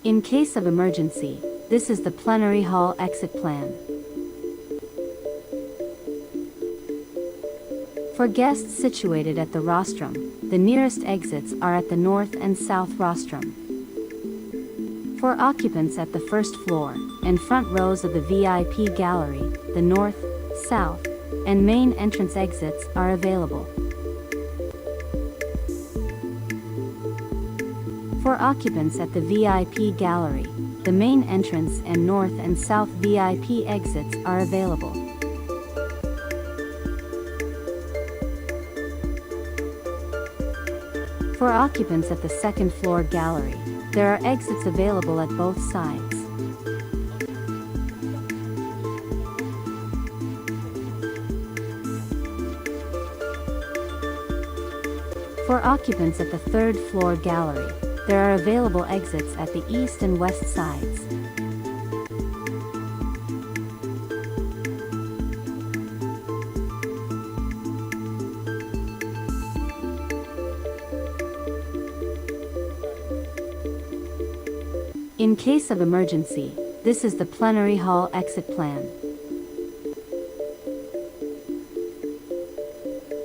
In case of emergency, this is the plenary hall exit plan. For guests situated at the rostrum, the nearest exits are at the north and south rostrum. For occupants at the first floor and front rows of the VIP gallery, the north, south, and main entrance exits are available. For occupants at the VIP gallery, the main entrance and north and south VIP exits are available. For occupants at the second floor gallery, there are exits available at both sides. For occupants at the third floor gallery, there are available exits at the east and west sides. In case of emergency, this is the plenary hall exit plan.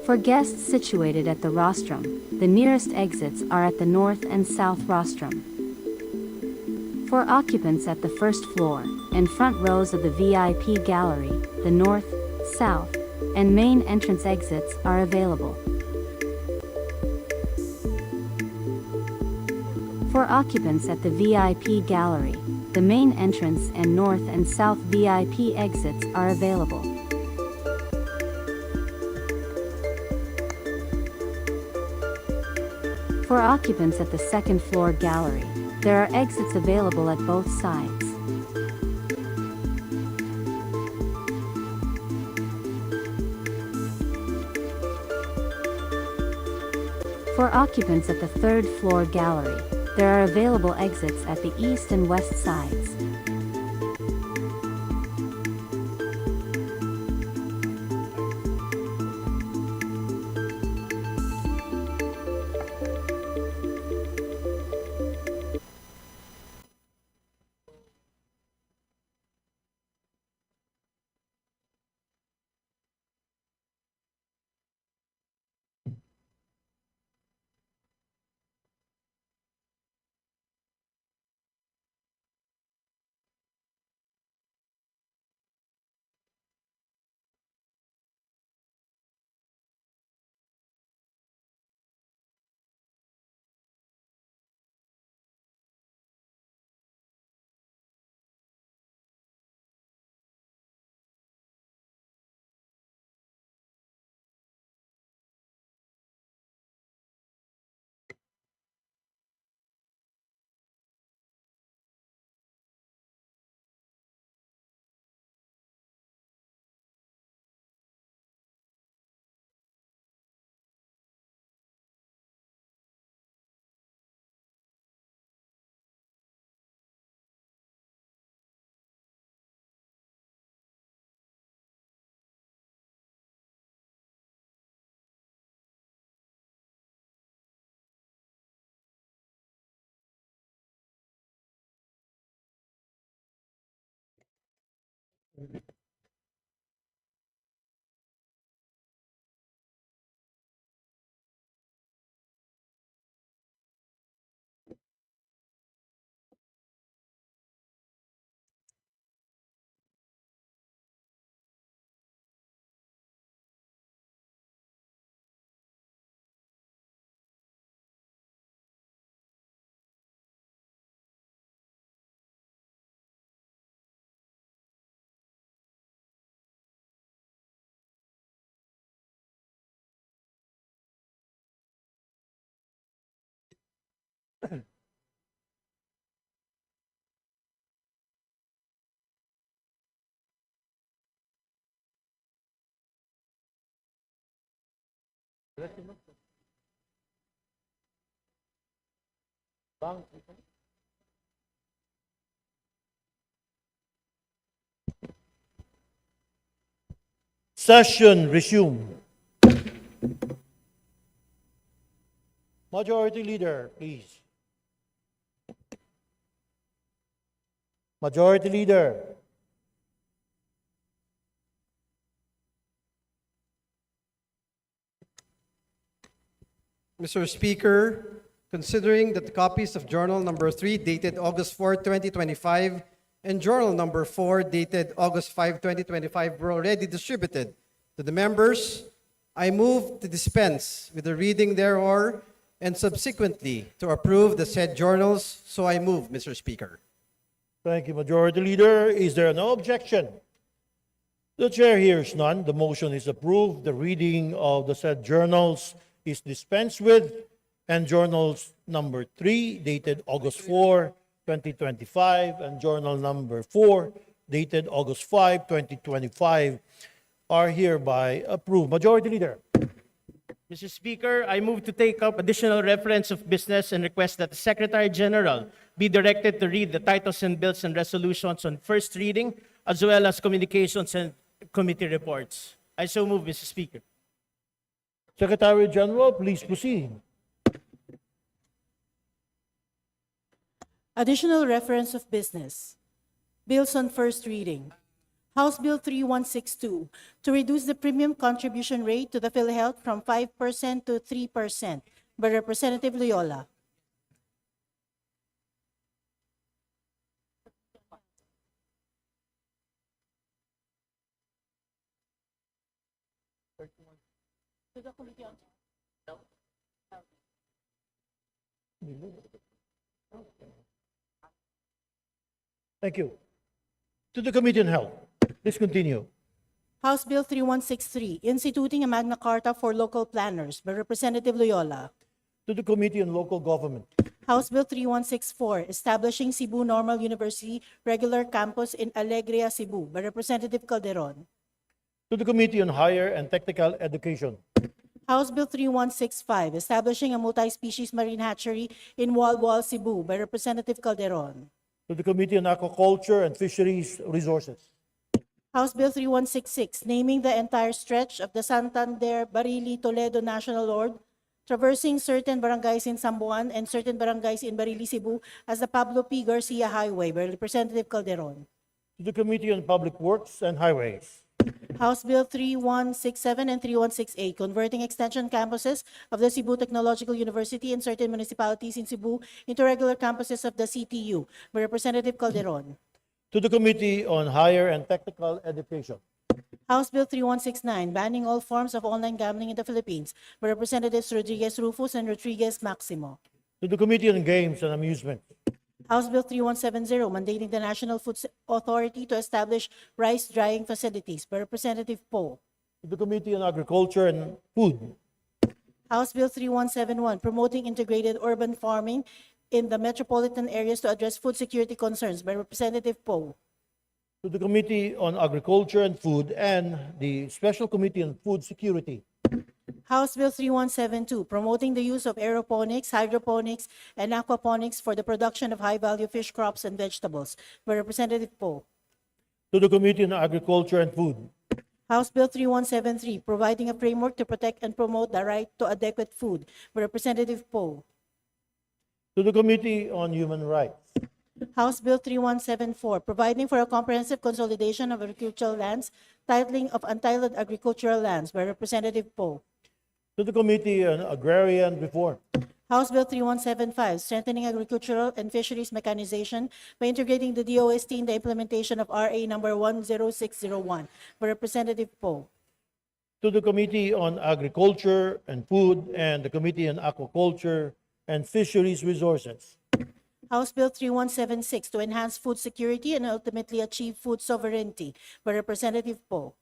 For guests situated at the rostrum, the nearest exits are at the north and south rostrum. For occupants at the first floor and front rows of the VIP gallery, the north, south, and main entrance exits are available. For occupants at the VIP gallery, the main entrance and north and south VIP exits are available. For occupants at the second floor gallery, there are exits available at both sides. For occupants at the third floor gallery, there are available exits at the east and west sides. Session resume. Majority Leader, please. Majority Leader. Mr. Speaker, considering that the copies of Journal Number 3 dated August 4, 2025 and Journal Number 4 dated August 5, 2025 were already distributed to the members, I move to dispense with the reading thereof and subsequently to approve the said journals. So I move, Mr. Speaker. Thank you, Majority Leader. Is there no objection? The chair hears none. The motion is approved. The reading of the said journals is dispensed with, and journals number 3 dated August 4, 2025 and journal number 4 dated August 5, 2025 are hereby approved. Majority Leader. Mr. Speaker, I move to take up additional reference of business and request that the Secretary General be directed to read the titles and bills and resolutions on first reading, as well as communications and committee reports. I so move, Mr. Speaker. Secretary General, please proceed. Additional reference of business. Bills on first reading. House Bill 3162 to reduce the premium contribution rate to the PhilHealth from 5% to 3% by Representative Loyola. Thank you. To the Committee on Health. Please continue. House Bill 3163 instituting a Magna Carta for local planners by Representative Loyola. To the Committee on Local Government. House Bill 3164 establishing Cebu Normal University regular campus in Alegria, Cebu by Representative Calderon. To the Committee on Higher and Technical Education. House Bill 3165 establishing a multi-species marine hatchery in Walwal, Cebu by Representative Calderon. To the Committee on Aquaculture and Fisheries Resources. House Bill 3166 naming the entire stretch of the Santander-Barili-Toledo National Road traversing certain barangays in Sambuan and certain barangays in Barili, Cebu as the Pablo P. Garcia Highway by Representative Calderon. To the Committee on Public Works and Highways. House Bill 3167 and 3168 converting extension campuses of the Cebu Technological University and certain municipalities in Cebu into regular campuses of the CTU by Representative Calderon. To the Committee on Higher and Technical Education. House Bill 3169 banning all forms of online gambling in the Philippines by Representatives Rodriguez Rufus and Rodriguez Maximo. To the Committee on Games and Amusement. House Bill 3170 mandating the National Food Authority to establish rice drying facilities by Representative Poe. To the Committee on Agriculture and Food. House Bill 3171 promoting integrated urban farming in the metropolitan areas to address food security concerns by Representative Poe. To the Committee on Agriculture and Food and the Special Committee on Food Security. House Bill 3172 promoting the use of aeroponics, hydroponics, and aquaponics for the production of high-value fish crops and vegetables by Representative Poe. To the Committee on Agriculture and Food. House Bill 3173 providing a framework to protect and promote the right to adequate food by Representative Poe. To the Committee on Human Rights. House Bill 3174 providing for a comprehensive consolidation of agricultural lands, titling of untitled agricultural lands by Representative Poe. To the Committee on Agrarian Reform. House Bill 3175 strengthening agricultural and fisheries mechanization by integrating the DOST in the implementation of RA number 10601 by Representative Poe. To the Committee on Agriculture and Food and the Committee on Aquaculture and Fisheries Resources. House Bill 3176 to enhance food security and ultimately achieve food sovereignty by Representative Poe.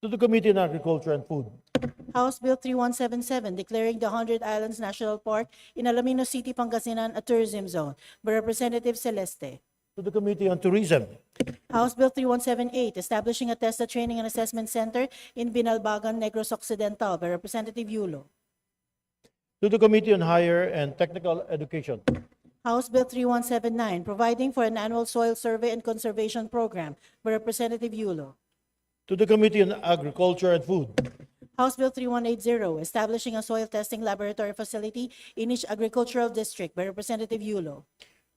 To the Committee on Agriculture and Food. House Bill 3177 declaring the 100 Islands National Park in Alaminos City, Pangasinan a tourism zone by Representative Celeste. To the Committee on Tourism. House Bill 3178 establishing a TESTA Training and Assessment Center in Binalbagan, Negros Occidental by Representative Yulo. To the Committee on Higher and Technical Education. House Bill 3179 providing for an annual soil survey and conservation program by Representative Yulo. To the Committee on Agriculture and Food. House Bill 3180 establishing a soil testing laboratory facility in each agricultural district by Representative Yulo.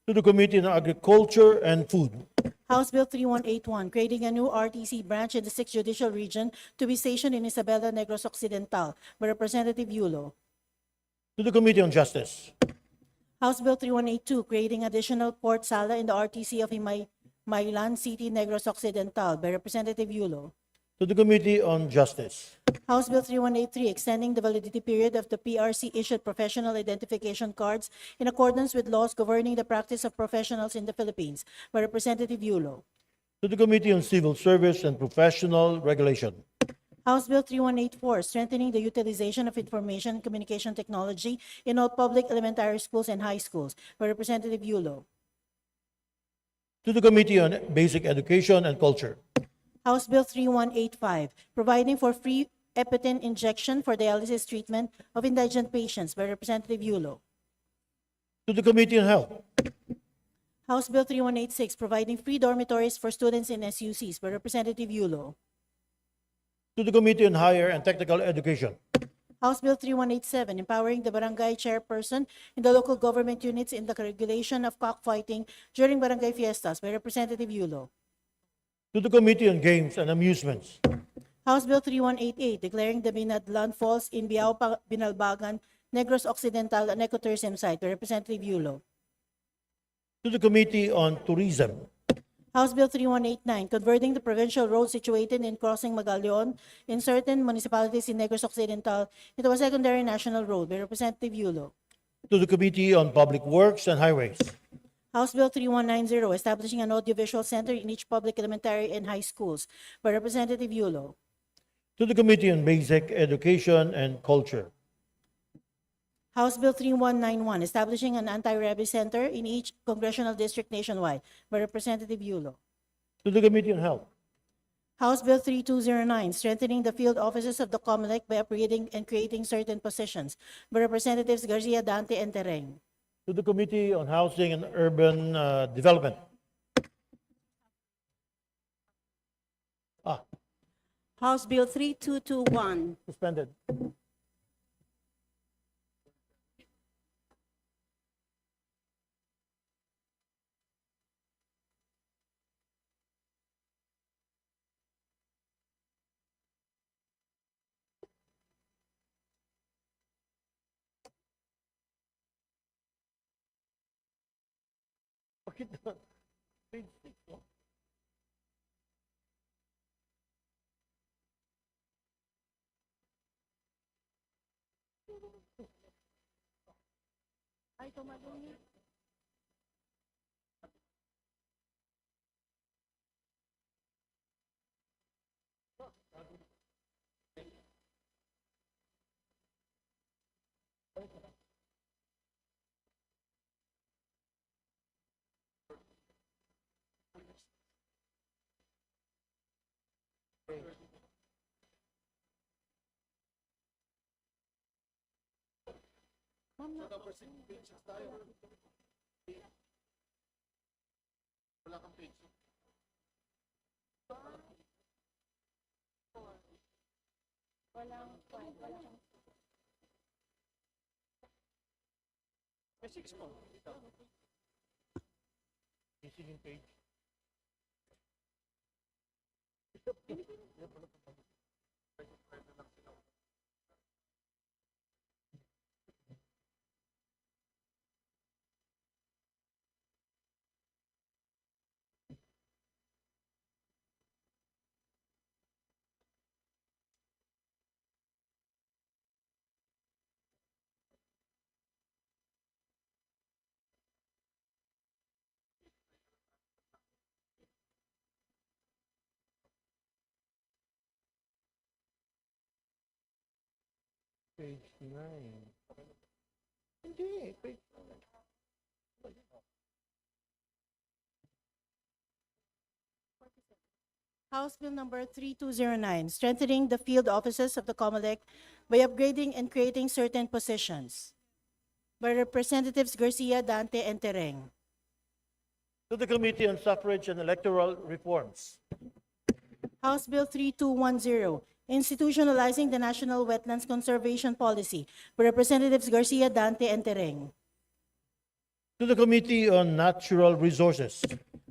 to the Committee on Agriculture and Food, House Bill 3181, creating a new RTC branch in the 6th Judicial Region to be stationed in Isabela, Negros Occidental by Representative Yulo. to the Committee on Justice, House Bill 3182, creating additional port sala in the RTC of Maylan City, Negros Occidental by Representative Yulo. to the Committee on Justice, House Bill 3183, extending the validity period of the PRC-issued professional identification cards in accordance with laws governing the practice of professionals in the Philippines by Representative Yulo. to the Committee on Civil Service and Professional Regulation, House Bill 3184, strengthening the utilization of information and communication technology in all public elementary schools and high schools by Representative Yulo. to the Committee on Basic Education and Culture, House Bill 3185, providing for free EpiPen injection for dialysis treatment of indigent patients by Representative Yulo. to the Committee on Health, House Bill 3186, providing free dormitories for students in SUCs by Representative Yulo. to the Committee on Higher and Technical Education, House Bill 3187, empowering the barangay chairperson in the local government units in the regulation of cockfighting during barangay fiestas by Representative Yulo. to the Committee on Games and Amusements, House Bill 3188, declaring the Binadlan Falls in Biao, Binalbagan, Negros Occidental an ecotourism site by Representative Yulo. to the Committee on Tourism, House Bill 3189, converting the provincial road situated in Crossing Magaleon in certain municipalities in Negros Occidental into a secondary national road by Representative Yulo. to the Committee on Public Works and Highways, House Bill 3190, establishing an audiovisual center in each public elementary and high schools by Representative Yulo. to the Committee on Basic Education and Culture, House Bill 3191, establishing an anti-rabies center in each congressional district nationwide by Representative Yulo. to the Committee on Health, House Bill 3209, strengthening the field offices of the COMELEC by upgrading and creating certain positions by Representatives Garcia, Dante, and Tereng. to the Committee on Housing and Urban Development. House Bill 3221, Suspended. Bakit na? Page 6, no? May 6 mo. Missing yung page. Page 9. Hindi, page 9. House Bill number 3209, strengthening the field offices of the COMELEC by upgrading and creating certain positions by Representatives Garcia, Dante, and Tereng. To the Committee on Suffrage and Electoral Reforms. House Bill 3210, institutionalizing the National Wetlands Conservation Policy by Representatives Garcia, Dante, and Tereng. To the Committee on Natural Resources.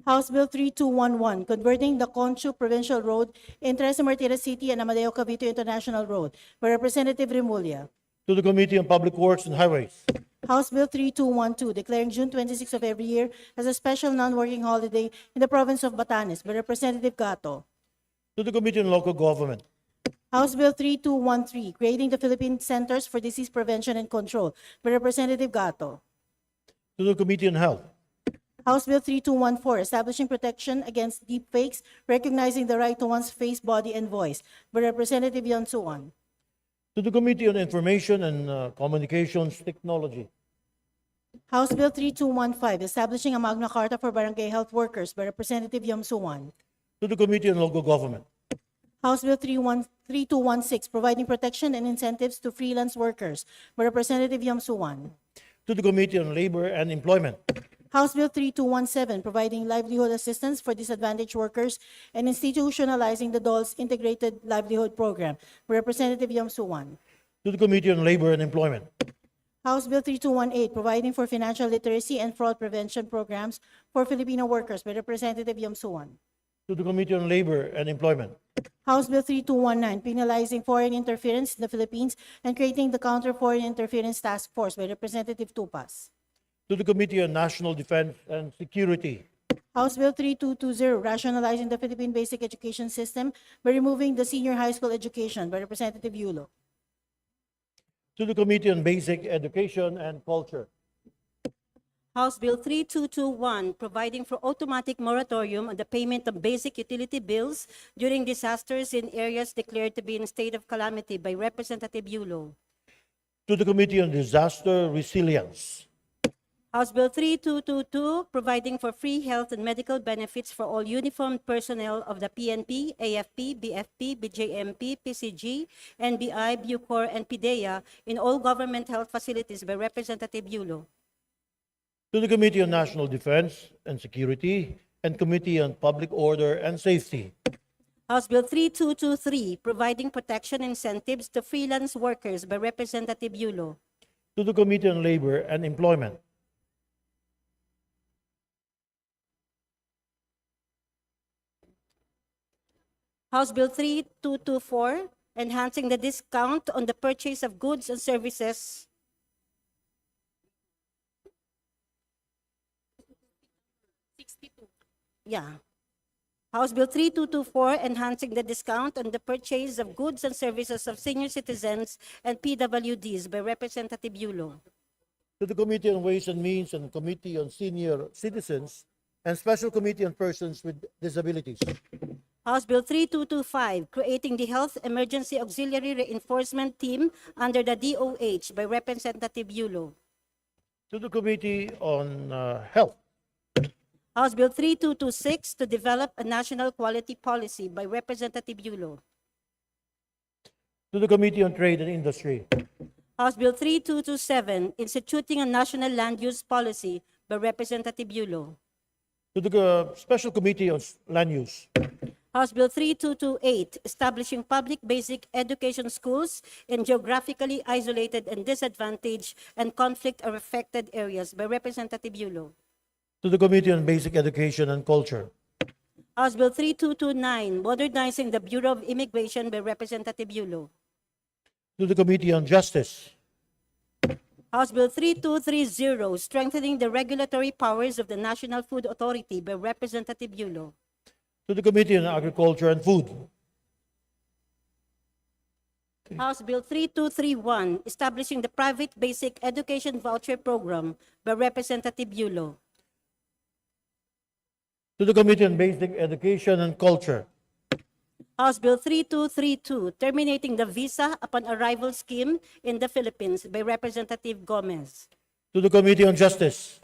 House Bill 3211, converting the Conchu Provincial Road in Tres Martires City and Amadeo Cavite International Road by Representative Remulla. To the Committee on Public Works and Highways. House Bill 3212, declaring June 26 of every year as a special non-working holiday in the province of Batanes by Representative Gato. To the Committee on Local Government. House Bill 3213, creating the Philippine Centers for Disease Prevention and Control by Representative Gato. To the Committee on Health. House Bill 3214, establishing protection against deepfakes, recognizing the right to one's face, body, and voice by Representative Yonsuan. To the Committee on Information and Communications Technology. House Bill 3215, establishing a Magna Carta for barangay health workers by Representative Yamsuan. To the Committee on Local Government. House Bill 3216, providing protection and incentives to freelance workers by Representative Yamsuan. To the Committee on Labor and Employment. House Bill 3217, providing livelihood assistance for disadvantaged workers and institutionalizing the DOL's Integrated Livelihood Program by Representative Yamsuan. To the Committee on Labor and Employment. House Bill 3218, providing for financial literacy and fraud prevention programs for Filipino workers by Representative Yamsuan. To the Committee on Labor and Employment. House Bill 3219, penalizing foreign interference in the Philippines and creating the Counter Foreign Interference Task Force by Representative Tupas. To the Committee on National Defense and Security. House Bill 3220, rationalizing the Philippine basic education system by removing the senior high school education by Representative Yulo. To the Committee on Basic Education and Culture. House Bill 3221, providing for automatic moratorium on the payment of basic utility bills during disasters in areas declared to be in state of calamity by Representative Yulo. To the Committee on Disaster Resilience. House Bill 3222, providing for free health and medical benefits for all uniformed personnel of the PNP, AFP, BFP, BJMP, PCG, NBI, Bucor, and PIDEA in all government health facilities by Representative Yulo. To the Committee on National Defense and Security and Committee on Public Order and Safety. House Bill 3223, providing protection incentives to freelance workers by Representative Yulo. To the Committee on Labor and Employment. House Bill 3224, enhancing the discount on the purchase of goods and services. Yeah. House Bill 3224, enhancing the discount on the purchase of goods and services of senior citizens and PWDs by Representative Yulo. To the Committee on Ways and Means and Committee on Senior Citizens and Special Committee on Persons with Disabilities. House Bill 3225, creating the Health Emergency Auxiliary Reinforcement Team under the DOH by Representative Yulo. To the Committee on Health. House Bill 3226, to develop a national quality policy by Representative Yulo. To the Committee on Trade and Industry. House Bill 3227, instituting a national land use policy by Representative Yulo. To the Special Committee on Land Use. House Bill 3228, establishing public basic education schools in geographically isolated and disadvantaged and conflict-affected areas by Representative Yulo. To the Committee on Basic Education and Culture. House Bill 3229, modernizing the Bureau of Immigration by Representative Yulo. To the Committee on Justice. House Bill 3230, strengthening the regulatory powers of the National Food Authority by Representative Yulo. To the Committee on Agriculture and Food. House Bill 3231, establishing the private basic education voucher program by Representative Yulo. To the Committee on Basic Education and Culture. House Bill 3232, terminating the visa upon arrival scheme in the Philippines by Representative Gomez. To the Committee on Justice.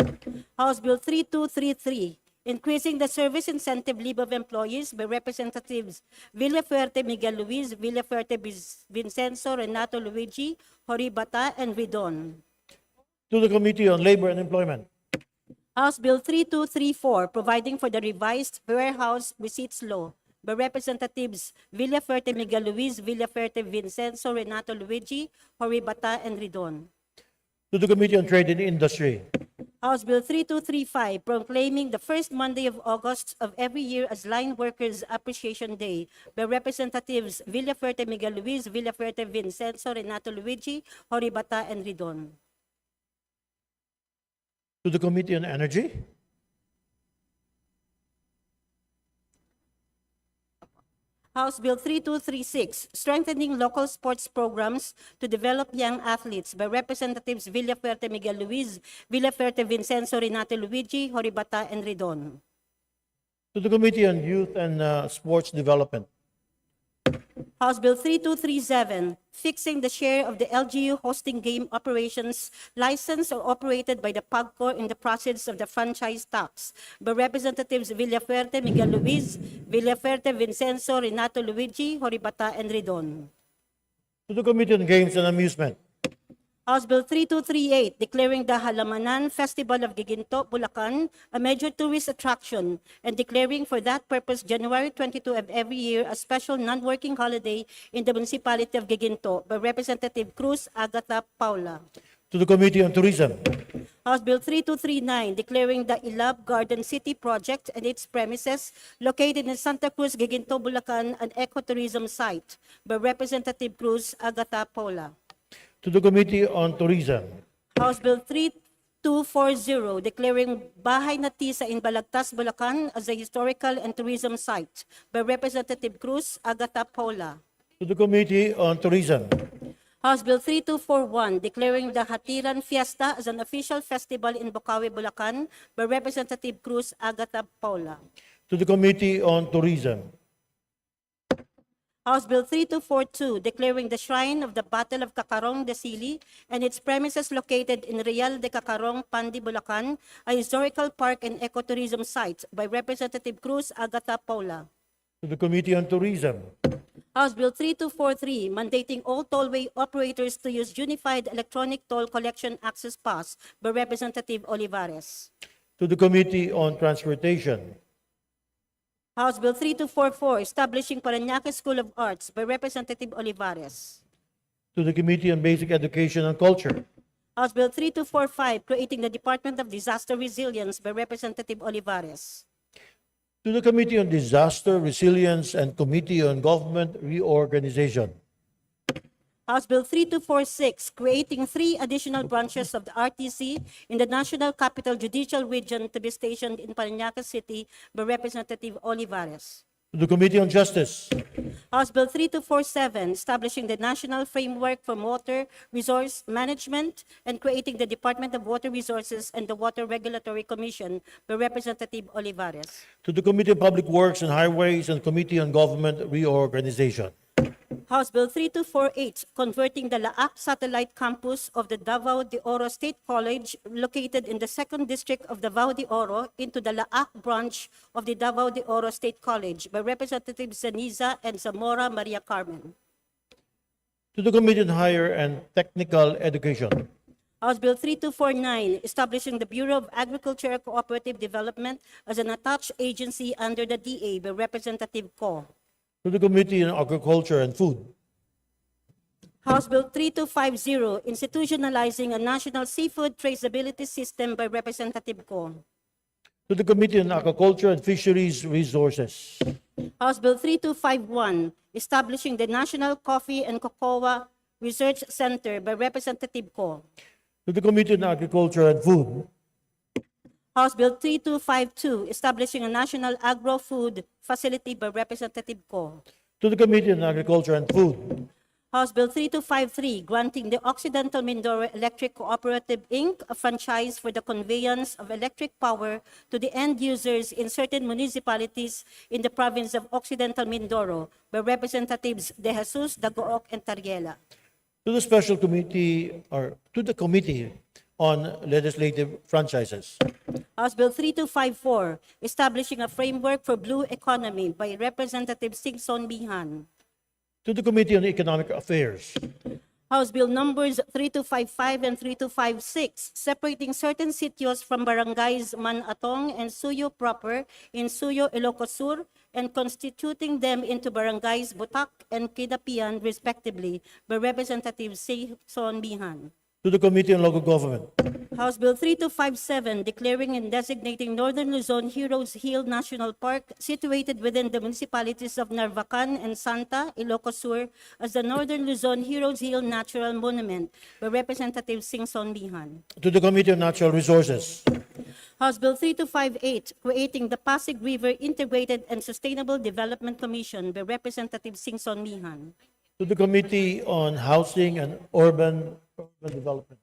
House Bill 3233, increasing the service incentive leave of employees by Representatives Villafuerte Miguel Luis, Villafuerte Vincenzo, Renato Luigi, Horibata, and Ridon. To the Committee on Labor and Employment. House Bill 3234, providing for the revised warehouse receipts law by Representatives Villafuerte Miguel Luis, Villafuerte Vincenzo, Renato Luigi, Horibata, and Ridon. To the Committee on Trade and Industry. House Bill 3235, proclaiming the first Monday of August of every year as Line Workers Appreciation Day by Representatives Villafuerte Miguel Luis, Villafuerte Vincenzo, Renato Luigi, Horibata, and Ridon. To the Committee on Energy. House Bill 3236, strengthening local sports programs to develop young athletes by Representatives Villafuerte Miguel Luis, Villafuerte Vincenzo, Renato Luigi, Horibata, and Ridon. To the Committee on Youth and Sports Development. House Bill 3237, fixing the share of the LGU hosting game operations licensed or operated by the PAGCOR in the proceeds of the franchise tax by Representatives Villafuerte Miguel Luis, Villafuerte Vincenzo, Renato Luigi, Horibata, and Ridon. To the Committee on Games and Amusement. House Bill 3238, declaring the Halamanan Festival of Giginto, Bulacan, a major tourist attraction, and declaring for that purpose January 22 of every year a special non-working holiday in the municipality of Giginto by Representative Cruz Agatha Paula. To the Committee on Tourism. House Bill 3239, declaring the Ilab Garden City project and its premises located in Santa Cruz, Giginto, Bulacan, an ecotourism site by Representative Cruz Agatha Paula. To the Committee on Tourism. House Bill 3240, declaring Bahay na Tisa in Balagtas, Bulacan as a historical and tourism site by Representative Cruz Agatha Paula. To the Committee on Tourism. House Bill 3241, declaring the Hatiran Fiesta as an official festival in Bocaue, Bulacan by Representative Cruz Agatha Paula. To the Committee on Tourism. House Bill 3242, declaring the Shrine of the Battle of Cacarong de Sili and its premises located in Real de Cacarong, Pandi, Bulacan, a historical park and ecotourism site by Representative Cruz Agatha Paula. To the Committee on Tourism. House Bill 3243, mandating all tollway operators to use Unified Electronic Toll Collection Access Pass by Representative Olivares. To the Committee on Transportation. House Bill 3244, establishing Parañaque School of Arts by Representative Olivares. To the Committee on Basic Education and Culture. House Bill 3245, creating the Department of Disaster Resilience by Representative Olivares. To the Committee on Disaster Resilience and Committee on Government Reorganization. House Bill 3246, creating 3 additional branches of the RTC in the National Capital Judicial Region to be stationed in Parañaque City by Representative Olivares. To the Committee on Justice. House Bill 3247, establishing the National Framework for Water Resource Management and creating the Department of Water Resources and the Water Regulatory Commission by Representative Olivares. To the Committee on Public Works and Highways and Committee on Government Reorganization. House Bill 3248, converting the Laac Satellite Campus of the Davao de Oro State College, located in the 2nd District of Davao de Oro, into the Laac branch of the Davao de Oro State College by Representatives Zaniza and Zamora Maria Carmen. To the Committee on Higher and Technical Education. House Bill 3249, establishing the Bureau of Agricultural Cooperative Development as an attached agency under the DA by Representative Co. To the Committee on Agriculture and Food. House Bill 3250, institutionalizing a national seafood traceability system by Representative Co. To the Committee on Aquaculture and Fisheries Resources. House Bill 3251, establishing the National Coffee and Cocoa Research Center by Representative Co. To the Committee on Agriculture and Food. House Bill 3252, establishing a National Agro-Food Facility by Representative Co. To the Committee on Agriculture and Food. House Bill 3253, granting the Occidental Mindoro Electric Cooperative, Inc. a franchise for the conveyance of electric power to the end users in certain municipalities in the province of Occidental Mindoro by Representatives De Jesus, Dagook, and Tariela. To the Special Committee, or to the Committee on Legislative Franchises. House Bill 3254, establishing a framework for blue economy by Representative Sigson Bihan. To the Committee on Economic Affairs. House Bill numbers 3255 and 3256, separating certain sitios from barangays Manatong and Suyo proper in Suyo, Ilocos Sur, and constituting them into barangays Butak and Kidapian, respectively, by Representative Sigson Bihan. to the Committee on Local Government, House Bill 3257, declaring and designating Northern Luzon Heroes Hill National Park, situated within the municipalities of Narvacan and Santa, Ilocos Sur, as the Northern Luzon Heroes Hill Natural Monument, by Representative Singson Mihan. to the Committee on Natural Resources, House Bill 3258, creating the Pasig River Integrated and Sustainable Development Commission, by Representative Singson Mihan. to the Committee on Housing and Urban Development,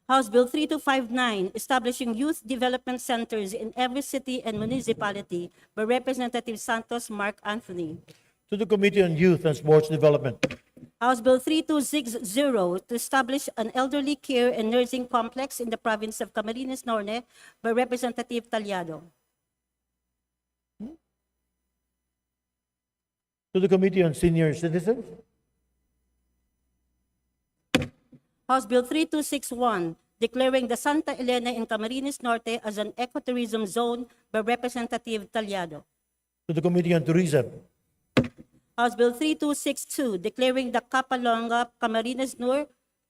House Bill 3259, establishing youth development centers in every city and municipality, by Representative Santos Mark Anthony. to the Committee on Youth and Sports Development, House Bill 3260, to establish an elderly care and nursing complex in the province of Camarines Norte, by Representative Talyado. to the Committee on Senior Citizens, House Bill 3261, declaring the Santa Elena in Camarines Norte as an ecotourism zone, by Representative Talyado. to the Committee on Tourism, House Bill 3262, declaring the Capalonga, Camarines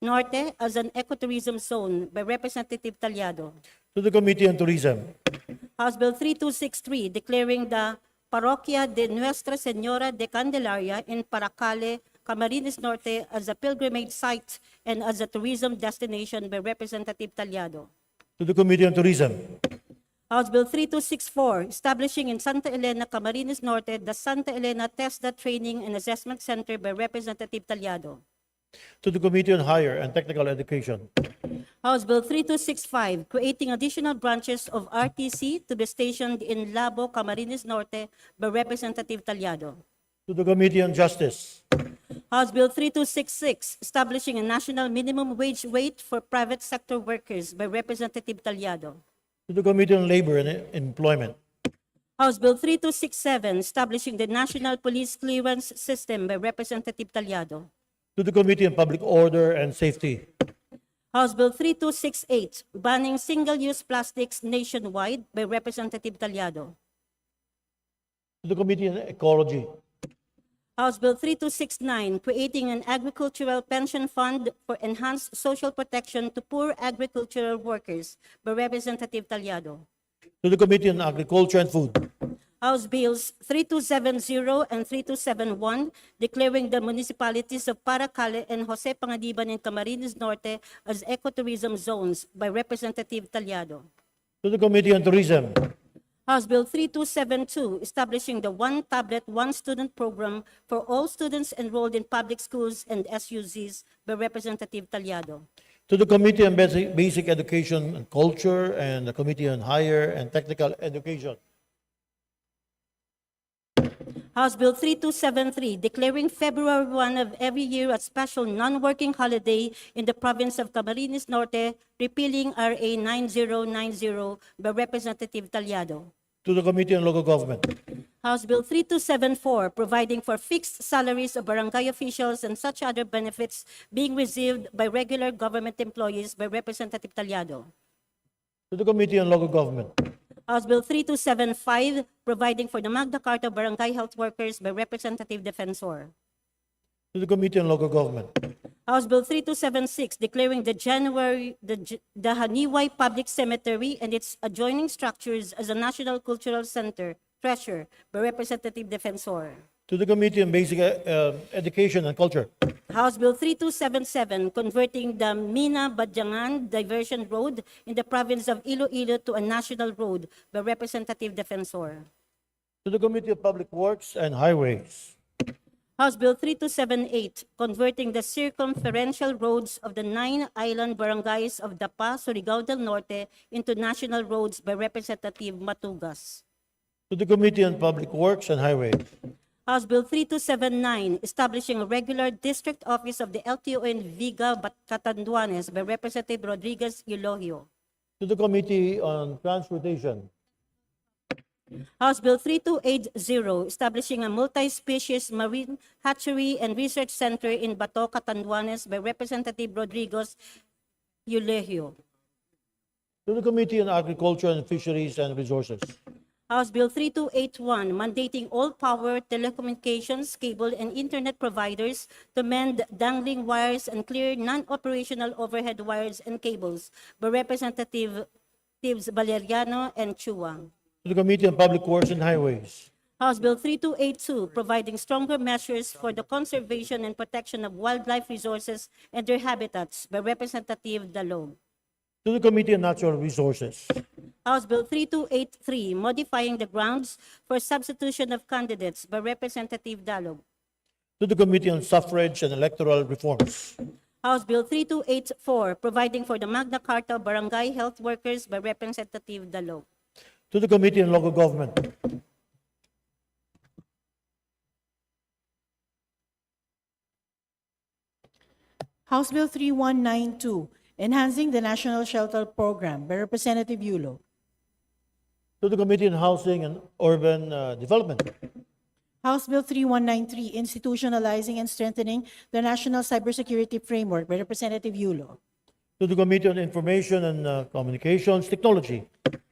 Norte as an ecotourism zone, by Representative Talyado. to the Committee on Tourism, House Bill 3263, declaring the Parroquia de Nuestra Señora de Candelaria in Paracale, Camarines Norte as a pilgrimage site and as a tourism destination, by Representative Talyado. to the Committee on Tourism, House Bill 3264, establishing in Santa Elena, Camarines Norte, the Santa Elena TESDA Training and Assessment Center, by Representative Talyado. to the Committee on Higher and Technical Education, House Bill 3265, creating additional branches of RTC to be stationed in Labo, Camarines Norte, by Representative Talyado. to the Committee on Justice, House Bill 3266, establishing a national minimum wage rate for private sector workers, by Representative Talyado. to the Committee on Labor and Employment, House Bill 3267, establishing the National Police Clearance System, by Representative Talyado. to the Committee on Public Order and Safety, House Bill 3268, banning single-use plastics nationwide, by Representative Talyado. to the Committee on Ecology, House Bill 3269, creating an agricultural pension fund for enhanced social protection to poor agricultural workers, by Representative Talyado. to the Committee on Agriculture and Food, House Bills 3270 and 3271, declaring the municipalities of Paracale and Jose Pangadiban in Camarines Norte as ecotourism zones, by Representative Talyado. to the Committee on Tourism, House Bill 3272, establishing the One Tablet, One Student program for all students enrolled in public schools and SUZs, by Representative Talyado. to the Committee on Basic Education and Culture, and the Committee on Higher and Technical Education, House Bill 3273, declaring February 1 of every year a special non-working holiday in the province of Camarines Norte, repealing RA 9090, by Representative Talyado. to the Committee on Local Government, House Bill 3274, providing for fixed salaries of barangay officials and such other benefits being received by regular government employees, by Representative Talyado. to the Committee on Local Government, House Bill 3275, providing for the Magna Carta of Barangay Health Workers, by Representative Defensor. to the Committee on Local Government, House Bill 3276, declaring the Haniway Public Cemetery and its adjoining structures as a National Cultural Center, treasure, by Representative Defensor. to the Committee on Basic Education and Culture, House Bill 3277, converting the Mina Badyangan Diversion Road in the province of Iloilo to a national road, by Representative Defensor. to the Committee of Public Works and Highways, House Bill 3278, converting the circumferential roads of the 9 island barangays of Dapa, Surigao del Norte into national roads, by Representative Matugas. to the Committee on Public Works and Highways, House Bill 3279, establishing a regular district office of the LTO in Viga, Catanduanes, by Representative Rodriguez Eulogio. to the Committee on Transportation, House Bill 3280, establishing a multi-species marine hatchery and research center in Bato, Catanduanes, by Representative Rodriguez Eulogio. to the Committee on Agriculture and Fisheries and Resources, House Bill 3281, mandating all power, telecommunications, cable, and internet providers to mend dangling wires and clear non-operational overhead wires and cables by Representatives Valeriano and Chuang. To the Committee on Public Works and Highways. House Bill 3282, providing stronger measures for the conservation and protection of wildlife resources and their habitats by Representative Dalong. To the Committee on Natural Resources. House Bill 3283, modifying the grounds for substitution of candidates by Representative Dalong. To the Committee on Suffrage and Electoral Reforms. House Bill 3284, providing for the Magna Carta of Barangay Health Workers by Representative Dalong. To the Committee on Local Government. House Bill 3192, enhancing the National Shelter Program by Representative Yulo. To the Committee on Housing and Urban Development. House Bill 3193, institutionalizing and strengthening the National Cybersecurity Framework by Representative Yulo. To the Committee on Information and Communications Technology.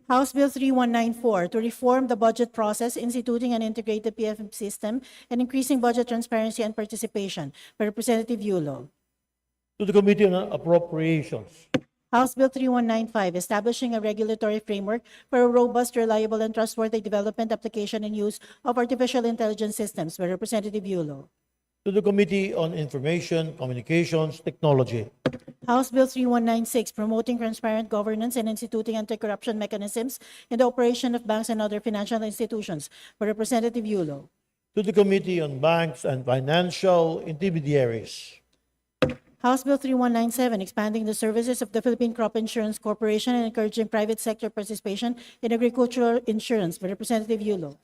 House Bill 3194, to reform the budget process, instituting an integrated PFM system, and increasing budget transparency and participation by Representative Yulo. To the Committee on Appropriations. House Bill 3195, establishing a regulatory framework for a robust, reliable, and trustworthy development, application, and use of artificial intelligence systems by Representative Yulo. To the Committee on Information, Communications Technology. House Bill 3196, promoting transparent governance and instituting anti-corruption mechanisms in the operation of banks and other financial institutions by Representative Yulo. To the Committee on Banks and Financial Intermediaries. House Bill 3197, expanding the services of the Philippine Crop Insurance Corporation and encouraging private sector participation in agricultural insurance by Representative Yulo.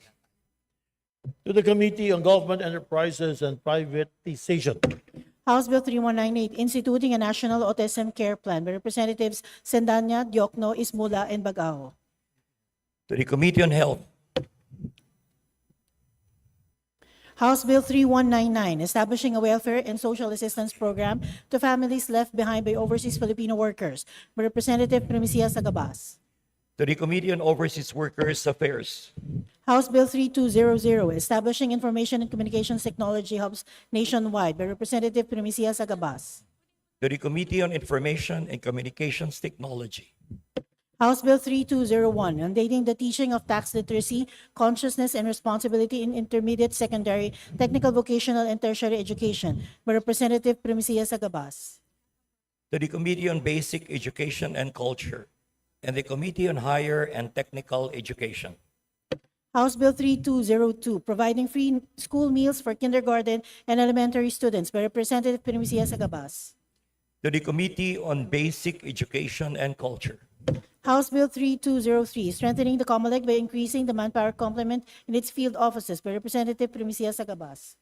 To the Committee on Government Enterprises and Privatization. House Bill 3198, instituting a national autism care plan by Representatives Sendanya, Diokno, Ismula, and Bagao. To the Committee on Health. House Bill 3199, establishing a welfare and social assistance program to families left behind by overseas Filipino workers by Representative Primicia Sagabas. To the Committee on Overseas Workers Affairs. House Bill 3200, establishing information and communications technology hubs nationwide by Representative Primicia Sagabas. To the Committee on Information and Communications Technology. House Bill 3201, mandating the teaching of tax literacy, consciousness, and responsibility in intermediate, secondary, technical, vocational, and tertiary education by Representative Primicia Sagabas. To the Committee on Basic Education and Culture. And the Committee on Higher and Technical Education. House Bill 3202, providing free school meals for kindergarten and elementary students by Representative Primicia Sagabas. To the Committee on Basic Education and Culture. House Bill 3203, strengthening the COMELEC by increasing the manpower complement in its field offices by Representative Primicia Sagabas.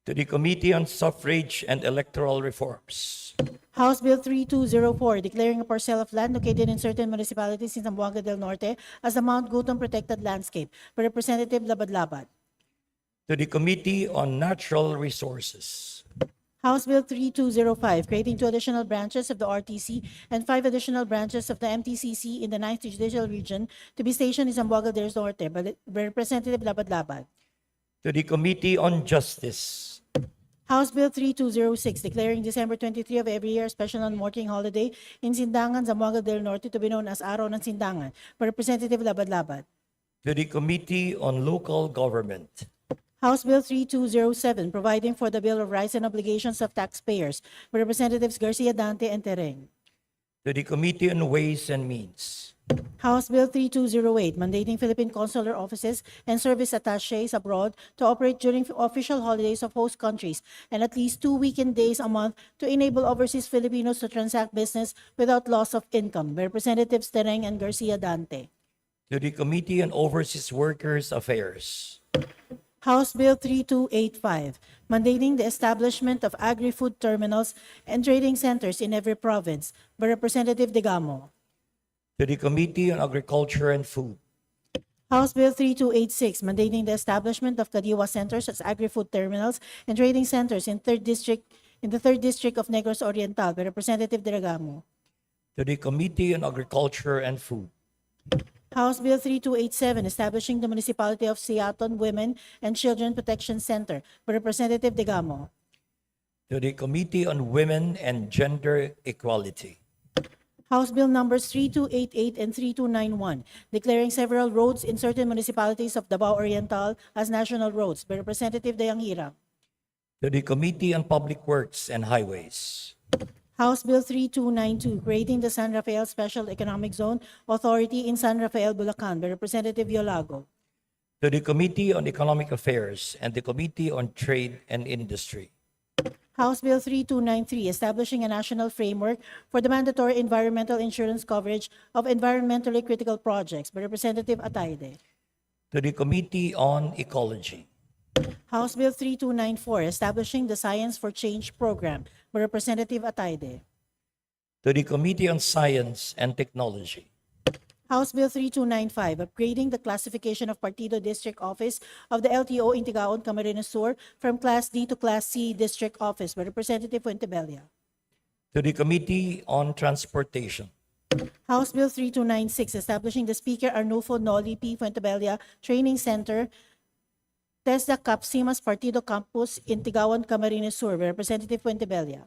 To the Committee on Suffrage and Electoral Reforms. House Bill 3204, declaring a parcel of land located in certain municipalities in Zamboanga del Norte as the Mount Gutom Protected Landscape by Representative Labad-Labad. To the Committee on Natural Resources. House Bill 3205, creating 2 additional branches of the RTC and 5 additional branches of the MTCC in the 9th Judicial Region to be stationed in Zamboanga del Norte by Representative Labad-Labad. To the Committee on Justice. House Bill 3206, declaring December 23 of every year a special non-working holiday in Sindangan, Zamboanga del Norte to be known as Araw ng Sindangan by Representative Labad-Labad. To the Committee on Local Government. House Bill 3207, providing for the Bill of Rights and Obligations of Taxpayers by Representatives Garcia Dante and Tereng. To the Committee on Ways and Means. House Bill 3208, mandating Philippine consular offices and service attachés abroad to operate during official holidays of host countries and at least 2 weekend days a month to enable overseas Filipinos to transact business without loss of income by Representatives Tereng and Garcia Dante. To the Committee on Overseas Workers Affairs. House Bill 3285, mandating the establishment of agri-food terminals and trading centers in every province by Representative Degamo. To the Committee on Agriculture and Food. House Bill 3286, mandating the establishment of Kadiwa centers as agri-food terminals and trading centers in the 3rd District of Negros Oriental by Representative Degamo. To the Committee on Agriculture and Food. House Bill 3287, establishing the Municipality of Siaton Women and Children Protection Center by Representative Degamo. to the Committee on Women and Gender Equality, House Bill numbers 3288 and 3291, declaring several roads in certain municipalities of Davao Oriental as national roads by Representative Dayang-Ira. to the Committee on Public Works and Highways, House Bill 3292, creating the San Rafael Special Economic Zone Authority in San Rafael, Bulacan by Representative Yolago. to the Committee on Economic Affairs and the Committee on Trade and Industry, House Bill 3293, establishing a national framework for the mandatory environmental insurance coverage of environmentally critical projects by Representative Ataide. to the Committee on Ecology, House Bill 3294, establishing the Science for Change program by Representative Ataide. to the Committee on Science and Technology, House Bill 3295, upgrading the classification of Partido District Office of the LTO in Tigaon, Camarines Sur from Class D to Class C District Office by Representative Fuentebella. to the Committee on Transportation, House Bill 3296, establishing the Speaker Arnulfo Noli P. Fuentebella Training Center, TESDA Capsimas Partido Campus in Tigaon, Camarines Sur by Representative Fuentebella.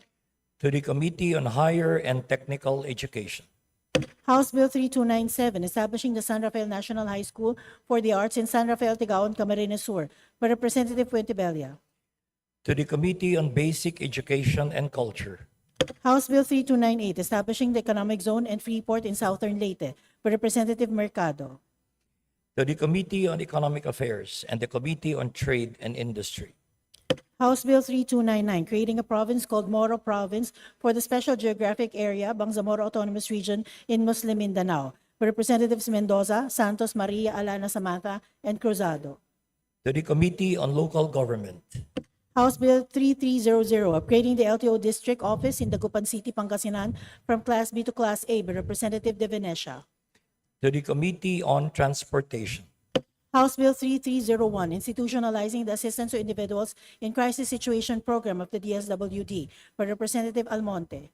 to the Committee on Higher and Technical Education, House Bill 3297, establishing the San Rafael National High School for the Arts in San Rafael, Tigaon, Camarines Sur by Representative Fuentebella. to the Committee on Basic Education and Culture, House Bill 3298, establishing the Economic Zone and Freeport in Southern Leyte by Representative Mercado. to the Committee on Economic Affairs and the Committee on Trade and Industry, House Bill 3299, creating a province called Moro Province for the Special Geographic Area, Bangsamoro Autonomous Region in Muslim Mindanao by Representatives Mendoza, Santos, Maria, Alana, Samantha, and Cruzado. to the Committee on Local Government, House Bill 3300, upgrading the LTO District Office in Dagupan City, Pangasinan from Class B to Class A by Representative De Venecia. to the Committee on Transportation, House Bill 3301, institutionalizing the Assistance to Individuals in Crisis Situation Program of the DSWD by Representative Almonte.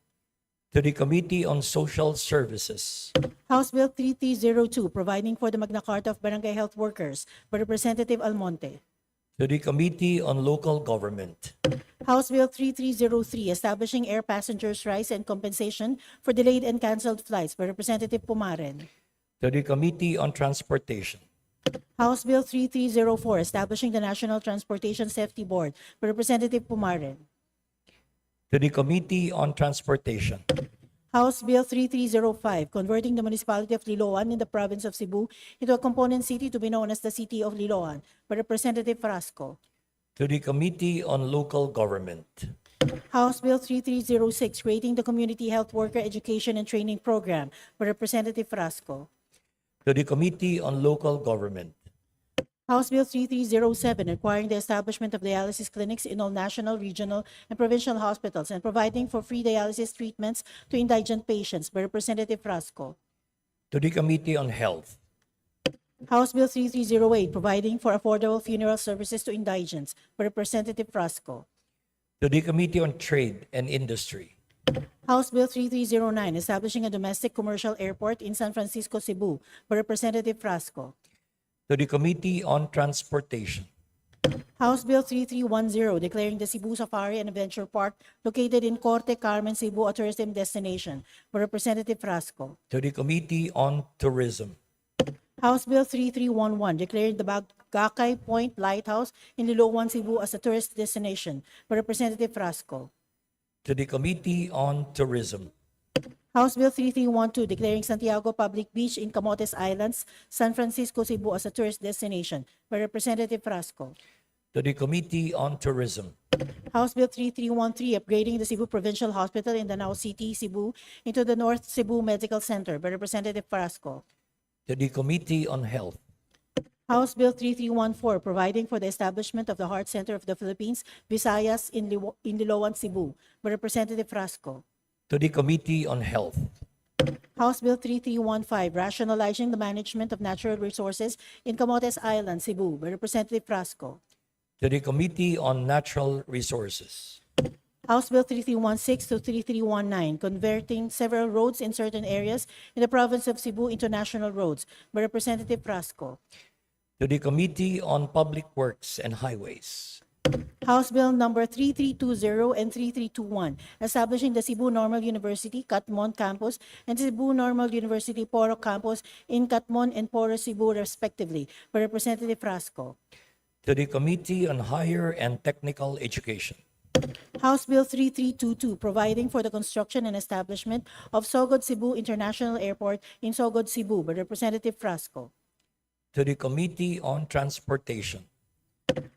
to the Committee on Social Services, House Bill 3302, providing for the Magna Carta of Barangay Health Workers by Representative Almonte. to the Committee on Local Government, House Bill 3303, establishing air passengers' rights and compensation for delayed and canceled flights by Representative Pumaren. to the Committee on Transportation, House Bill 3304, establishing the National Transportation Safety Board by Representative Pumaren. to the Committee on Transportation, House Bill 3305, converting the municipality of Liloan in the province of Cebu into a component city to be known as the City of Liloan by Representative Frasco. to the Committee on Local Government, House Bill 3306, creating the Community Health Worker Education and Training Program by Representative Frasco. to the Committee on Local Government, House Bill 3307, requiring the establishment of dialysis clinics in all national, regional, and provincial hospitals and providing for free dialysis treatments to indigent patients by Representative Frasco. to the Committee on Health, House Bill 3308, providing for affordable funeral services to indigents by Representative Frasco. to the Committee on Trade and Industry, House Bill 3309, establishing a domestic commercial airport in San Francisco, Cebu by Representative Frasco. to the Committee on Transportation, House Bill 3310, declaring the Cebu Safari and Adventure Park located in Corte Carmen, Cebu a tourism destination by Representative Frasco. to the Committee on Tourism, House Bill 3311, declaring the Bagakay Point Lighthouse in Liloan, Cebu as a tourist destination by Representative Frasco. to the Committee on Tourism, House Bill 3312, declaring Santiago Public Beach in Camotes Islands, San Francisco, Cebu as a tourist destination by Representative Frasco. to the Committee on Tourism, House Bill 3313, upgrading the Cebu Provincial Hospital in Danao City, Cebu into the North Cebu Medical Center by Representative Frasco. to the Committee on Health, House Bill 3314, providing for the establishment of the Heart Center of the Philippines, Visayas in Liloan, Cebu by Representative Frasco. to the Committee on Health, House Bill 3315, rationalizing the management of natural resources in Camotes Island, Cebu by Representative Frasco. to the Committee on Natural Resources, House Bill 3316 to 3319, converting several roads in certain areas in the province of Cebu into national roads, by Representative Frasco. to the Committee on Public Works and Highways, House Bill number 3320 and 3321, establishing the Cebu Normal University Catmon campus and Cebu Normal University Poro campus in Catmon and Poro, Cebu, respectively, by Representative Frasco. to the Committee on Higher and Technical Education, House Bill 3322, providing for the construction and establishment of Sogod Cebu International Airport in Sogod, Cebu, by Representative Frasco. to the Committee on Transportation,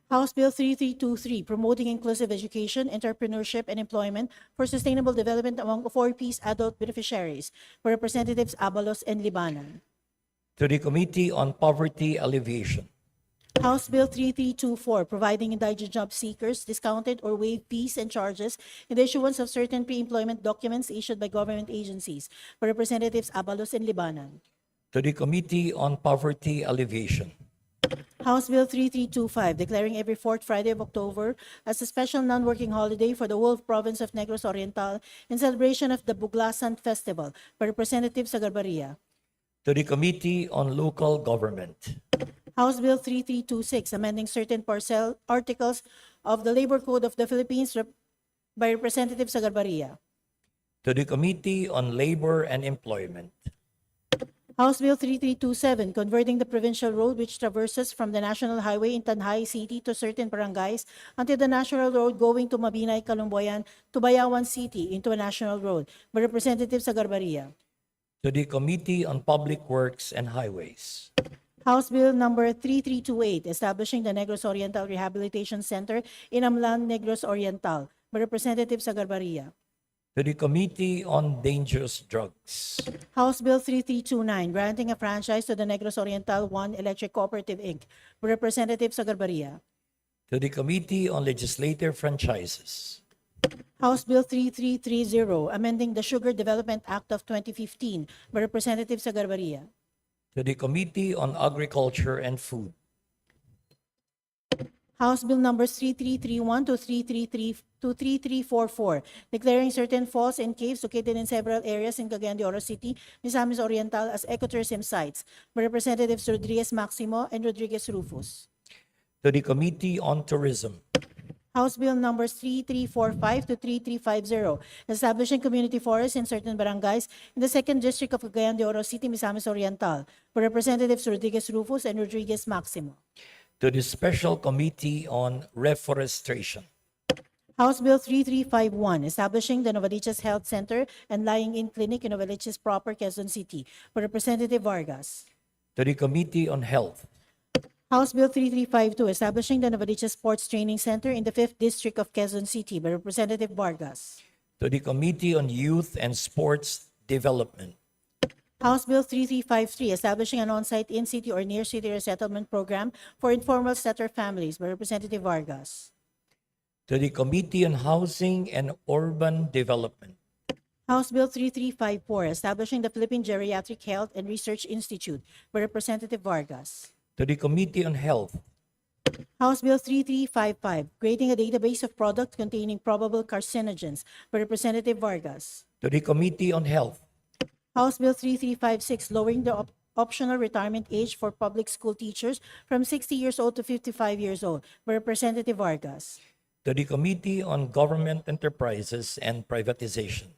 House Bill 3323, promoting inclusive education, entrepreneurship, and employment for sustainable development among 4Ps adult beneficiaries, by Representatives Abalos and Libanan. to the Committee on Poverty Alleviation, House Bill 3324, providing indigent job seekers discounted or waived fees and charges in the issuance of certain pre-employment documents issued by government agencies, by Representatives Abalos and Libanan. to the Committee on Poverty Alleviation, House Bill 3325, declaring every fourth Friday of October as a special non-working holiday for the whole province of Negros Oriental in celebration of the Buglasan Festival, by Representative Sagarbaria. to the Committee on Local Government, House Bill 3326, amending certain parcel articles of the Labor Code of the Philippines, by Representative Sagarbaria. to the Committee on Labor and Employment, House Bill 3327, converting the provincial road which traverses from the National Highway in Tanhay City to certain barangays until the National Road going to Mabinay, Calumbayan to Bayawan City into a national road, by Representative Sagarbaria. to the Committee on Public Works and Highways, House Bill number 3328, establishing the Negros Oriental Rehabilitation Center in Amlan, Negros Oriental, by Representative Sagarbaria. to the Committee on Dangerous Drugs, House Bill 3329, granting a franchise to the Negros Oriental One Electric Cooperative, Inc., by Representative Sagarbaria. to the Committee on Legislative Franchises, House Bill 3330, amending the Sugar Development Act of 2015, by Representative Sagarbaria. to the Committee on Agriculture and Food, House Bill numbers 3331 to 3344, declaring certain falls and caves located in several areas in Cagayan de Oro City, Misamis Oriental as ecotourism sites, by Representatives Rodriguez Maximo and Rodriguez Rufus. to the Committee on Tourism, House Bill numbers 3345 to 3350, establishing community forests in certain barangays in the 2nd District of Cagayan de Oro City, Misamis Oriental, by Representatives Rodriguez Rufus and Rodriguez Maximo. to the Special Committee on Reforestation, House Bill 3351, establishing the Novaliches Health Center and Lying-in Clinic in Novaliches proper, Quezon City, by Representative Vargas. to the Committee on Health, House Bill 3352, establishing the Novaliches Sports Training Center in the 5th District of Quezon City, by Representative Vargas. to the Committee on Youth and Sports Development, House Bill 3353, establishing an on-site in-city or near-city resettlement program for informal settler families, by Representative Vargas. to the Committee on Housing and Urban Development, House Bill 3354, establishing the Philippine Geriatric Health and Research Institute, by Representative Vargas. to the Committee on Health, House Bill 3355, creating a database of products containing probable carcinogens, by Representative Vargas. to the Committee on Health, House Bill 3356, lowering the optional retirement age for public school teachers from 60 years old to 55 years old, by Representative Vargas. to the Committee on Government Enterprises and Privatization,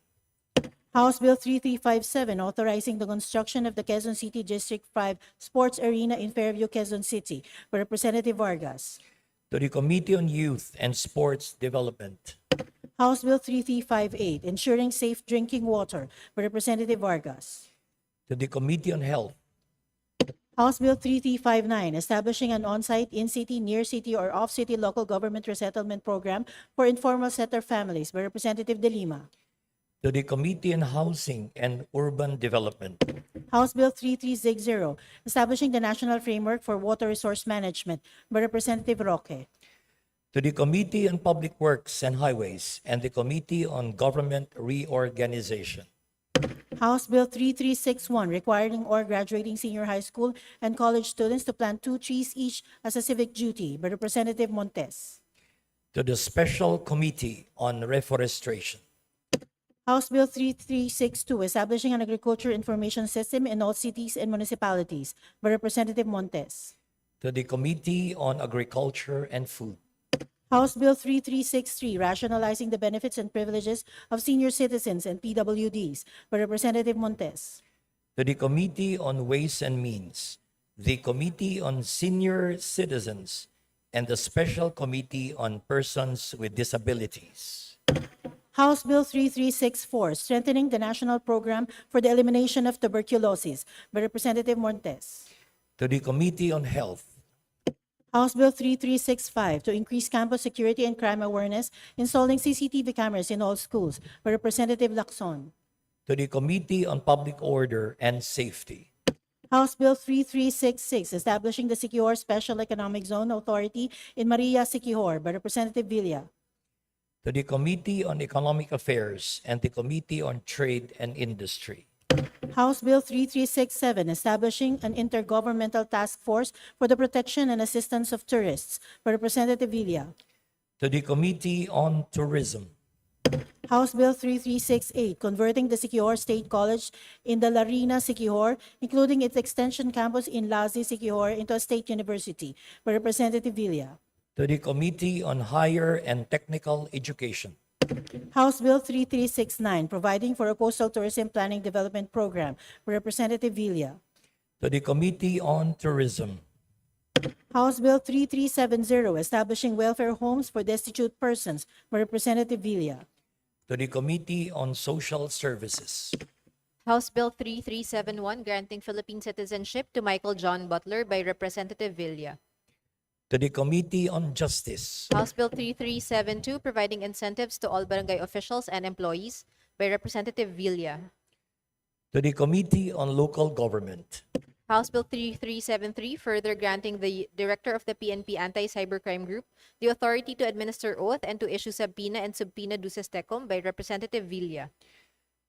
House Bill 3357, authorizing the construction of the Quezon City District 5 Sports Arena in Fairview, Quezon City, by Representative Vargas. to the Committee on Youth and Sports Development, House Bill 3358, ensuring safe drinking water, by Representative Vargas. to the Committee on Health, House Bill 3359, establishing an on-site, in-city, near-city, or off-city local government resettlement program for informal settler families, by Representative De Lima. to the Committee on Housing and Urban Development, House Bill 3360, establishing the National Framework for Water Resource Management, by Representative Roque. to the Committee on Public Works and Highways and the Committee on Government Reorganization, House Bill 3361, requiring or graduating senior high school and college students to plant 2 trees each as a civic duty, by Representative Montes. to the Special Committee on Reforestation, House Bill 3362, establishing an agriculture information system in all cities and municipalities by Representative Montes. to the Committee on Agriculture and Food, House Bill 3363, rationalizing the benefits and privileges of senior citizens and PWDs by Representative Montes. to the Committee on Ways and Means, the Committee on Senior Citizens, and the Special Committee on Persons with Disabilities, House Bill 3364, strengthening the national program for the elimination of tuberculosis by Representative Montes. to the Committee on Health, House Bill 3365, to increase campus security and crime awareness, installing CCTV cameras in all schools by Representative Lacson. to the Committee on Public Order and Safety, House Bill 3366, establishing the Siquijor Special Economic Zone Authority in Maria Siquijor by Representative Villa. to the Committee on Economic Affairs and the Committee on Trade and Industry, House Bill 3367, establishing an intergovernmental task force for the protection and assistance of tourists by Representative Villa. to the Committee on Tourism, House Bill 3368, converting the Siquijor State College in the Larina, Siquijor, including its extension campus in Lazi, Siquijor, into a state university by Representative Villa. to the Committee on Higher and Technical Education, House Bill 3369, providing for a coastal tourism planning development program by Representative Villa. to the Committee on Tourism, House Bill 3370, establishing welfare homes for destitute persons by Representative Villa. to the Committee on Social Services, House Bill 3371, granting Philippine citizenship to Michael John Butler by Representative Villa. to the Committee on Justice, House Bill 3372, providing incentives to all barangay officials and employees by Representative Villa. to the Committee on Local Government, House Bill 3373, further granting the Director of the PNP Anti-Cybercrime Group the authority to administer oath and to issue subpoena and subpoena duces tecum by Representative Villa.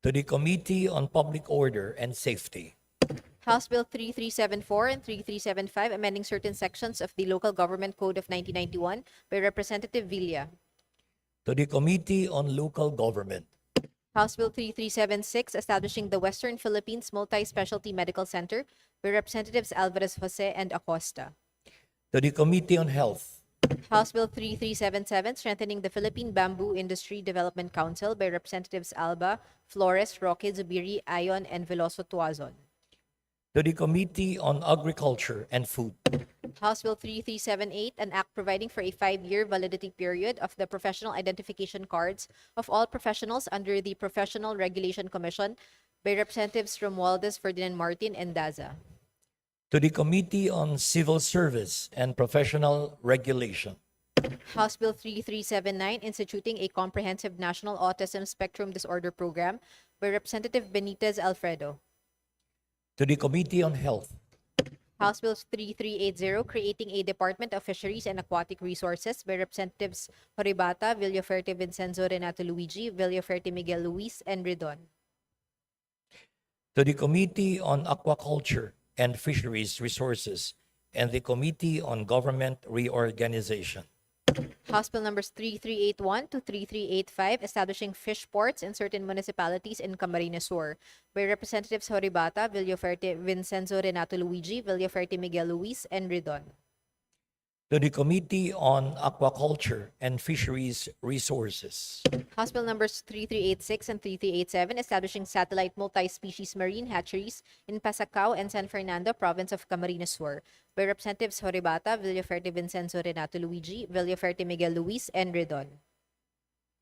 to the Committee on Public Order and Safety, House Bill 3374 and 3375, amending certain sections of the Local Government Code of 1991 by Representative Villa. to the Committee on Local Government, House Bill 3376, establishing the Western Philippines Multi-Specialty Medical Center by Representatives Alvarez Jose and Acosta. to the Committee on Health, House Bill 3377, strengthening the Philippine Bamboo Industry Development Council by Representatives Alba, Flores, Roque, Zubiri, Ayon, and Veloso Tuazon. to the Committee on Agriculture and Food, House Bill 3378, an act providing for a 5-year validity period of the professional identification cards of all professionals under the Professional Regulation Commission by Representatives Romualdez, Ferdinand Martin, and Daza. to the Committee on Civil Service and Professional Regulation, House Bill 3379, instituting a comprehensive national autism spectrum disorder program by Representative Benitez Alfredo. to the Committee on Health, House Bill 3380, creating a Department of Fisheries and Aquatic Resources by Representatives Horibata, Villaferte Vincenzo Renato Luigi, Villaferte Miguel Luis, and Ridon. to the Committee on Aquaculture and Fisheries Resources, and the Committee on Government Reorganization, House Bill numbers 3381 to 3385, establishing fish ports in certain municipalities in Camarines Sur by Representatives Horibata, Villaferte Vincenzo Renato Luigi, Villaferte Miguel Luis, and Ridon. to the Committee on Aquaculture and Fisheries Resources, House Bill numbers 3386 and 3387, establishing satellite multi-species marine hatcheries in Pasacao and San Fernando, province of Camarines Sur by Representatives Horibata, Villaferte Vincenzo Renato Luigi, Villaferte Miguel Luis, and Ridon.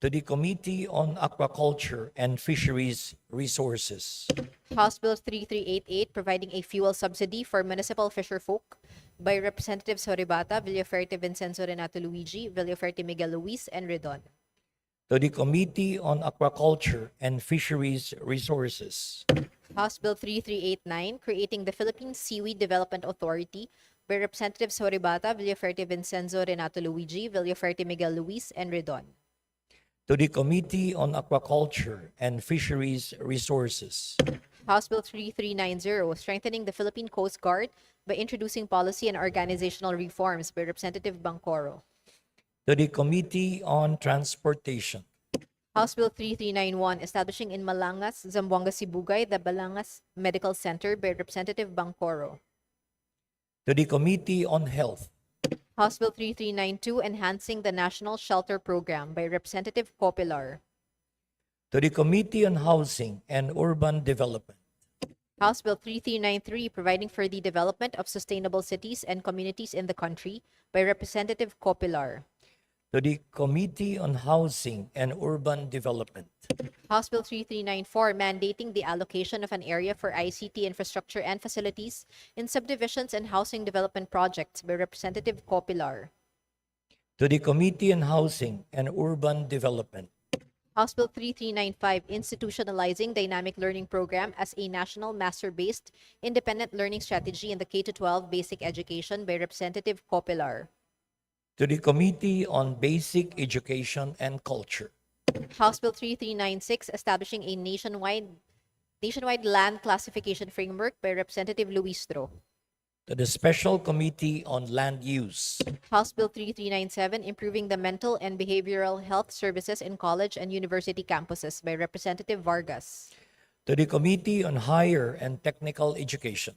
to the Committee on Aquaculture and Fisheries Resources, House Bill 3388, providing a fuel subsidy for municipal fisherfolk by Representatives Horibata, Villaferte Vincenzo Renato Luigi, Villaferte Miguel Luis, and Ridon. to the Committee on Aquaculture and Fisheries Resources, House Bill 3389, creating the Philippine Seaweed Development Authority by Representatives Horibata, Villaferte Vincenzo Renato Luigi, Villaferte Miguel Luis, and Ridon. to the Committee on Aquaculture and Fisheries Resources, House Bill 3390, strengthening the Philippine Coast Guard by introducing policy and organizational reforms by Representative Bangcoro. to the Committee on Transportation, House Bill 3391, establishing in Malangas, Zamboanga, Sibugay, the Balangas Medical Center by Representative Bangcoro. to the Committee on Health, House Bill 3392, enhancing the National Shelter Program by Representative Copilar. to the Committee on Housing and Urban Development, House Bill 3393, providing for the development of sustainable cities and communities in the country by Representative Copilar. to the Committee on Housing and Urban Development, House Bill 3394, mandating the allocation of an area for ICT infrastructure and facilities in subdivisions and housing development projects by Representative Copilar. to the Committee on Housing and Urban Development, House Bill 3395, institutionalizing dynamic learning program as a national master-based independent learning strategy in the K-12 basic education by Representative Copilar. to the Committee on Basic Education and Culture, House Bill 3396, establishing a nationwide land classification framework by Representative Luistro. to the Special Committee on Land Use, House Bill 3397, improving the mental and behavioral health services in college and university campuses by Representative Vargas. to the Committee on Higher and Technical Education,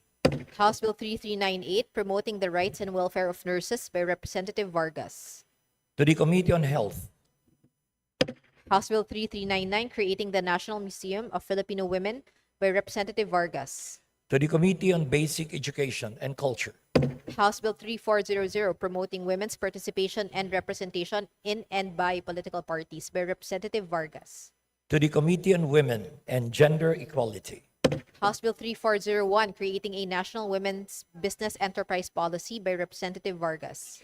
House Bill 3398, promoting the rights and welfare of nurses by Representative Vargas. to the Committee on Health, House Bill 3399, creating the National Museum of Filipino Women by Representative Vargas. to the Committee on Basic Education and Culture, House Bill 3400, promoting women's participation and representation in and by political parties by Representative Vargas. to the Committee on Women and Gender Equality, House Bill 3401, creating a national women's business enterprise policy by Representative Vargas.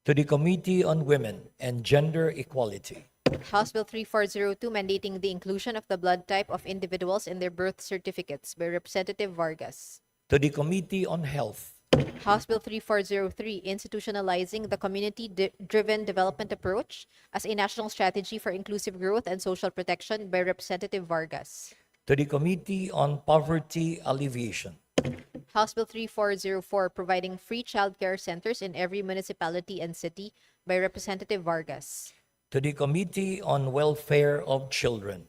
to the Committee on Women and Gender Equality, House Bill 3402, mandating the inclusion of the blood type of individuals in their birth certificates by Representative Vargas. to the Committee on Health, House Bill 3403, institutionalizing the community-driven development approach as a national strategy for inclusive growth and social protection by Representative Vargas. to the Committee on Poverty Alleviation, House Bill 3404, providing free childcare centers in every municipality and city by Representative Vargas. to the Committee on Welfare of Children,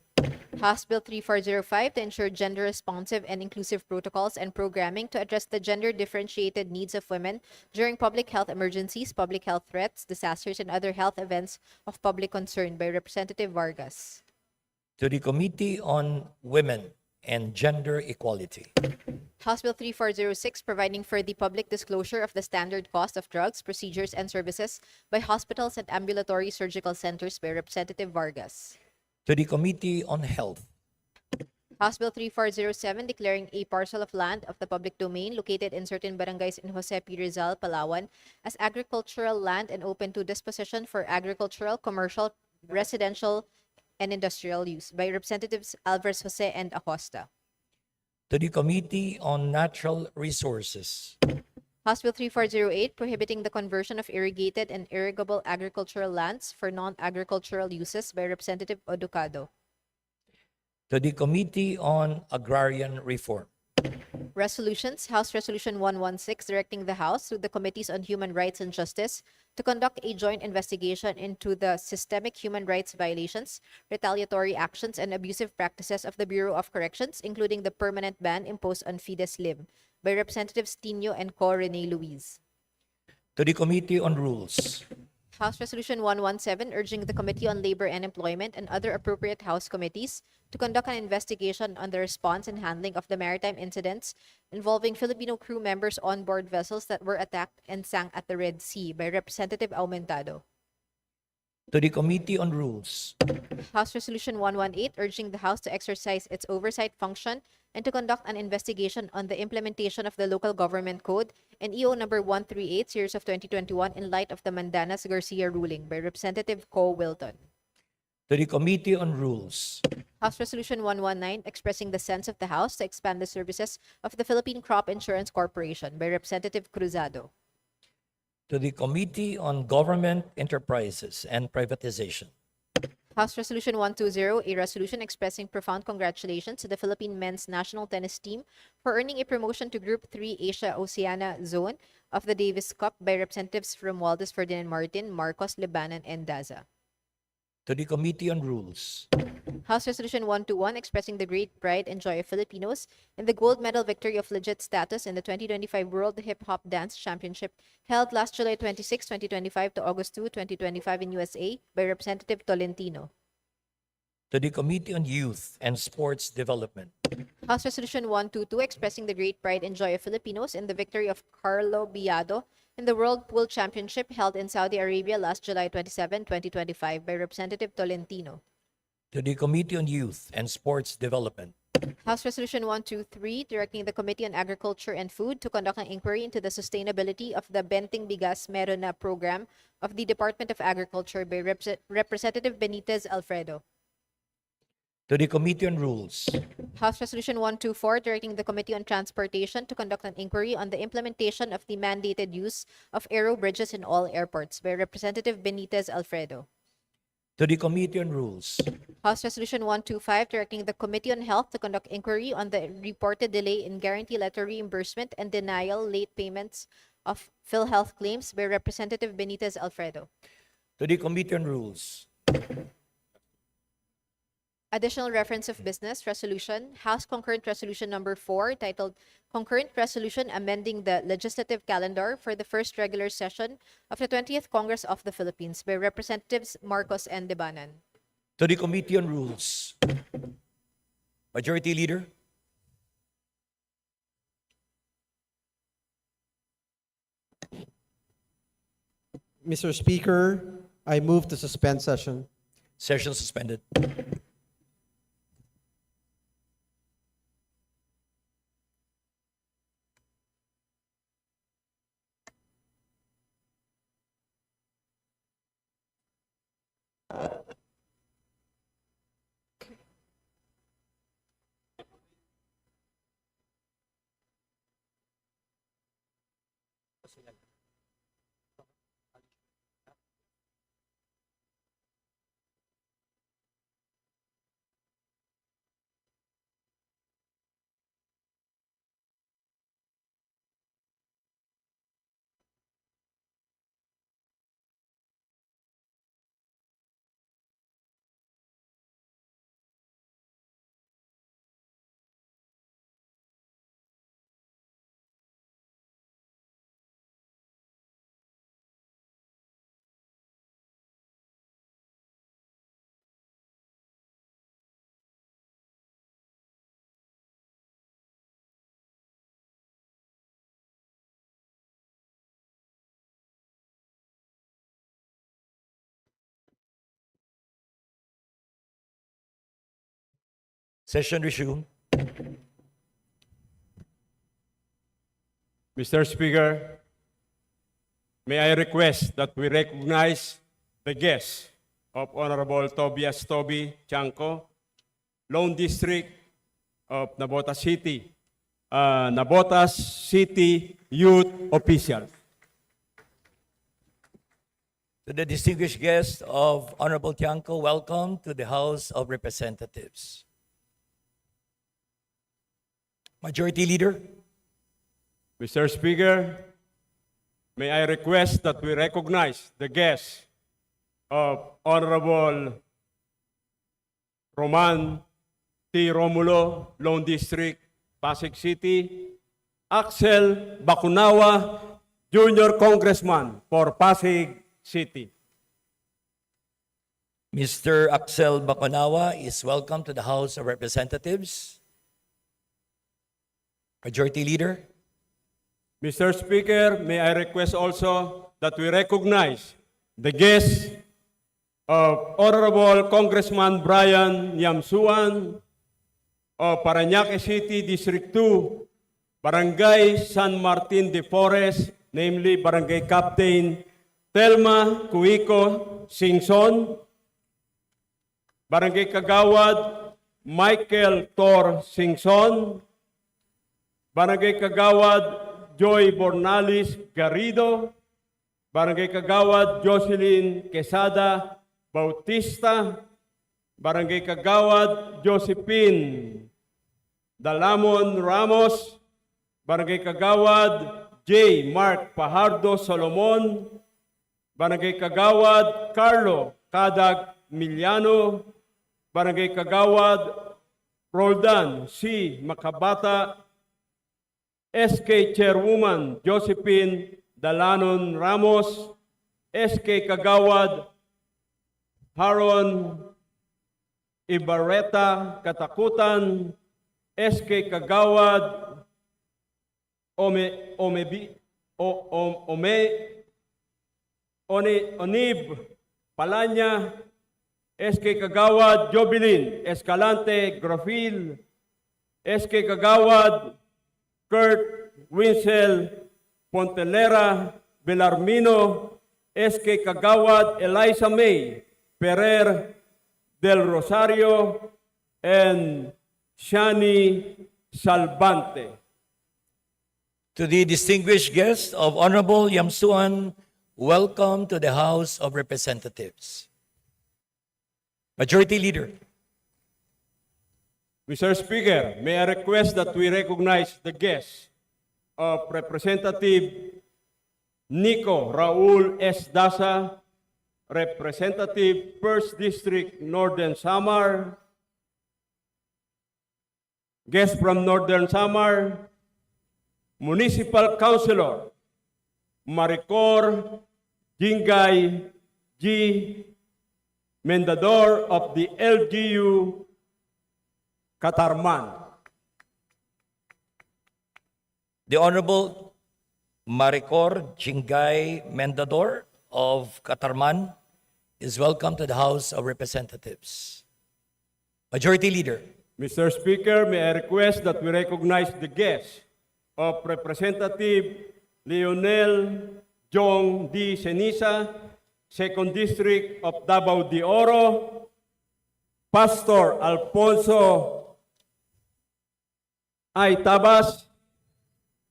House Bill 3405, to ensure gender-responsive and inclusive protocols and programming to address the gender-differentiated needs of women during public health emergencies, public health threats, disasters, and other health events of public concern by Representative Vargas. to the Committee on Women and Gender Equality, House Bill 3406, providing for the public disclosure of the standard cost of drugs, procedures, and services by hospitals and ambulatory surgical centers by Representative Vargas. to the Committee on Health, House Bill 3407, declaring a parcel of land of the public domain located in certain barangays in Jose P. Rizal, Palawan as agricultural land and open to disposition for agricultural, commercial, residential, and industrial use by Representatives Alvarez Jose and Acosta. to the Committee on Natural Resources, House Bill 3408, prohibiting the conversion of irrigated and irrigable agricultural lands for non-agricultural uses by Representative Oducado. to the Committee on Agrarian Reform, Resolutions, House Resolution 116, directing the House through the Committees on Human Rights and Justice to conduct a joint investigation into the systemic human rights violations, retaliatory actions, and abusive practices of the Bureau of Corrections, including the permanent ban imposed on Fides Lim by Representatives Tino and Co. Rene Luis. to the Committee on Rules, House Resolution 117, urging the Committee on Labor and Employment and other appropriate House committees to conduct an investigation on the response and handling of the maritime incidents involving Filipino crew members on board vessels that were attacked and sank at the Red Sea by Representative Aumentado. to the Committee on Rules, House Resolution 118, urging the House to exercise its oversight function and to conduct an investigation on the implementation of the Local Government Code and EO number 138, series of 2021 in light of the Mandanas-Garcia ruling by Representative Co. Wilton. to the Committee on Rules, House Resolution 119, expressing the sense of the House to expand the services of the Philippine Crop Insurance Corporation by Representative Cruzado. to the Committee on Government Enterprises and Privatization, House Resolution 120, a resolution expressing profound congratulations to the Philippine men's national tennis team for earning a promotion to Group 3 Asia-Oceania Zone of the Davis Cup by representatives from Waldez Ferdinand Martin, Marcos, Libanan, and Daza. To the Committee on Rules. House Resolution 121 expressing the great pride and joy of Filipinos in the gold medal victory of legit status in the 2025 World Hip Hop Dance Championship held last July 26, 2025 to August 2, 2025 in USA by Representative Tolentino. To the Committee on Youth and Sports Development. House Resolution 122 expressing the great pride and joy of Filipinos in the victory of Carlo Biado in the World Pool Championship held in Saudi Arabia last July 27, 2025 by Representative Tolentino. To the Committee on Youth and Sports Development. House Resolution 123 directing the Committee on Agriculture and Food to conduct an inquiry into the sustainability of the Benting Bigas Meron Na program of the Department of Agriculture by Representative Benitez Alfredo. To the Committee on Rules. House Resolution 124 directing the Committee on Transportation to conduct an inquiry on the implementation of the mandated use of aero bridges in all airports by Representative Benitez Alfredo. To the Committee on Rules. House Resolution 125 directing the Committee on Health to conduct inquiry on the reported delay in guarantee letter reimbursement and denial late payments of PhilHealth claims by Representative Benitez Alfredo. To the Committee on Rules. Additional reference of business resolution, House Concurrent Resolution Number 4, titled Concurrent Resolution Amending the Legislative Calendar for the First Regular Session of the 20th Congress of the Philippines by Representatives Marcos and Debanan. To the Committee on Rules. Majority Leader. Mr. Speaker, I move to suspend session. Session suspended. Session resumed. Mr. Speaker, may I request that we recognize the guests of Honorable Tobias Toby Chanco, Lone District of Navotas City, Navotas City Youth Official. To the distinguished guests of Honorable Tiangco, welcome to the House of Representatives. Majority Leader. Mr. Speaker, may I request that we recognize the guests of Honorable Roman T. Romulo, Lone District, Pasig City, Axel Bacunawa, Junior Congressman for Pasig City. Mr. Axel Baconawa is welcome to the House of Representatives. Majority Leader. Mr. Speaker, may I request also that we recognize the guests of Honorable Congressman Brian Yamsuan of Parañaque City, District 2, Barangay San Martin de Forest, namely Barangay Captain Telma Cuico Singson, Barangay Kagawad Michael Tor Singson, Barangay Kagawad Joy Bornalis Garrido, Barangay Kagawad Jocelyn Quesada Bautista, Barangay Kagawad Josephine Dalamon Ramos, Barangay Kagawad J. Mark Pajardo Solomon, Barangay Kagawad Carlo Kadag Miliano, Barangay Kagawad Roldan C. Makabata, SK Chairwoman Josephine Dalanon Ramos, SK Kagawad Haron Ibarreta Katakutan, SK Kagawad Onib Palanya, SK Kagawad Jobilin Escalante Grofil, SK Kagawad Kurt Winsel Pontelera Belarmino, SK Kagawad Eliza May Ferrer del Rosario, and Shani Salvante. To the distinguished guests of Honorable Yamsuan, welcome to the House of Representatives. Majority Leader. Mr. Speaker, may I request that we recognize the guests of Representative Nico Raul S. Daza, Representative 1st District Northern Samar, guest from Northern Samar, Municipal Councilor Maricor Jingay G. Mendador of the LGU Katarman. The Honorable Maricor Jingay Mendador of Katarman is welcome to the House of Representatives. Majority Leader. Mr. Speaker, may I request that we recognize the guests of Representative Leonel Jong D. Senisa, 2nd District of Davao de Oro, Pastor Alfonso I. Tabas,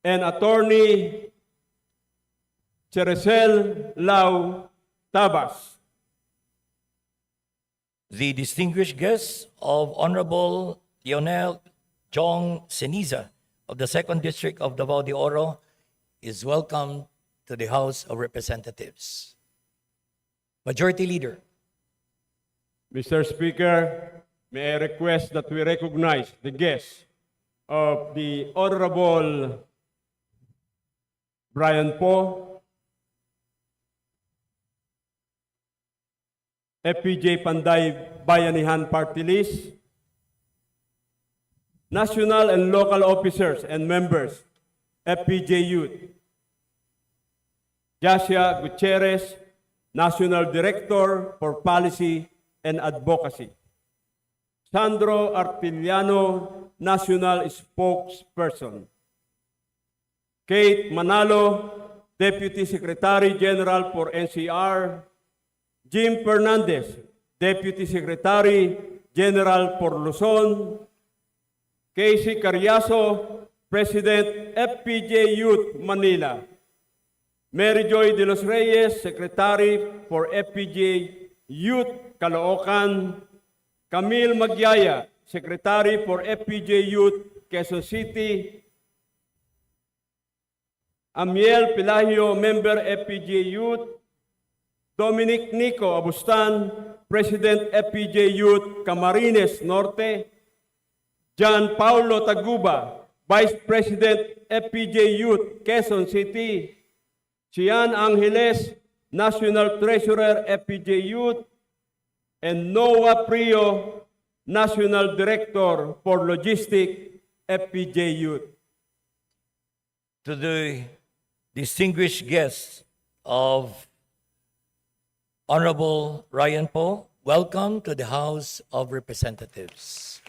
and Attorney Cherecel Lau Tabas. The distinguished guests of Honorable Leonel Jong Seniza of the 2nd District of Davao de Oro is welcome to the House of Representatives. Majority Leader. Mr. Speaker, may I request that we recognize the guests of the Honorable Brian Poe, FPJ Panday Bayanihan Party List, national and local officers and members, FPJ Youth, Jasia Gutierrez, National Director for Policy and Advocacy, Sandro Artiliano, National Spokesperson, Kate Manalo, Deputy Secretary General for NCR, Jim Fernandez, Deputy Secretary General for Luzon, Casey Carriazo, President FPJ Youth Manila, Mary Joy de los Reyes, Secretary for FPJ Youth Caloocan, Camille Magyaya, Secretary for FPJ Youth Quezon City, Amiel Pelagio, Member FPJ Youth, Dominic Nico Abustan, President FPJ Youth Camarines Norte, John Paulo Taguba, Vice President FPJ Youth Quezon City, Cian Angeles, National Treasurer FPJ Youth, and Noah Prio, National Director for Logistics FPJ Youth. To the distinguished guests of Honorable Ryan Poe, welcome to the House of Representatives.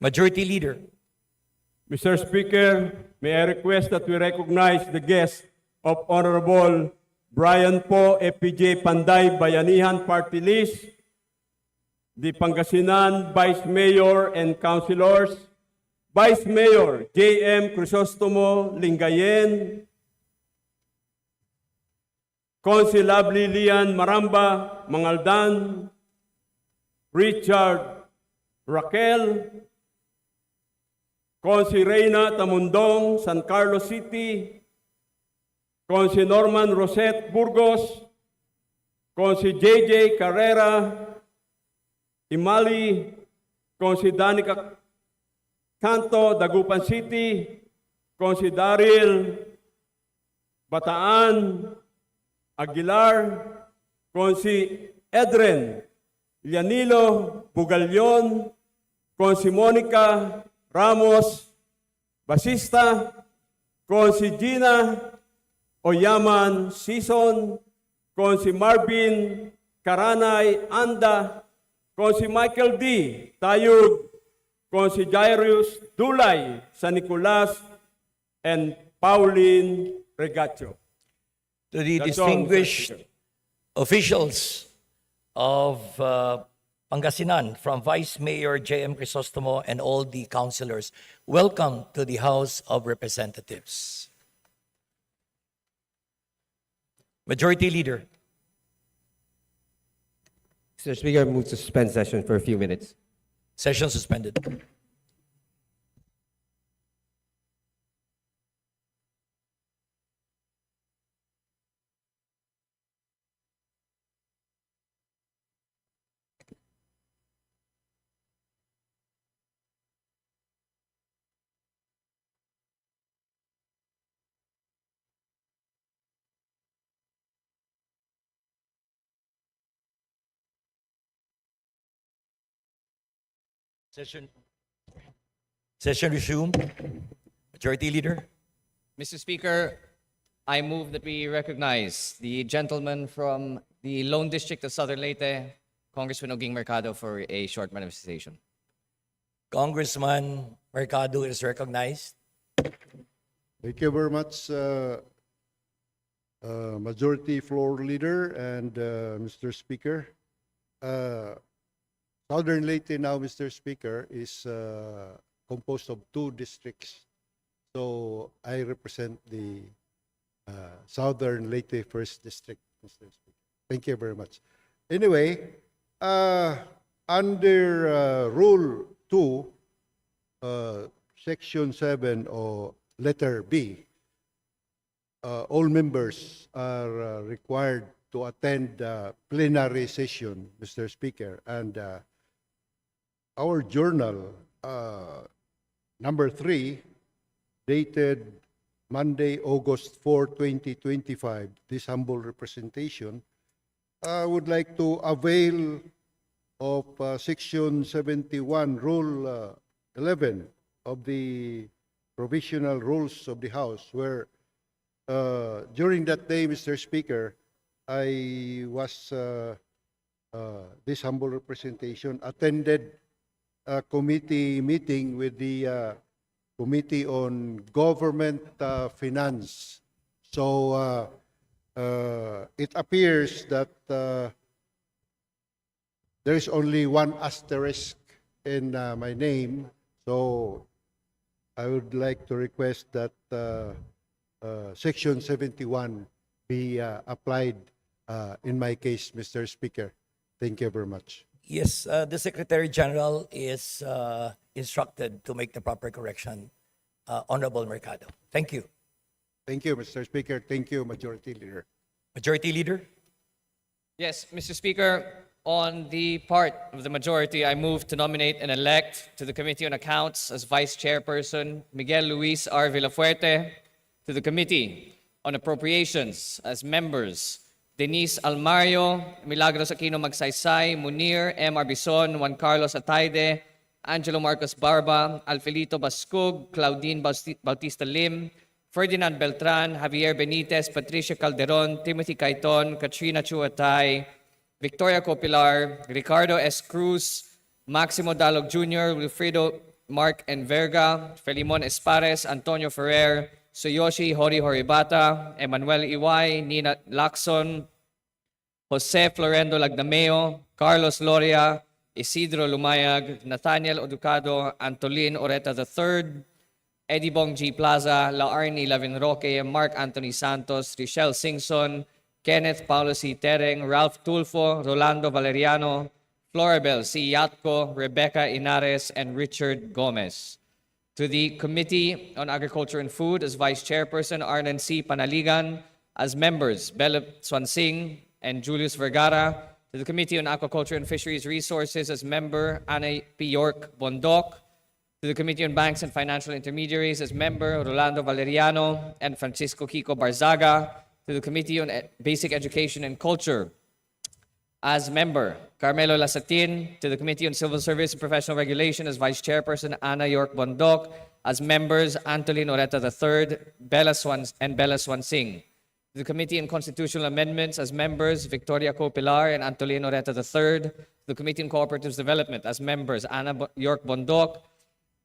Majority Leader. Mr. Speaker, may I request that we recognize the guests of Honorable Brian Poe, FPJ Panday Bayanihan Party List, the Pangasinan Vice Mayor and Councilors, Vice Mayor J.M. Crisostomo Lingayen, Consi Lovely Lian Maramba, Mangaldan, Richard Raquel, Consi Reyna Tamundong, San Carlos City, Consi Norman Rosette Burgos, Consi JJ Carrera, Imali, Consi Danica Canto, Dagupan City, Consi Daryl Bataan, Aguilar, Consi Edren Lianilo Bugalyon, Consi Monica Ramos Basista, Consi Gina Oyaman Sison, Consi Marvin Karanay Anda, Consi Michael D. Tayug, Consi Jairus Dulay San Nicolas, and Pauline Regacho. To the That's all, Mr. distinguished Speaker. officials of Pangasinan, from Vice Mayor J.M. Crisostomo and all the councilors, welcome to the House of Representatives. Majority Leader. Mr. Speaker, I move to suspend session for a few minutes. Session suspended. Session resumed. Majority Leader. Mr. Speaker, I move that we recognize the gentleman from the Lone District of Southern Leyte, Congressman Oging Mercado, for a short manifestation. Congressman Mercado is recognized. Thank you very much, Majority Floor Leader and Mr. Speaker. Southern Leyte now, Mr. Speaker, is composed of 2 districts. So I represent the Southern Leyte First District, Mr. Speaker. Thank you very much. Anyway, under Rule 2, Section 7 or letter B, all members are required to attend the plenary session, Mr. Speaker. And our journal, number 3, dated Monday, August 4, 2025, this humble representation, would like to avail of Section 71, Rule 11 of the provisional rules of the House, where during that day, Mr. Speaker, I was, this humble representation, attended a committee meeting with the Committee on Government Finance. So it appears that there is only one asterisk in my name. So I would like to request that Section 71 be applied in my case, Mr. Speaker. Thank you very much. Yes, the Secretary General is instructed to make the proper correction. Honorable Mercado. Thank you. Thank you, Mr. Speaker. Thank you, Majority Leader. Majority Leader. Yes, Mr. Speaker, on the part of the majority, I move to nominate and elect to the Committee on Accounts as Vice Chairperson Miguel Luis R. Villafuerte, to the Committee on Appropriations as members Denise Almario, Milagros Aquino Magsaysay, Munir M. Arbison, Juan Carlos Ataide, Angelo Marcos Barba, Alfelito Bascug, Claudine Bautista Lim, Ferdinand Beltran, Javier Benitez, Patricia Calderon, Timothy Caiton, Katrina Chuatay, Victoria Copilar, Ricardo S. Cruz, Maximo Dalog Jr., Wilfredo Mark Enverga, Felimon Espares, Antonio Ferrer, Suyoshi Hori Horibata, Emmanuel Iway, Nina Lacson, Jose Florendo Lagdameo, Carlos Loria, Isidro Lumayag, Nathaniel Oducado, Antolin Oreta III, Eddie Bong G. Plaza, Laarni Lavin Roque, Mark Anthony Santos, Richelle Singson, Kenneth Paulo C. Tereng, Ralph Tulfo, Rolando Valeriano, Florabel C. Yatco, Rebecca Inares, and Richard Gomez. To the Committee on Agriculture and Food as Vice Chairperson, Arnan C. Panaligan. As members, Bella Swansing and Julius Vergara. To the Committee on Aquaculture and Fisheries Resources as member, Ana P. York Bondok. To the Committee on Banks and Financial Intermediaries as member, Rolando Valeriano and Francisco Kiko Barzaga. To the Committee on Basic Education and Culture as member, Carmelo Lasatin. To the Committee on Civil Service and Professional Regulation as Vice Chairperson, Ana York Bondok. As members, Antolin Oreta III, Bella Swansing. To the Committee on Constitutional Amendments as members, Victoria Copilar and Antolin Oreta III. To the Committee on Cooperatives Development as members, Ana York Bondok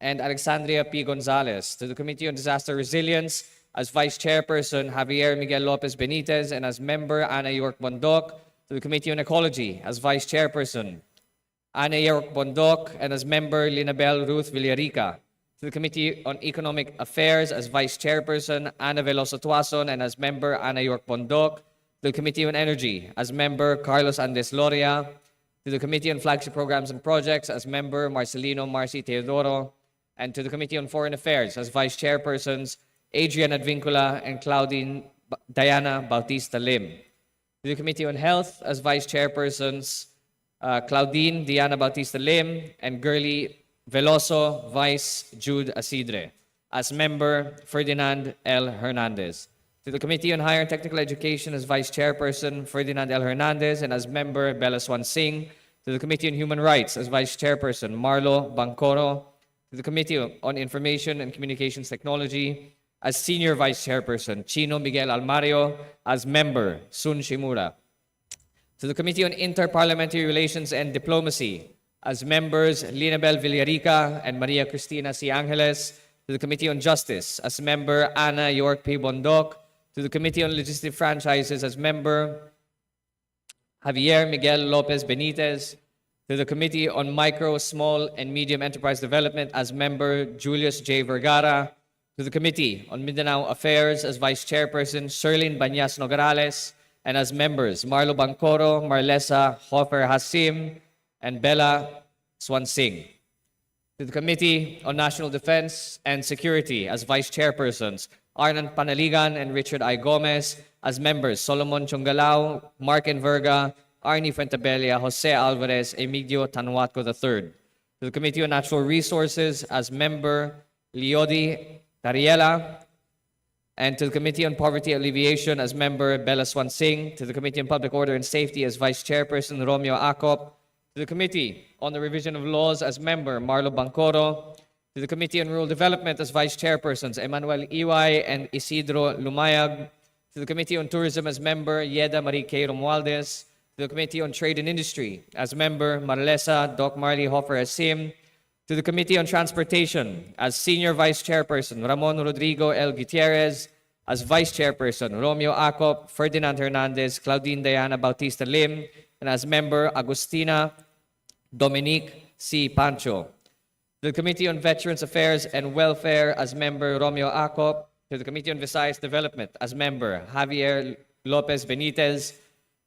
and Alexandria P. Gonzalez. To the Committee on Disaster Resilience as Vice Chairperson, Javier Miguel Lopez Benitez, and as member, Ana York Bondok. To the Committee on Ecology as Vice Chairperson, Ana York Bondok, and as member, Linabel Ruth Villarica. To the Committee on Economic Affairs as Vice Chairperson, Ana Veloso Tuason, and as member, Ana York Bondok. To the Committee on Energy as member, Carlos Andes Loria. To the Committee on Flagship Programs and Projects as member, Marcelino Marci Teodoro. And to the Committee on Foreign Affairs as Vice Chairpersons, Adrian Advincula and Claudine Diana Bautista Lim. To the Committee on Health as Vice Chairpersons, Claudine Diana Bautista Lim and Gurley Veloso, Vice Jude Asidre. As member, Ferdinand L. Hernandez. To the Committee on Higher and Technical Education as Vice Chairperson, Ferdinand L. Hernandez, and as member, Bella Swansing. To the Committee on Human Rights as Vice Chairperson, Marlo Bancoro. To the Committee on Information and Communications Technology as Senior Vice Chairperson, Chino Miguel Almario. As member, Sun Shimura. To the Committee on Interparliamentary Relations and Diplomacy as members, Linabel Villarica and Maria Cristina C. Angeles. To the Committee on Justice as member, Ana York P. Bondok. To the Committee on Legislative Franchises as member, Javier Miguel Lopez Benitez. To the Committee on Micro, Small, and Medium Enterprise Development as member, Julius J. Vergara. To the Committee on Mindanao Affairs as Vice Chairperson, Sherlyn Banyas Nograles. And as members, Marlo Bancoro, Marlesa Hofer Hasim, and Bella Swansing. To the Committee on National Defense and Security as Vice Chairpersons, Arnan Panaligan and Richard I. Gomez. As members, Solomon Chongalao, Mark Enverga, Arnie Fuentabella, Jose Alvarez, Emilio Tanuatco III. To the Committee on Natural Resources as member, Leody Tariela. And to the Committee on Poverty Alleviation as member, Bella Swansing. To the Committee on Public Order and Safety as Vice Chairperson, Romeo Acop. To the Committee on the Revision of Laws as member, Marlo Bancoro. To the Committee on Rural Development as Vice Chairpersons, Emmanuel Iway and Isidro Lumayag. To the Committee on Tourism as member, Yeda Marie K. Romualdez. To the Committee on Trade and Industry as member, Marlesa Doc Marley Hofer Hasim. To the Committee on Transportation as Senior Vice Chairperson, Ramon Rodrigo L. Gutierrez. As Vice Chairperson, Romeo Acop, Ferdinand Hernandez, Claudine Diana Bautista Lim. And as member, Agustina Dominique C. Pancho. To the Committee on Veterans Affairs and Welfare as member, Romeo Acop. To the Committee on Visayas Development as member, Javier Lopez Benitez.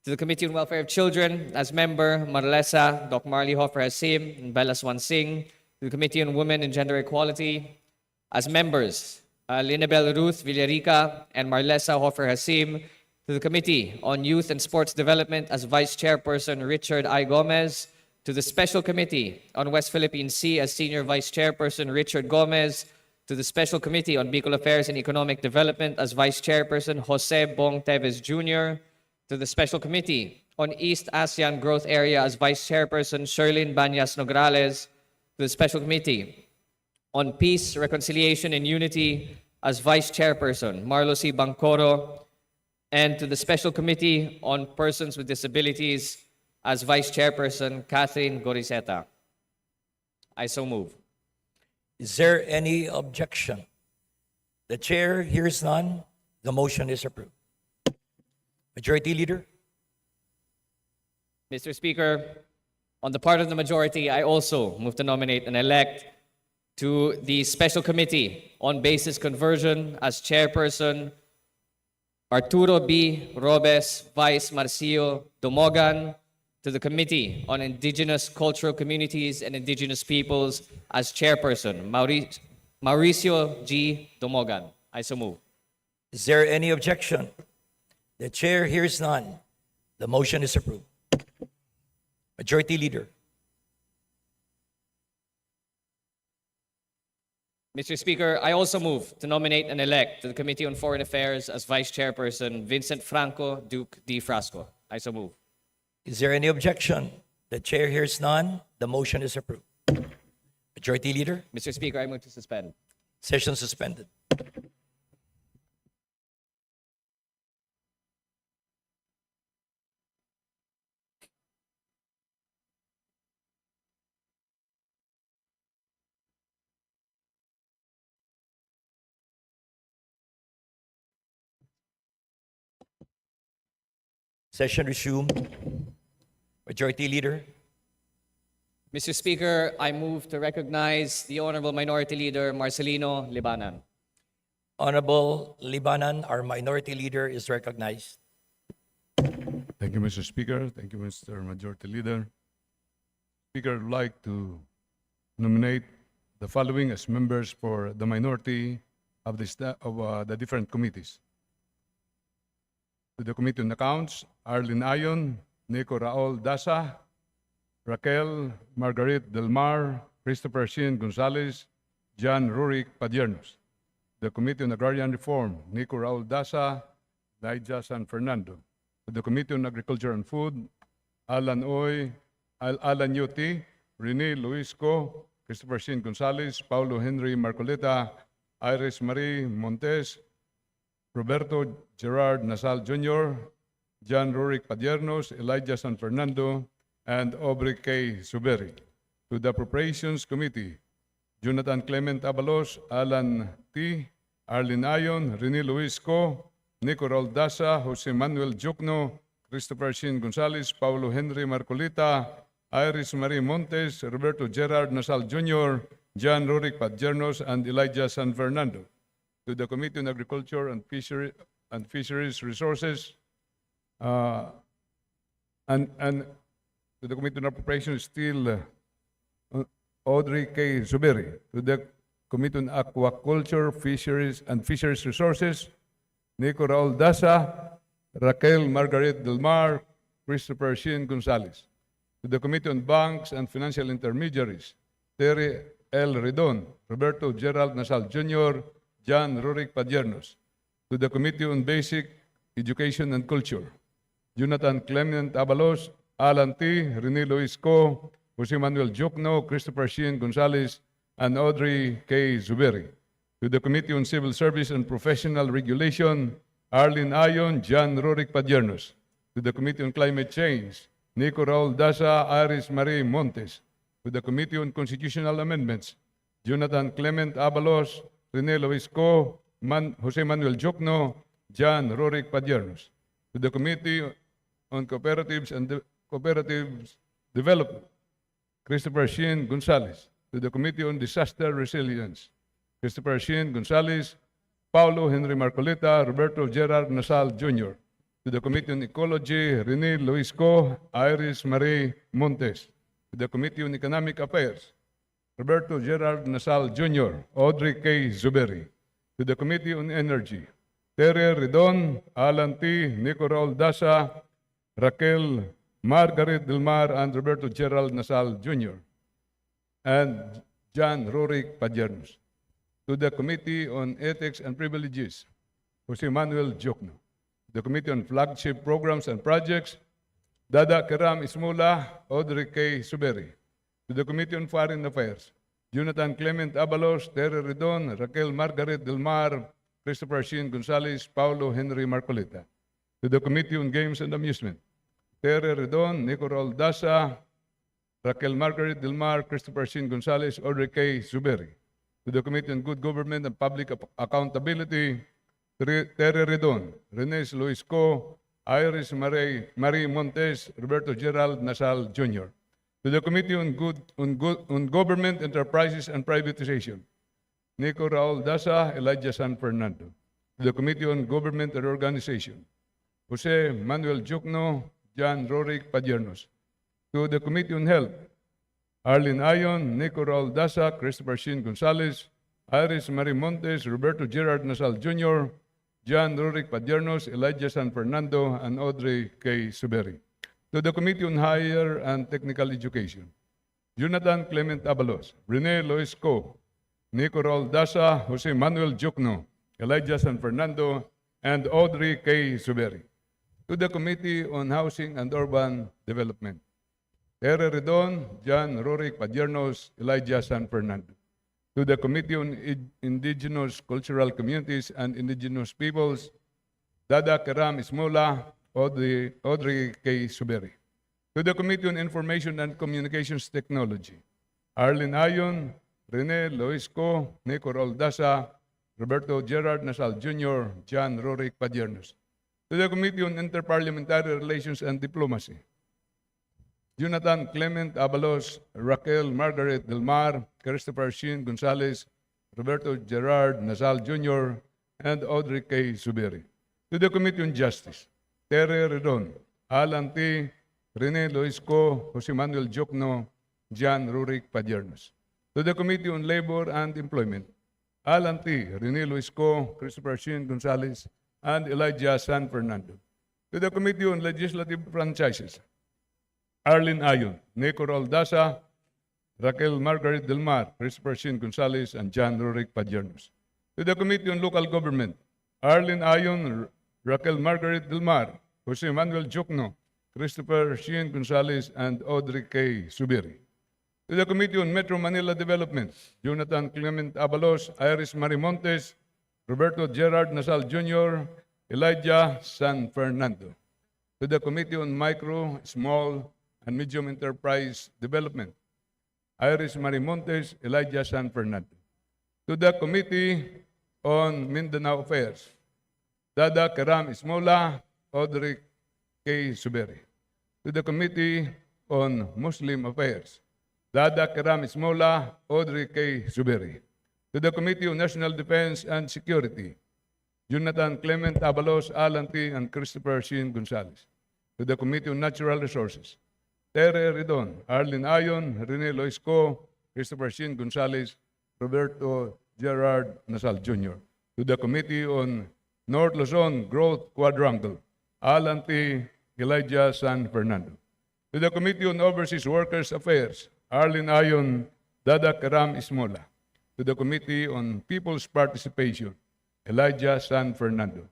To the Committee on Welfare of Children as member, Marlesa Doc Marley Hofer Hasim and Bella Swansing. To the Committee on Women and Gender Equality as members, Linabel Ruth Villarica and Marlesa Hofer Hasim. To the Committee on Youth and Sports Development as Vice Chairperson, Richard I. Gomez. To the Special Committee on West Philippine Sea as Senior Vice Chairperson, Richard Gomez. To the Special Committee on Bicol Affairs and Economic Development as Vice Chairperson, Jose Bong Teves Jr. To the Special Committee on East ASEAN Growth Area as Vice Chairperson, Sherlyn Banyas Nograles. To the Special Committee on Peace, Reconciliation, and Unity as Vice Chairperson, Marlo C. Bancoro. And to the Special Committee on Persons with Disabilities as Vice Chairperson, Catherine Goriseta. I so move. Is there any objection? The chair hears none. The motion is approved. Majority Leader? Mr. Speaker, on the part of the majority, I also move to nominate and elect to the Special Committee on Basis Conversion as Chairperson, Arturo B. Robes Vice Marcio Domogan to the Committee on Indigenous Cultural Communities and Indigenous Peoples as chairperson, Mauricio G. Domogan. I so move. Is there any objection? The chair hears none. The motion is approved. Majority Leader. Mr. Speaker, I also move to nominate and elect to the Committee on Foreign Affairs as Vice Chairperson Vincent Franco Duque D. Frasco. I so move. Is there any objection? The chair hears none. The motion is approved. Majority Leader. Mr. Speaker, I move to suspend. Session suspended. Session resumed. Majority Leader. Mr. Speaker, I move to recognize the Honorable Minority Leader Marcelino Libanan. Honorable Libanan, our Minority Leader, is recognized. Thank you, Mr. Speaker. Thank you, Mr. Majority Leader. Speaker, I would like to nominate the following as members for the minority of the different committees. To the Committee on Accounts, Arlene Ayon, Nico Raul Dasa, Raquel Margaret Delmar, Christopher Shin Gonzalez, John Rurik Padiernos. The Committee on Agrarian Reform, Nico Raul Dasa, Elijah San Fernando. To the Committee on Agriculture and Food, Alan Oy, Alan Yuti, Rene Luisco, Christopher Shin Gonzalez, Paulo Henry Marcoleta, Iris Marie Montes, Roberto Gerard Nasal Jr., John Rurik Padiernos, Elijah San Fernando, and Aubrey K. Suberi. To the Appropriations Committee, Jonathan Clement Abalos, Alan T., Arlene Ayon, Rene Luisco, Nico Raul Dasa, Jose Manuel Jukno, Christopher Shin Gonzalez, Paulo Henry Marcolita, Iris Marie Montes, Roberto Gerard Nasal Jr., John Rurik Padiernos, and Elijah San Fernando. To the Committee on Agriculture and Fisheries Resources, and to the Committee on Appropriations, still Audrey K. Zuberi. To the Committee on Aquaculture, Fisheries and Fisheries Resources, Nico Raul Dasa, Raquel Margaret Delmar, Christopher Shin Gonzalez. To the Committee on Banks and Financial Intermediaries, Terry L. Redon, Roberto Gerald Nasal Jr., John Rurik Padiernos. To the Committee on Basic Education and Culture, Jonathan Clement Abalos, Alan T., Rene Luisco, Jose Manuel Jukno, Christopher Shin Gonzalez, and Audrey K. Zuberi. To the Committee on Civil Service and Professional Regulation, Arlene Ayon, John Rurik Padiernos. To the Committee on Climate Change, Nico Raul Dasa, Iris Marie Montes. To the Committee on Constitutional Amendments, Jonathan Clement Abalos, Rene Luisco, Jose Manuel Jukno, John Rurik Padiernos. To the Committee on Cooperatives and Cooperatives Development, Christopher Shin Gonzalez. To the Committee on Disaster Resilience, Christopher Shin Gonzalez, Paulo Henry Marcoleta, Roberto Gerard Nasal Jr. To the Committee on Ecology, Rene Luisco, Iris Marie Montes. To the Committee on Economic Affairs, Roberto Gerard Nasal Jr., Audrey K. Zuberi. To the Committee on Energy, Terry Redon, Alan T., Nico Raul Dasa, Raquel Margaret Delmar, and Roberto Gerald Nasal Jr., and John Rurik Padiernos. To the Committee on Ethics and Privileges, Jose Manuel Jokno. The Committee on Flagship Programs and Projects, Dada Kiram Ismula, Audrey K. Suberi. To the Committee on Foreign Affairs, Jonathan Clement Abalos, Terry Redon, Raquel Margaret Delmar, Christopher Shin Gonzalez, Paulo Henry Marcoleta. To the Committee on Games and Amusement, Terry Redon, Nico Raul Dasa, Raquel Margaret Delmar, Christopher Shin Gonzalez, Audrey K. Zuberi. To the Committee on Good Government and Public Accountability, Terry Redon, Rene Luisco, Iris Marie Montes, Roberto Gerald Nasal Jr. To the Committee on Government Enterprises and Privatization, Nico Raul Dasa, Elijah San Fernando. To the Committee on Government and Organization, Jose Manuel Jukno, John Rorick Padiernos. To the Committee on Health, Arlene Ayon, Nico Raul Dasa, Christopher Shin Gonzalez, Iris Marie Montes, Roberto Gerard Nasal Jr., John Rorick Padiernos, Elijah San Fernando, and Audrey K. Suberi. To the Committee on Higher and Technical Education, Jonathan Clement Abalos, Rene Lois Co, Nico Raul Dasa, Jose Manuel Jukno, Elijah San Fernando, and Audrey K. Suberi. To the Committee on Housing and Urban Development, Tere Redon, John Rorick Padiernos, Elijah San Fernando. To the Committee on Indigenous Cultural Communities and Indigenous Peoples, Dada Karam Ismola, Audrey K. Suberi. To the Committee on Information and Communications Technology, Arlene Ayon, Rene Loisco, Nico Roldasa, Roberto Gerard Nasal Jr., John Rorick Padiernos. To the Committee on Interparliamentary Relations and Diplomacy, Jonathan Clement Abalos, Raquel Margaret Del Mar, Christopher Shin Gonzalez, Roberto Gerard Nasal Jr., and Audrey K. Suberi. To the Committee on Justice, Tere Redon, Alan T., Rene Loisco, Jose Manuel Jokno, John Rorick Padiernos. To the Committee on Labor and Employment, Alan T., Rene Loisco, Christopher Shin Gonzalez, and Elijah San Fernando. To the Committee on Legislative Franchises, Arlene Ayon, Nico Roldasa, Raquel Margaret Del Mar, Christopher Shin Gonzalez, and John Rorick Padiernos. To the Committee on Local Government, Arlene Ayon, Raquel Margaret Del Mar, Jose Manuel Jokno, Christopher Shin Gonzalez, and Audrey K. Subiri. To the Committee on Metro Manila Development, Jonathan Clement Abalos, Iris Marimontes, Roberto Gerard Nasal Jr., Elijah San Fernando. To the Committee on Micro, Small, and Medium Enterprise Development, Iris Marimontes, Elijah San Fernando. To the Committee on Mindanao Affairs, Dada Karam Ismola, Audrey K. Suberi. To the Committee on Muslim Affairs, Dada Karam Ismola, Audrey K. Suberi. To the Committee on National Defense and Security, Jonathan Clement Abalos, Alan T., and Christopher Shin Gonzalez. To the Committee on Natural Resources, Tere Redon, Arlene Ayon, Rene Loisco, Christopher Shin Gonzalez, Roberto Gerard Nasal Jr. To the Committee on North Luzon Growth Quadrangle, Alan T., Elijah San Fernando. To the Committee on Overseas Workers Affairs, Arlene Ayon, Dada Karam Ismola. To the Committee on People's Participation, Elijah San Fernando.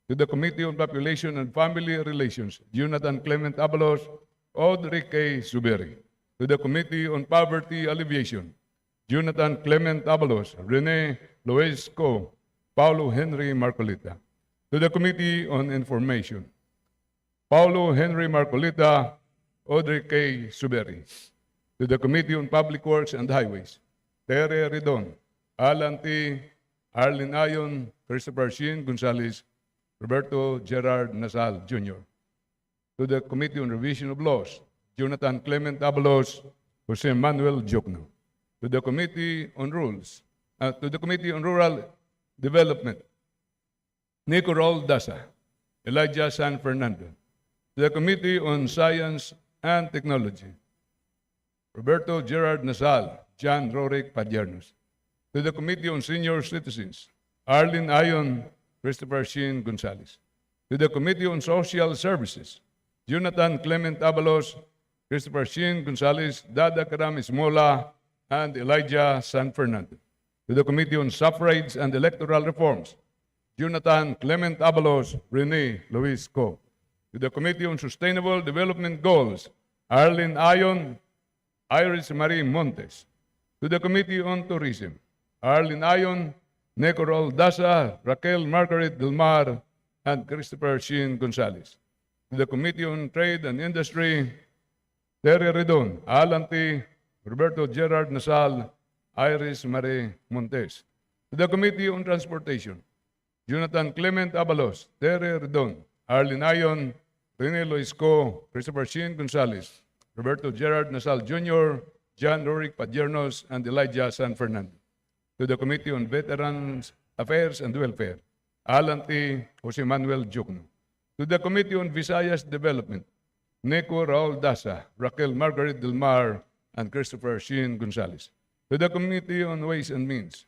To the Committee on Population and Family Relations, Jonathan Clement Abalos, Audrey K. Suberi. To the Committee on Poverty Alleviation, Jonathan Clement Abalos, Rene Lois Co., Paulo Henry Marcolita. To the Committee on Information, Paulo Henry Marcolita, Audrey K. Suberi. To the Committee on Public Works and Highways, Tere Redon, Alan T., Arlene Ayon, Christopher Shin Gonzalez, Roberto Gerard Nasal Jr. To the Committee on Revision of Laws, Jonathan Clement Abalos, Jose Manuel Jokno. To the Committee on Rural Development, Nico Raul Dasa, Elijah San Fernando. To the Committee on Science and Technology, Roberto Gerard Nasal, John Rorick Padiernos. To the Committee on Senior Citizens, Arlene Ayon, Christopher Shin Gonzalez. To the Committee on Social Services, Jonathan Clement Abalos, Christopher Shin Gonzalez, Dada Karam Ismola, and Elijah San Fernando. To the Committee on Suffrage and Electoral Reforms, Jonathan Clement Abalos, Rene Luis Co. To the Committee on Sustainable Development Goals, Arlene Ayon, Iris Marie Montes. To the Committee on Tourism, Arlene Ayon, Necorol Dasa, Raquel Margaret Del Mar, and Christopher Shin Gonzalez. To the Committee on Trade and Industry, Tere Redon, Alan T., Roberto Gerard Nasal, Iris Marie Montes. To the Committee on Transportation, Jonathan Clement Abalos, Tere Redon, Arlene Ayon, Rene Loisco, Christopher Shin Gonzalez, Roberto Gerard Nasal Jr., John Rorick Padiernos, and Elijah San Fernando. To the Committee on Veterans Affairs and Welfare, Alan T. Jose Manuel Jukno. To the Committee on Visayas Development, Nico Raul Dasa, Raquel Margaret Del Mar, and Christopher Sheen Gonzalez. To the Committee on Ways and Means,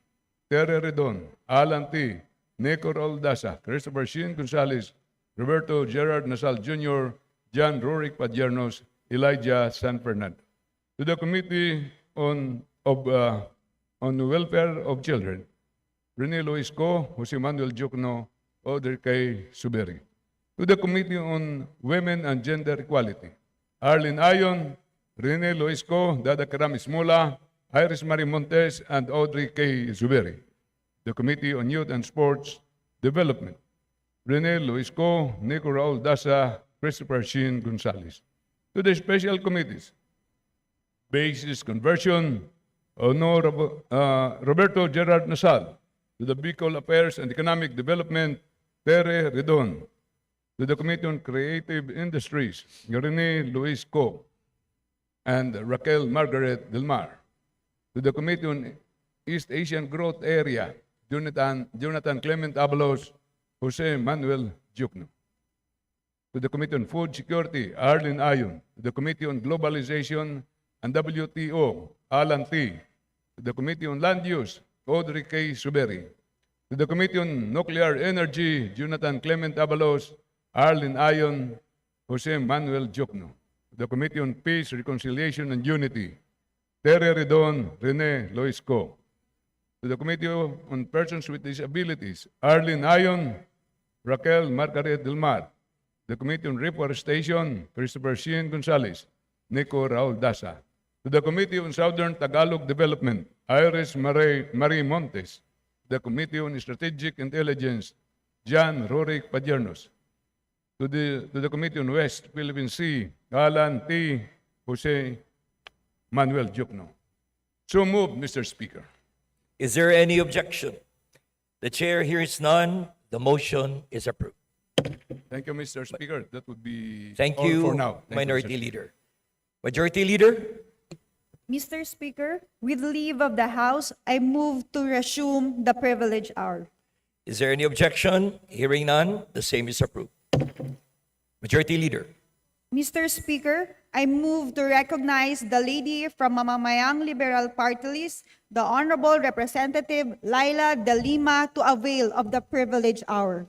Tere Redon, Alan T., Nico Raul Dasa, Christopher Sheen Gonzalez, Roberto Gerard Nasal Jr., John Rorik Padiernos, Elijah San Fernando. To the Committee on Welfare of Children, Rene Luis Co., Jose Manuel Jukno, Audrey K. Suberi. To the Committee on Women and Gender Equality, Arlene Ayon, Rene Luis Co., Dada Karamis Mula, Iris Marie Montes, and Audrey K. Suberi. The Committee on Youth and Sports Development, Rene Luis Co., Nico Raul Dasa, Christopher Sheen Gonzalez. To the Special Committees, Basis Conversion, Roberto Gerard Nasal. To the Bicol Affairs and Economic Development, Tere Redon. To the Committee on Creative Industries, Rene Luis Co. and Raquel Margaret Del Mar. To the Committee on East Asian Growth Area, Jonathan Clement Abalos, Jose Manuel Jukno. To the Committee on Food Security, Arlene Ayon. To the Committee on Globalization and WTO, Alan T. To the Committee on Land Use, Audrey K. Suberi. To the Committee on Nuclear Energy, Jonathan Clement Abalos, Arlene Ayon, Jose Manuel Jukno. To the Committee on Peace, Reconciliation, and Unity, Tere Redon, Rene Luis Co. To the Committee on Persons with Disabilities, Arlene Ayon, Raquel Margaret Del Mar. The Committee on Reforestation, Christopher Sheen Gonzalez, Nico Raul Dasa. To the Committee on Southern Tagalog Development, Iris Marie Montes. The Committee on Strategic Intelligence, John Rorik Padiernos. To the Committee on West Philippine Sea, Alan T. Jose Manuel Jukno. So moved, Mr. Speaker. Is there any objection? The chair hears none. The motion is approved. Thank you, Mr. Speaker. That would be Thank all you, for now. Thank you, Minority Mr. Leader. Majority Leader? Mr. Speaker, with leave of the House, I move to resume the privilege hour. Is there any objection? Hearing none, the same is approved. Majority Leader. Mr. Speaker, I move to recognize the lady from Mamamayang Liberal Party List, the Honorable Representative Laila De Lima, to avail of the privilege hour.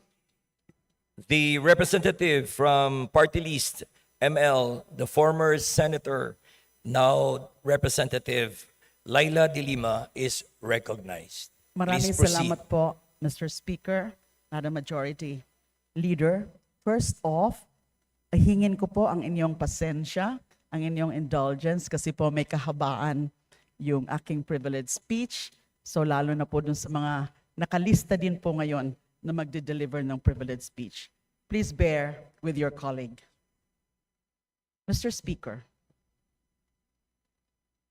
The representative from Party List ML, the former Senator, now Representative Laila De Lima, is recognized. Maraming Please proceed. salamat po, Mr. Speaker, Madam Majority Leader. First off, hingin ko po ang inyong pasensya, ang inyong indulgence kasi po may kahabaan yung aking privilege speech. So lalo na po dun sa mga nakalista din po ngayon na magde-deliver ng privilege speech. Please bear with your colleague. Mr. Speaker,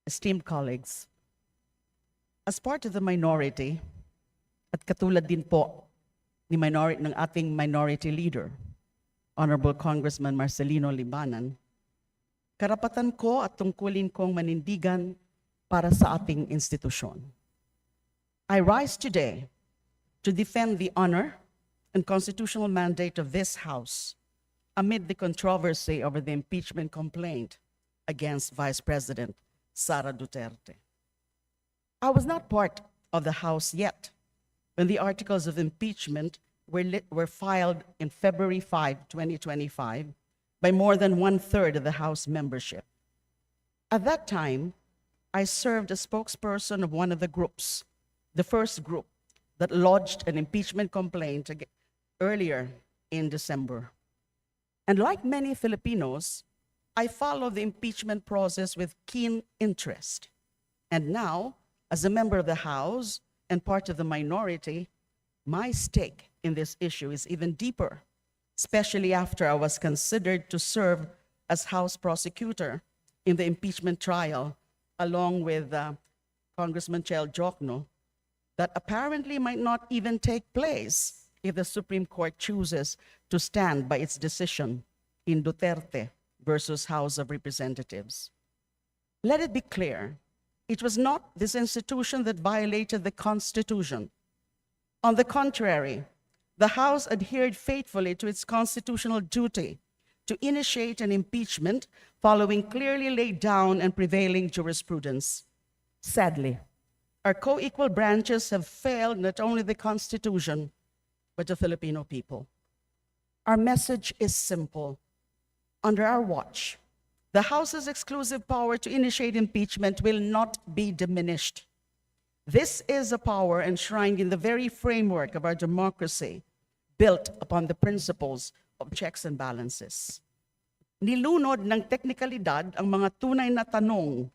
esteemed colleagues, as part of the minority, at katulad din po ng ating minority leader, Honorable Congressman Marcelino Libanan, karapatan ko at tungkulin kong manindigan para sa ating institusyon. I rise today to defend the honor and constitutional mandate of this House amid the controversy over the impeachment complaint against Vice President Sara Duterte. I was not part of the House yet when the articles of impeachment were filed in February 5, 2025 by more than 1/3 of the House membership. At that time, I served as spokesperson of one of the groups, the first group that lodged an impeachment complaint earlier in December. And like many Filipinos, I follow the impeachment process with keen interest. And now, as a member of the House and part of the minority, my stake in this issue is even deeper, especially after I was considered to serve as House prosecutor in the impeachment trial, along with Congressman Chel Jokno, that apparently might not even take place if the Supreme Court chooses to stand by its decision in Duterte versus House of Representatives. Let it be clear, it was not this institution that violated the Constitution. On the contrary, the House adhered faithfully to its constitutional duty to initiate an impeachment following clearly laid down and prevailing jurisprudence. Sadly, our co-equal branches have failed not only the Constitution, but the Filipino people. Our message is simple. Under our watch, the House's exclusive power to initiate impeachment will not be diminished. This is a power enshrined in the very framework of our democracy, built upon the principles of checks and balances. Nilunod ng teknikalidad ang mga tunay na tanong.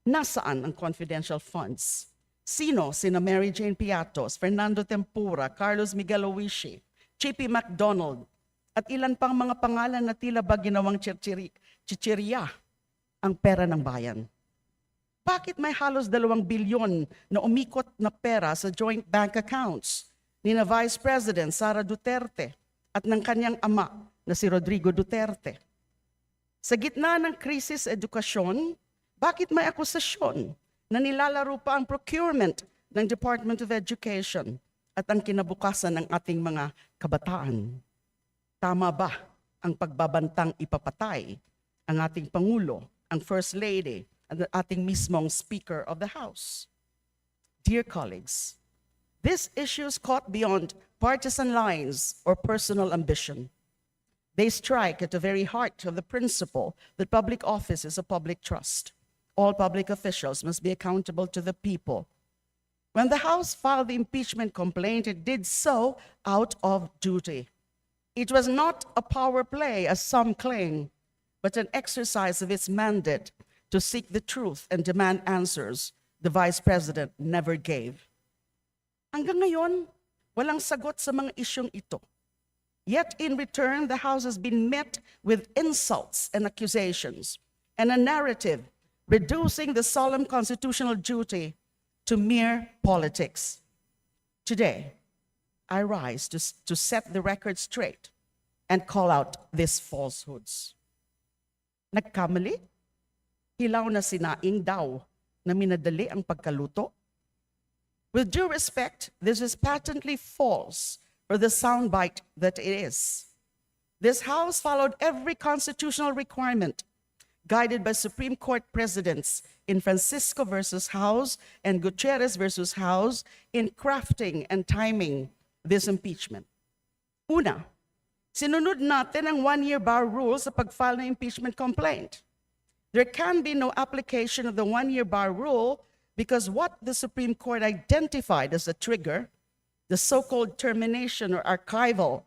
Nasaan ang confidential funds? Sino sina Mary Jane Piatos, Fernando Tempura, Carlos Miguel Owishi, Chippy McDonald, at ilan pang mga pangalan na tila ba ginawang chichirya ang pera ng bayan? Bakit may halos 2 bilyon na umikot na pera sa joint bank accounts ni na Vice President Sara Duterte at ng kanyang ama na si Rodrigo Duterte? Sa gitna ng krisis edukasyon, bakit may akusasyon na nilalaro pa ang procurement ng Department of Education at ang kinabukasan ng ating mga kabataan? Tama ba ang pagbabantang ipapatay ang ating Pangulo, ang First Lady, at ang ating mismong Speaker of the House? Dear colleagues, these issues cut beyond partisan lines or personal ambition. They strike at the very heart of the principle that public office is a public trust. All public officials must be accountable to the people. When the House filed the impeachment complaint, it did so out of duty. It was not a power play, as some claim, but an exercise of its mandate to seek the truth and demand answers the Vice President never gave. Hanggang ngayon, walang sagot sa mga isyong ito. Yet in return, the House has been met with insults and accusations and a narrative reducing the solemn constitutional duty to mere politics. Today, I rise to set the record straight and call out these falsehoods. Nagkamali? Hilaw na sinaing daw na minadali ang pagkaluto? With due respect, this is patently false for the soundbite that it is. This House followed every constitutional requirement guided by Supreme Court precedents in Francisco versus House and Gutierrez versus House in crafting and timing this impeachment. Una, sinunod natin ang one-year bar rule sa pag-file ng impeachment complaint. There can be no application of the one-year bar rule because what the Supreme Court identified as a trigger, the so-called termination or archival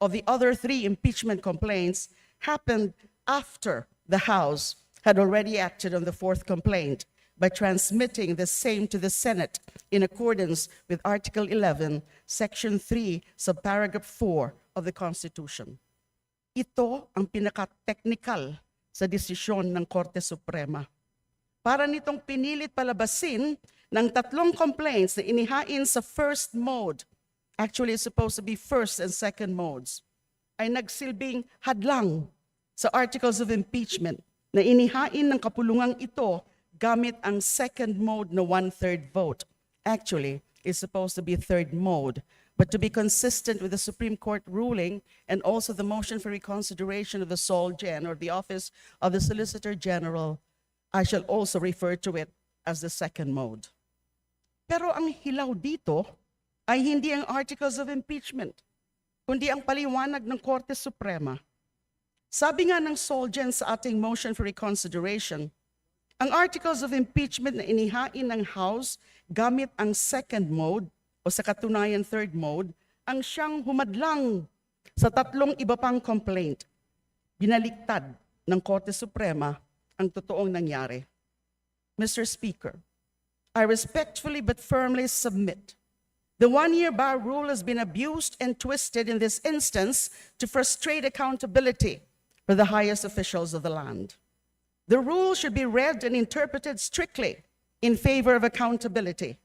of the other 3 impeachment complaints, happened after the House had already acted on the 4th complaint by transmitting the same to the Senate in accordance with Article 11, Section 3, Subparagraph 4 of the Constitution. Ito ang pinaka-technical sa desisyon ng Korte Suprema. Para nitong pinilit palabasin ng 3 complaints na inihain sa first mode, actually it's supposed to be first and second modes, ay nagsilbing hadlang sa articles of impeachment na inihain ng kapulungang ito gamit ang second mode na 1/3 vote. Actually, it's supposed to be third mode. But to be consistent with the Supreme Court ruling and also the motion for reconsideration of the Sol Gen or the Office of the Solicitor General, I shall also refer to it as the second mode. Pero ang hilaw dito ay hindi ang articles of impeachment, kundi ang paliwanag ng Korte Suprema. Sabi nga ng Sol Gen sa ating motion for reconsideration, ang articles of impeachment na inihain ng House gamit ang second mode o sa katunayan third mode, ang siyang humadlang sa 3 iba pang complaint. Binaliktad ng Korte Suprema ang totoong nangyari. Mr. Speaker, I respectfully but firmly submit the one-year bar rule has been abused and twisted in this instance to frustrate accountability for the highest officials of the land. The rule should be read and interpreted strictly in favor of accountability.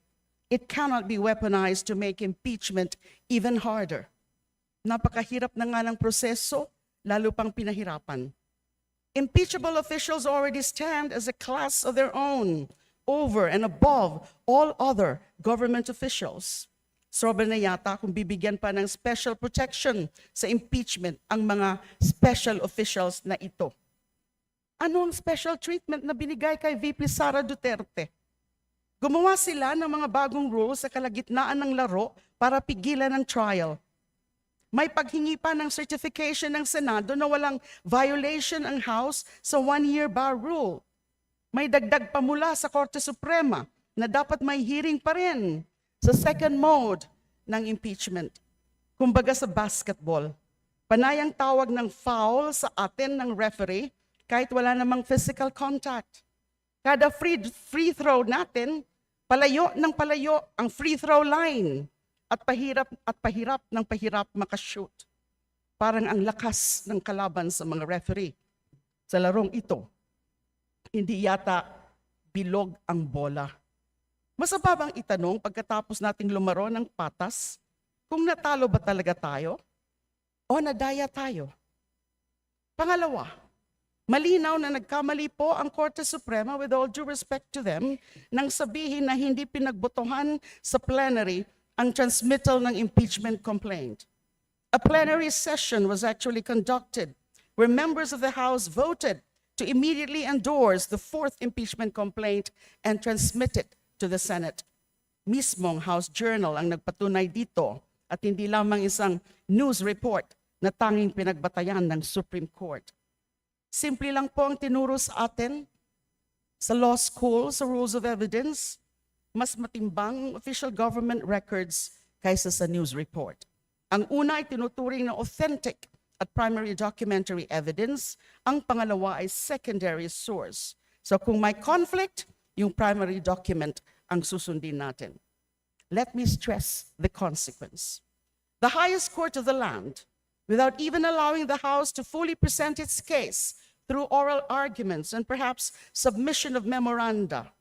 It cannot be weaponized to make impeachment even harder. Napakahirap na nga ng proseso, lalo pang pinahirapan. Impeachable officials already stand as a class of their own, over and above all other government officials. Sobra na yata kung bibigyan pa ng special protection sa impeachment ang mga special officials na ito. Ano ang special treatment na binigay kay VP Sara Duterte? Gumawa sila ng mga bagong rules sa kalagitnaan ng laro para pigilan ang trial. May paghingi pa ng certification ng Senado na walang violation ang House sa one-year bar rule. May dagdag pa mula sa Korte Suprema na dapat may hearing pa rin sa second mode ng impeachment. Kumbaga sa basketball, panayang tawag ng foul sa atin ng referee kahit wala namang physical contact. Kada free throw natin, palayo ng palayo ang free throw line at pahirap ng pahirap makashoot. Parang ang lakas ng kalaban sa mga referee. Sa larong ito, hindi yata bilog ang bola. Masama bang itanong pagkatapos nating lumaro ng patas kung natalo ba talaga tayo o nadaya tayo? Pangalawa, malinaw na nagkamali po ang Korte Suprema, with all due respect to them, nang sabihin na hindi pinagbotohan sa plenary ang transmittal ng impeachment complaint. A plenary session was actually conducted where members of the House voted to immediately endorse the fourth impeachment complaint and transmit it to the Senate. Mismong House Journal ang nagpatunay dito at hindi lamang isang news report na tanging pinagbatayan ng Supreme Court. Simple lang po ang tinuro sa atin sa law school, sa rules of evidence, mas matimbang official government records kaysa sa news report. Ang una ay tinuturing na authentic at primary documentary evidence, ang pangalawa ay secondary source. So kung may conflict, yung primary document ang susundin natin. Let me stress the consequence. The highest court of the land, without even allowing the House to fully present its case through oral arguments and perhaps submission of memoranda,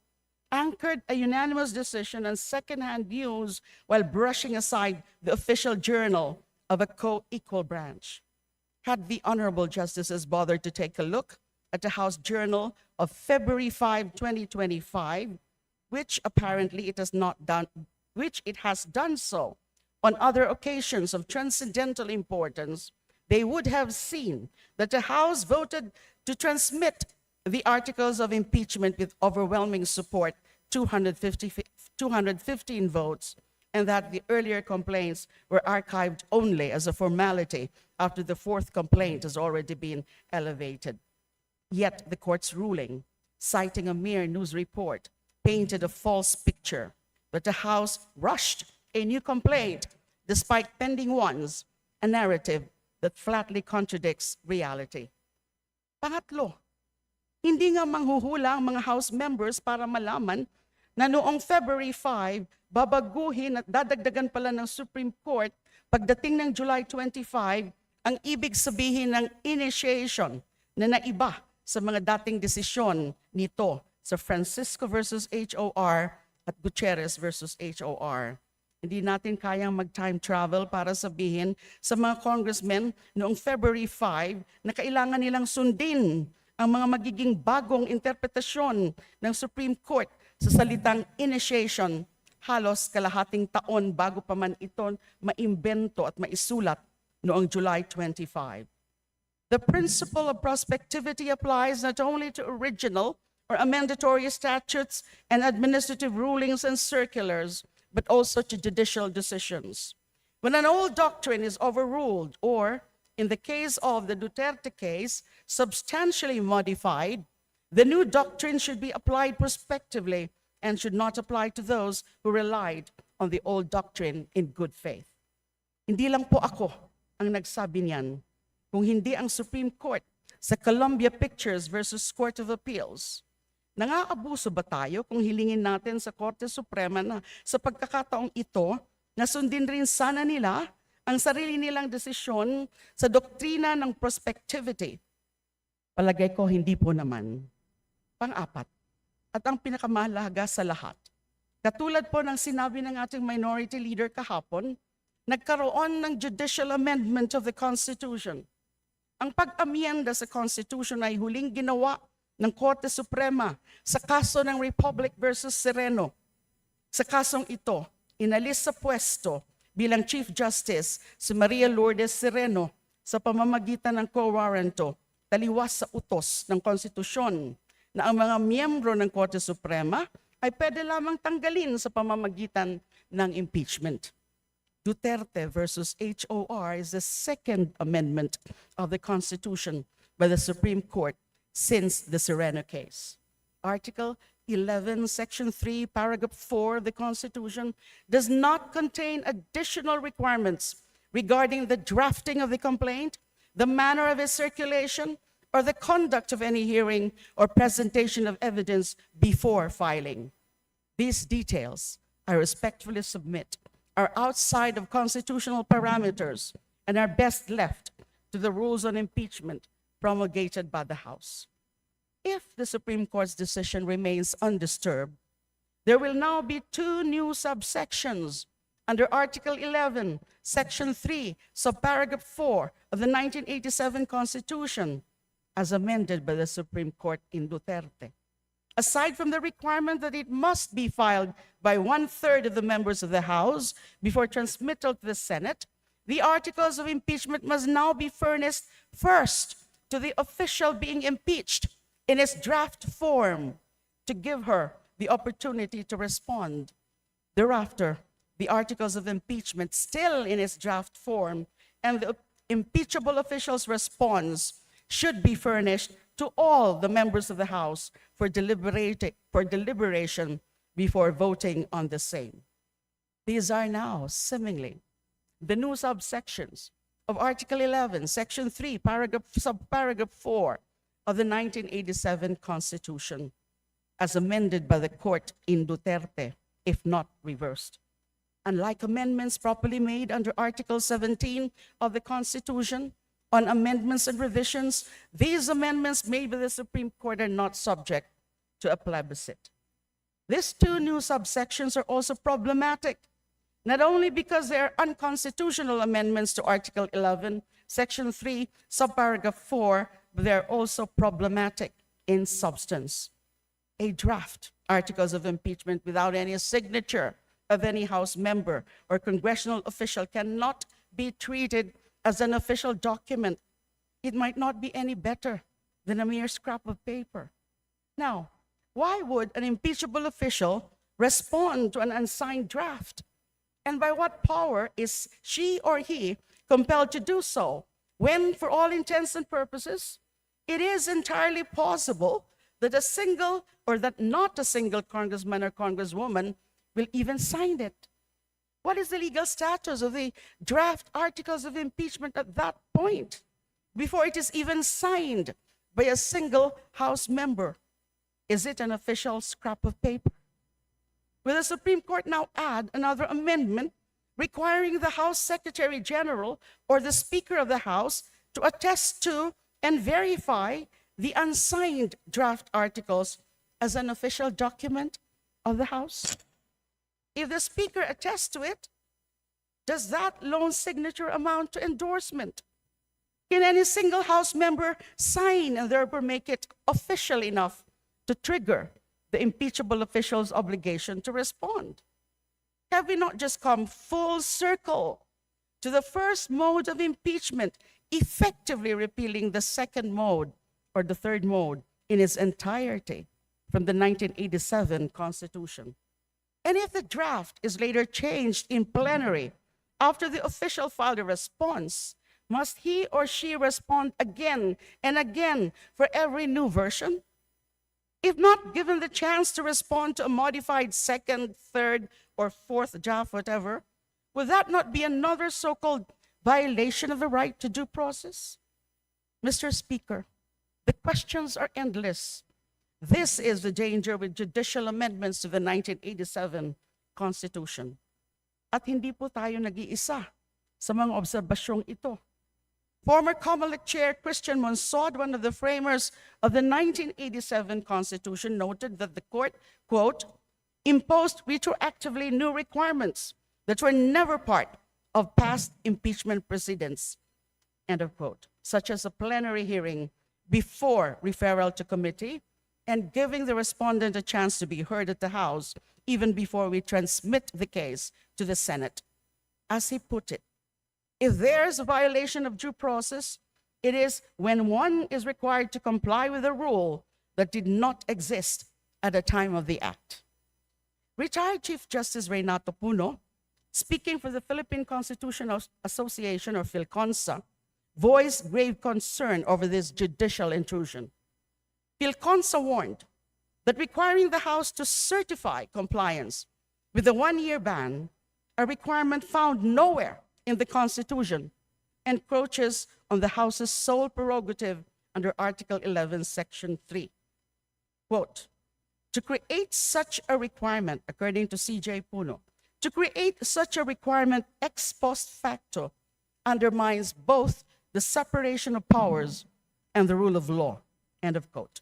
anchored a unanimous decision on second-hand views while brushing aside the official journal of a co-equal branch. Had the honorable justices bothered to take a look at the House Journal of February 5, 2025, which apparently it has done so on other occasions of transcendental importance, they would have seen that the House voted to transmit the articles of impeachment with overwhelming support, 215 votes, and that the earlier complaints were archived only as a formality after the fourth complaint has already been elevated. Yet the court's ruling, citing a mere news report, painted a false picture that the House rushed a new complaint despite pending ones, a narrative that flatly contradicts reality. Pangatlo, hindi nga manghuhula ang mga House members para malaman na noong February 5, babaguhin at dadagdagan pala ng Supreme Court pagdating ng July 25 ang ibig sabihin ng initiation na naiba sa mga dating desisyon nito sa Francisco versus HOR at Gutierrez versus HOR. Hindi natin kayang mag-time travel para sabihin sa mga congressmen noong February 5 na kailangan nilang sundin ang mga magiging bagong interpretasyon ng Supreme Court sa salitang initiation halos kalahating taon bago pa man ito maimbento at maisulat noong July 25. The principle of prospectivity applies not only to original or amendatory statutes and administrative rulings and circulars, but also to judicial decisions. When an old doctrine is overruled or, in the case of the Duterte case, substantially modified, the new doctrine should be applied prospectively and should not apply to those who relied on the old doctrine in good faith. Hindi lang po ako ang nagsabi niyan, kung hindi ang Supreme Court sa Columbia Pictures versus Court of Appeals. Nangaabuso ba tayo kung hilingin natin sa Korte Suprema na sa pagkakataong ito, nasundin rin sana nila ang sarili nilang desisyon sa doktrina ng prospectivity? Palagay ko hindi po naman. Pang-apat, at ang pinakamahalaga sa lahat, katulad po ng sinabi ng ating minority leader kahapon, nagkaroon ng judicial amendment of the Constitution. Ang pag-amyenda sa Constitution ay huling ginawa ng Korte Suprema sa kaso ng Republic versus Sereno. Sa kasong ito, inalis sa pwesto bilang Chief Justice si Maria Lourdes Sereno sa pamamagitan ng quo warranto, taliwas sa utos ng konstitusyon na ang mga miyembro ng Korte Suprema ay pwede lamang tanggalin sa pamamagitan ng impeachment. Duterte versus HOR is the second amendment of the Constitution by the Supreme Court since the Sereno case. Article 11, Section 3, Paragraph 4 of the Constitution does not contain additional requirements regarding the drafting of the complaint, the manner of its circulation, or the conduct of any hearing or presentation of evidence before filing. These details, I respectfully submit, are outside of constitutional parameters and are best left to the rules on impeachment promulgated by the House. If the Supreme Court's decision remains undisturbed, there will now be two new subsections under Article 11, Section 3, subparagraph 4 of the 1987 Constitution, as amended by the Supreme Court in Duterte. Aside from the requirement that it must be filed by 1/3 of the members of the House before transmittal to the Senate, the articles of impeachment must now be furnished first to the official being impeached in its draft form to give her the opportunity to respond. Thereafter, the articles of impeachment still in its draft form and the impeachable official's response should be furnished to all the members of the House for deliberation before voting on the same. These are now, seemingly, the new subsections of Article 11, Section 3, subparagraph 4 of the 1987 Constitution, as amended by the court in Duterte, if not reversed. Unlike amendments properly made under Article 17 of the Constitution on amendments and revisions, these amendments made by the Supreme Court are not subject to a plebiscite. These two new subsections are also problematic, not only because they are unconstitutional amendments to Article 11, Section 3, subparagraph 4, but they are also problematic in substance. A draft articles of impeachment without any signature of any House member or congressional official cannot be treated as an official document. It might not be any better than a mere scrap of paper. Now, why would an impeachable official respond to an unsigned draft? And by what power is she or he compelled to do so when, for all intents and purposes, it is entirely possible that not a single congressman or congresswoman will even sign it? What is the legal status of the draft articles of impeachment at that point, before it is even signed by a single House member? Is it an official scrap of paper? Will the Supreme Court now add another amendment requiring the House Secretary General or the Speaker of the House to attest to and verify the unsigned draft articles as an official document of the House? If the Speaker attests to it, does that lone signature amount to endorsement? Can any single House member sign and therefore make it official enough to trigger the impeachable official's obligation to respond? Have we not just come full circle to the first mode of impeachment, effectively repealing the second mode or the third mode in its entirety from the 1987 Constitution? And if the draft is later changed in plenary after the official filed a response, must he or she respond again and again for every new version? If not given the chance to respond to a modified second, third, or fourth draft, whatever, would that not be another so-called violation of the right to due process? Mr. Speaker, the questions are endless. This is the danger with judicial amendments to the 1987 Constitution. At hindi po tayo nag-iisa sa mga obserbasyong ito. Former COMELEC Chair Christian Monsod, one of the framers of the 1987 Constitution, noted that the court, quote, imposed retroactively new requirements that were never part of past impeachment precedents, end of quote, such as a plenary hearing before referral to committee and giving the respondent a chance to be heard at the House even before we transmit the case to the Senate. As he put it, if there's a violation of due process, it is when one is required to comply with a rule that did not exist at the time of the act. Retired Chief Justice Renato Puno, speaking for the Philippine Constitutional Association, or PhilConsa, voiced grave concern over this judicial intrusion. PhilConsa warned that requiring the House to certify compliance with the one-year ban, a requirement found nowhere in the Constitution, encroaches on the House's sole prerogative under Article 11, Section 3. Quote, to create such a requirement, according to C.J. Puno, to create such a requirement ex post facto undermines both the separation of powers and the rule of law, end of quote.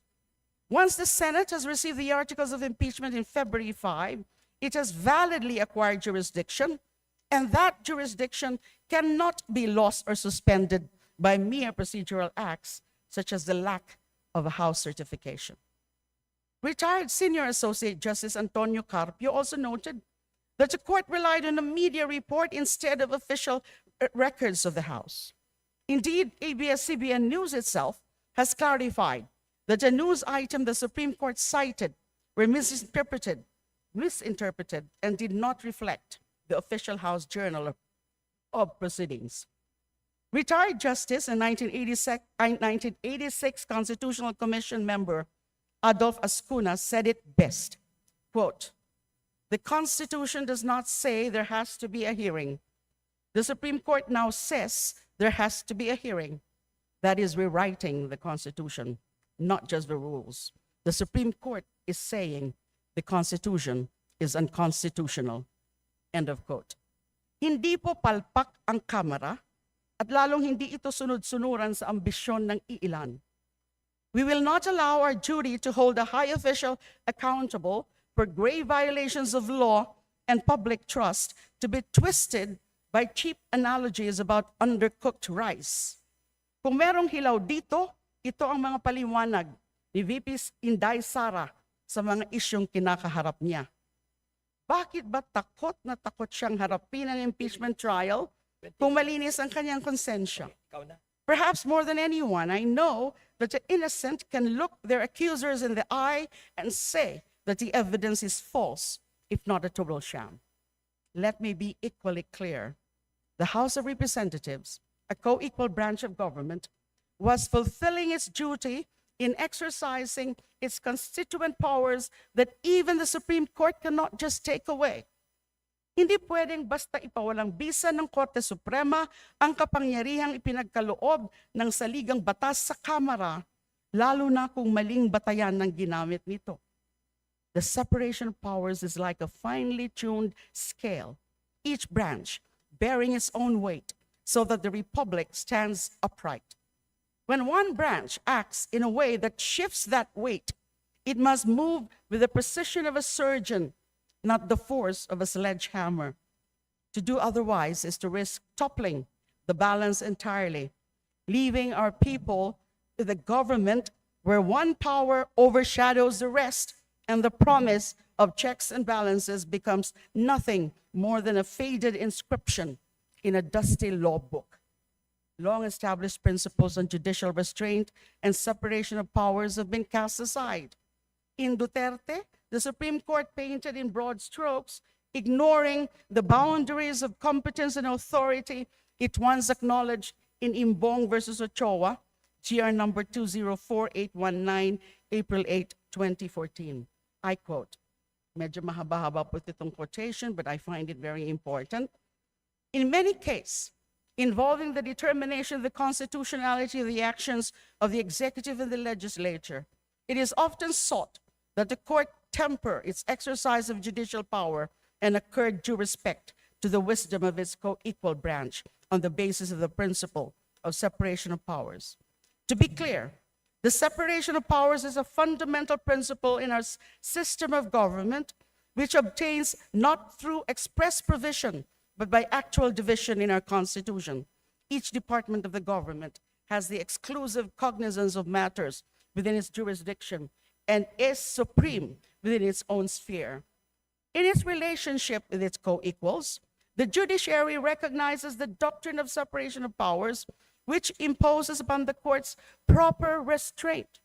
Once the Senate has received the articles of impeachment in February 5, it has validly acquired jurisdiction, and that jurisdiction cannot be lost or suspended by mere procedural acts, such as the lack of a House certification. Retired Senior Associate Justice Antonio Carpio also noted that the court relied on a media report instead of official records of the House. Indeed, ABS-CBN News itself has clarified that a news item the Supreme Court cited were misinterpreted, and did not reflect the official House Journal of Proceedings. Retired Justice and 1986 Constitutional Commission member Adolf Ascuna said it best, quote, the Constitution does not say there has to be a hearing. The Supreme Court now says there has to be a hearing. That is rewriting the Constitution, not just the rules. The Supreme Court is saying the Constitution is unconstitutional, end of quote. Hindi po palpak ang Kamara at lalong hindi ito sunod-sunuran sa ambisyon ng iilan. We will not allow our duty to hold a high official accountable for grave violations of law and public trust to be twisted by cheap analogies about undercooked rice. Kung merong hilaw dito, ito ang mga paliwanag ni VP Inday Sara sa mga isyong kinakaharap niya. Bakit ba takot na takot siyang harapin ang impeachment trial kung malinis ang kanyang konsensya? Perhaps more than anyone, I know that the innocent can look their accusers in the eye and say that the evidence is false, if not a total sham. Let me be equally clear. The House of Representatives, a co-equal branch of government, was fulfilling its duty in exercising its constituent powers that even the Supreme Court cannot just take away. Hindi pwedeng basta ipawalang bisa ng Korte Suprema ang kapangyarihang ipinagkaloob ng saligang batas sa Kamara, lalo na kung maling batayan ng ginamit nito. The separation of powers is like a finely tuned scale, each branch bearing its own weight so that the Republic stands upright. When one branch acts in a way that shifts that weight, it must move with the precision of a surgeon, not the force of a sledgehammer. To do otherwise is to risk toppling the balance entirely, leaving our people with a government where one power overshadows the rest, and the promise of checks and balances becomes nothing more than a faded inscription in a dusty law book. Long-established principles on judicial restraint and separation of powers have been cast aside. In Duterte, the Supreme Court painted in broad strokes, ignoring the boundaries of competence and authority it once acknowledged in Imbong versus Ochoa, GR number 204819, April 8, 2014. I quote, medyo mahaba-haba po itong quotation, but I find it very important. In many cases, involving the determination of the constitutionality of the actions of the executive and the legislature, it is often sought that the court temper its exercise of judicial power and accord due respect to the wisdom of its co-equal branch on the basis of the principle of separation of powers. To be clear, the separation of powers is a fundamental principle in our system of government, which obtains not through express provision, but by actual division in our Constitution. Each department of the government has the exclusive cognizance of matters within its jurisdiction, and is supreme within its own sphere. In its relationship with its co-equals, the judiciary recognizes the doctrine of separation of powers, which imposes upon the courts proper restraint,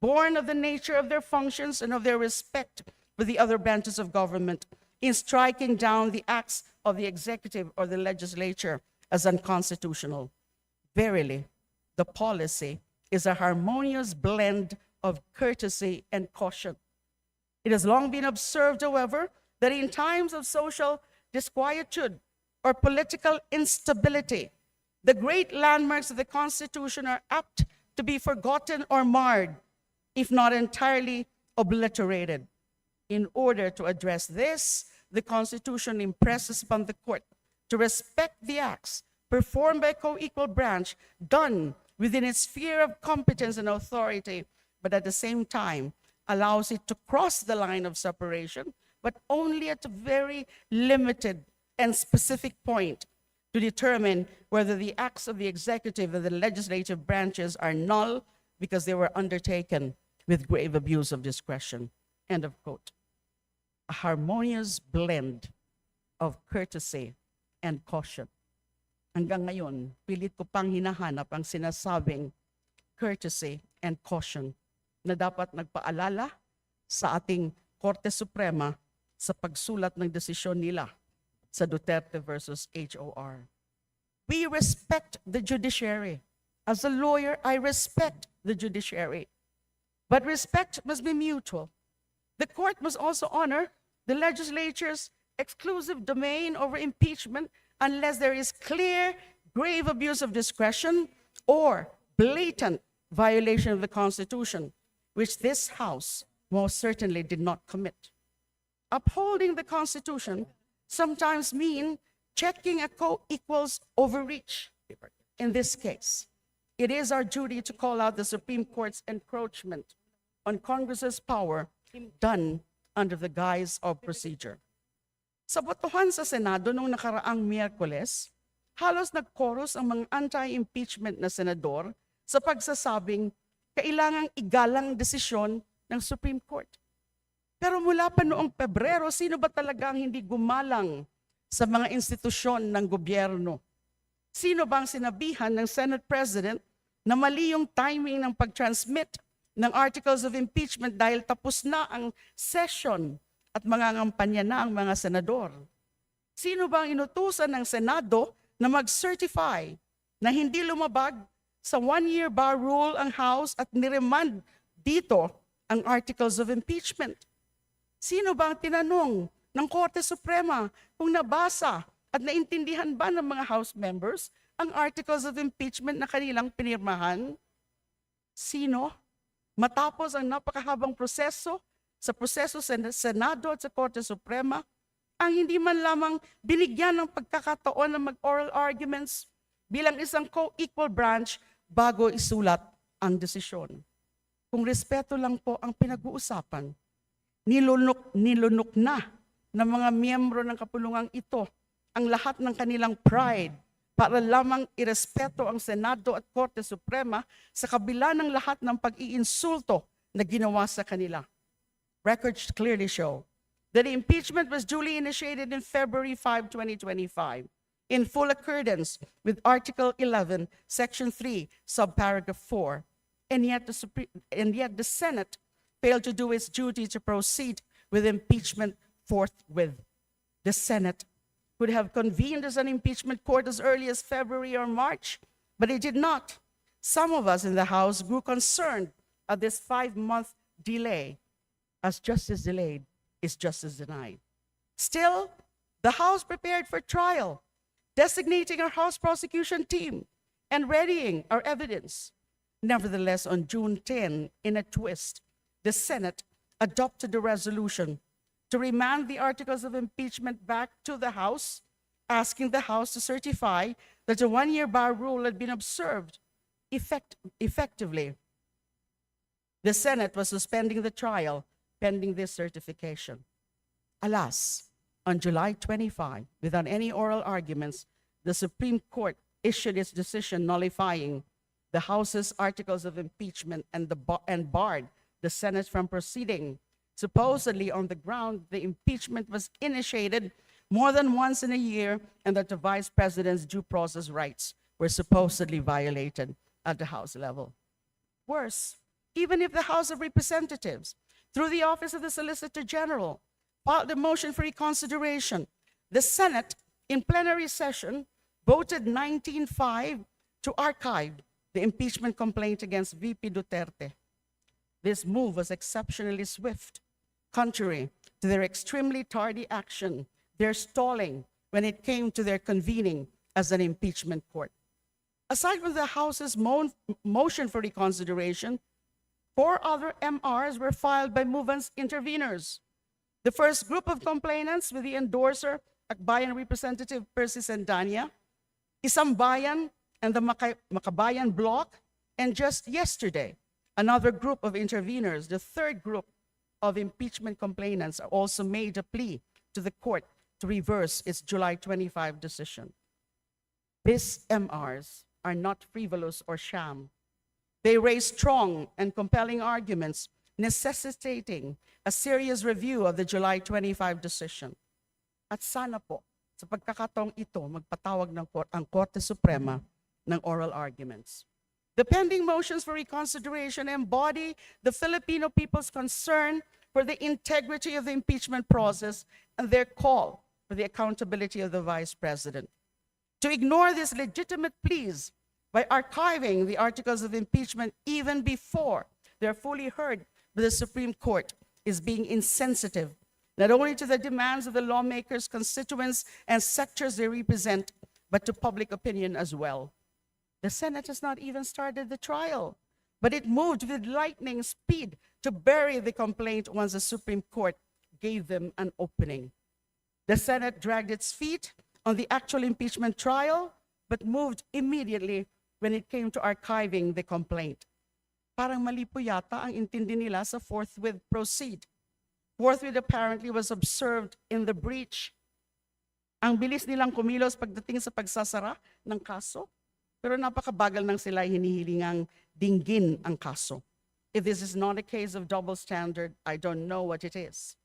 born of the nature of their functions and of their respect for the other branches of government, in striking down the acts of the executive or the legislature as unconstitutional. Verily, the policy is a harmonious blend of courtesy and caution. It has long been observed, however, that in times of social disquietude or political instability, the great landmarks of the Constitution are apt to be forgotten or marred, if not entirely obliterated. In order to address this, the Constitution impresses upon the court to respect the acts performed by a co-equal branch done within its sphere of competence and authority, but at the same time allows it to cross the line of separation, but only at a very limited and specific point to determine whether the acts of the executive and the legislative branches are null because they were undertaken with grave abuse of discretion. End of quote. A harmonious blend of courtesy and caution. Hanggang ngayon, pilit ko pang hinahanap ang sinasabing courtesy and caution na dapat nagpaalala sa ating Korte Suprema sa pagsulat ng desisyon nila sa Duterte versus HOR. We respect the judiciary. As a lawyer, I respect the judiciary. But respect must be mutual. The court must also honor the legislature's exclusive domain over impeachment unless there is clear, grave abuse of discretion or blatant violation of the Constitution, which this House most certainly did not commit. Upholding the Constitution sometimes mean checking a co-equal's overreach. In this case, it is our duty to call out the Supreme Court's encroachment on Congress's power done under the guise of procedure. Sa botohan sa Senado noong nakaraang Miyerkules, halos nag-chorus ang mga anti-impeachment na senador sa pagsasabing kailangang igalang desisyon ng Supreme Court. Pero mula pa noong Pebrero, sino ba talaga ang hindi gumalang sa mga institusyon ng gobyerno? Sino ba ang sinabihan ng Senate President na mali yung timing ng pag-transmit ng articles of impeachment dahil tapos na ang session at mangangampanya na ang mga senador? Sino ba ang inutusan ng Senado na mag-certify na hindi lumabag sa one-year bar rule ang House at niremand dito ang articles of impeachment? Sino ba ang tinanong ng Korte Suprema kung nabasa at naintindihan ba ng mga House members ang articles of impeachment na kanilang pinirmahan? Sino? Matapos ang napakahabang proseso sa Senado at sa Korte Suprema, ang hindi man lamang binigyan ng pagkakataon na mag-oral arguments bilang isang co-equal branch bago isulat ang desisyon. Kung respeto lang po ang pinag-uusapan, nilunok na ng mga miyembro ng kapulungang ito ang lahat ng kanilang pride para lamang irespeto ang Senado at Korte Suprema sa kabila ng lahat ng pag-iinsulto na ginawa sa kanila. Records clearly show that the impeachment was duly initiated in February 5, 2025, in full accordance with Article 11, Section 3, subparagraph 4, and yet the Senate failed to do its duty to proceed with impeachment forthwith. The Senate could have convened as an impeachment court as early as February or March, but it did not. Some of us in the House grew concerned at this 5-month delay, as justice delayed is justice denied. Still, the House prepared for trial, designating our House prosecution team and readying our evidence. Nevertheless, on June 10, in a twist, the Senate adopted a resolution to remand the articles of impeachment back to the House, asking the House to certify that the one-year bar rule had been observed effectively. The Senate was suspending the trial pending this certification. Alas, on July 25, without any oral arguments, the Supreme Court issued its decision nullifying the House's articles of impeachment and barred the Senate from proceeding, supposedly on the ground the impeachment was initiated more than once in a year and that the vice president's due process rights were supposedly violated at the House level. Worse, even if the House of Representatives, through the Office of the Solicitor General, filed a motion for reconsideration, the Senate, in plenary session, voted 19-5 to archive the impeachment complaint against VP Duterte. This move was exceptionally swift, contrary to their extremely tardy action, their stalling when it came to their convening as an impeachment court. Aside from the House's motion for reconsideration, 4 other MRs were filed by movements interveners. The first group of complainants with the endorser, Akbayan Representative Percy Sendanya, Isang Bayan and the Makabayan Bloc, and just yesterday, another group of interveners, the third group of impeachment complainants, also made a plea to the court to reverse its July 25 decision. These MRs are not frivolous or sham. They raise strong and compelling arguments necessitating a serious review of the July 25 decision. At sana po, sa pagkakataong ito, magpatawag ang Korte Suprema ng oral arguments. The pending motions for reconsideration embody the Filipino people's concern for the integrity of the impeachment process and their call for the accountability of the Vice President. To ignore these legitimate pleas by archiving the articles of impeachment even before they're fully heard by the Supreme Court is being insensitive, not only to the demands of the lawmakers, constituents, and sectors they represent, but to public opinion as well. The Senate has not even started the trial, but it moved with lightning speed to bury the complaint once the Supreme Court gave them an opening. The Senate dragged its feet on the actual impeachment trial, but moved immediately when it came to archiving the complaint. Parang mali po yata ang intindi nila sa forthwith proceed. Forthwith apparently was observed in the breach. Ang bilis nilang kumilos pagdating sa pagsasara ng kaso, pero napakabagal nang sila hinihilingang dinggin ang kaso. If this is not a case of double standard, I don't know what it is.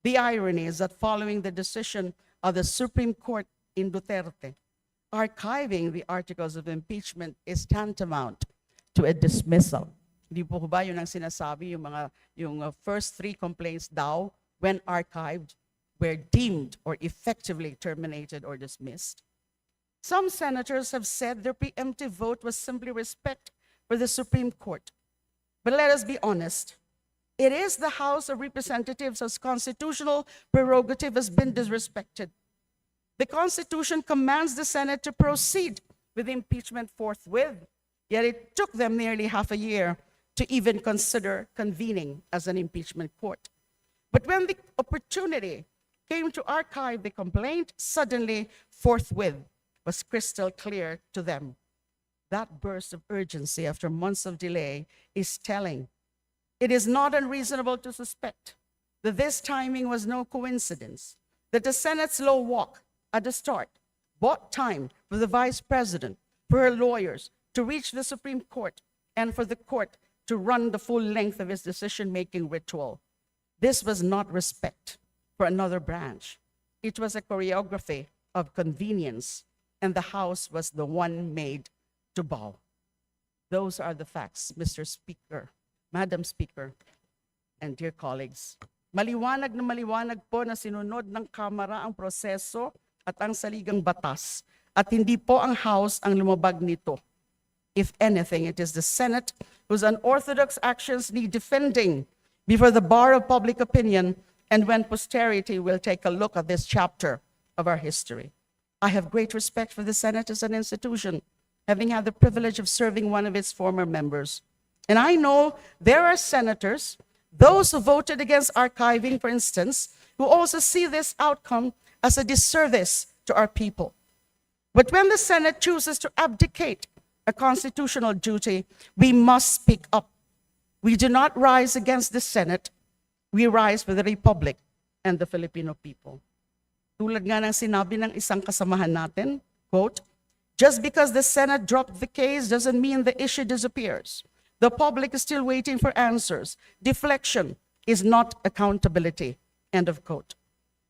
The irony is that following the decision of the Supreme Court in Duterte, archiving the articles of impeachment is tantamount to a dismissal. Di po ba yun ang sinasabi, yung first 3 complaints daw, when archived, were deemed or effectively terminated or dismissed? Some senators have said their preemptive vote was simply respect for the Supreme Court. But let us be honest. It is the House of Representatives whose constitutional prerogative has been disrespected. The Constitution commands the Senate to proceed with impeachment forthwith, yet it took them nearly half a year to even consider convening as an impeachment court. But when the opportunity came to archive the complaint, suddenly, forthwith, was crystal clear to them. That burst of urgency after months of delay is telling. It is not unreasonable to suspect that this timing was no coincidence, that the Senate's slow walk at the start bought time for the Vice President, for her lawyers to reach the Supreme Court, and for the court to run the full length of its decision-making ritual. This was not respect for another branch. It was a choreography of convenience, and the House was the one made to bow. Those are the facts, Mr. Speaker, Madam Speaker, and dear colleagues. Maliwanag na maliwanag po na sinunod ng Kamara ang proseso at ang saligang batas, at hindi po ang House ang lumabag nito. If anything, it is the Senate whose unorthodox actions need defending before the bar of public opinion and when posterity will take a look at this chapter of our history. I have great respect for the Senate as an institution, having had the privilege of serving one of its former members. And I know there are senators, those who voted against archiving, for instance, who also see this outcome as a disservice to our people. But when the Senate chooses to abdicate a constitutional duty, we must speak up. We do not rise against the Senate. We rise for the Republic and the Filipino people. Tulad nga ng sinabi ng isang kasamahan natin, quote, just because the Senate dropped the case doesn't mean the issue disappears. The public is still waiting for answers. Deflection is not accountability. End of quote.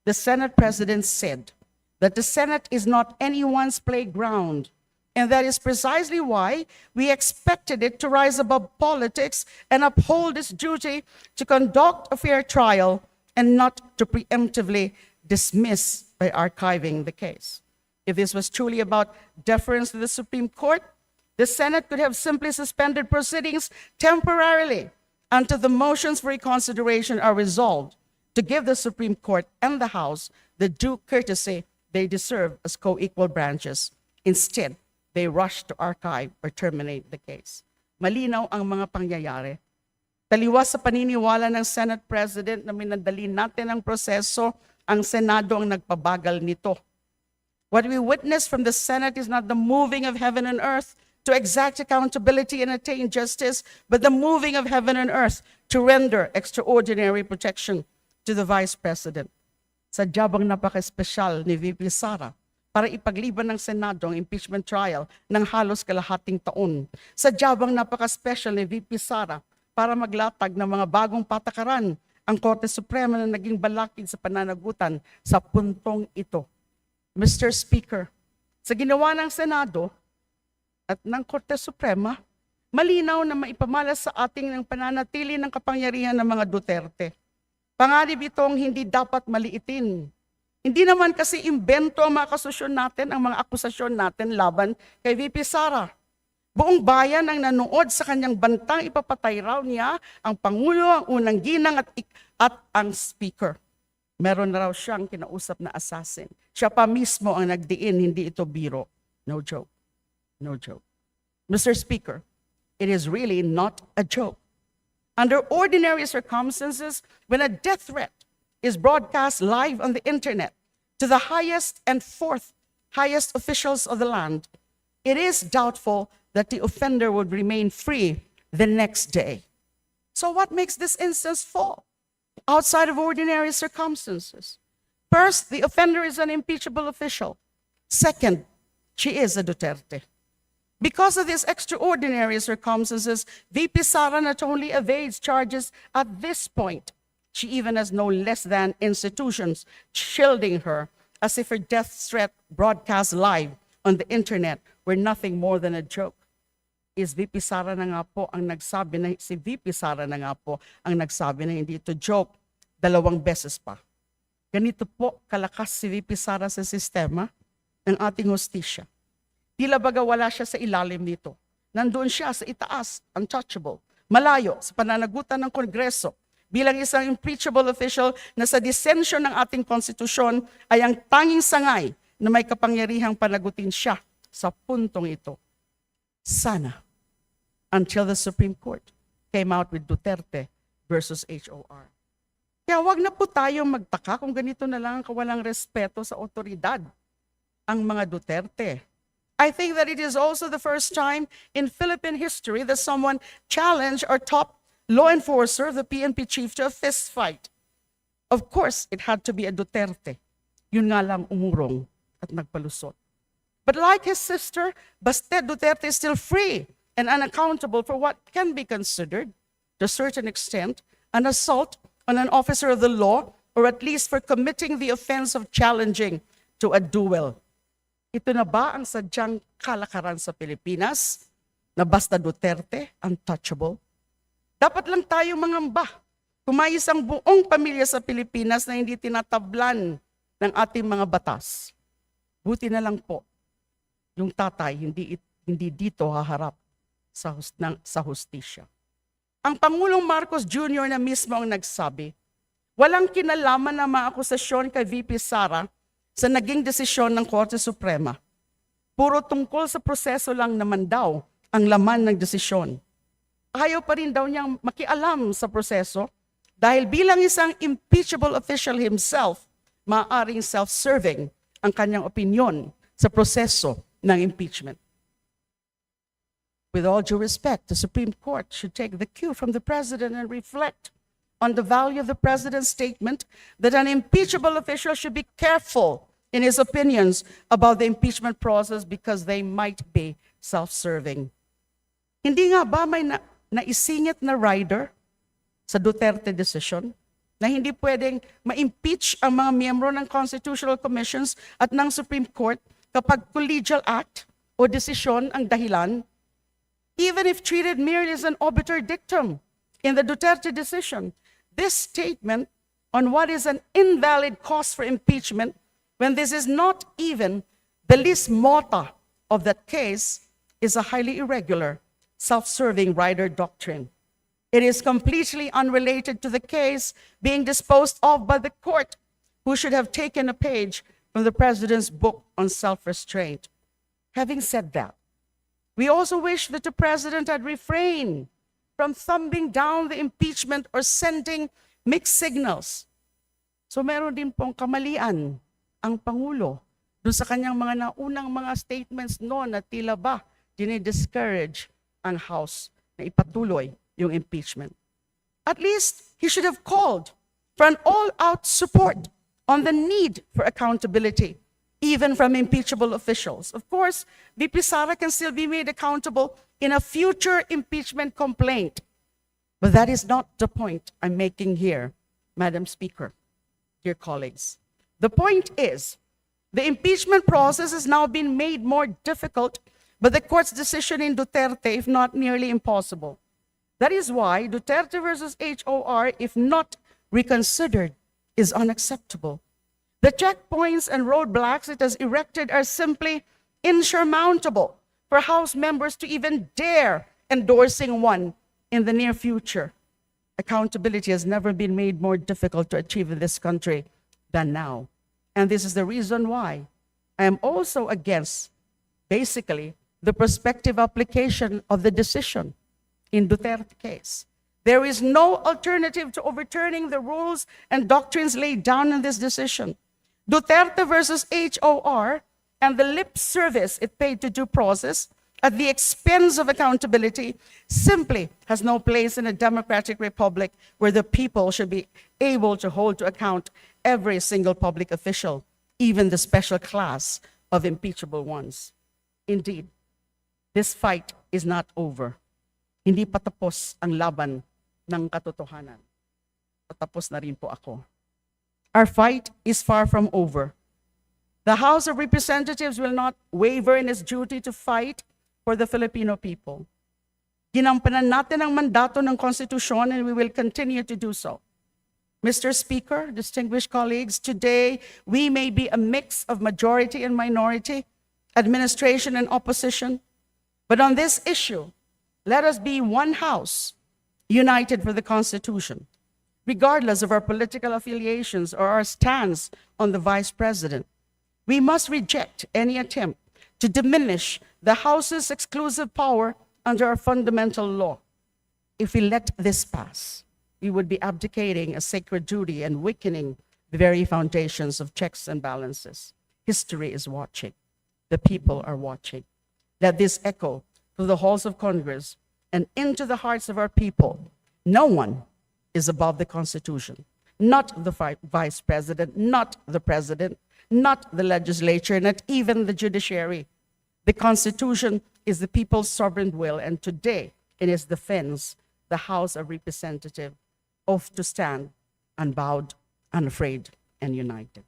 The Senate President said that the Senate is not anyone's playground. And that is precisely why we expected it to rise above politics and uphold its duty to conduct a fair trial and not to preemptively dismiss by archiving the case. If this was truly about deference to the Supreme Court, the Senate could have simply suspended proceedings temporarily until the motions for reconsideration are resolved to give the Supreme Court and the House the due courtesy they deserve as co-equal branches. Instead, they rush to archive or terminate the case. Malinaw ang mga pangyayari. Taliwas sa paniniwala ng Senate President na minadali natin ang proseso, ang Senado ang nagpabagal nito. What we witness from the Senate is not the moving of heaven and earth to exact accountability and attain justice, but the moving of heaven and earth to render extraordinary protection to the Vice President. Sadya bang napaka-espesyal ni VP Sara para ipagliban ng Senado ang impeachment trial ng halos kalahating taon? Sadya bang napaka-special ni VP Sara para maglatag ng mga bagong patakaran ang Korte Suprema na naging balakid sa pananagutan sa puntong ito? Mr. Speaker, sa ginawa ng Senado at ng Korte Suprema, malinaw na maipamalas sa ating ng pananatili ng kapangyarihan ng mga Duterte. Panganib itong hindi dapat maliitin. Hindi naman kasi imbento ang mga akusasyon natin, ang mga akusasyon natin laban kay VP Sara. Buong bayan ang nanood sa kanyang bantang ipapatay raw niya ang Pangulo, ang unang ginang at ang Speaker. Meron na raw siyang kinausap na assassin. Siya pa mismo ang nagdiin, hindi ito biro. No joke. No joke. Mr. Speaker, it is really not a joke. Under ordinary circumstances, when a death threat is broadcast live on the internet to the highest and fourth highest officials of the land, it is doubtful that the offender would remain free the next day. So what makes this instance fall outside of ordinary circumstances? First, the offender is an impeachable official. Second, she is a Duterte. Because of these extraordinary circumstances, VP Sara not only evades charges at this point, she even has no less than institutions shielding her as if her death threat broadcast live on the internet were nothing more than a joke. Si VP Sara na nga po ang nagsabi na hindi ito joke 2 beses pa. Ganito po kalakas si VP Sara sa sistema ng ating hustisya. Tila baga wala siya sa ilalim nito. Nandoon siya sa itaas, untouchable, malayo sa pananagutan ng Kongreso, bilang isang impeachable official na sa disensyon ng ating konstitusyon ay ang tanging sangay na may kapangyarihang panagutin siya sa puntong ito. Sana, until the Supreme Court came out with Duterte versus HOR. Kaya wag na po tayong magtaka kung ganito na lang ang kawalang respeto sa otoridad ang mga Duterte. I think that it is also the first time in Philippine history that someone challenged our top law enforcer, the PNP chief, to a fist fight. Of course, it had to be a Duterte. Yun nga lang umurong at nagpalusot. But like his sister, Baste Duterte is still free and unaccountable for what can be considered, to a certain extent, an assault on an officer of the law, or at least for committing the offense of challenging to a duel. Ito na ba ang sadyang kalakaran sa Pilipinas na basta Duterte, untouchable? Dapat lang tayo mangamba kung may isang buong pamilya sa Pilipinas na hindi tinatablan ng ating mga batas. Buti na lang po, yung tatay hindi dito haharap sa hustisya. Ang Pangulong Marcos Jr. na mismo ang nagsabi, walang kinalaman ng mga akusasyon kay VP Sara sa naging desisyon ng Korte Suprema. Puro tungkol sa proseso lang naman daw ang laman ng desisyon. Ayaw pa rin daw niyang makialam sa proseso dahil bilang isang impeachable official himself, maaaring self-serving ang kanyang opinyon sa proseso ng impeachment. With all due respect, the Supreme Court should take the cue from the President and reflect on the value of the President's statement that an impeachable official should be careful in his opinions about the impeachment process because they might be self-serving. Hindi nga ba na isingit na rider sa Duterte decision na hindi pwedeng ma-impeach ang mga miyembro ng Constitutional Commissions at ng Supreme Court kapag collegial act o desisyon ang dahilan, even if treated merely as an obiter dictum in the Duterte decision. This statement on what is an invalid cause for impeachment, when this is not even the least mota of that case, is a highly irregular, self-serving rider doctrine. It is completely unrelated to the case being disposed of by the court, who should have taken a page from the president's book on self-restraint. Having said that, we also wish that the president had refrained from thumbing down the impeachment or sending mixed signals. So meron din pong kamalian ang Pangulo doon sa kanyang mga naunang mga statements noon na tila ba dinidiscourage ang House na ipatuloy yung impeachment. At least he should have called for an all-out support on the need for accountability, even from impeachable officials. Of course, VP Sara can still be made accountable in a future impeachment complaint. But that is not the point I'm making here, Madam Speaker, dear colleagues. The point is, the impeachment process has now been made more difficult by the court's decision in Duterte, if not nearly impossible. That is why Duterte versus HOR, if not reconsidered, is unacceptable. The checkpoints and roadblocks it has erected are simply insurmountable for House members to even dare endorsing one in the near future. Accountability has never been made more difficult to achieve in this country than now. And this is the reason why I am also against, basically, the prospective application of the decision in Duterte case. There is no alternative to overturning the rules and doctrines laid down in this decision. Duterte versus HOR and the lip service it paid to due process at the expense of accountability simply has no place in a democratic republic where the people should be able to hold to account every single public official, even the special class of impeachable ones. Indeed, this fight is not over. Hindi pa tapos ang laban ng katotohanan. Patapos na rin po ako. Our fight is far from over. The House of Representatives will not waver in its duty to fight for the Filipino people. Ginampanan natin ang mandato ng konstitusyon and we will continue to do so. Mr. Speaker, distinguished colleagues, today we may be a mix of majority and minority, administration and opposition, but on this issue, let us be one house, united for the Constitution, regardless of our political affiliations or our stance on the Vice President. We must reject any attempt to diminish the House's exclusive power under our fundamental law. If we let this pass, we would be abdicating a sacred duty and weakening the very foundations of checks and balances. History is watching. The people are watching. Let this echo through the halls of Congress and into the hearts of our people. No one is above the Constitution, not the Vice President, not the President, not the legislature, not even the judiciary. The Constitution is the people's sovereign will, and today, in its defense, the House of Representatives ought to stand unbowed, unafraid, and united.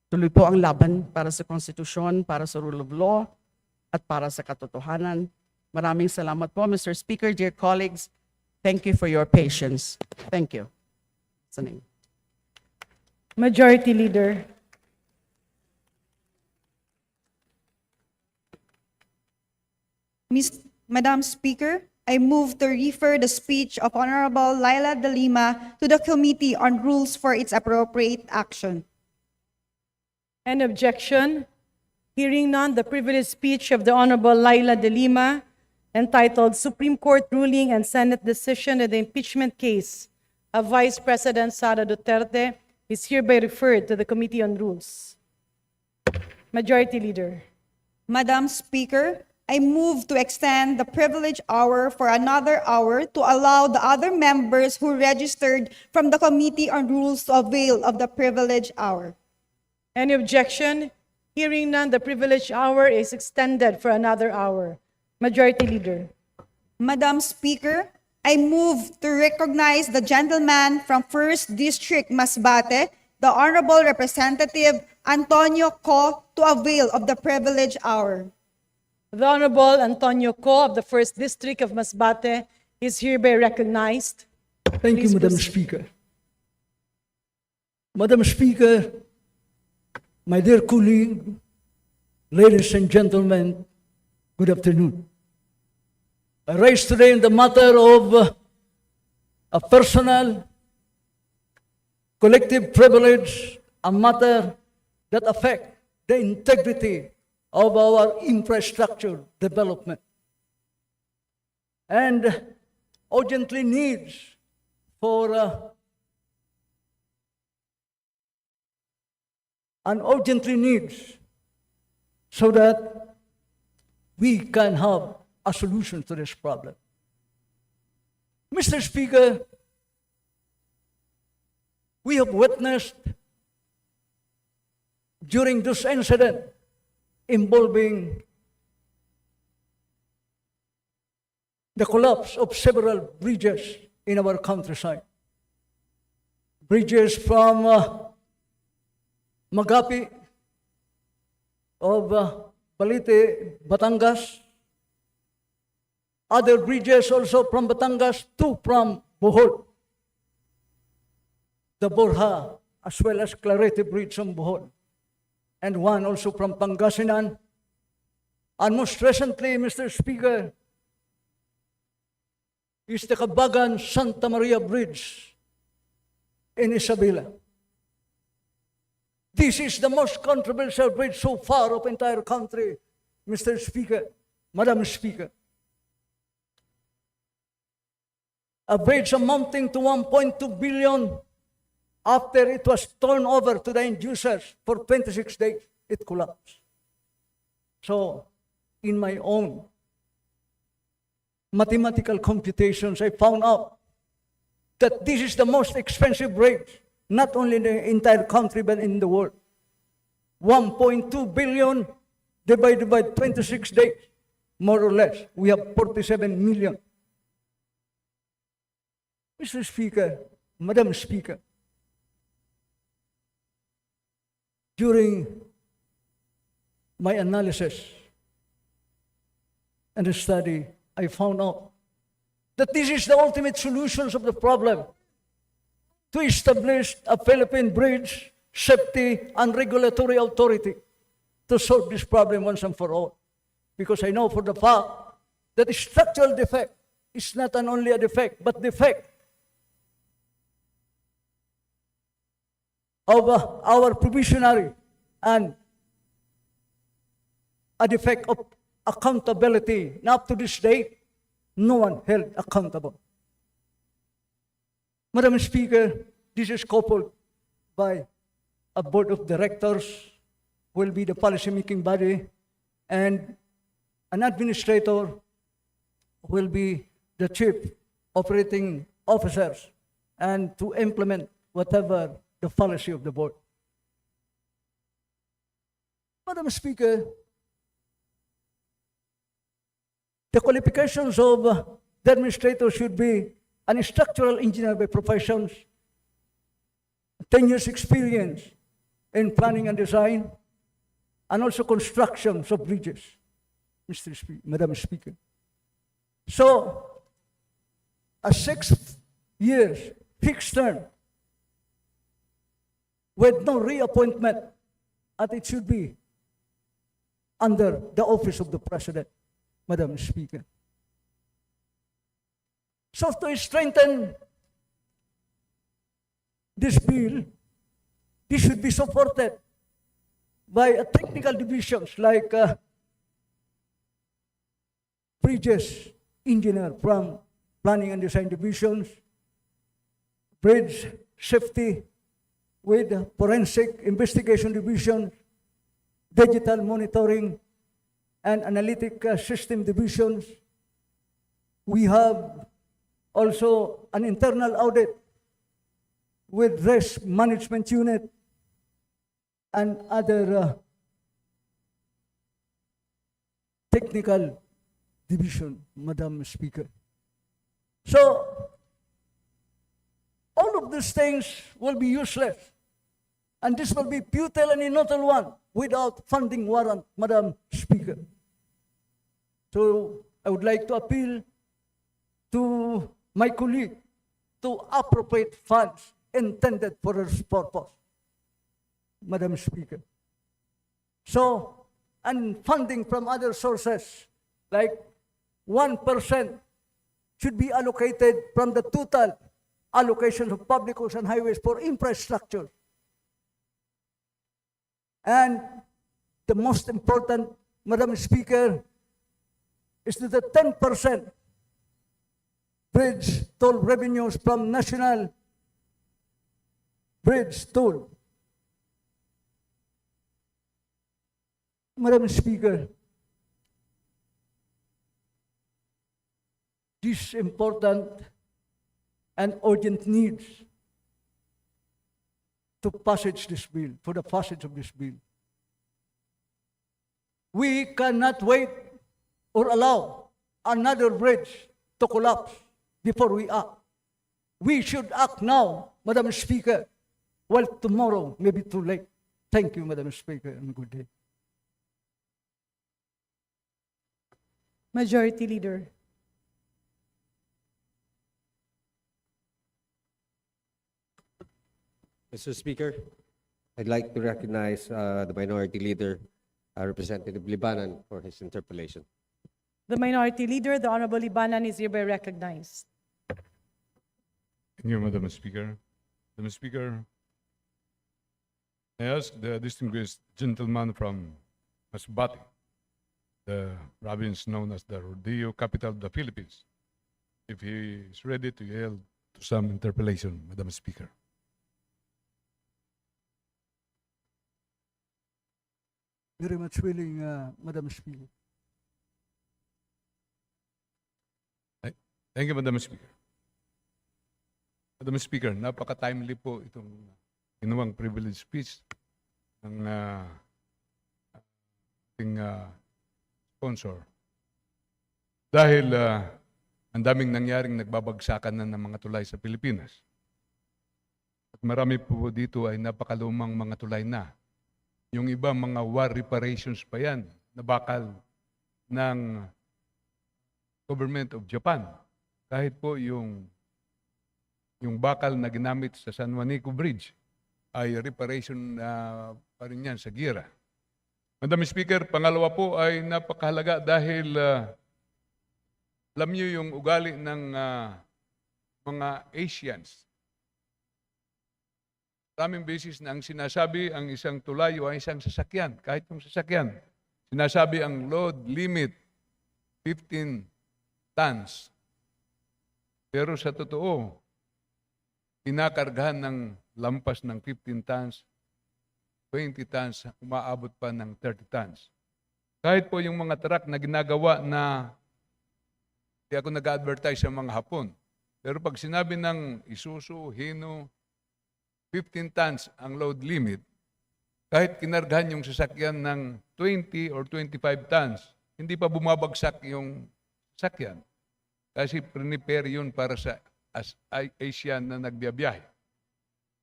Tuloy po ang laban para sa Konstitusyon, para sa rule of law, at para sa katotohanan. Maraming salamat po, Mr. Speaker, dear colleagues. Thank you for your patience. Thank you. What's the name? Majority Leader. Madam Speaker, I move to refer the speech of Honorable Laila de Lima to the Committee on Rules for its appropriate action. Any objection? Hearing none, the privileged speech of the Honorable Laila de Lima, entitled Supreme Court Ruling and Senate Decision in the Impeachment Case of Vice President Sara Duterte, is hereby referred to the Committee on Rules. Majority Leader. Madam Speaker, I move to extend the privilege hour for another hour to allow the other members who registered from the Committee on Rules to avail of the privilege hour. Any objection? Hearing none, the privilege hour is extended for another hour. Majority Leader. Madam Speaker, I move to recognize the gentleman from 1st District Masbate, the Honorable Representative Antonio Co, to avail of the privilege hour. The Honorable Antonio Co of the 1st District of Masbate is hereby recognized. Thank you, Please Madam proceed. Speaker. Madam Speaker, my dear colleague, ladies and gentlemen, good afternoon. I rise today in the matter of a personal, collective privilege, a matter that affects the integrity of our infrastructure development and urgently needs for so that we can have a solution to this problem. Mr. Speaker, we have witnessed during this incident involving the collapse of several bridges in our countryside. Bridges from Magapi of Balite, Batangas, other bridges also from Batangas to from Bohol, the Borja, as well as Clarete Bridge from Bohol, and one also from Pangasinan. And most recently, Mr. Speaker, is the Cabagan Santa Maria Bridge in Isabela. This is the most controversial bridge so far of entire country, Mr. Speaker, Madam Speaker. A bridge amounting to 1.2 billion after it was turned over to the end users for 26 days, it collapsed. So, in my own mathematical computations, I found out that this is the most expensive bridge, not only in the entire country, but in the world. 1.2 billion divided by 26 days, more or less. We have 47 million. Mr. Speaker, Madam Speaker, during my analysis and study, I found out that this is the ultimate solution of the problem: to establish a Philippine Bridge Safety and Regulatory Authority to solve this problem once and for all. Because I know for the fact that the structural defect is not only a defect, but defect of our provisionary and a defect of accountability. Now, up to this date, no one held accountable. Madam Speaker, this is coupled by a board of directors, will be the policy-making body, and an administrator will be the chief operating officers, and to implement whatever the policy of the board. Madam Speaker, the qualifications of the administrator should be an structural engineer by professions, 10 years experience in planning and design, and also constructions of bridges, Madam Speaker. So, a 6 years fixed term with no reappointment, and it should be under the office of the President, Madam Speaker. So to strengthen this bill, this should be supported by technical divisions like bridges engineer from planning and design divisions, bridge safety with forensic investigation division, digital monitoring and analytic system divisions. We have also an internal audit with risk management unit and other technical division, Madam Speaker. So, all of these things will be useless. And this will be futile and inutile one without funding warrant, Madam Speaker. So, I would like to appeal to my colleague to appropriate funds intended for this purpose, Madam Speaker. So, and funding from other sources, like 1% should be allocated from the total allocation of public roads and highways for infrastructure. And the most important, Madam Speaker, is that the 10% bridge toll revenues from national bridge toll. Madam Speaker, these important and urgent needs to passage this bill, for the passage of this bill. We cannot wait or allow another bridge to collapse before we act. We should act now, Madam Speaker, while tomorrow may be too late. Thank you, Madam Speaker, and good day. Majority Leader. Mr. Speaker, I'd like to recognize the Minority Leader, Representative Libanan, for his interpellation. The Minority Leader, the Honorable Libanan, is hereby recognized. Thank you, Madam Speaker. Madam Speaker, I ask the distinguished gentleman from Masbate, the province known as the Rodeo capital of the Philippines, if he is ready to yield to some interpellation, Madam Speaker. Very much willing, Madam Speaker. Thank you, Madam Speaker. Madam Speaker, napaka-timely po itong ginawang privilege speech ng ating sponsor. Dahil ang daming nangyaring nagbabagsakan na ng mga tulay sa Pilipinas. At marami po dito ay napakalumang mga tulay na. Yung iba mga war reparations pa yan na bakal ng government of Japan. Kahit po yung bakal na ginamit sa San Juanico Bridge ay reparation pa rin yan sa gira. Madam Speaker, pangalawa po ay napakahalaga dahil alam niyo yung ugali ng mga Asians. Maraming beses na ang sinasabi ang isang tulay o ang isang sasakyan, kahit yung sasakyan, sinasabi ang load limit 15 tons. Pero sa totoo, kinakargahan ng lampas ng 15 tons, 20 tons, umaabot pa ng 30 tons. Kahit po yung mga truck na ginagawa na, di ako nag-advertise sa mga Hapon, pero pag sinabi ng Isuzu, Hino, 15 tons ang load limit, kahit kinargahan yung sasakyan ng 20 or 25 tons, hindi pa bumabagsak yung sasakyan. Kasi prepare yun para sa Asian na nagbiyabiyahe.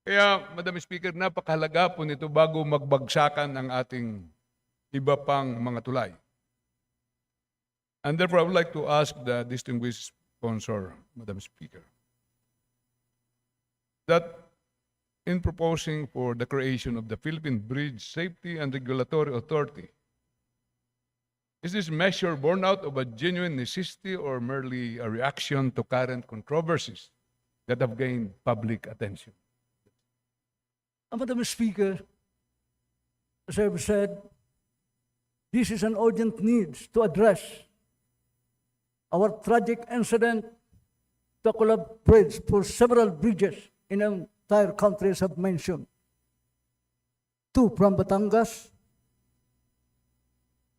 Kaya, Madam Speaker, napakahalaga po nito bago magbagsakan ang ating iba pang mga tulay. And therefore, I would like to ask the distinguished sponsor, Madam Speaker, that in proposing for the creation of the Philippine Bridge Safety and Regulatory Authority, is this measure born out of a genuine necessity or merely a reaction to current controversies that have gained public attention? Madam Speaker, as I've said, this is an urgent need to address our tragic incident to collapse bridge for several bridges in the entire country as I've mentioned. 2 from Batangas,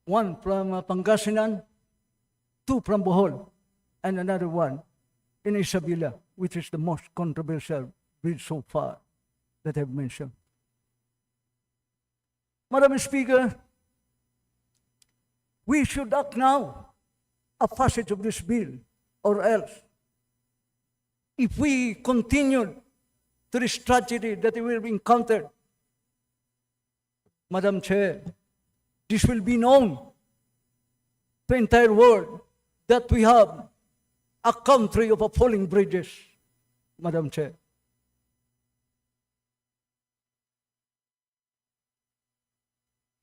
1 from Pangasinan, 2 from Bohol, and another one in Isabela, which is the most controversial bridge so far that I've mentioned. Madam Speaker, we should act now, a passage of this bill, or else if we continue to this tragedy that we will encounter, Madam Chair, this will be known to the entire world that we have a country of falling bridges, Madam Chair.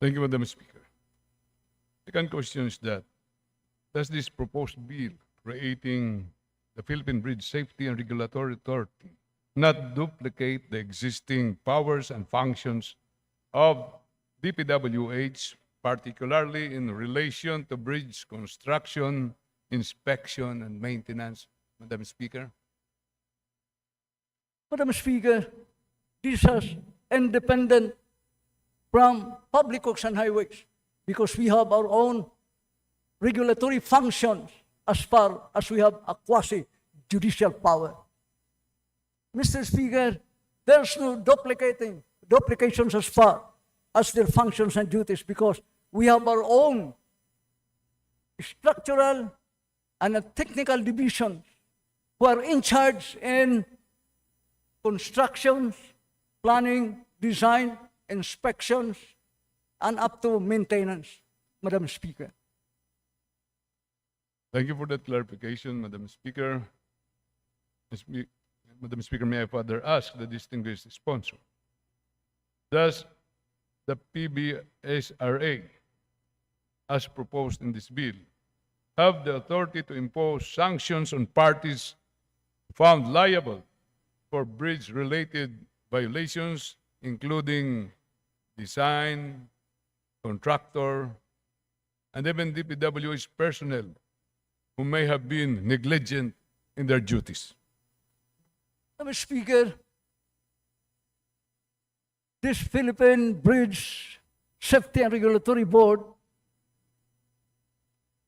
Thank you, Madam Speaker. Second question is that, does this proposed bill creating the Philippine Bridge Safety and Regulatory Authority not duplicate the existing powers and functions of DPWH, particularly in relation to bridge construction, inspection, and maintenance, Madam Speaker? Madam Speaker, this is independent from public works and highways because we have our own regulatory functions as far as we have a quasi-judicial power. Mr. Speaker, there's no duplications as far as their functions and duties because we have our own structural and technical divisions who are in charge in constructions, planning, design, inspections, and up to maintenance, Madam Speaker. Thank you for that clarification, Madam Speaker. Madam Speaker, may I further ask the distinguished sponsor, does the PBSRA, as proposed in this bill, have the authority to impose sanctions on parties found liable for bridge-related violations, including design, contractor, and even DPWH personnel who may have been negligent in their duties? Madam Speaker, this Philippine Bridge Safety and Regulatory Board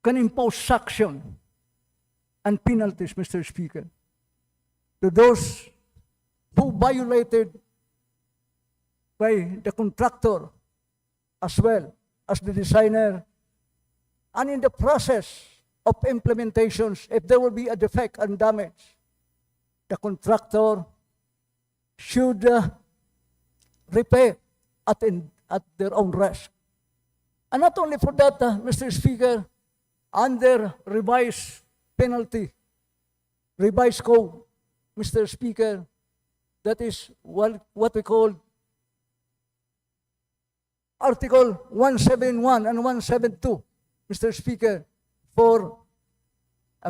can impose sanction and penalties, Mr. Speaker, to those who violated by the contractor as well as the designer, and in the process of implementations, if there will be a defect and damage, the contractor should repair at their own risk. And not only for that, Mr. Speaker, under revised penalty, revised code, Mr. Speaker, that is what we call Article 171 and 172, Mr. Speaker, for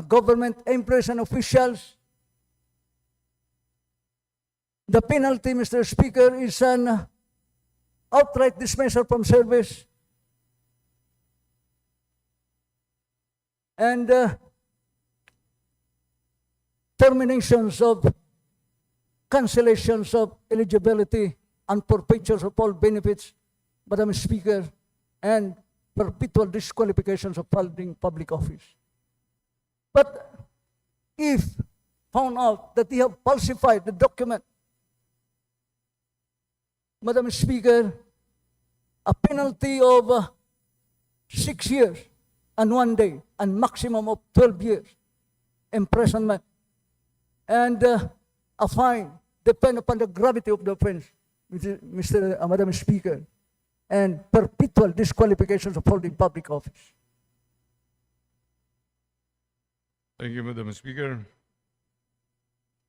government employees and officials. The penalty, Mr. Speaker, is an outright dismissal from service and terminations of cancellations of eligibility and forfeitures of all benefits, Madam Speaker, and perpetual disqualifications of holding public office. But if found out that they have falsified the document, Madam Speaker, a penalty of 6 years and 1 day and maximum of 12 years imprisonment and a fine depend upon the gravity of the offense, Madam Speaker, and perpetual disqualifications of holding public office. Thank you, Madam Speaker.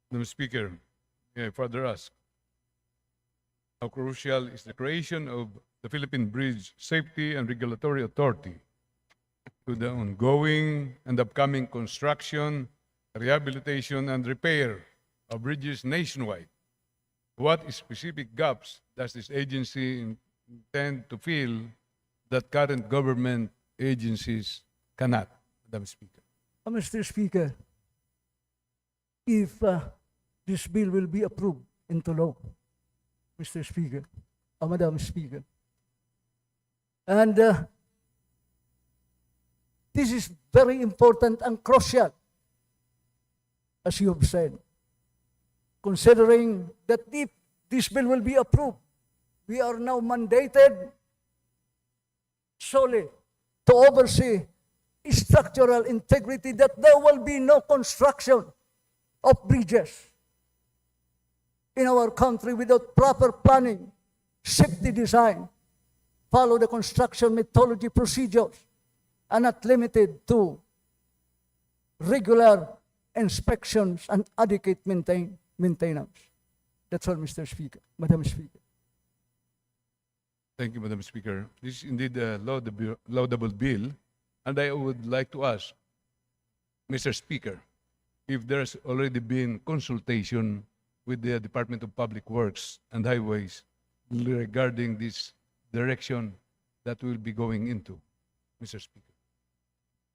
Madam Speaker, may I further ask, how crucial is the creation of the Philippine Bridge Safety and Regulatory Authority to the ongoing and upcoming construction, rehabilitation, and repair of bridges nationwide? What specific gaps does this agency intend to fill that current government agencies cannot, Madam Speaker? Mr. Speaker, if this bill will be approved into law, Mr. Speaker, Madam Speaker, and this is very important and crucial, as you have said, considering that if this bill will be approved, we are now mandated solely to oversee structural integrity, that there will be no construction of bridges in our country without proper planning, safety design, follow the construction methodology procedures, and not limited to regular inspections and adequate maintenance. That's all, Mr. Speaker, Madam Speaker. Thank you, Madam Speaker. This is indeed a laudable bill, and I would like to ask, Mr. Speaker, if there's already been consultation with the Department of Public Works and Highways regarding this direction that we'll be going into, Mr. Speaker.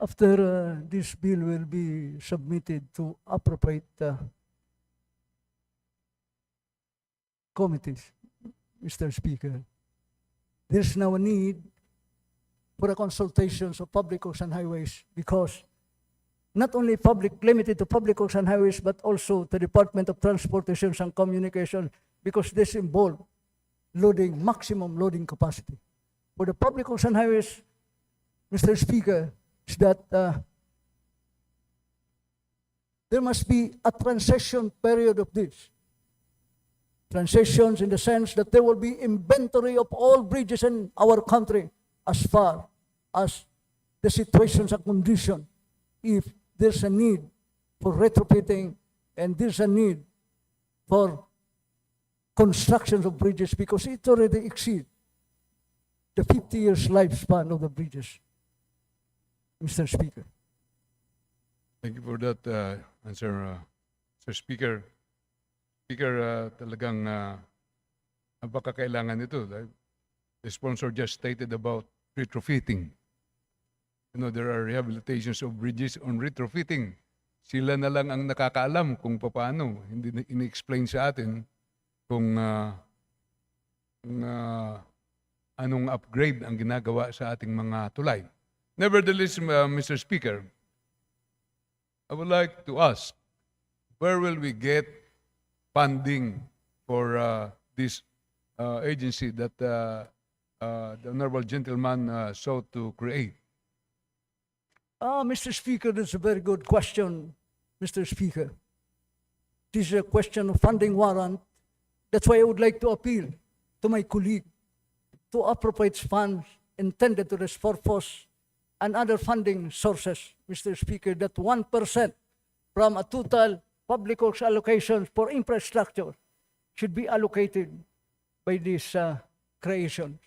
After this bill will be submitted to appropriate committees, Mr. Speaker, there's now a need for a consultations of Public Works and Highways, because not only limited to Public Works and Highways, but also the Department of Transportation and Communication, because this involve maximum loading capacity. For the Public Works and Highways, Mr. Speaker, is that there must be a transition period of this. Transitions in the sense that there will be inventory of all bridges in our country as far as the situations and condition. If there's a need for retrofitting and there's a need for constructions of bridges, because it already exceeds the 50 years lifespan of the bridges, Mr. Speaker. Thank you for that answer, Sir Speaker. Speaker, talagang napakakailangan ito. The sponsor just stated about retrofitting. You know, there are rehabilitations of bridges on retrofitting. Sila na lang ang nakakaalam kung paano. Hindi in-explain sa atin kung anong upgrade ang ginagawa sa ating mga tulay. Nevertheless, Mr. Speaker, I would like to ask, where will we get funding for this agency that the honorable gentleman sought to create? Mr. Speaker, that's a very good question, Mr. Speaker. This is a question of funding warrant. That's why I would like to appeal to my colleague to appropriate funds intended to this purpose and other funding sources, Mr. Speaker, that 1% from a total public works allocations for infrastructure should be allocated by these creations.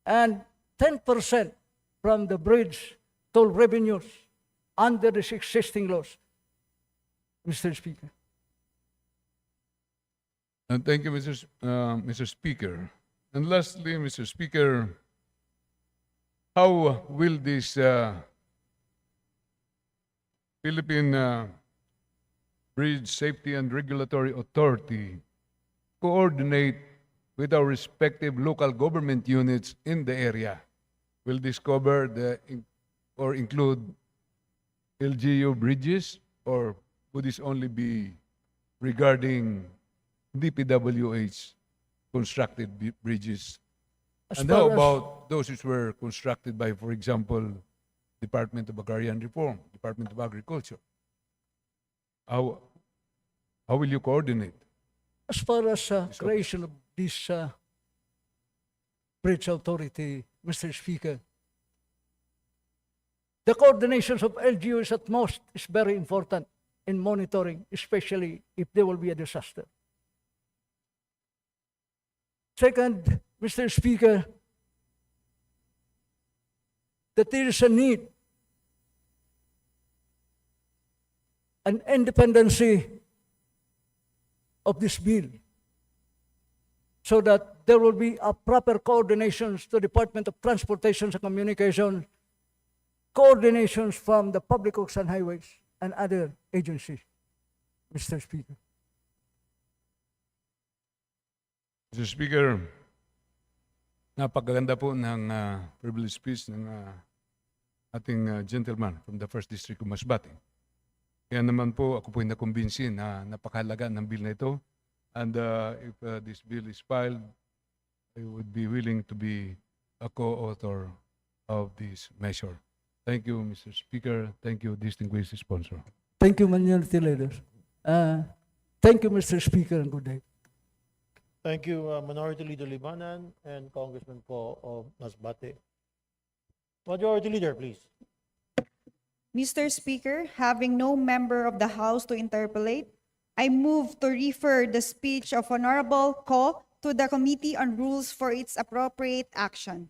And 10% from the bridge toll revenues under the existing laws, Mr. Speaker. Thank you, Mr. Speaker. And lastly, Mr. Speaker, how will this Philippine Bridge Safety and Regulatory Authority coordinate with our respective local government units in the area? Will this cover or include LGU bridges, or would this only be regarding DPWH constructed bridges? And how about those which were constructed by, for example, Department of Agrarian Reform, Department of Agriculture? How will you coordinate? As far as creation of this bridge authority, Mr. Speaker, the coordinations of LGUs at most is very important in monitoring, especially if there will be a disaster. Second, Mr. Speaker, that there is a need, an independency of this bill, so that there will be a proper coordinations to Department of Transportation and Communication, coordinations from the Public Works and Highways and other agencies, Mr. Speaker. Mr. Speaker, napakaganda po ng privilege speech ng ating gentleman from the 1st District of Masbate. Kaya naman po ako po nakumbinsin na napakahalaga ng bill na ito. And if this bill is filed, I would be willing to be a co-author of this measure. Thank you, Mr. Speaker. Thank you, distinguished sponsor. Thank you, Minority Leaders. Thank you, Mr. Speaker, and good day. Thank you, Minority Leader Libanan and Congressman Po of Masbate. Majority Leader, please. Mr. Speaker, having no member of the House to interpolate, I move to refer the speech of Honorable Ko to the Committee on Rules for its appropriate action.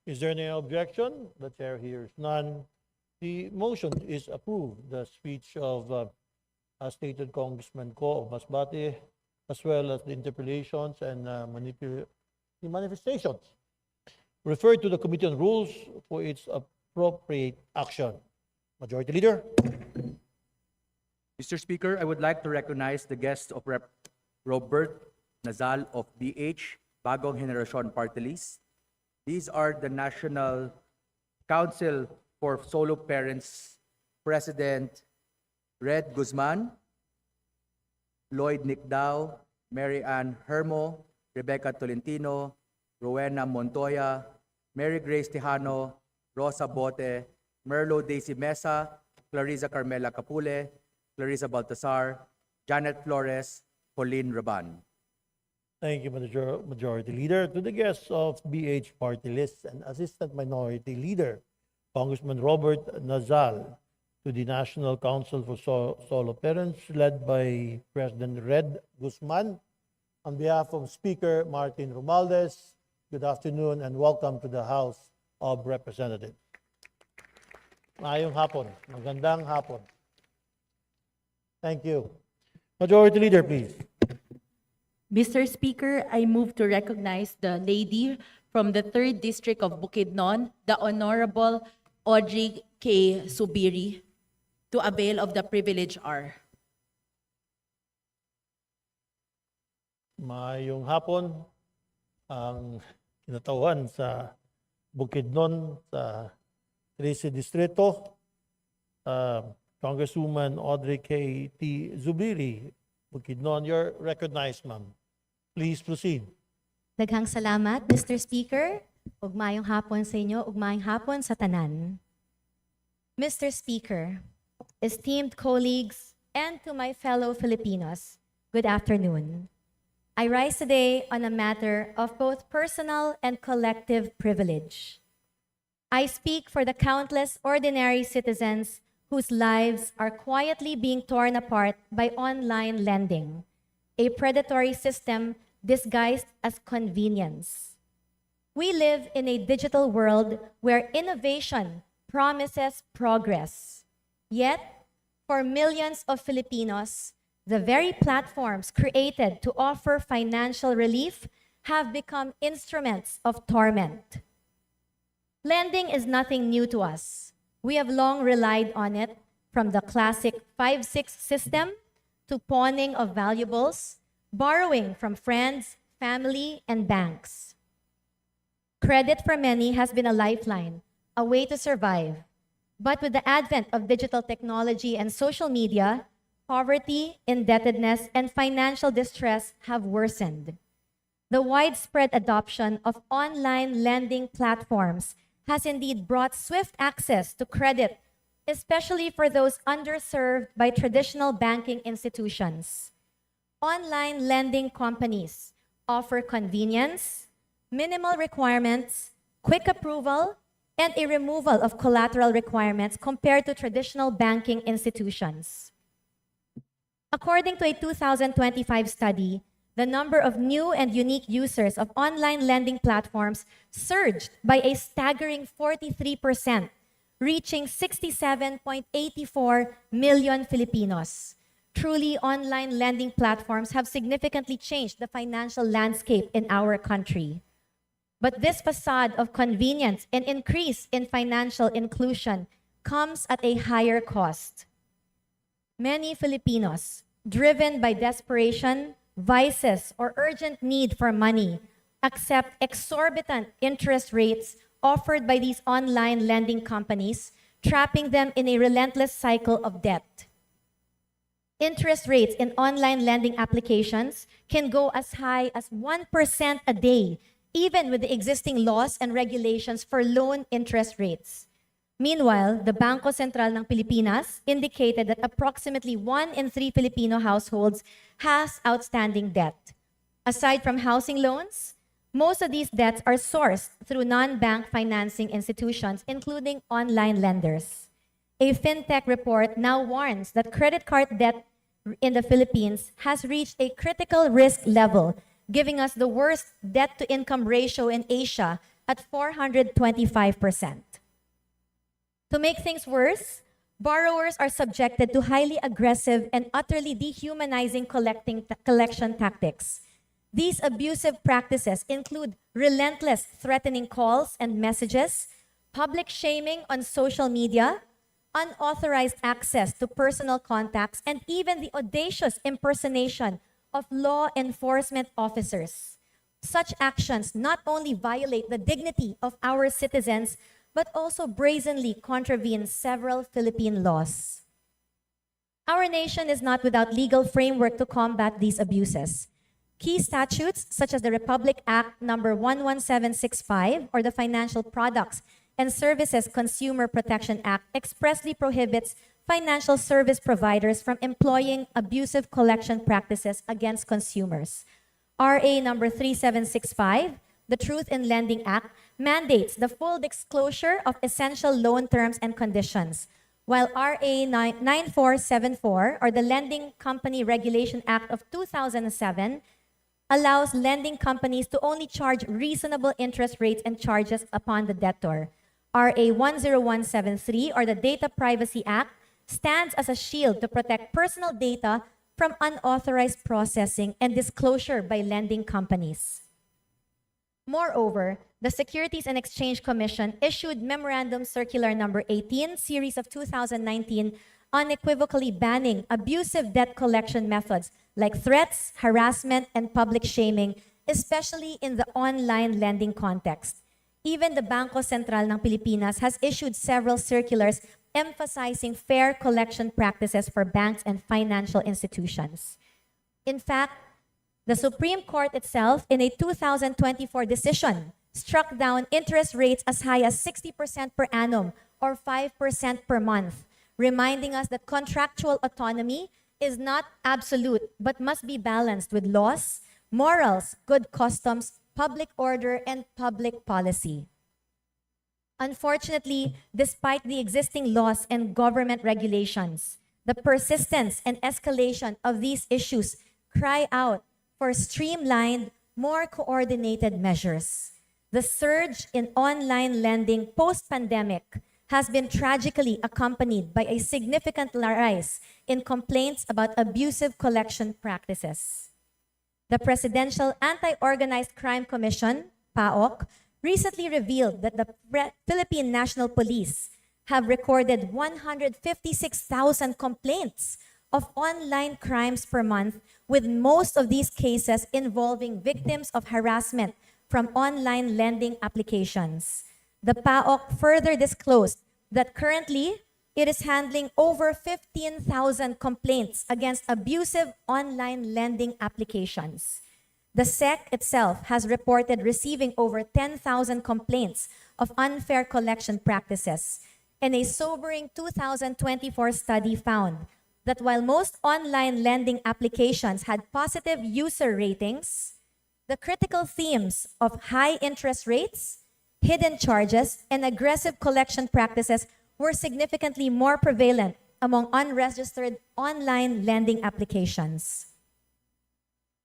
Is there any objection? The chair hears none. The motion is approved. The speech of as stated Congressman Ko of Masbate, as well as the interpellations and the manifestations, referred to the Committee on Rules for its appropriate action. Majority Leader. Mr. Speaker, I would like to recognize the guests of Rep. Robert Nazal of BH, Bagong Henerasyon Party List. These are the National Council for Solo Parents President Red Guzman, Lloyd Nicdao, Mary Ann Hermo, Rebecca Tolentino, Rowena Montoya, Mary Grace Tejano, Rosa Bote, Merlo Daisy Mesa, Clarissa Carmela Capule, Clarissa Baltasar, Janet Flores, Pauline Raban. Thank you, Majority Leader. To the guests of BH Party List and Assistant Minority Leader, Congressman Robert Nazal, to the National Council for Solo Parents, led by President Red Guzman. On behalf of Speaker Martin Romualdez, good afternoon and welcome to the House of Representatives. Maayong hapon. Magandang hapon. Thank you. Majority Leader, please. Mr. Speaker, I move to recognize the lady from the 3rd District of Bukidnon, the Honorable Audrey K. Subiri, to avail of the privilege R. Maayong hapon. Ang kinatawan sa Bukidnon, sa 13 Distrito, Congresswoman Audrey K. T. Zubiri, Bukidnon, you're recognized, ma'am. Please proceed. Daghang salamat, Mr. Speaker. Ugmayong hapon sa inyo, ugmayong hapon sa tanan. Mr. Speaker, esteemed colleagues, and to my fellow Filipinos, good afternoon. I rise today on a matter of both personal and collective privilege. I speak for the countless ordinary citizens whose lives are quietly being torn apart by online lending, a predatory system disguised as convenience. We live in a digital world where innovation promises progress. Yet, for millions of Filipinos, the very platforms created to offer financial relief have become instruments of torment. Lending is nothing new to us. We have long relied on it, from the classic 5-6 system to pawning of valuables, borrowing from friends, family, and banks. Credit for many has been a lifeline, a way to survive. But with the advent of digital technology and social media, poverty, indebtedness, and financial distress have worsened. The widespread adoption of online lending platforms has indeed brought swift access to credit, especially for those underserved by traditional banking institutions. Online lending companies offer convenience, minimal requirements, quick approval, and a removal of collateral requirements compared to traditional banking institutions. According to a 2025 study, the number of new and unique users of online lending platforms surged by a staggering 43%, reaching 67.84 million Filipinos. Truly, online lending platforms have significantly changed the financial landscape in our country. But this facade of convenience and increase in financial inclusion comes at a higher cost. Many Filipinos, driven by desperation, vices, or urgent need for money, accept exorbitant interest rates offered by these online lending companies, trapping them in a relentless cycle of debt. Interest rates in online lending applications can go as high as 1% a day, even with the existing laws and regulations for loan interest rates. Meanwhile, the Bangko Sentral ng Pilipinas indicated that approximately 1 in 3 Filipino households has outstanding debt. Aside from housing loans, most of these debts are sourced through non-bank financing institutions, including online lenders. A fintech report now warns that credit card debt in the Philippines has reached a critical risk level, giving us the worst debt-to-income ratio in Asia at 425%. To make things worse, borrowers are subjected to highly aggressive and utterly dehumanizing collection tactics. These abusive practices include relentless threatening calls and messages, public shaming on social media, unauthorized access to personal contacts, and even the audacious impersonation of law enforcement officers. Such actions not only violate the dignity of our citizens, but also brazenly contravene several Philippine laws. Our nation is not without legal framework to combat these abuses. Key statutes such as the Republic Act number 11765 or the Financial Products and Services Consumer Protection Act expressly prohibits financial service providers from employing abusive collection practices against consumers. RA number 3765, the Truth in Lending Act, mandates the full disclosure of essential loan terms and conditions, while RA 9474, or the Lending Company Regulation Act of 2007, allows lending companies to only charge reasonable interest rates and charges upon the debtor. RA 10173, or the Data Privacy Act, stands as a shield to protect personal data from unauthorized processing and disclosure by lending companies. Moreover, the Securities and Exchange Commission issued Memorandum Circular Number 18, Series of 2019, unequivocally banning abusive debt collection methods like threats, harassment, and public shaming, especially in the online lending context. Even the Bangko Sentral ng Pilipinas has issued several circulars emphasizing fair collection practices for banks and financial institutions. In fact, the Supreme Court itself, in a 2024 decision, struck down interest rates as high as 60% per annum or 5% per month, reminding us that contractual autonomy is not absolute but must be balanced with laws, morals, good customs, public order, and public policy. Unfortunately, despite the existing laws and government regulations, the persistence and escalation of these issues cry out for streamlined, more coordinated measures. The surge in online lending post-pandemic has been tragically accompanied by a significant rise in complaints about abusive collection practices. The Presidential Anti-Organized Crime Commission, PAOC, recently revealed that the Philippine National Police have recorded 156,000 complaints of online crimes per month, with most of these cases involving victims of harassment from online lending applications. The PAOC further disclosed that currently it is handling over 15,000 complaints against abusive online lending applications. The SEC itself has reported receiving over 10,000 complaints of unfair collection practices, and a sobering 2024 study found that while most online lending applications had positive user ratings, the critical themes of high interest rates, hidden charges, and aggressive collection practices were significantly more prevalent among unregistered online lending applications.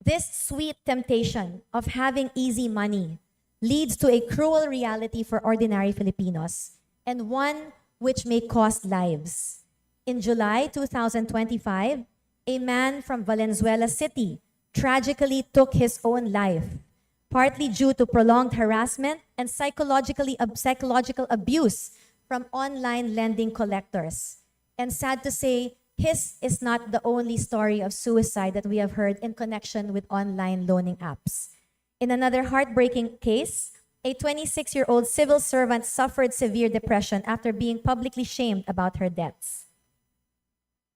This sweet temptation of having easy money leads to a cruel reality for ordinary Filipinos, and one which may cost lives. In July 2025, a man from Valenzuela City tragically took his own life, partly due to prolonged harassment and psychological abuse from online lending collectors. And sad to say, his is not the only story of suicide that we have heard in connection with online loaning apps. In another heartbreaking case, a 26-year-old civil servant suffered severe depression after being publicly shamed about her debts.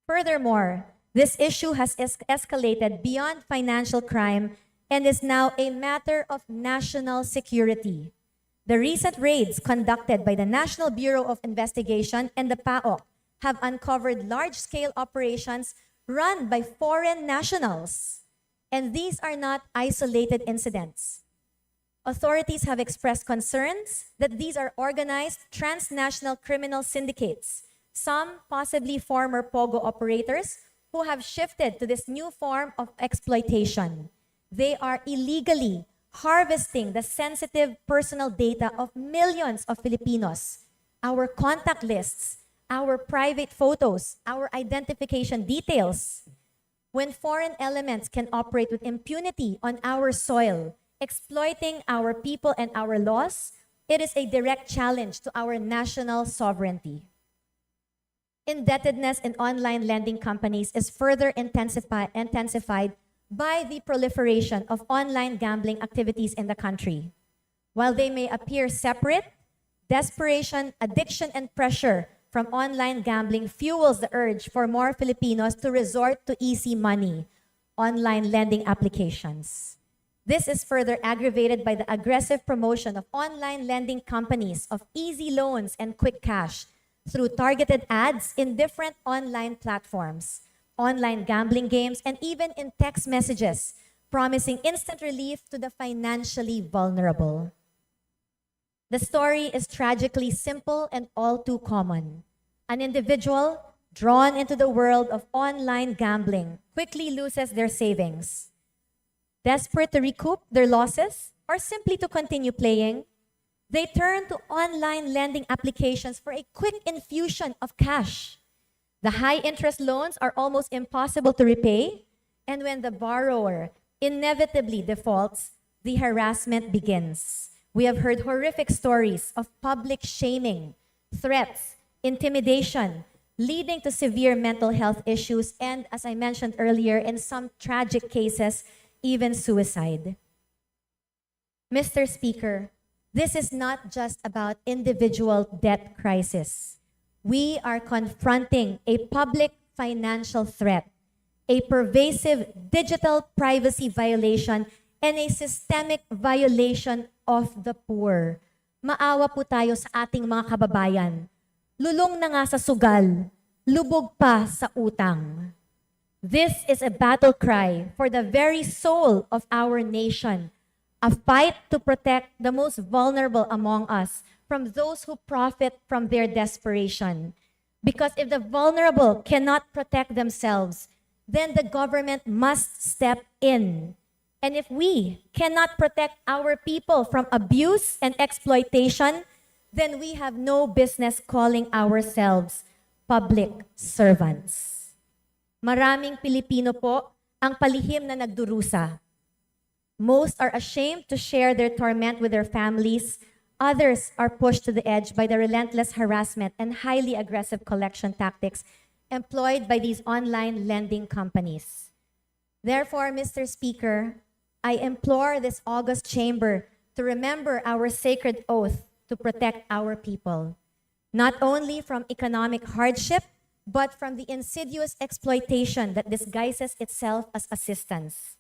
Furthermore, this issue has escalated beyond financial crime and is now a matter of national security. The recent raids conducted by the National Bureau of Investigation and the PAOK have uncovered large-scale operations run by foreign nationals. And these are not isolated incidents. Authorities have expressed concerns that these are organized transnational criminal syndicates, some possibly former POGO operators who have shifted to this new form of exploitation. They are illegally harvesting the sensitive personal data of millions of Filipinos, our contact lists, our private photos, our identification details. When foreign elements can operate with impunity on our soil, exploiting our people and our laws, it is a direct challenge to our national sovereignty. Indebtedness in online lending companies is further intensified by the proliferation of online gambling activities in the country. While they may appear separate, desperation, addiction, and pressure from online gambling fuels the urge for more Filipinos to resort to easy money, online lending applications. This is further aggravated by the aggressive promotion of online lending companies of easy loans and quick cash through targeted ads in different online platforms, online gambling games, and even in text messages, promising instant relief to the financially vulnerable. The story is tragically simple and all too common. An individual drawn into the world of online gambling quickly loses their savings. Desperate to recoup their losses or simply to continue playing, they turn to online lending applications for a quick infusion of cash. The high-interest loans are almost impossible to repay, and when the borrower inevitably defaults, the harassment begins. We have heard horrific stories of public shaming, threats, intimidation, leading to severe mental health issues, and as I mentioned earlier, in some tragic cases, even suicide. Mr. Speaker, this is not just about individual debt crisis. We are confronting a public financial threat, a pervasive digital privacy violation, and a systemic violation of the poor. Maawa po tayo sa ating mga kababayan. Lulong na nga sa sugal, lubog pa sa utang. This is a battle cry for the very soul of our nation, a fight to protect the most vulnerable among us from those who profit from their desperation. Because if the vulnerable cannot protect themselves, then the government must step in. And if we cannot protect our people from abuse and exploitation, then we have no business calling ourselves public servants. Maraming Pilipino po ang palihim na nagdurusa. Most are ashamed to share their torment with their families. Others are pushed to the edge by the relentless harassment and highly aggressive collection tactics employed by these online lending companies. Therefore, Mr. Speaker, I implore this august chamber to remember our sacred oath to protect our people, not only from economic hardship, but from the insidious exploitation that disguises itself as assistance.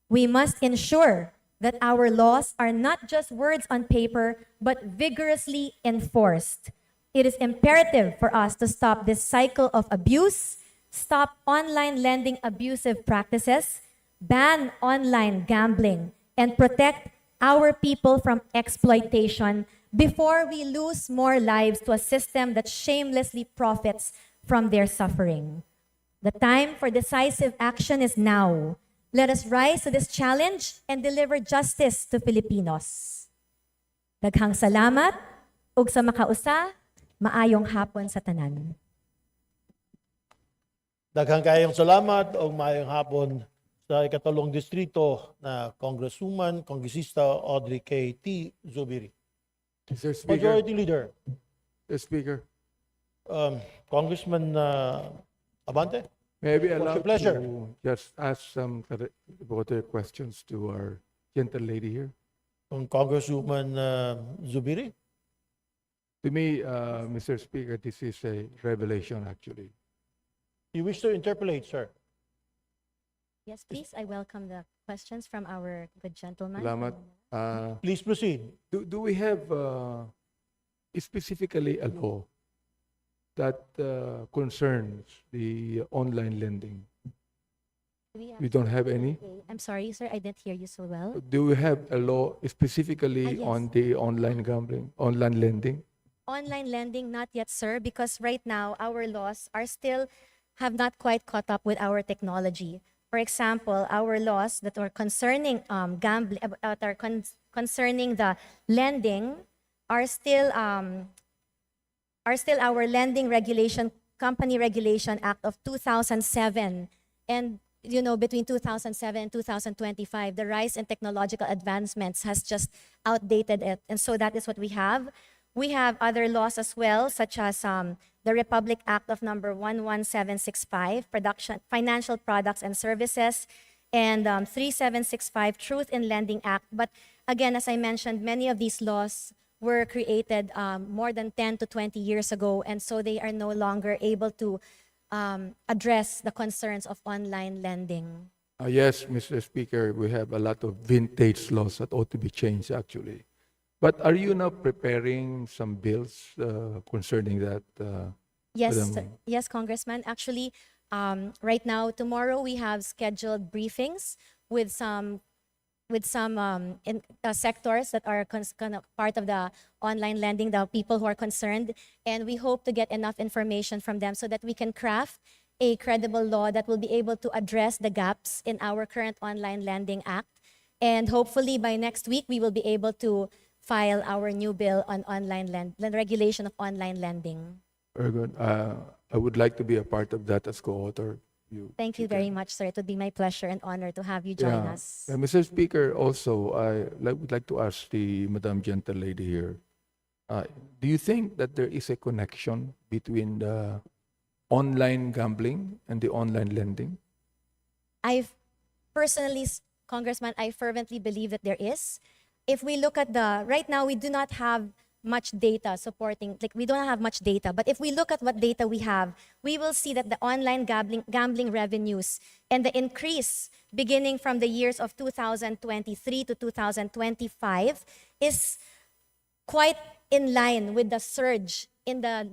We must ensure that our laws are not just words on paper, but vigorously enforced. It is imperative for us to stop this cycle of abuse, stop online lending abusive practices, ban online gambling, and protect our people from exploitation before we lose more lives to a system that shamelessly profits from their suffering. The time for decisive action is now. Let us rise to this challenge and deliver justice to Filipinos. Daghang salamat, ug sa makausa, maayong hapon sa tanan. Daghang kayong salamat o maayong hapon sa ikatulong distrito na Congresswoman, Kongresista Audrey K. T. Zubiri. Mr. Speaker. Majority Leader. Mr. Speaker. Congressman Abante. May I be What's your allowed pleasure? to just ask some voter questions to our gentle lady here? Congresswoman Zubiri. To me, Mr. Speaker, this is a revelation actually. You wish to interpolate, sir? Yes, please. I welcome the questions from our good gentleman. Salamat. Please proceed. Do we have specifically a law that concerns the online lending? We don't have any? I'm sorry, sir, I didn't hear you so well. Do we have a law specifically yes. on the online gambling, online lending? Online lending, not yet, sir, because right now our laws are still have not quite caught up with our technology. For example, our laws that are concerning gambling, concerning the lending, are still our Lending Regulation Company Regulation Act of 2007, and between 2007 and 2025, the rise in technological advancements has just outdated it, and so that is what we have. We have other laws as well, such as the Republic Act of number 11765, Financial Products and Services, and 3765, Truth in Lending Act. But again, as I mentioned, many of these laws were created more than 10 to 20 years ago, and so they are no longer able to address the concerns of online lending. Yes, Mr. Speaker, we have a lot of vintage laws that ought to be changed, actually. But are you now preparing some bills concerning that? Yes, Madam? yes, Congressman. Actually, right now, tomorrow we have scheduled briefings with some sectors that are part of the online lending, the people who are concerned, and we hope to get enough information from them so that we can craft a credible law that will be able to address the gaps in our current Online Lending Act. And hopefully by next week, we will be able to file our new bill on the regulation of online lending. Very good. I would like to be a part of that as co-author. Thank you very much, sir. It would be my pleasure and honor to have you join us. Mr. Speaker, also, would like to ask the Madam Gentle Lady here. Do you think that there is a connection between the online gambling and the online lending? Personally, Congressman, I fervently believe that there is. If we look at right now, we do not have much data supporting, we don't have much data, but if we look at what data we have, we will see that the online gambling revenues and the increase beginning from the years of 2023 to 2025 is quite in line with the surge in the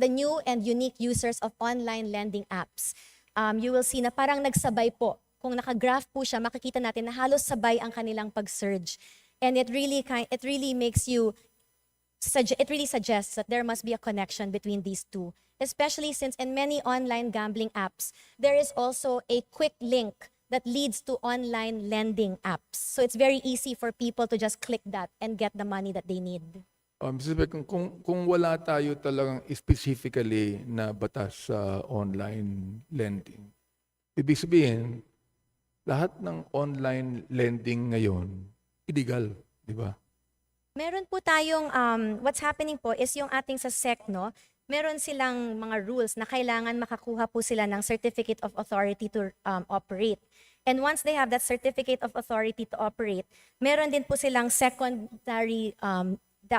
new and unique users of online lending apps. You will see na parang nagsabay po. Kung nakagraph po siya, makikita natin na halos sabay ang kanilang pag-surge. And it really makes you, it really suggests that there must be a connection between these two, especially since in many online gambling apps, there is also a quick link that leads to online lending apps. So it's very easy for people to just click that and get the money that they need. Mr. Speaker, kung wala tayo talagang specifically na batas sa online lending, ibig sabihin, lahat ng online lending ngayon, illegal, di ba? Meron po tayong, what's happening po is yung ating sa SEC, no? Meron silang mga rules na kailangan makakuha po sila ng Certificate of Authority to operate. And once they have that Certificate of Authority to operate, meron din po silang secondary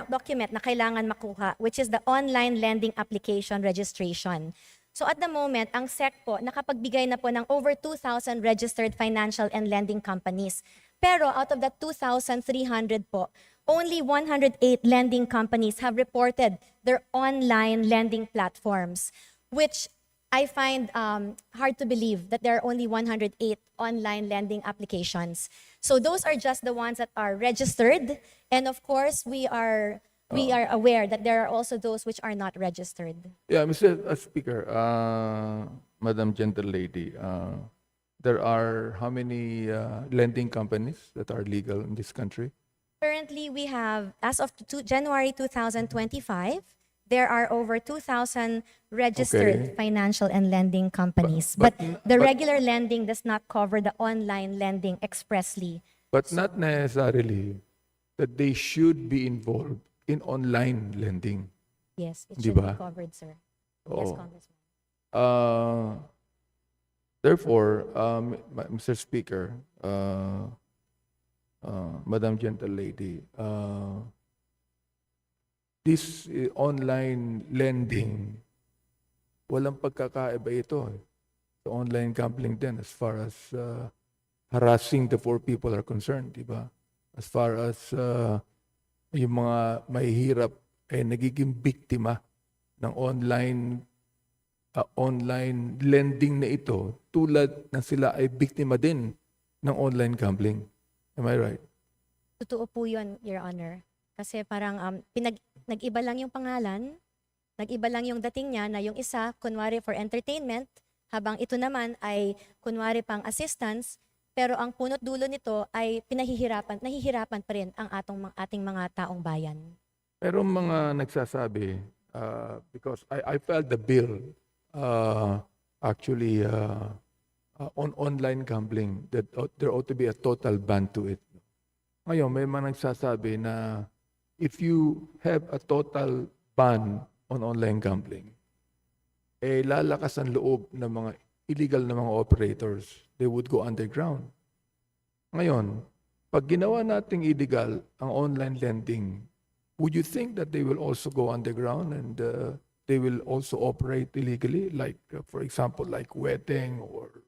document na kailangan makuha, which is the Online Lending Application Registration. So at the moment, ang SEC po nakapagbigay na po ng over 2,000 registered financial and lending companies. Pero out of that 2,300 po, only 108 lending companies have reported their online lending platforms, which I find hard to believe that there are only 108 online lending applications. So those are just the ones that are registered. And of course, we are aware that there are also those which are not registered. Yeah, Mr. Speaker, Madam Gentle Lady, there are how many lending companies that are legal in this country? Currently, we have, as of January 2025, there are over 2,000 registered financial and lending companies. But the regular lending does not cover the online lending expressly. But not necessarily that they should be involved in online lending. Yes, it Di should be ba? covered, sir. Yes, Oo. Congressman. Therefore, Mr. Speaker, Madam Gentle Lady, this online lending, walang pagkakaiba ito. The online gambling din as far as harassing the poor people are concerned, di ba? as far as yung mga mahihirap nagiging biktima ng online lending na ito, tulad na sila ay biktima din ng online gambling. Am I right? Totoo po yun, Your Honor. Kasi parang nag-iba lang yung pangalan, nag-iba lang yung dating niya na yung isa, kunwari for entertainment, habang ito naman ay kunwari pang assistance, pero ang punot dulo nito ay nahihirapan pa rin ang ating mga taong bayan. Pero mga nagsasabi, because I filed the bill actually on online gambling, that there ought to be a total ban to it. Ngayon, may mga nagsasabi na if you have a total ban on online gambling, lalakas ang loob ng mga illegal na mga operators. They would go underground. Ngayon, pag ginawa nating illegal ang online lending, would you think that they will also go underground and they will also operate illegally? Like, for example, like wedding or...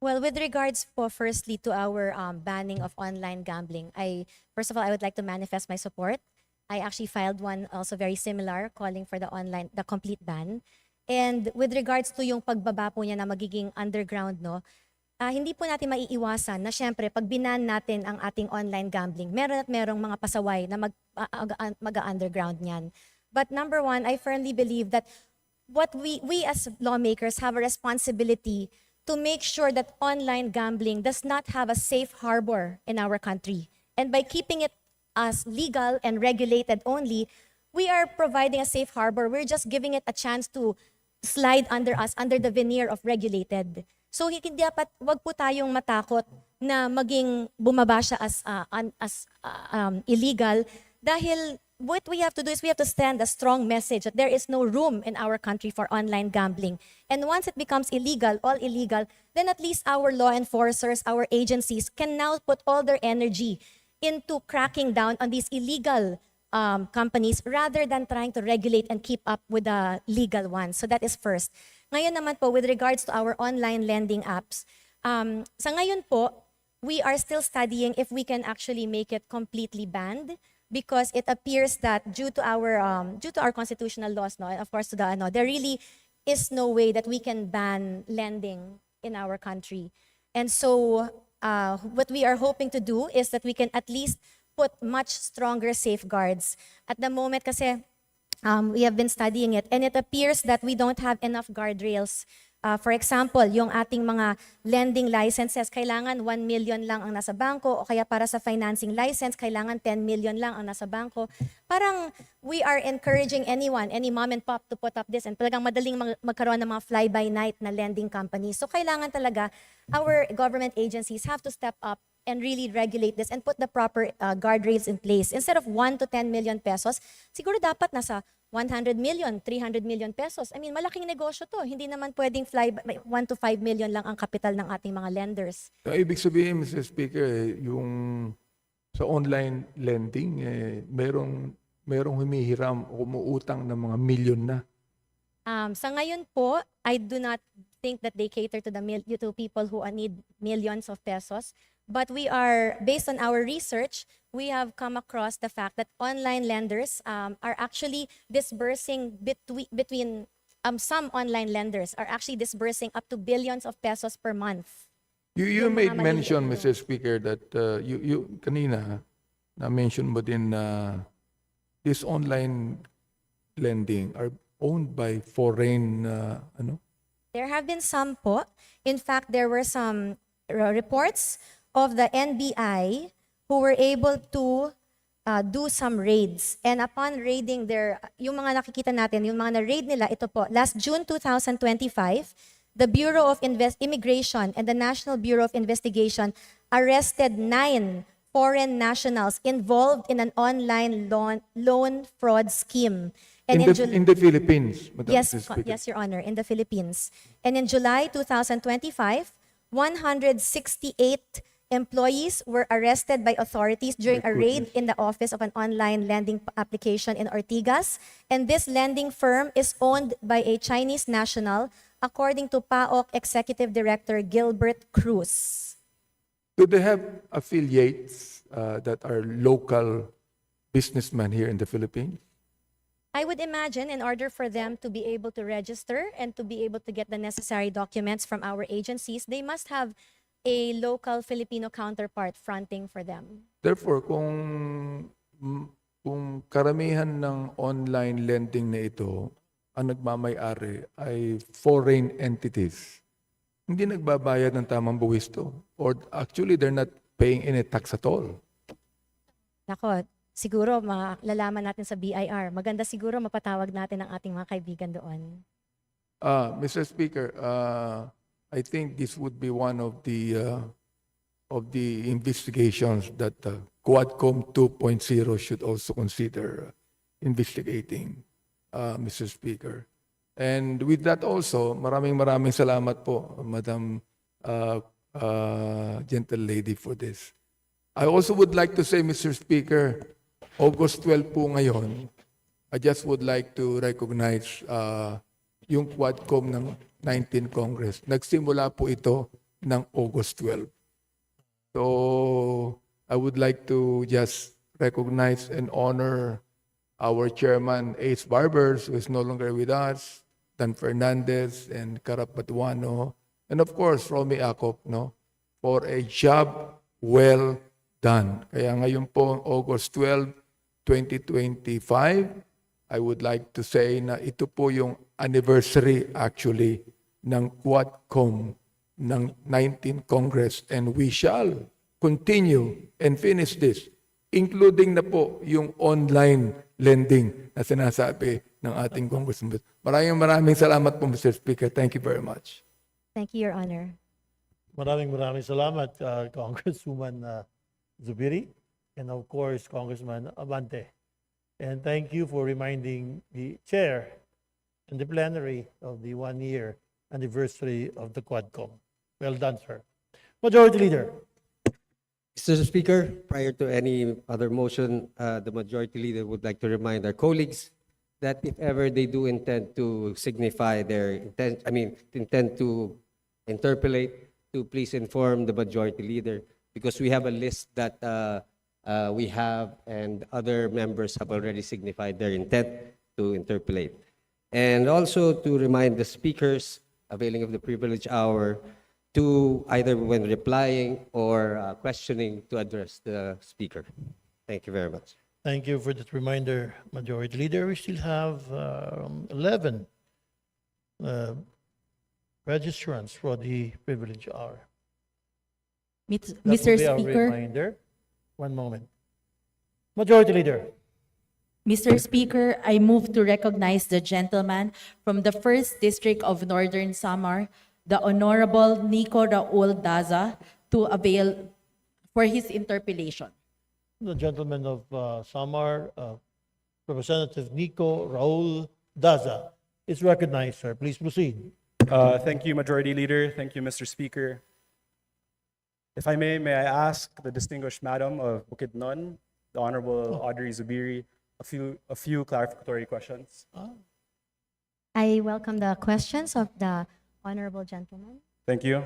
Well, with regards po firstly to our banning of online gambling, first of all, I would like to manifest my support. I actually filed one also very similar, calling for the complete ban. And with regards to yung pagbaba po niya na magiging underground, no, hindi po natin maiiwasan na syempre pag binan natin ang ating online gambling, meron at merong mga pasaway na mag-underground niyan. But number one, I firmly believe that what we as lawmakers have a responsibility to make sure that online gambling does not have a safe harbor in our country. And by keeping it as legal and regulated only, we are providing a safe harbor. We're just giving it a chance to slide under us, under the veneer of regulated. So wag po tayong matakot na maging bumaba siya as illegal, dahil what we have to do is we have to send a strong message that there is no room in our country for online gambling. And once it becomes illegal, all illegal, then at least our law enforcers, our agencies can now put all their energy into cracking down on these illegal companies rather than trying to regulate and keep up with the legal ones. So that is first. Ngayon naman po, with regards to our online lending apps, sa ngayon po, we are still studying if we can actually make it completely banned, because it appears that due to our constitutional laws, no, and of course there really is no way that we can ban lending in our country. And so what we are hoping to do is that we can at least put much stronger safeguards. At the moment kasi we have been studying it, and it appears that we don't have enough guardrails. For example, yung ating mga lending licenses, kailangan 1 million lang ang nasa bangko, o kaya para sa financing license, kailangan 10 million lang ang nasa bangko. Parang we are encouraging anyone, any mom and pop to put up this, and talagang madaling magkaroon ng mga fly-by-night na lending companies. So kailangan talaga our government agencies have to step up and really regulate this and put the proper guardrails in place. Instead of 1 to 10 million pesos, siguro dapat nasa 100 million, 300 million pesos. I mean, malaking negosyo to. Hindi naman pwedeng 1 to 5 million lang ang kapital ng ating mga lenders. So, ibig sabihin, Mr. Speaker, yung sa online lending, merong humihiram o umuutang ng mga milyon na. Sa ngayon po, I do not think that they cater to to people who need millions of pesos. But we are, based on our research, we have come across the fact that online lenders are actually disbursing between some online lenders are actually disbursing up to billions of pesos per month. You made mention, Mr. Speaker, that you kanina na-mention mo din na this online lending are owned by foreign There have been some po. In fact, there were some reports of the NBI who were able to do some raids. And upon raiding yung mga nakikita natin, yung mga na-raid nila, ito po, last June 2025, the Bureau of Immigration and the National Bureau of Investigation arrested 9 foreign nationals involved in an online loan fraud scheme. And in the Philippines, Madam yes, Speaker. yes, Your Honor, in the Philippines. And in July 2025, 168 employees were arrested by authorities during a raid in the office of an online lending application in Ortigas. And this lending firm is owned by a Chinese national, according to PAOK Executive Director Gilbert Cruz. do they have affiliates that are local businessmen here in the Philippines? I would imagine in order for them to be able to register and to be able to get the necessary documents from our agencies, they must have a local Filipino counterpart fronting for them. Therefore, kung karamihan ng online lending na ito, ang nagmamay-ari ay foreign entities, hindi nagbabayad ng tamang buwis to. Or actually, they're not paying any tax at all. Nako, siguro malalaman natin sa BIR. Maganda siguro mapatawag natin ang ating mga kaibigan doon. Mr. Speaker, I think this would be one of the investigations that Quadcom 2.0 should also consider investigating, Mr. Speaker. And with that also, maraming salamat po, Madam Gentle Lady, for this. I also would like to say, Mr. Speaker, August 12 po ngayon, I just would like to recognize yung Quadcom ng 19th Congress. Nagsimula po ito ng August 12. So, I would like to just recognize and honor our chairman, Ace Barbers, who is no longer with us, Dan Fernandez and Karap Batuano, and of course, Romy Acop, no, for a job well done. Kaya ngayon po, August 12, 2025, I would like to say na ito po yung anniversary actually ng Quadcom ng 19th Congress, and we shall continue and finish this, including na po yung online lending na sinasabi ng ating Congressman. Maraming salamat po, Mr. Speaker. Thank you very much. Thank you, Your Honor. Maraming salamat, Congresswoman Zubiri, and of course, Congressman Abante. And thank you for reminding the chair and the plenary of the 1-year anniversary of the Quadcom. Well done, sir. Majority Leader. Mr. Speaker, prior to any other motion, the Majority Leader would like to remind our colleagues that if ever they do intend to signify their intend to interpolate, to please inform the Majority Leader, because we have a list that we have and other members have already signified their intent to interpolate. And also to remind the speakers availing of the privilege hour to either when replying or questioning to address the speaker. Thank you very much. Thank you for that reminder, Majority Leader. We still have 11 registrants for the privilege hour. That Mr. will be our Speaker, reminder. One moment. Majority Leader. Mr. Speaker, I move to recognize the gentleman from the 1st District of Northern Samar, the Honorable Nico Raul Daza, to avail for his interpellation. The gentleman of Samar, Representative Nico Raul Daza, is recognized, sir. Please proceed. Thank you, Majority Leader. Thank you, Mr. Speaker. If I may I ask the distinguished Madam of Bukidnon, the Honorable Audrey Zubiri, a few clarificatory questions. I welcome the questions of the honorable gentleman. Thank you.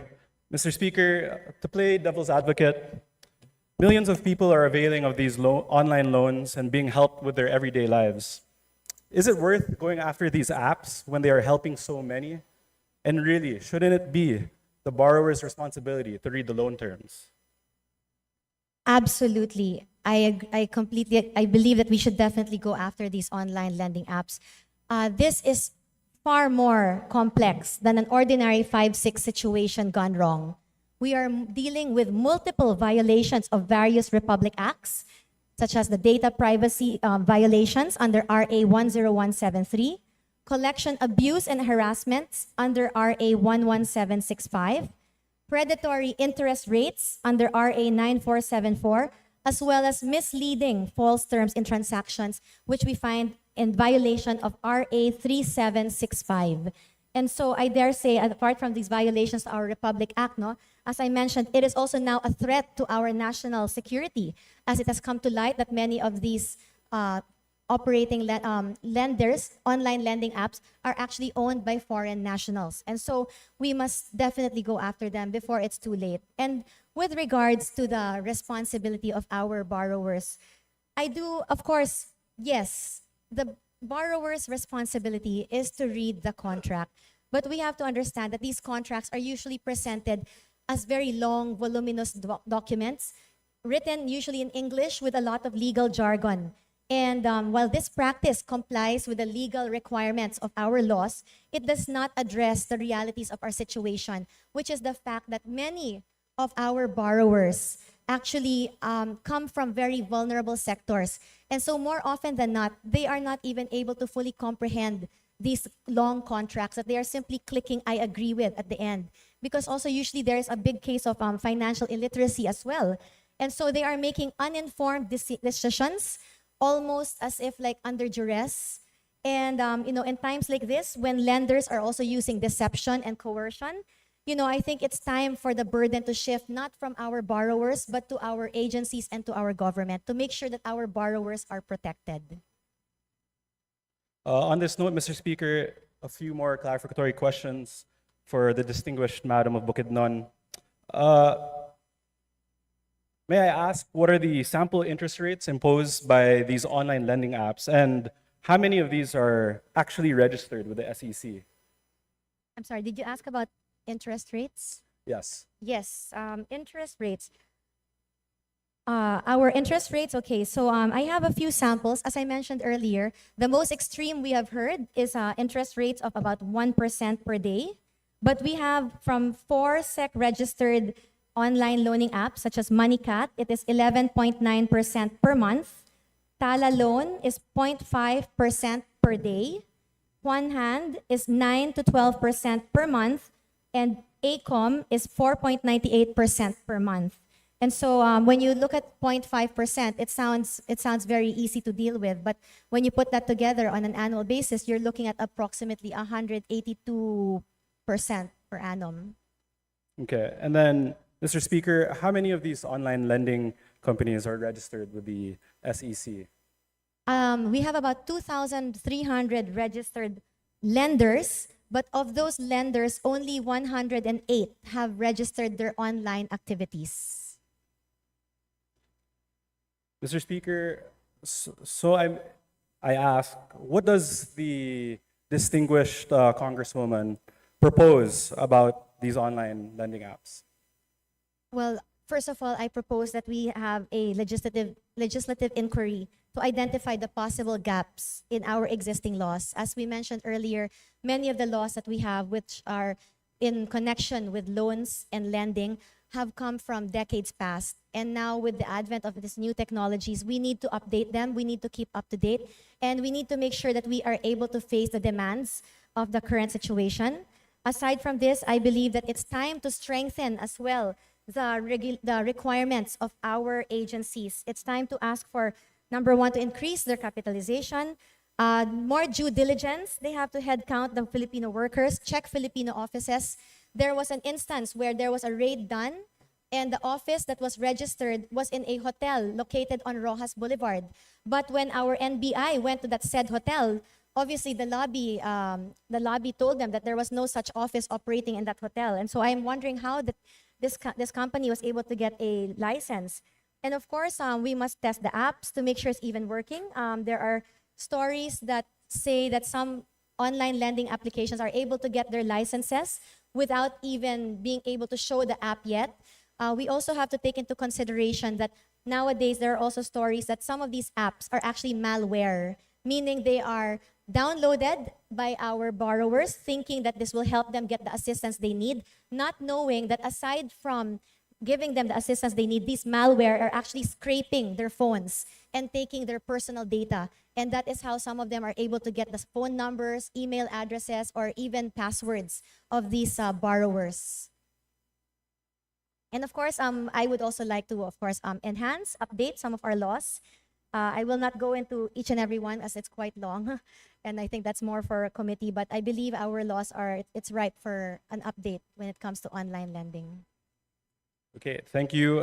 Mr. Speaker, to play devil's advocate, millions of people are availing of these online loans and being helped with their everyday lives. Is it worth going after these apps when they are helping so many? And really, shouldn't it be the borrower's responsibility to read the loan terms? Absolutely. I believe that we should definitely go after these online lending apps. This is far more complex than an ordinary 5-6 situation gone wrong. We are dealing with multiple violations of various Republic Acts, such as the data privacy violations under RA 10173, collection abuse and harassments under RA 11765, predatory interest rates under RA 9474, as well as misleading false terms in transactions, which we find in violation of RA 3765. And so I dare say, apart from these violations to our Republic Act, as I mentioned, it is also now a threat to our national security, as it has come to light that many of these operating lenders, online lending apps, are actually owned by foreign nationals. And so we must definitely go after them before it's too late. And with regards to the responsibility of our borrowers, I do, of course, yes, the borrower's responsibility is to read the contract. But we have to understand that these contracts are usually presented as very long, voluminous documents, written usually in English with a lot of legal jargon. And while this practice complies with the legal requirements of our laws, it does not address the realities of our situation, which is the fact that many of our borrowers actually come from very vulnerable sectors. And so more often than not, they are not even able to fully comprehend these long contracts that they are simply clicking I agree with at the end. Because also usually there is a big case of financial illiteracy as well. And so they are making uninformed decisions, almost as if like under duress. And in times like this, when lenders are also using deception and coercion, I think it's time for the burden to shift not from our borrowers, but to our agencies and to our government to make sure that our borrowers are protected. On this note, Mr. Speaker, a few more clarificatory questions for the distinguished Madam of Bukidnon. May I ask, what are the sample interest rates imposed by these online lending apps, and how many of these are actually registered with the SEC? I'm sorry, did you ask about interest rates? Yes. Yes, interest rates. Our interest rates, okay, so I have a few samples. As I mentioned earlier, the most extreme we have heard is interest rates of about 1% per day. But we have from 4 SEC registered online loaning apps such as MoneyCat, it is 11.9% per month. Tala Loan is 0.5% per day. One Hand is 9 to 12% per month. And ACOM is 4.98% per month. And so when you look at 0.5%, it sounds very easy to deal with. But when you put that together on an annual basis, you're looking at approximately 182% per annum. Okay, and then, Mr. Speaker, how many of these online lending companies are registered with the SEC? We have about 2,300 registered lenders, but of those lenders, only 108 have registered their online activities. Mr. Speaker, I ask, what does the distinguished Congresswoman propose about these online lending apps? Well, first of all, I propose that we have a legislative inquiry to identify the possible gaps in our existing laws. As we mentioned earlier, many of the laws that we have, which are in connection with loans and lending, have come from decades past. And now with the advent of these new technologies, we need to update them, we need to keep up to date, and we need to make sure that we are able to face the demands of the current situation. Aside from this, I believe that it's time to strengthen as well the requirements of our agencies. It's time to ask for, number one, to increase their capitalization, more due diligence. They have to headcount the Filipino workers, check Filipino offices. There was an instance where there was a raid done and the office that was registered was in a hotel located on Rojas Boulevard. But when our NBI went to that said hotel, obviously the lobby told them that there was no such office operating in that hotel. And so I'm wondering how this company was able to get a license. And of course, we must test the apps to make sure it's even working. There are stories that say that some online lending applications are able to get their licenses without even being able to show the app yet. We also have to take into consideration that nowadays there are also stories that some of these apps are actually malware, meaning they are downloaded by our borrowers thinking that this will help them get the assistance they need, not knowing that aside from giving them the assistance they need, these malware are actually scraping their phones and taking their personal data. And that is how some of them are able to get the phone numbers, email addresses, or even passwords of these borrowers. And of course, I would also like to, of course, enhance, update some of our laws. I will not go into each and every one as it's quite long, and I think that's more for a committee, but I believe our laws it's ripe for an update when it comes to online lending. Okay, thank you,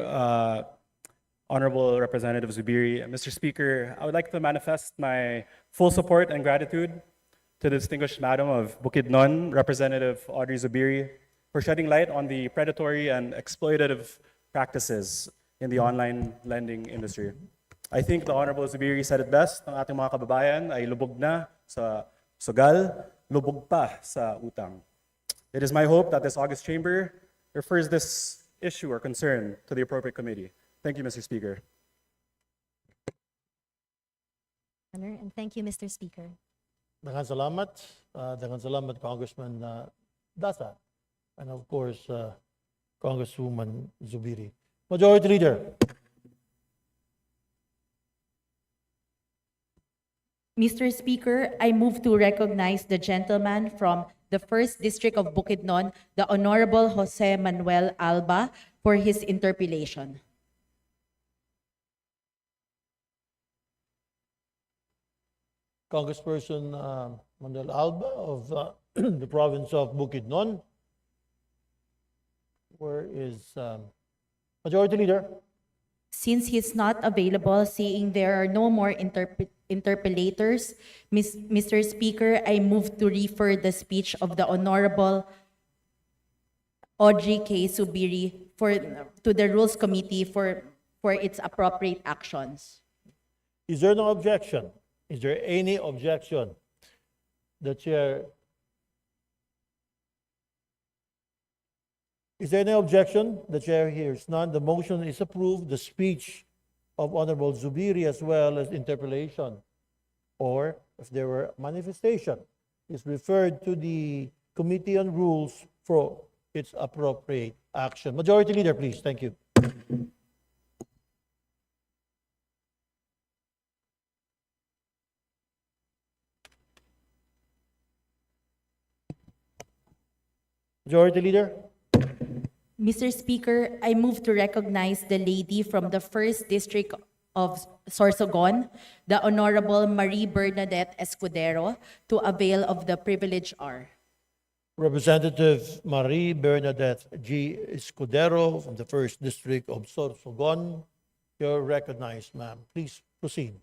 Honorable Representative Zubiri. Mr. Speaker, I would like to manifest my full support and gratitude to the distinguished Madam of Bukidnon, Representative Audrey Zubiri, for shedding light on the predatory and exploitative practices in the online lending industry. I think the Honorable Zubiri said it best, ang ating mga kababayan ay lubog na sa sugal, lubog pa sa utang. It is my hope that this August Chamber refers this issue or concern to the appropriate committee. Thank you, Mr. Speaker. Honor, and thank you, Mr. Speaker. Daghang salamat, Congressman Dasa, and of course, Congresswoman Zubiri. Majority Leader. Mr. Speaker, I move to recognize the gentleman from the 1st District of Bukidnon, the Honorable Jose Manuel Alba, for his interpellation. Congressperson Manuel Alba of the province of Bukidnon. Where is Majority Leader? Since he's not available, seeing there are no more interpellators, Mr. Speaker, I move to refer the speech of the Honorable Audrey K. Subiri to the Rules Committee for its appropriate actions. Is there no objection? Is there any objection? The chair. Is there any objection? The chair hears none. The motion is approved. The speech of Honorable Zubiri as well as interpellation, or if there were manifestation, is referred to the Committee on Rules for its appropriate action. Majority Leader, please. Thank you. Majority Leader. Mr. Speaker, I move to recognize the lady from the 1st District of Sorsogon, the Honorable Marie Bernadette Escudero, to avail of the privilege hour. Representative Marie Bernadette G. Escudero from the 1st District of Sorsogon. You're recognized, ma'am. Please proceed.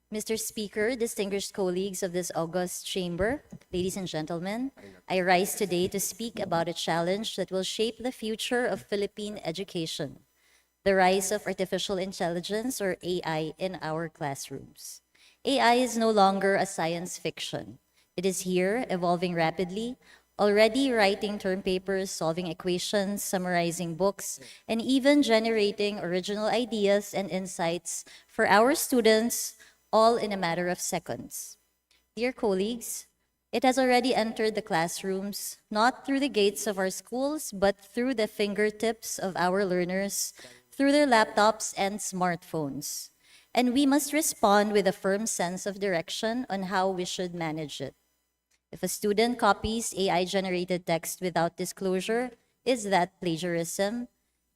Mr. Speaker, distinguished colleagues of this august chamber, ladies and gentlemen, I rise today to speak about a challenge that will shape the future of Philippine education: the rise of artificial intelligence, or AI, in our classrooms. AI is no longer a science fiction. It is here, evolving rapidly, already writing term papers, solving equations, summarizing books, and even generating original ideas and insights for our students, all in a matter of seconds. Dear colleagues, it has already entered the classrooms, not through the gates of our schools, but through the fingertips of our learners, through their laptops and smartphones. And we must respond with a firm sense of direction on how we should manage it. If a student copies AI-generated text without disclosure, is that plagiarism?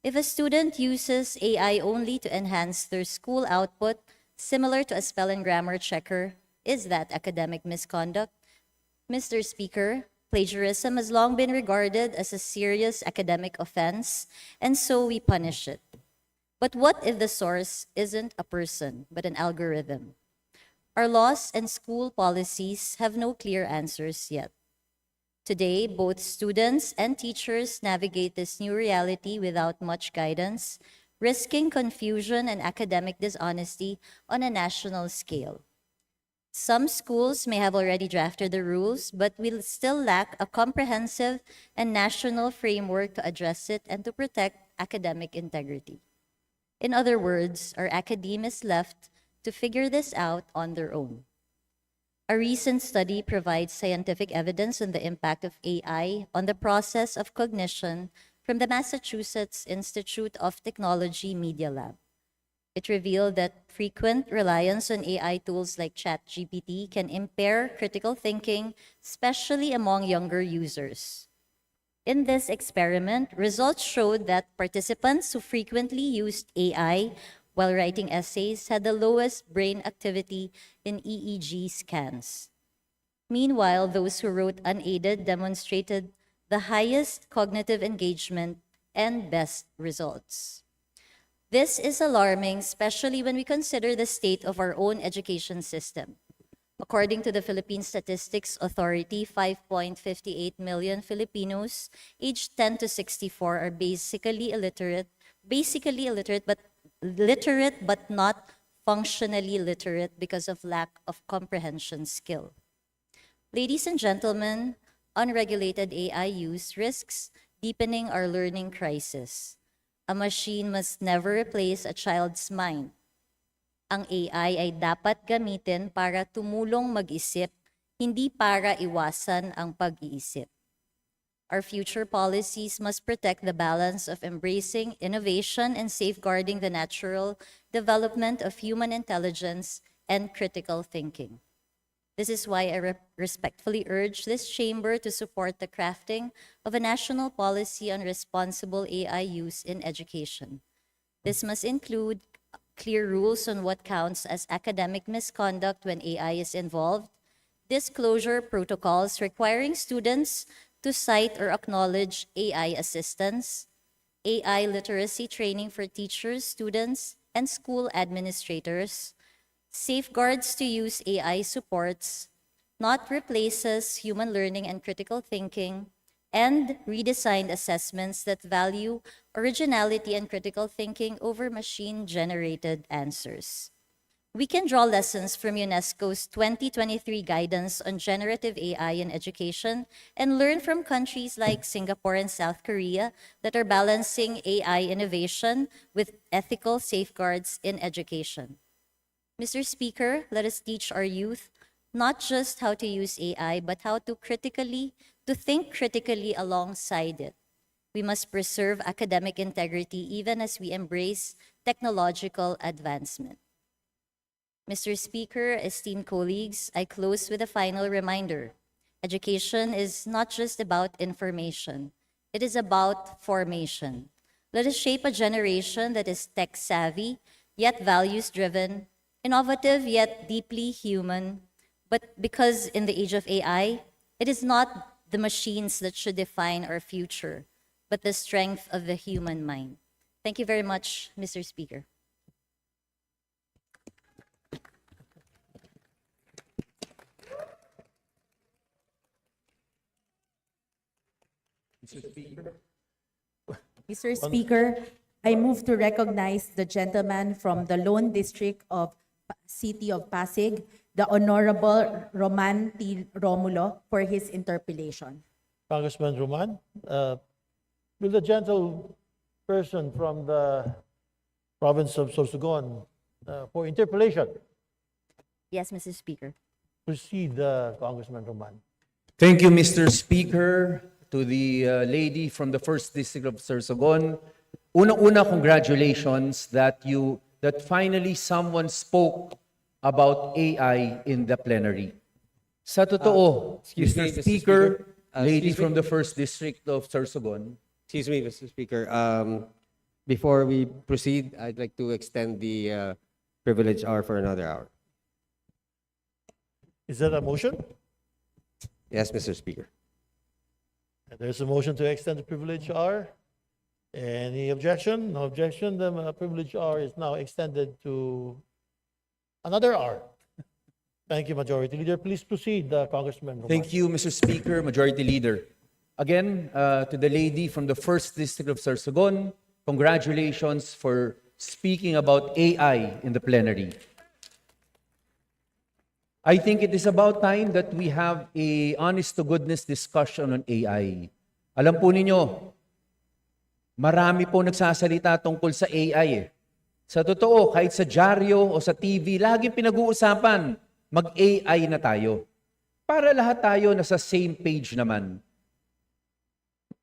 If a student uses AI only to enhance their school output, similar to a spell and grammar checker, is that academic misconduct? Mr. Speaker, plagiarism has long been regarded as a serious academic offense, and so we punish it. But what if the source isn't a person, but an algorithm? Our laws and school policies have no clear answers yet. Today, both students and teachers navigate this new reality without much guidance, risking confusion and academic dishonesty on a national scale. Some schools may have already drafted the rules, but will still lack a comprehensive and national framework to address it and to protect academic integrity. In other words, our academe is left to figure this out on their own. A recent study provides scientific evidence on the impact of AI on the process of cognition from the Massachusetts Institute of Technology Media Lab. It revealed that frequent reliance on AI tools like ChatGPT can impair critical thinking, especially among younger users. In this experiment, results showed that participants who frequently used AI while writing essays had the lowest brain activity in EEG scans. Meanwhile, those who wrote unaided demonstrated the highest cognitive engagement and best results. This is alarming, especially when we consider the state of our own education system. According to the Philippine Statistics Authority, 5.58 million Filipinos aged 10 to 64 are basically illiterate but not functionally literate because of lack of comprehension skill. Ladies and gentlemen, unregulated AI use risks deepening our learning crisis. A machine must never replace a child's mind. Ang AI ay dapat gamitin para tumulong mag-isip, hindi para iwasan ang pag-iisip. Our future policies must protect the balance of embracing innovation and safeguarding the natural development of human intelligence and critical thinking. This is why I respectfully urge this chamber to support the crafting of a national policy on responsible AI use in education. This must include clear rules on what counts as academic misconduct when AI is involved, disclosure protocols requiring students to cite or acknowledge AI assistance, AI literacy training for teachers, students, and school administrators, safeguards to use AI supports, not replaces human learning and critical thinking, and redesigned assessments that value originality and critical thinking over machine-generated answers. We can draw lessons from UNESCO's 2023 guidance on generative AI in education and learn from countries like Singapore and South Korea that are balancing AI innovation with ethical safeguards in education. Mr. Speaker, let us teach our youth not just how to use AI, but how to think critically alongside it. We must preserve academic integrity even as we embrace technological advancement. Mr. Speaker, esteemed colleagues, I close with a final reminder. Education is not just about information. It is about formation. Let us shape a generation that is tech-savvy, yet values-driven, innovative, yet deeply human. But because in the age of AI, it is not the machines that should define our future, but the strength of the human mind. Thank you very much, Mr. Speaker. Mr. Speaker, I move to recognize the gentleman from the Lone District of City of Pasig, the Honorable Roman T. Romulo, for his interpellation. Congressman Roman, will the gentle person from the province of Sorsogon for interpellation Yes, Mr. Speaker. proceed, Congressman Roman? Thank you, Mr. Speaker. To the lady from the 1st District of Sorsogon, unang-una, congratulations that finally someone spoke about AI in the plenary. Sa totoo, Mr. Speaker, lady from the 1st District of Sorsogon. Excuse me, Mr. Speaker. Before we proceed, I'd like to extend the privilege hour for another hour. Is that a motion? Yes, Mr. Speaker. There's a motion to extend the privilege hour. Any objection? No objection. The privilege hour is now extended to another hour. Thank you, Majority Leader. Please proceed, Congressman Roman. Thank you, Mr. Speaker, Majority Leader. Again, to the lady from the 1st District of Sorsogon, congratulations for speaking about AI in the plenary. I think it is about time that we have a honest-to-goodness discussion on AI. Alam po ninyo, marami po nagsasalita tungkol sa AI. Sa totoo, kahit sa dyaryo o sa TV, laging pinag-uusapan, mag-AI na tayo. Para lahat tayo nasa same page naman.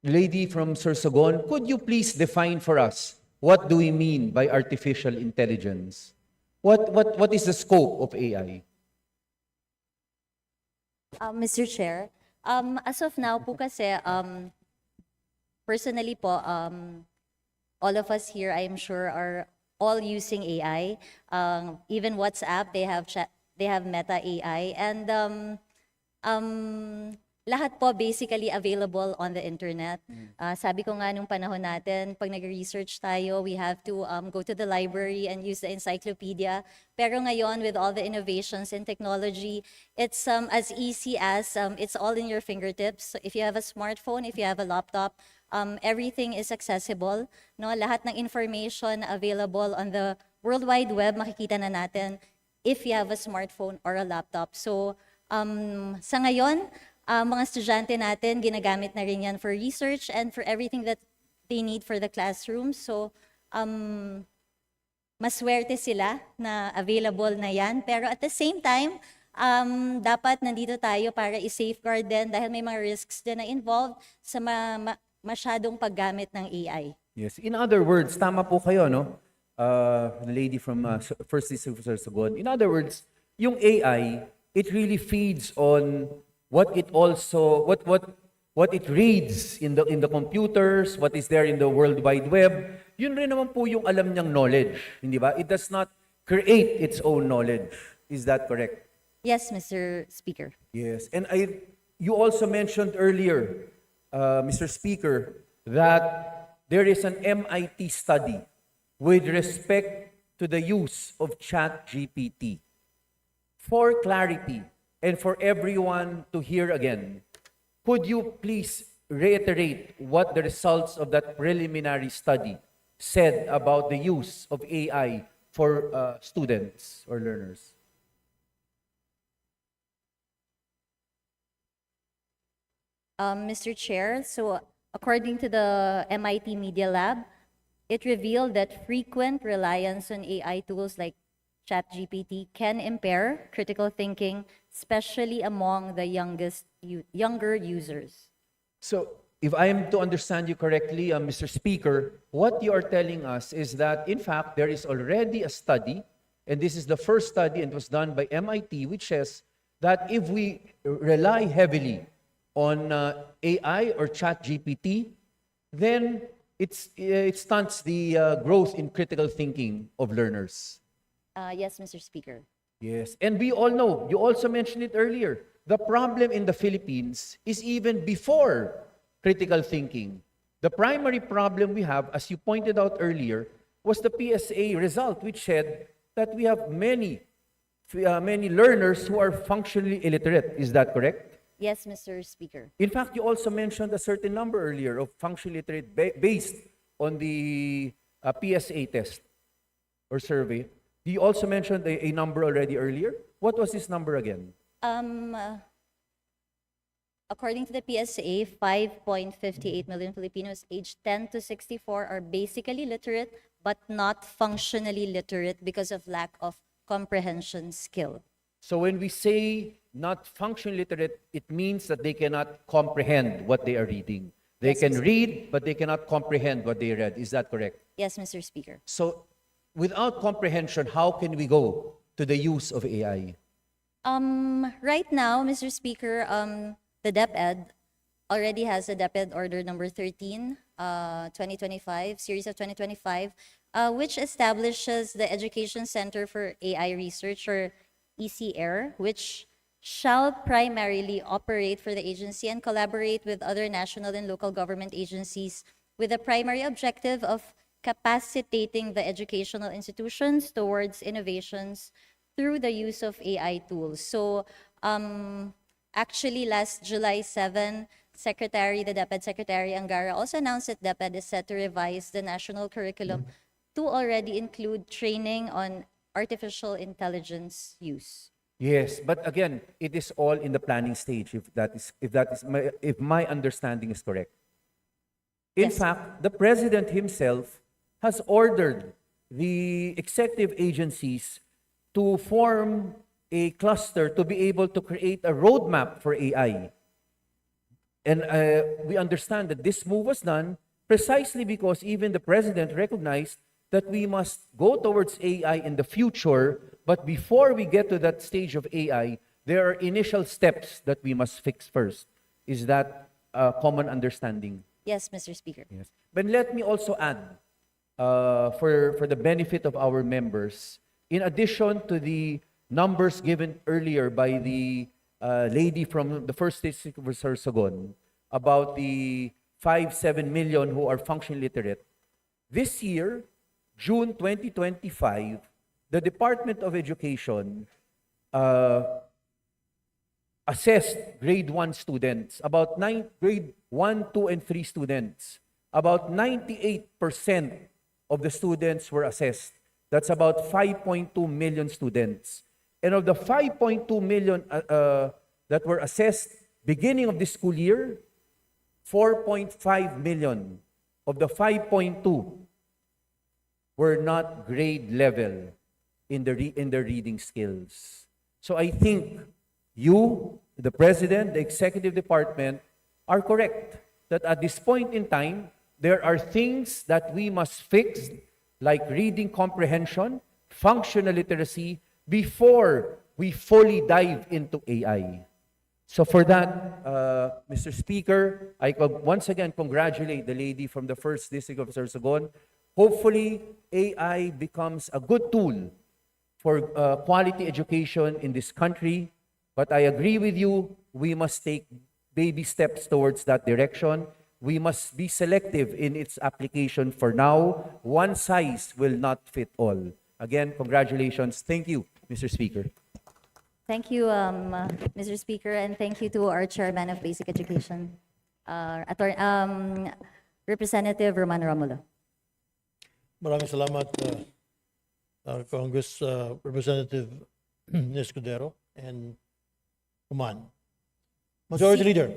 Lady from Sorsogon, could you please define for us what do we mean by artificial intelligence? What is the scope of AI? Mr. Chair, as of now po kasi, personally po, all of us here, I am sure, are all using AI. Even WhatsApp, they have Meta AI. And lahat po basically available on the internet. Sabi ko nga nung panahon natin, pag nag-research tayo, we have to go to the library and use the encyclopedia. Pero ngayon, with all the innovations in technology, it's as easy as it's all in your fingertips. So if you have a smartphone, if you have a laptop, everything is accessible. No, lahat ng information available on the World Wide Web, makikita na natin if you have a smartphone or a laptop. So sa ngayon, mga estudyante natin, ginagamit na rin yan for research and for everything that they need for the classroom. So, maswerte sila na available na yan. Pero at the same time, dapat nandito tayo para i-safeguard din dahil may mga risks din na involved sa masyadong paggamit ng AI. Yes. In other words, tama po kayo, no? The lady from First District of Sorsogon. In other words, yung AI, it really feeds on what it reads in the computers, what is there in the World Wide Web. Yun rin naman po yung alam niyang knowledge, hindi ba? It does not create its own knowledge. Is that correct? Yes, Mr. Speaker. Yes. And you also mentioned earlier, Mr. Speaker, that there is an MIT study with respect to the use of ChatGPT. For clarity and for everyone to hear again, could you please reiterate what the results of that preliminary study said about the use of AI for students or learners? Mr. Chair, so according to the MIT Media Lab, it revealed that frequent reliance on AI tools like ChatGPT can impair critical thinking, especially among the younger users. So, if I am to understand you correctly, Mr. Speaker, what you are telling us is that, in fact, there is already a study, and this is the first study, and it was done by MIT, which says that if we rely heavily on AI or ChatGPT, then it stunts the growth in critical thinking of learners. Yes, Mr. Speaker. Yes, and we all know, you also mentioned it earlier, the problem in the Philippines is even before critical thinking. The primary problem we have, as you pointed out earlier, was the PSA result, which said that we have many learners who are functionally illiterate. Is that correct? Yes, Mr. Speaker. In fact, you also mentioned a certain number earlier of functionally illiterate based on the PSA test or survey. You also mentioned a number already earlier. What was this number again? According to the PSA, 5.58 million Filipinos aged 10 to 64 are basically literate but not functionally literate because of lack of comprehension skill. So when we say not functionally literate, it means that they cannot comprehend what they are reading. They Yes, can Mr. read, but they cannot comprehend what they read. Is that correct? Yes, Mr. Speaker. So without comprehension, how can we go to the use of AI? Right now, Mr. Speaker, the DepEd already has a DepEd Order number 13, 2025, series of 2025, which establishes the Education Center for AI Research, or ECR, which shall primarily operate for the agency and collaborate with other national and local government agencies with the primary objective of capacitating the educational institutions towards innovations through the use of AI tools. So actually last July 7, the DepEd Secretary Angara also announced that DepEd is set to revise the national curriculum to already include training on artificial intelligence use. Yes, but again, it is all in the planning stage. If my understanding is correct. In Yes. fact, the president himself has ordered the executive agencies to form a cluster to be able to create a roadmap for AI. And we understand that this move was done precisely because even the president recognized that we must go towards AI in the future, but before we get to that stage of AI, there are initial steps that we must fix first. Is that a common understanding? Yes, Mr. Speaker. Yes. But let me also add, for the benefit of our members, in addition to the numbers given earlier by the lady from the first district of Sorsogon about the 7 million who are functionally literate. This year, June 2025, the Department of Education assessed grade 1 students, grade 1, 2, and 3 students. About 98% of the students were assessed. That's about 5.2 million students. And of the 5.2 million that were assessed beginning of this school year, 4.5 million of the 5.2 were not grade level in the reading skills. So I think you, the President, the Executive Department, are correct that at this point in time, there are things that we must fix, like reading comprehension, functional literacy, before we fully dive into AI. So for that, Mr. Speaker, I once again congratulate the lady from the 1st District of Sorsogon. Hopefully, AI becomes a good tool for quality education in this country. But I agree with you, we must take baby steps towards that direction. We must be selective in its application for now. One size will not fit all. Again, congratulations. Thank you, Mr. Speaker. Thank you, Mr. Speaker, and thank you to our Chairman of Basic Education, Representative Roman Romulo. Maraming salamat, Congress Representative Escudero and Roman. Majority Leader.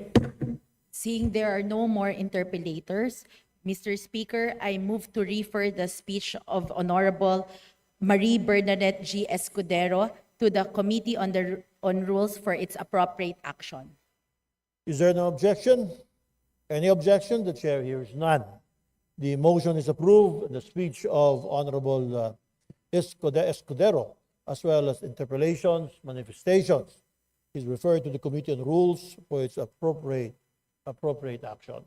Seeing there are no more interpellators, Mr. Speaker, I move to refer the speech of Honorable Marie Bernadette G. Escudero to the Committee on Rules for its appropriate action. Is there no objection? Any objection? The chair hears none. The motion is approved. The speech of Honorable Escudero, as well as interpellations, manifestations, is referred to the Committee on Rules for its appropriate action.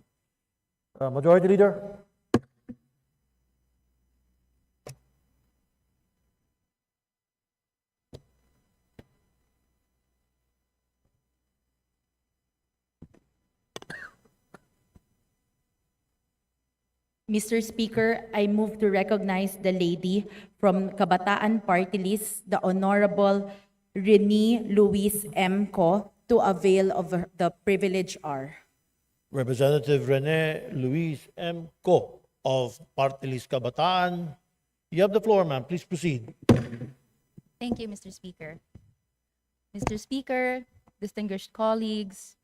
Majority Leader. Mr. Speaker, I move to recognize the lady from Kabataan Party List, the Honorable Rene Luis M. Co, to avail of the privilege R. Representative Rene Luis M. Co of Party List Kabataan. You have the floor, ma'am. Please proceed. Thank you, Mr. Speaker. Mr. Speaker, distinguished colleagues,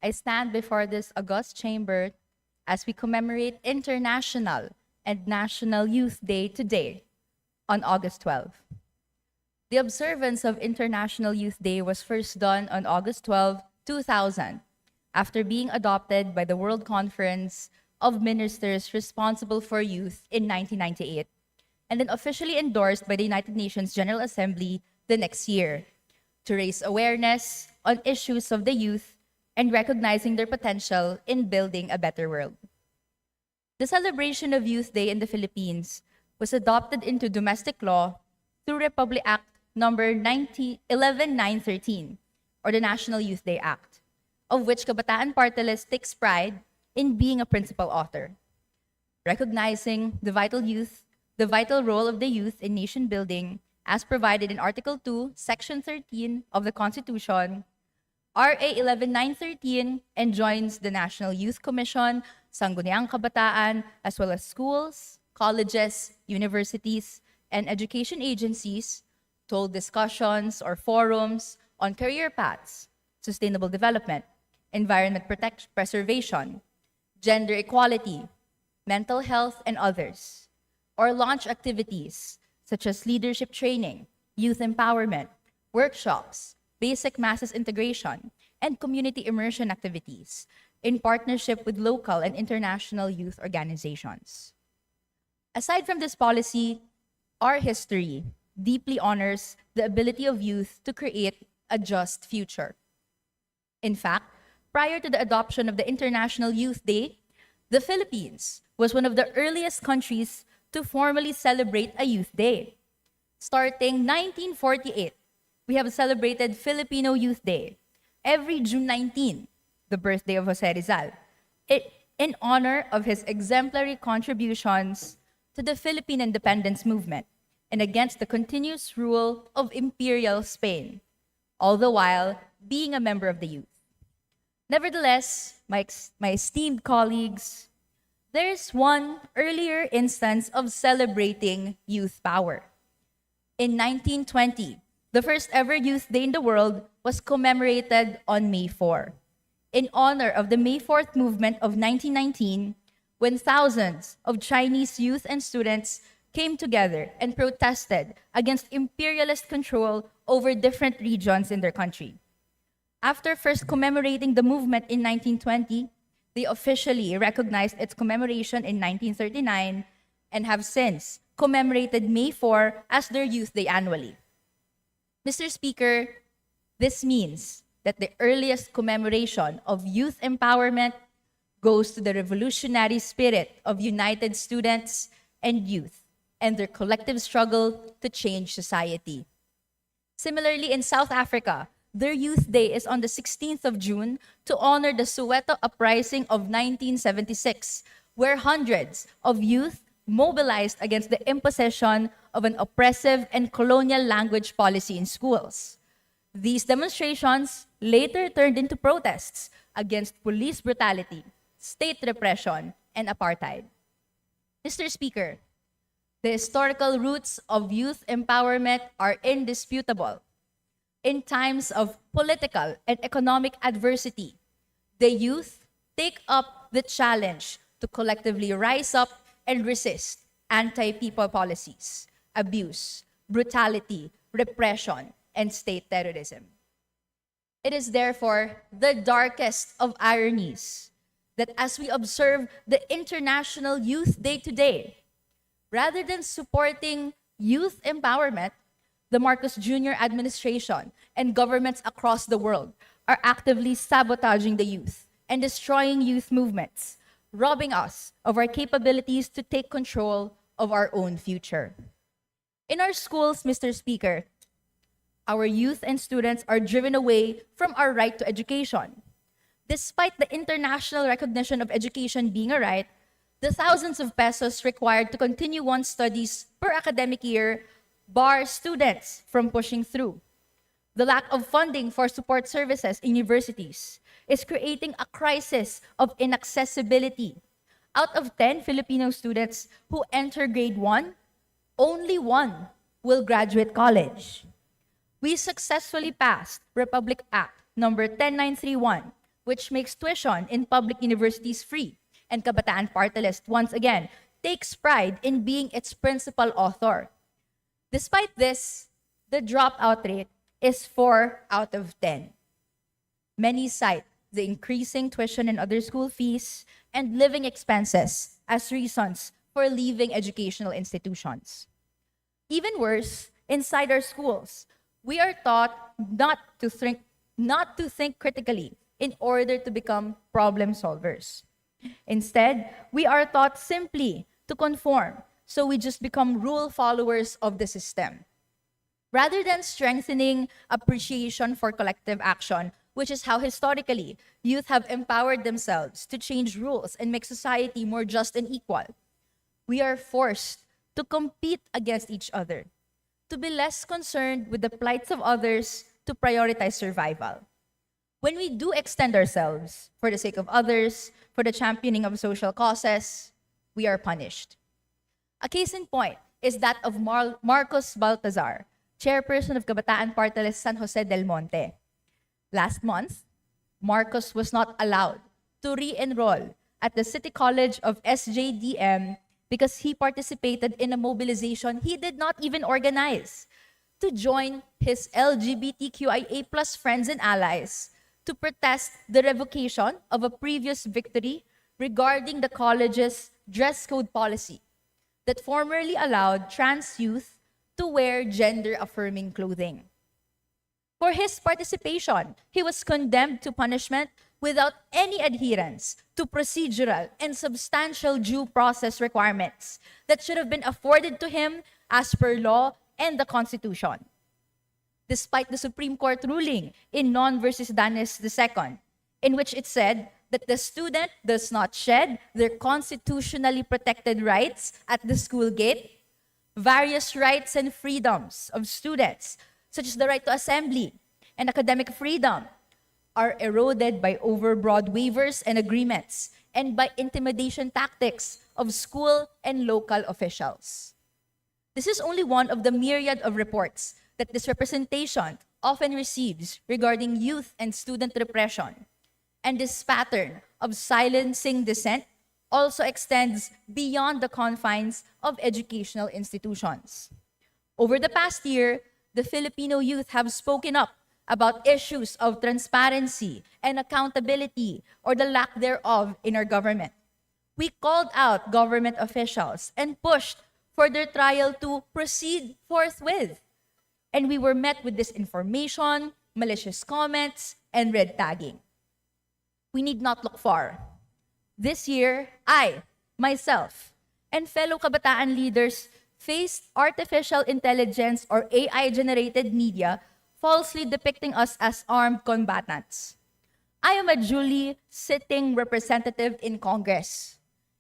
I stand before this august chamber as we commemorate International and National Youth Day today on August 12. The observance of International Youth Day was first done on August 12, 2000, after being adopted by the World Conference of Ministers responsible for youth in 1998, and then officially endorsed by the United Nations General Assembly the next year, to raise awareness on issues of the youth and recognizing their potential in building a better world. The celebration of Youth Day in the Philippines was adopted into domestic law through Republic Act number 11913, or the National Youth Day Act, of which Kabataan Party List takes pride in being a principal author. Recognizing the vital role of the youth in nation building as provided in Article 2, Section 13 of the Constitution, RA 11913 enjoins the National Youth Commission, Sangguniang Kabataan, as well as schools, colleges, universities, and education agencies to hold discussions or forums on career paths, sustainable development, environment preservation, gender equality, mental health, and others, or launch activities such as leadership training, youth empowerment, workshops, basic masses integration, and community immersion activities in partnership with local and international youth organizations. Aside from this policy, our history deeply honors the ability of youth to create a just future. In fact, prior to the adoption of the International Youth Day, the Philippines was one of the earliest countries to formally celebrate a Youth Day. Starting 1948, we have celebrated Filipino Youth Day, every June 19, the birthday of Jose Rizal, in honor of his exemplary contributions to the Philippine independence movement and against the continuous rule of imperial Spain, all the while being a member of the youth. Nevertheless, my esteemed colleagues, there's one earlier instance of celebrating youth power. In 1920, the first ever Youth Day in the world was commemorated on May 4, in honor of the May 4th movement of 1919, when thousands of Chinese youth and students came together and protested against imperialist control over different regions in their country. After first commemorating the movement in 1920, they officially recognized its commemoration in 1939 and have since commemorated May 4 as their Youth Day annually. Mr. Speaker, this means that the earliest commemoration of youth empowerment goes to the revolutionary spirit of united students and youth and their collective struggle to change society. Similarly, in South Africa, their Youth Day is on the 16th of June to honor the Soweto Uprising of 1976, where hundreds of youth mobilized against the imposition of an oppressive and colonial language policy in schools. These demonstrations later turned into protests against police brutality, state repression, and apartheid. Mr. Speaker, the historical roots of youth empowerment are indisputable. In times of political and economic adversity, the youth take up the challenge to collectively rise up and resist anti-people policies, abuse, brutality, repression, and state terrorism. It is therefore the darkest of ironies that as we observe the International Youth Day today, rather than supporting youth empowerment, the Marcos Jr. administration and governments across the world are actively sabotaging the youth and destroying youth movements, robbing us of our capabilities to take control of our own future. In our schools, Mr. Speaker, our youth and students are driven away from our right to education. Despite the international recognition of education being a right, the thousands of pesos required to continue one's studies per academic year bar students from pushing through. The lack of funding for support services in universities is creating a crisis of inaccessibility. Out of 10 Filipino students who enter grade 1, only 1 will graduate college. We successfully passed Republic Act number 10931, which makes tuition in public universities free, and Kabataan Party List once again takes pride in being its principal author. Despite this, the dropout rate is 4 out of 10. Many cite the increasing tuition and other school fees and living expenses as reasons for leaving educational institutions. Even worse, inside our schools, we are taught not to think critically in order to become problem solvers. Instead, we are taught simply to conform, so we just become rule followers of the system. Rather than strengthening appreciation for collective action, which is how historically youth have empowered themselves to change rules and make society more just and equal, we are forced to compete against each other, to be less concerned with the plights of others, to prioritize survival. When we do extend ourselves for the sake of others, for the championing of social causes, we are punished. A case in point is that of Marcos Baltazar, chairperson of Kabataan Party List San Jose del Monte. Last month, Marcos was not allowed to re-enroll at the City College of SJDM because he participated in a mobilization he did not even organize to join his LGBTQIA+ friends and allies to protest the revocation of a previous victory regarding the college's dress code policy that formerly allowed trans youth to wear gender-affirming clothing. For his participation, he was condemned to punishment without any adherence to procedural and substantial due process requirements that should have been afforded to him as per law and the Constitution. despite the Supreme Court ruling in Non versus Danes II, in which it said that the student does not shed their constitutionally protected rights at the school gate. Various rights and freedoms of students, such as the right to assembly and academic freedom, are eroded by overbroad waivers and agreements and by intimidation tactics of school and local officials. This is only one of the myriad of reports that this representation often receives regarding youth and student repression. And this pattern of silencing dissent also extends beyond the confines of educational institutions. Over the past year, the Filipino youth have spoken up about issues of transparency and accountability, or the lack thereof, in our government. We called out government officials and pushed for their trial to proceed forthwith. And we were met with disinformation, malicious comments, and red tagging. We need not look far. This year, I, myself, and fellow kabataan leaders faced artificial intelligence or AI-generated media falsely depicting us as armed combatants. I am a duly sitting representative in Congress,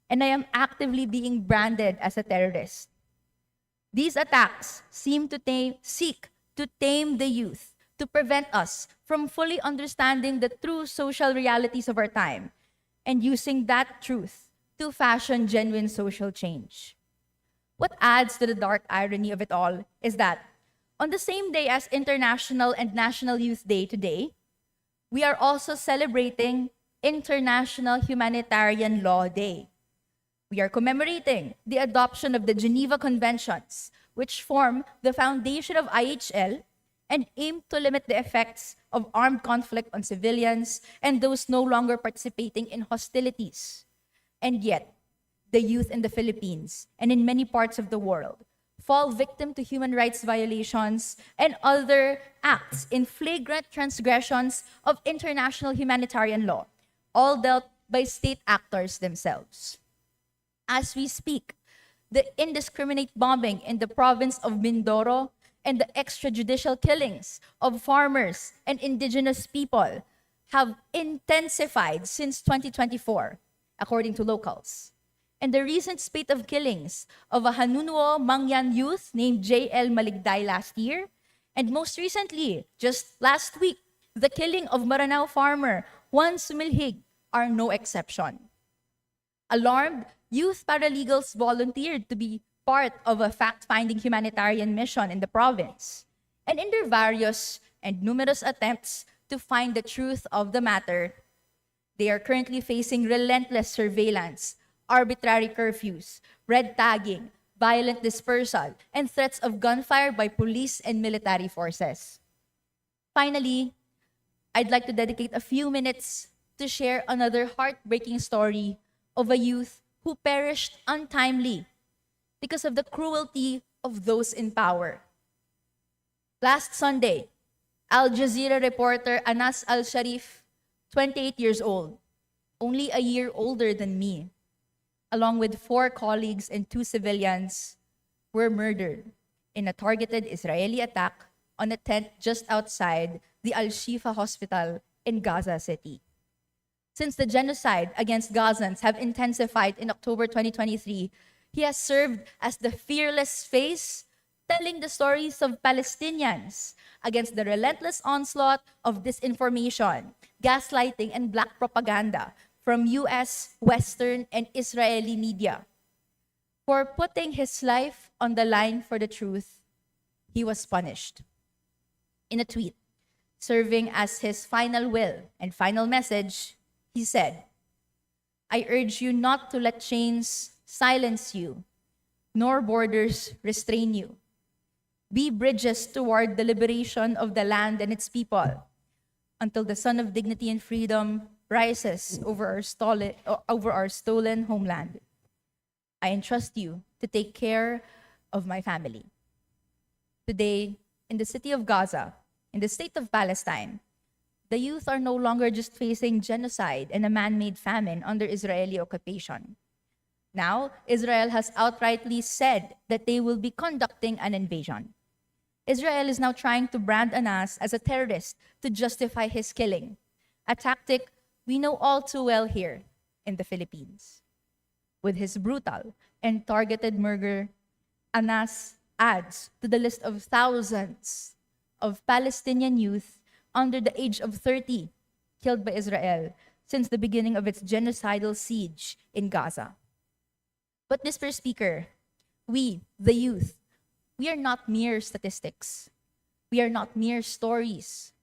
and I am actively being branded as a terrorist. These attacks seem to seek to tame the youth, to prevent us from fully understanding the true social realities of our time and using that truth to fashion genuine social change. What adds to the dark irony of it all is that on the same day as International and National Youth Day today, we are also celebrating International Humanitarian Law Day. We are commemorating the adoption of the Geneva Conventions, which form the foundation of IHL and aim to limit the effects of armed conflict on civilians and those no longer participating in hostilities. And yet, the youth in the Philippines and in many parts of the world fall victim to human rights violations and other acts in flagrant transgressions of international humanitarian law, all dealt by state actors themselves. As we speak, the indiscriminate bombing in the province of Mindoro and the extrajudicial killings of farmers and indigenous people have intensified since 2024, according to locals. And the recent spate of killings of a Hanunuo Mangyan youth named J.L. Maligday last year, and most recently, just last week, the killing of Maranao farmer Juan Sumilhig are no exception. Alarmed, youth paralegals volunteered to be part of a fact-finding humanitarian mission in the province. And in their various and numerous attempts to find the truth of the matter, they are currently facing relentless surveillance, arbitrary curfews, red tagging, violent dispersal, and threats of gunfire by police and military forces. Finally, I'd like to dedicate a few minutes to share another heartbreaking story of a youth who perished untimely because of the cruelty of those in power. Last Sunday, Al Jazeera reporter Anas Al-Sharif, 28 years old, only a year older than me, along with 4 colleagues and 2 civilians, were murdered in a targeted Israeli attack on a tent just outside the Al-Shifa hospital in Gaza City. Since the genocide against Gazans have intensified in October 2023, he has served as the fearless face telling the stories of Palestinians against the relentless onslaught of disinformation, gaslighting, and black propaganda from US, Western, and Israeli media. For putting his life on the line for the truth, he was punished. In a tweet, serving as his final will and final message, he said, "I urge you not to let chains silence you, nor borders restrain you. Be bridges toward the liberation of the land and its people, until the sun of dignity and freedom rises over our stolen homeland. I entrust you to take care of my family." Today, in the city of Gaza, in the state of Palestine, the youth are no longer just facing genocide and a man-made famine under Israeli occupation. Now, Israel has outrightly said that they will be conducting an invasion. Israel is now trying to brand Anas as a terrorist to justify his killing, a tactic we know all too well here in the Philippines. With his brutal and targeted murder, Anas adds to the list of thousands of Palestinian youth under the age of 30 killed by Israel since the beginning of its genocidal siege in Gaza. But Mr. Speaker, we, the youth, we are not mere statistics. We are not mere stories.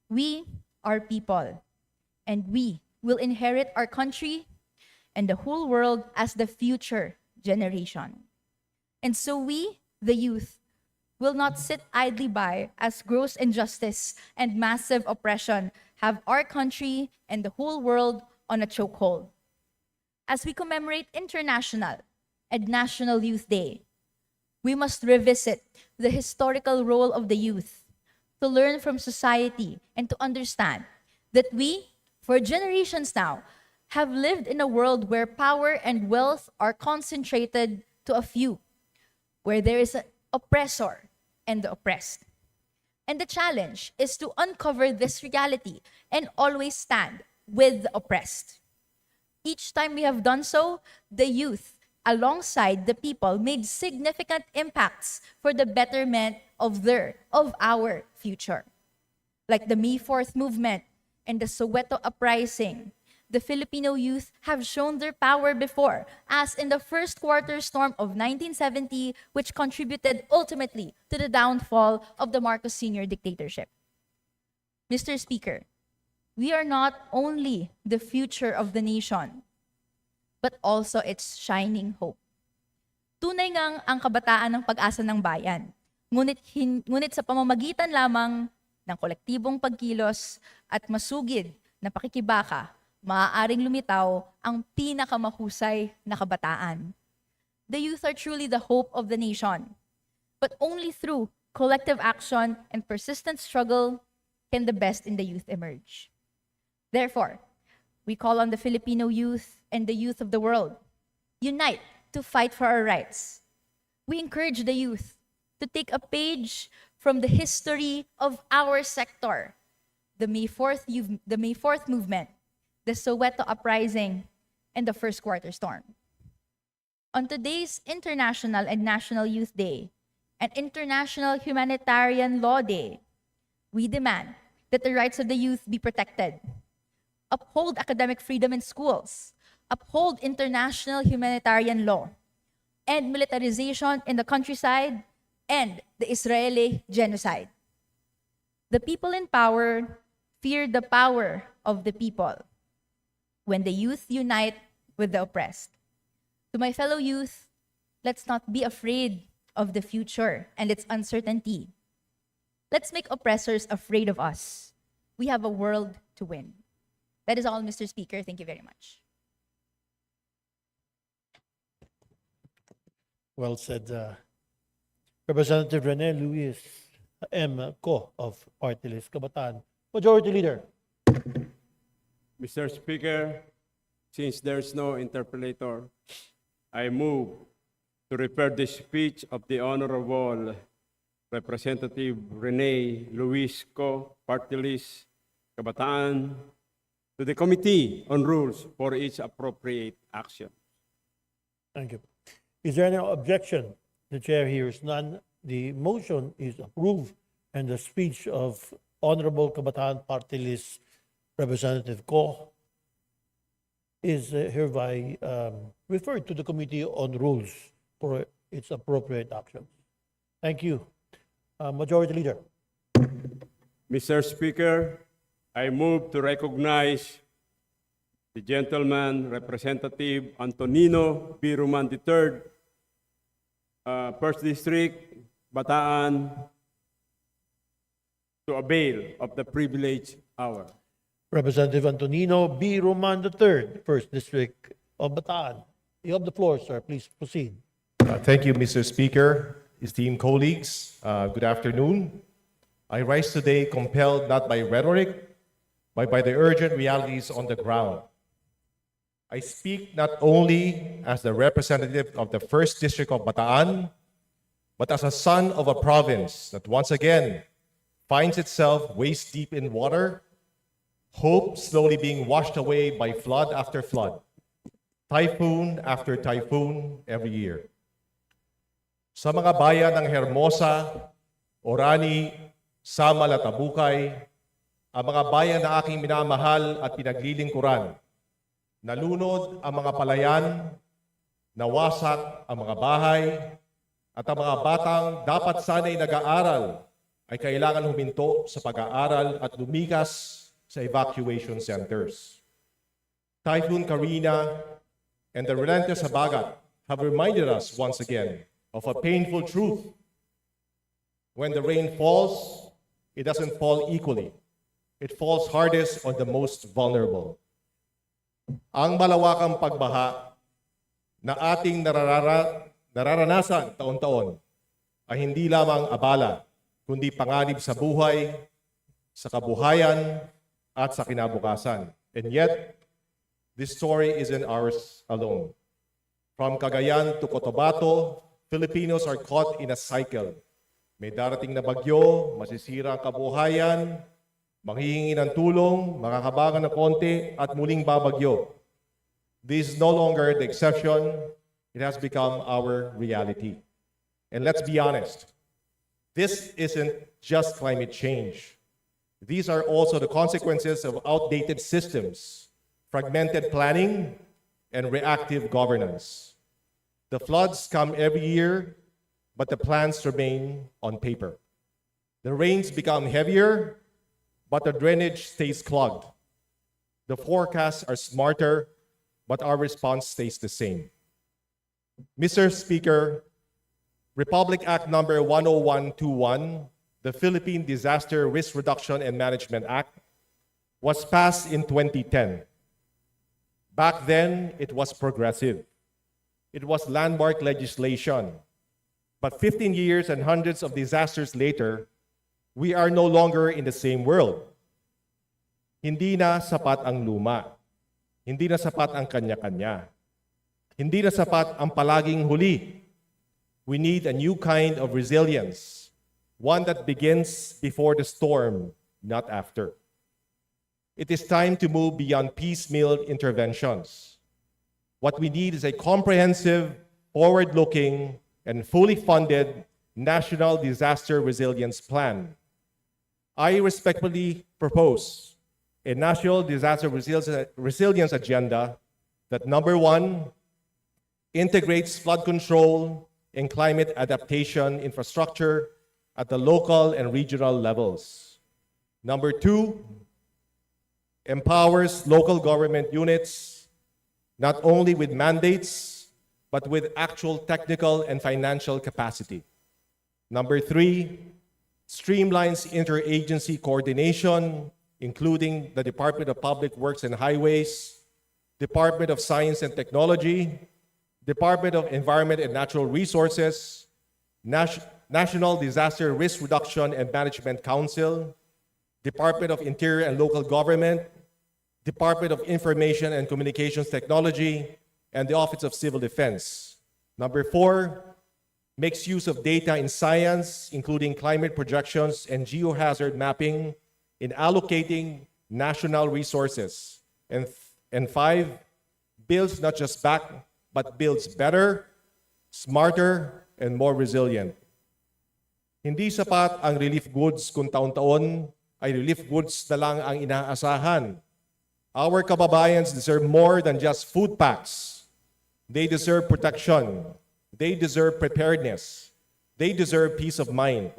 We are people, and we will inherit our country and the whole world as the future generation. And so we, the youth, will not sit idly by as gross injustice and massive oppression have our country and the whole world on a chokehold. As we commemorate International and National Youth Day, we must revisit the historical role of the youth to learn from society and to understand that we, for generations now, have lived in a world where power and wealth are concentrated to a few, where there is an oppressor and the oppressed. And the challenge is to uncover this reality and always stand with the oppressed. Each time we have done so, the youth, alongside the people, made significant impacts for the betterment of our future. Like the May 4th movement and the Soweto uprising, the Filipino youth have shown their power before, as in the first quarter storm of 1970, which contributed ultimately to the downfall of the Marcos Sr. dictatorship. Mr. Speaker, we are not only the future of the nation, but also its shining hope. Tunay ngang ang kabataan ng pag-asa ng bayan, ngunit sa pamamagitan lamang ng kolektibong pagkilos at masugid na pakikibaka, maaaring lumitaw ang pinakamahusay na kabataan. The youth are truly the hope of the nation, but only through collective action and persistent struggle can the best in the youth emerge. Therefore, we call on the Filipino youth and the youth of the world, unite to fight for our rights. We encourage the youth to take a page from the history of our sector, the May 4th movement, the Soweto uprising, and the first quarter storm. On today's International and National Youth Day and International Humanitarian Law Day, we demand that the rights of the youth be protected, uphold academic freedom in schools, uphold international humanitarian law, end militarization in the countryside, and the Israeli genocide. The people in power fear the power of the people when the youth unite with the oppressed. To my fellow youth, let's not be afraid of the future and its uncertainty. Let's make oppressors afraid of us. We have a world to win. That is all, Mr. Speaker. Thank you very much. Well said, Representative Rene Luis M. Co. of Party List Kabataan. Majority Leader. Mr. Speaker, since there's no interpolator, I move to refer the speech of the Honorable Representative Rene Luis Co., Party List Kabataan, to the Committee on Rules for its appropriate action. Thank you. Is there any objection? The chair hears none. The motion is approved, and the speech of Honorable Kabataan Party List Representative Co. is hereby referred to the Committee on Rules for its appropriate action. Thank you. Majority Leader. Mr. Speaker, I move to recognize the gentleman, Representative Antonino B. Roman III, First District, Bataan, to avail of the privileged hour. Representative Antonino B. Roman III, First District of Bataan. You have the floor, sir. Please proceed. Thank you, Mr. Speaker, esteemed colleagues. Good afternoon. I rise today compelled not by rhetoric, but by the urgent realities on the ground. I speak not only as the representative of the First District of Bataan, but as a son of a province that once again finds itself waist deep in water, hope slowly being washed away by flood after flood, typhoon after typhoon every year. Sa mga bayan ng Hermosa, Orani, Samal at Abukay, ang mga bayan na aking minamahal at pinaglilingkuran, nalunod ang mga palayan, nawasak ang mga bahay, at ang mga batang dapat sana'y nag-aaral ay kailangan huminto sa pag-aaral at lumikas sa evacuation centers. Typhoon Karina and the relentless Habagat have reminded us once again of a painful truth. When the rain falls, it doesn't fall equally. It falls hardest on the most vulnerable. Ang malawakang pagbaha na ating nararanasan taon-taon ay hindi lamang abala, kundi panganib sa buhay, sa kabuhayan, at sa kinabukasan. And yet, this story isn't ours alone. From Cagayan to Cotabato, Filipinos are caught in a cycle. May darating na bagyo, masisira ang kabuhayan, manghihingi ng tulong, makakabangan ng konti, at muling babagyo. This is no longer the exception. It has become our reality. And let's be honest, this isn't just climate change. These are also the consequences of outdated systems, fragmented planning, and reactive governance. The floods come every year, but the plans remain on paper. The rains become heavier, but the drainage stays clogged. The forecasts are smarter, but our response stays the same. Mr. Speaker, Republic Act number 10121, the Philippine Disaster Risk Reduction and Management Act, was passed in 2010. Back then, it was progressive. It was landmark legislation. But 15 years and hundreds of disasters later, we are no longer in the same world. Hindi na sapat ang luma. Hindi na sapat ang kanya-kanya. Hindi na sapat ang palaging huli. We need a new kind of resilience, one that begins before the storm, not after. It is time to move beyond piecemeal interventions. What we need is a comprehensive, forward-looking, and fully funded National Disaster Resilience Plan. I respectfully propose a National Disaster Resilience Agenda that, number one, integrates flood control and climate adaptation infrastructure at the local and regional levels. Number two, empowers local government units not only with mandates, but with actual technical and financial capacity. Number three, streamlines interagency coordination, including the Department of Public Works and Highways, Department of Science and Technology, Department of Environment and Natural Resources, National Disaster Risk Reduction and Management Council, Department of Interior and Local Government, Department of Information and Communications Technology, and the Office of Civil Defense. Number four, makes use of data in science, including climate projections and geohazard mapping, in allocating national resources. And five, builds not just back, but builds better, smarter, and more resilient. Hindi sapat ang relief goods kung taon-taon ay relief goods na lang ang inaasahan. Our kababayans deserve more than just food packs. They deserve protection. They deserve preparedness. They deserve peace of mind.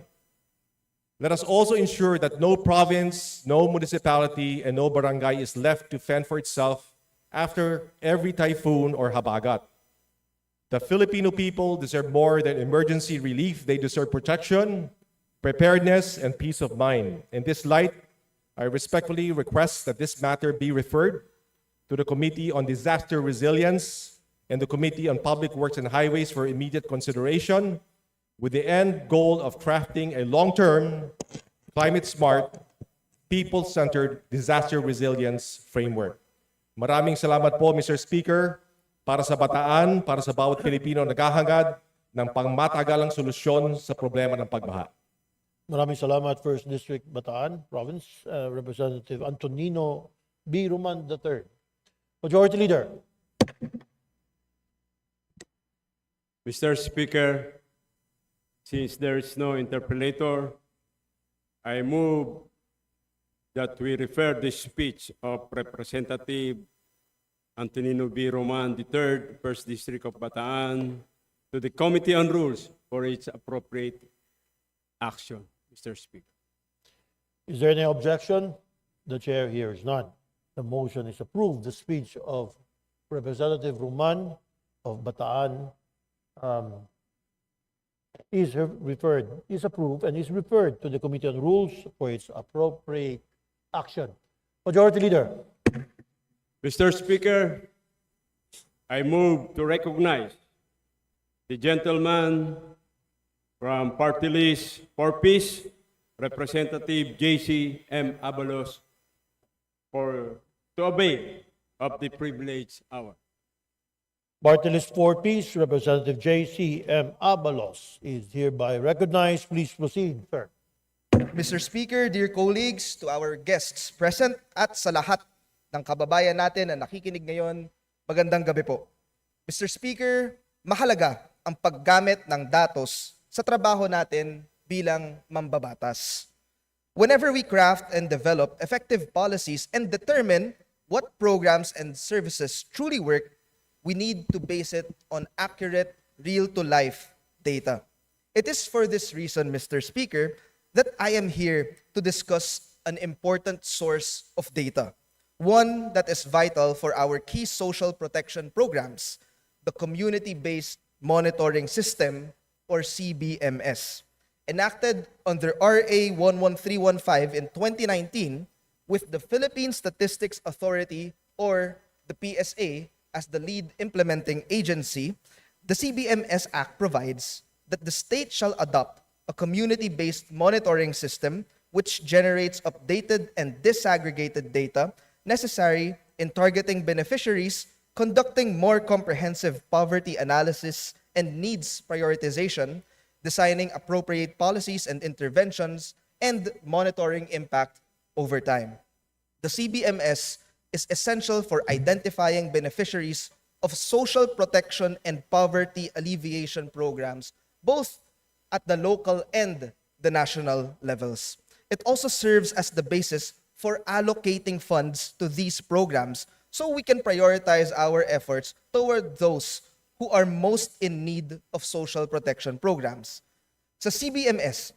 Let us also ensure that no province, no municipality, and no barangay is left to fend for itself after every typhoon or habagat. The Filipino people deserve more than emergency relief. They deserve protection, preparedness, and peace of mind. In this light, I respectfully request that this matter be referred to the Committee on Disaster Resilience and the Committee on Public Works and Highways for immediate consideration, with the end goal of crafting a long-term, climate-smart, people-centered disaster resilience framework. Maraming salamat po, Mr. Speaker, para sa bataan, para sa bawat Pilipino na naghahangad ng pangmatagalang solusyon sa problema ng pagbaha. Maraming salamat, First District Bataan Province, Representative Antonino B. Roman III. Majority Leader. Mr. Speaker, since there is no interpolator, I move that we refer the speech of Representative Antonino B. Roman III, First District of Bataan, to the Committee on Rules for its appropriate action, Mr. Speaker. Is there any objection? The chair hears none. The motion is approved. The speech of Representative Roman of Bataan is approved and is referred to the Committee on Rules for its appropriate action. Majority Leader. Mr. Speaker, I move to recognize the gentleman from Party List for Peace, Representative J.C. M. Abalos, to avail of the privileged hour. Party List for Peace, Representative J.C. M. Abalos is hereby recognized. Please proceed, sir. Mr. Speaker, dear colleagues, to our guests present at sa lahat ng kababayan natin na nakikinig ngayon, magandang gabi po. Mr. Speaker, mahalaga ang paggamit ng datos sa trabaho natin bilang mambabatas. Whenever we craft and develop effective policies and determine what programs and services truly work, we need to base it on accurate, real-to-life data. It is for this reason, Mr. Speaker, that I am here to discuss an important source of data, one that is vital for our key social protection programs, the Community-Based Monitoring System, or CBMS, enacted under RA 11315 in 2019 with the Philippine Statistics Authority, or the PSA, as the lead implementing agency. The CBMS Act provides that the state shall adopt a community-based monitoring system which generates updated and disaggregated data necessary in targeting beneficiaries, conducting more comprehensive poverty analysis and needs prioritization, designing appropriate policies and interventions, and monitoring impact over time. The CBMS is essential for identifying beneficiaries of social protection and poverty alleviation programs, both at the local and the national levels. It also serves as the basis for allocating funds to these programs so we can prioritize our efforts toward those who are most in need of social protection programs. Sa CBMS,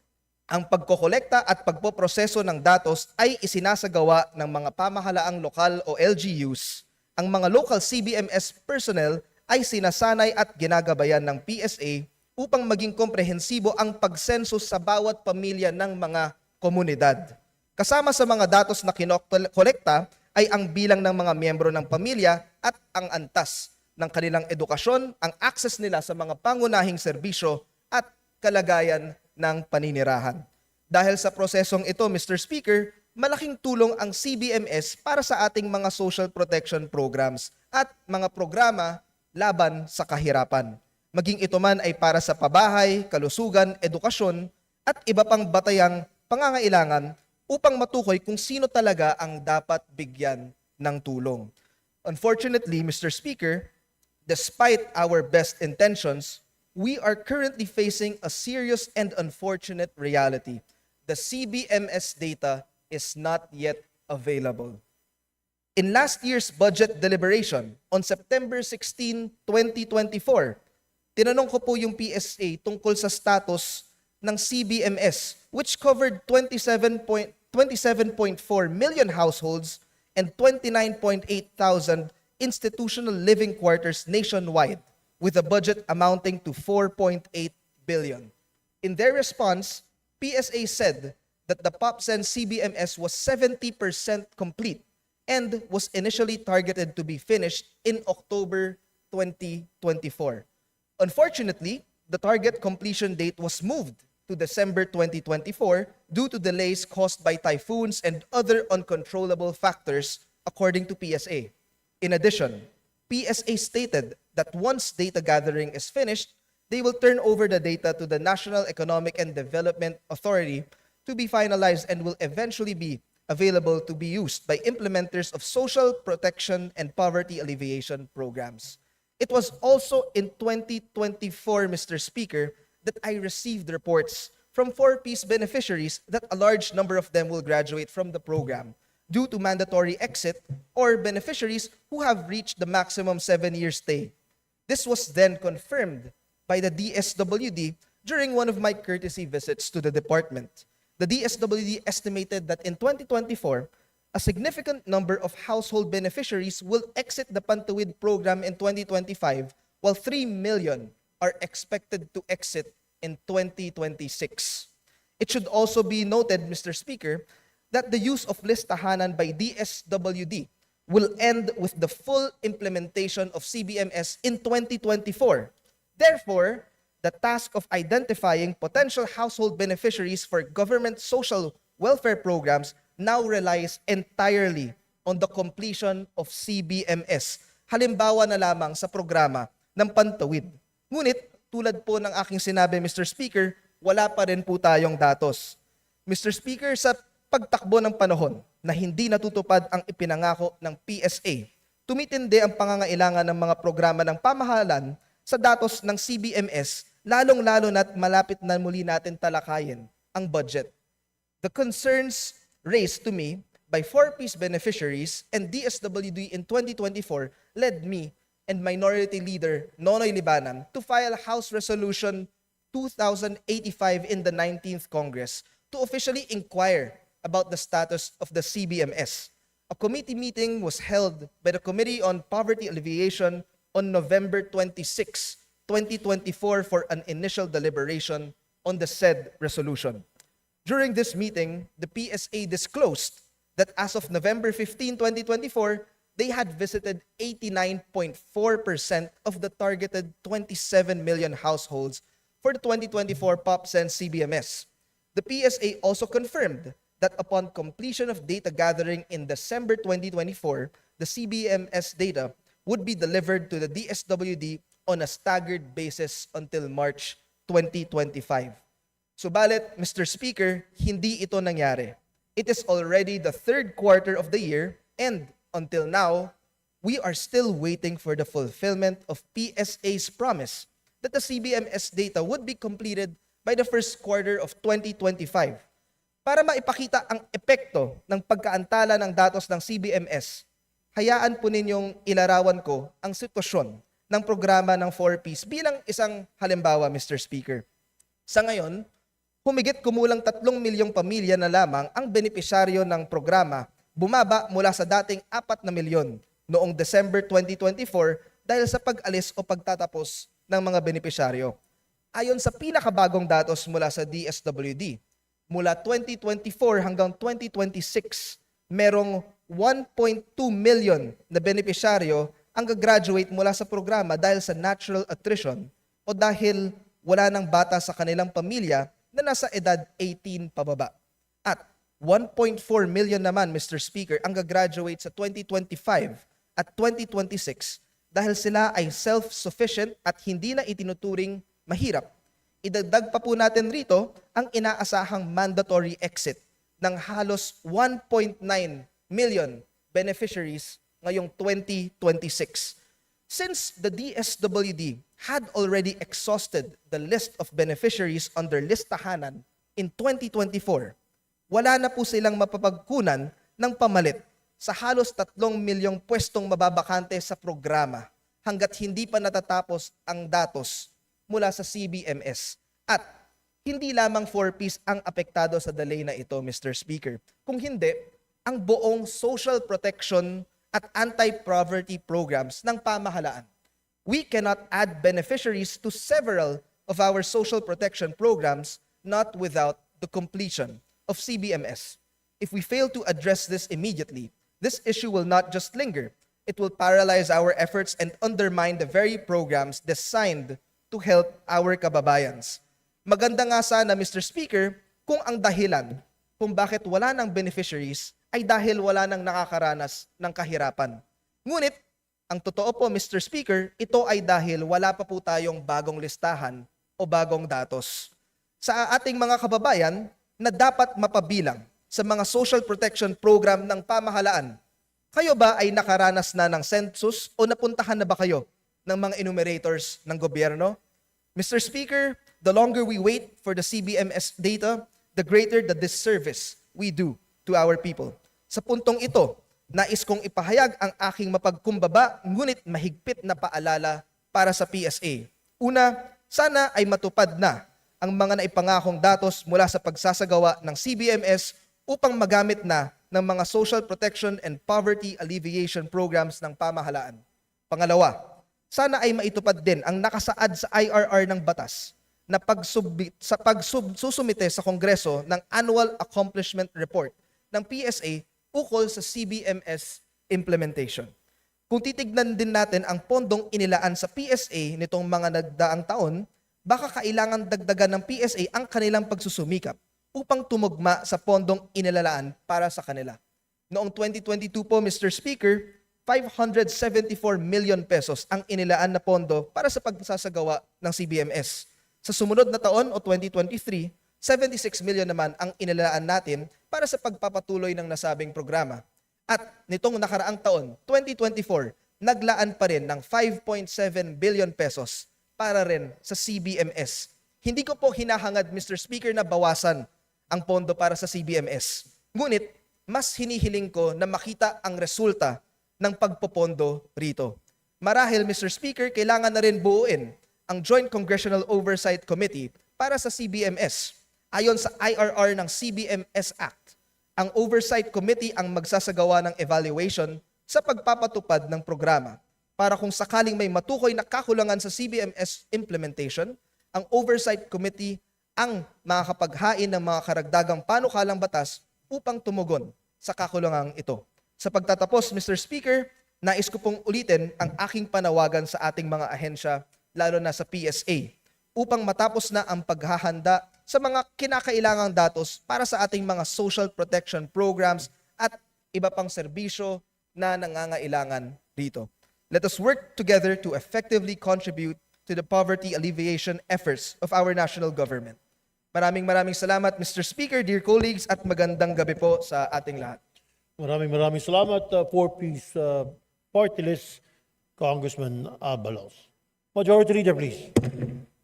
ang pagkokolekta at pagpoproseso ng datos ay isinasagawa ng mga pamahalaang lokal o LGUs. Ang mga local CBMS personnel ay sinasanay at ginagabayan ng PSA upang maging komprehensibo ang pagsensus sa bawat pamilya ng mga komunidad. Kasama sa mga datos na kinokolekta ay ang bilang ng mga miyembro ng pamilya at ang antas ng kanilang edukasyon, ang access nila sa mga pangunahing serbisyo at kalagayan ng paninirahan. Dahil sa prosesong ito, Mr. Speaker, malaking tulong ang CBMS para sa ating mga social protection programs at mga programa laban sa kahirapan. Maging ito man ay para sa pabahay, kalusugan, edukasyon, at iba pang batayang pangangailangan upang matukoy kung sino talaga ang dapat bigyan ng tulong. Unfortunately, Mr. Speaker, despite our best intentions, we are currently facing a serious and unfortunate reality. The CBMS data is not yet available. In last year's budget deliberation on September 16, 2024, tinanong ko po yung PSA tungkol sa status ng CBMS, which covered 27.4 million households and 29.8 thousand institutional living quarters nationwide, with a budget amounting to 4.8 billion. In their response, PSA said that the POPSEN CBMS was 70% complete and was initially targeted to be finished in October 2024. Unfortunately, the target completion date was moved to December 2024 due to delays caused by typhoons and other uncontrollable factors, according to PSA. In addition, PSA stated that once data gathering is finished, they will turn over the data to the National Economic and Development Authority to be finalized and will eventually be available to be used by implementers of social protection and poverty alleviation programs. It was also in 2024, Mr. Speaker, that I received reports from 4-piece beneficiaries that a large number of them will graduate from the program due to mandatory exit or beneficiaries who have reached the maximum 7-year stay. This was then confirmed by the DSWD during one of my courtesy visits to the department. The DSWD estimated that in 2024, a significant number of household beneficiaries will exit the Pantawid program in 2025, while 3 million are expected to exit in 2026. It should also be noted, Mr. Speaker, that the use of listahanan by DSWD will end with the full implementation of CBMS in 2024. Therefore, the task of identifying potential household beneficiaries for government social welfare programs now relies entirely on the completion of CBMS. Halimbawa na lamang sa programa ng Pantawid. Ngunit, tulad po ng aking sinabi, Mr. Speaker, wala pa rin po tayong datos. Mr. Speaker, sa pagtakbo ng panahon na hindi natutupad ang ipinangako ng PSA, tumitindi ang pangangailangan ng mga programa ng pamahalaan sa datos ng CBMS, lalong-lalo na't malapit na muli natin talakayin ang budget. The concerns raised to me by 4-piece beneficiaries and DSWD in 2024 led me and Minority Leader Nonoy Libanan to file House Resolution 2085 in the 19th Congress to officially inquire about the status of the CBMS. A committee meeting was held by the Committee on Poverty Alleviation on November 26, 2024 for an initial deliberation on the said resolution. During this meeting, the PSA disclosed that as of November 15, 2024, they had visited 89.4% of the targeted 27 million households for the 2024 POPSEN CBMS. The PSA also confirmed that upon completion of data gathering in December 2024, the CBMS data would be delivered to the DSWD on a staggered basis until March 2025. Subalit, Mr. Speaker, hindi ito nangyari. It is already the third quarter of the year and until now, we are still waiting for the fulfillment of PSA's promise that the CBMS data would be completed by the first quarter of 2025. Para maipakita ang epekto ng pagkaantala ng datos ng CBMS, hayaan po ninyong ilarawan ko ang sitwasyon ng programa ng 4-piece bilang isang halimbawa, Mr. Speaker. Sa ngayon, humigit kumulang 3 milyong pamilya na lamang ang benepisyaryo ng programa, bumaba mula sa dating 4 na milyon noong December 2024 dahil sa pag-alis o pagtatapos ng mga benepisyaryo. Ayon sa pinakabagong datos mula sa DSWD, mula 2024 hanggang 2026, merong 1.2 million na benepisyaryo ang gagraduate mula sa programa dahil sa natural attrition o dahil wala nang bata sa kanilang pamilya na nasa edad 18 pababa. At 1.4 million naman, Mr. Speaker, ang gagraduate sa 2025 at 2026 dahil sila ay self-sufficient at hindi na itinuturing mahirap. Idagdag pa po natin rito ang inaasahang mandatory exit ng halos 1.9 million beneficiaries ngayong 2026. Since the DSWD had already exhausted the list of beneficiaries under listahanan in 2024, wala na po silang mapapagkunan ng pamalit sa halos 3 milyong pwestong mababakante sa programa hanggat hindi pa natatapos ang datos mula sa CBMS. At hindi lamang 4-piece ang apektado sa delay na ito, Mr. Speaker. Kung hindi, ang buong social protection at anti-poverty programs ng pamahalaan. We cannot add beneficiaries to several of our social protection programs not without the completion of CBMS. If we fail to address this immediately, this issue will not just linger. It will paralyze our efforts and undermine the very programs designed to help our kababayans. Maganda nga sana, Mr. Speaker, kung ang dahilan kung bakit wala ng beneficiaries ay dahil wala nang nakakaranas ng kahirapan. Ngunit, Ang totoo po, Mr. Speaker, ito ay dahil wala pa po tayong bagong listahan o bagong datos sa ating mga kababayan na dapat mapabilang sa mga social protection program ng pamahalaan. Kayo ba ay nakaranas na ng census o napuntahan na ba kayo ng mga enumerators ng gobyerno? Mr. Speaker, the longer we wait for the CBMS data, the greater the disservice we do to our people. Sa puntong ito, nais kong ipahayag ang aking mapagkumbaba ngunit mahigpit na paalala para sa PSA. Una, sana ay matupad na ang mga naipangakong datos mula sa pagsasagawa ng CBMS upang magamit na ng mga social protection and poverty alleviation programs ng pamahalaan. Pangalawa, sana ay maitupad din ang nakasaad sa IRR ng batas na pagsusumite sa Kongreso ng Annual Accomplishment Report ng PSA ukol sa CBMS implementation. Kung titignan din natin ang pondong inilaan sa PSA nitong mga nagdaang taon, baka kailangan dagdagan ng PSA ang kanilang pagsusumikap upang tumugma sa pondong inilalaan para sa kanila. Noong 2022 po, Mr. Speaker, 574 million pesos ang inilaan na pondo para sa pagsasagawa ng CBMS. Sa sumunod na taon o 2023, 76 million naman ang inilaan natin para sa pagpapatuloy ng nasabing programa. At nitong nakaraang taon, 2024, naglaan pa rin ng 5.7 billion pesos para rin sa CBMS. Hindi ko po hinahangad, Mr. Speaker, na bawasan ang pondo para sa CBMS. Ngunit, mas hinihiling ko na makita ang resulta ng pagpopondo rito. Marahil, Mr. Speaker, kailangan na rin buuin ang Joint Congressional Oversight Committee para sa CBMS. Ayon sa IRR ng CBMS Act, ang Oversight Committee ang magsasagawa ng evaluation sa pagpapatupad ng programa. Para kung sakaling may matukoy na kakulangan sa CBMS implementation, ang Oversight Committee ang makakapaghain ng mga karagdagang panukalang batas upang tumugon sa kakulangang ito. Sa pagtatapos, Mr. Speaker, nais ko pong ulitin ang aking panawagan sa ating mga ahensya, lalo na sa PSA, upang matapos na ang paghahanda sa mga kinakailangang datos para sa ating mga social protection programs at iba pang serbisyo na nangangailangan dito. Let us work together to effectively contribute to the poverty alleviation efforts of our national government. Maraming salamat, Mr. Speaker, dear colleagues, at magandang gabi po sa ating lahat. Maraming salamat, four-piece party list, Congressman Abalos. Majority Leader, please.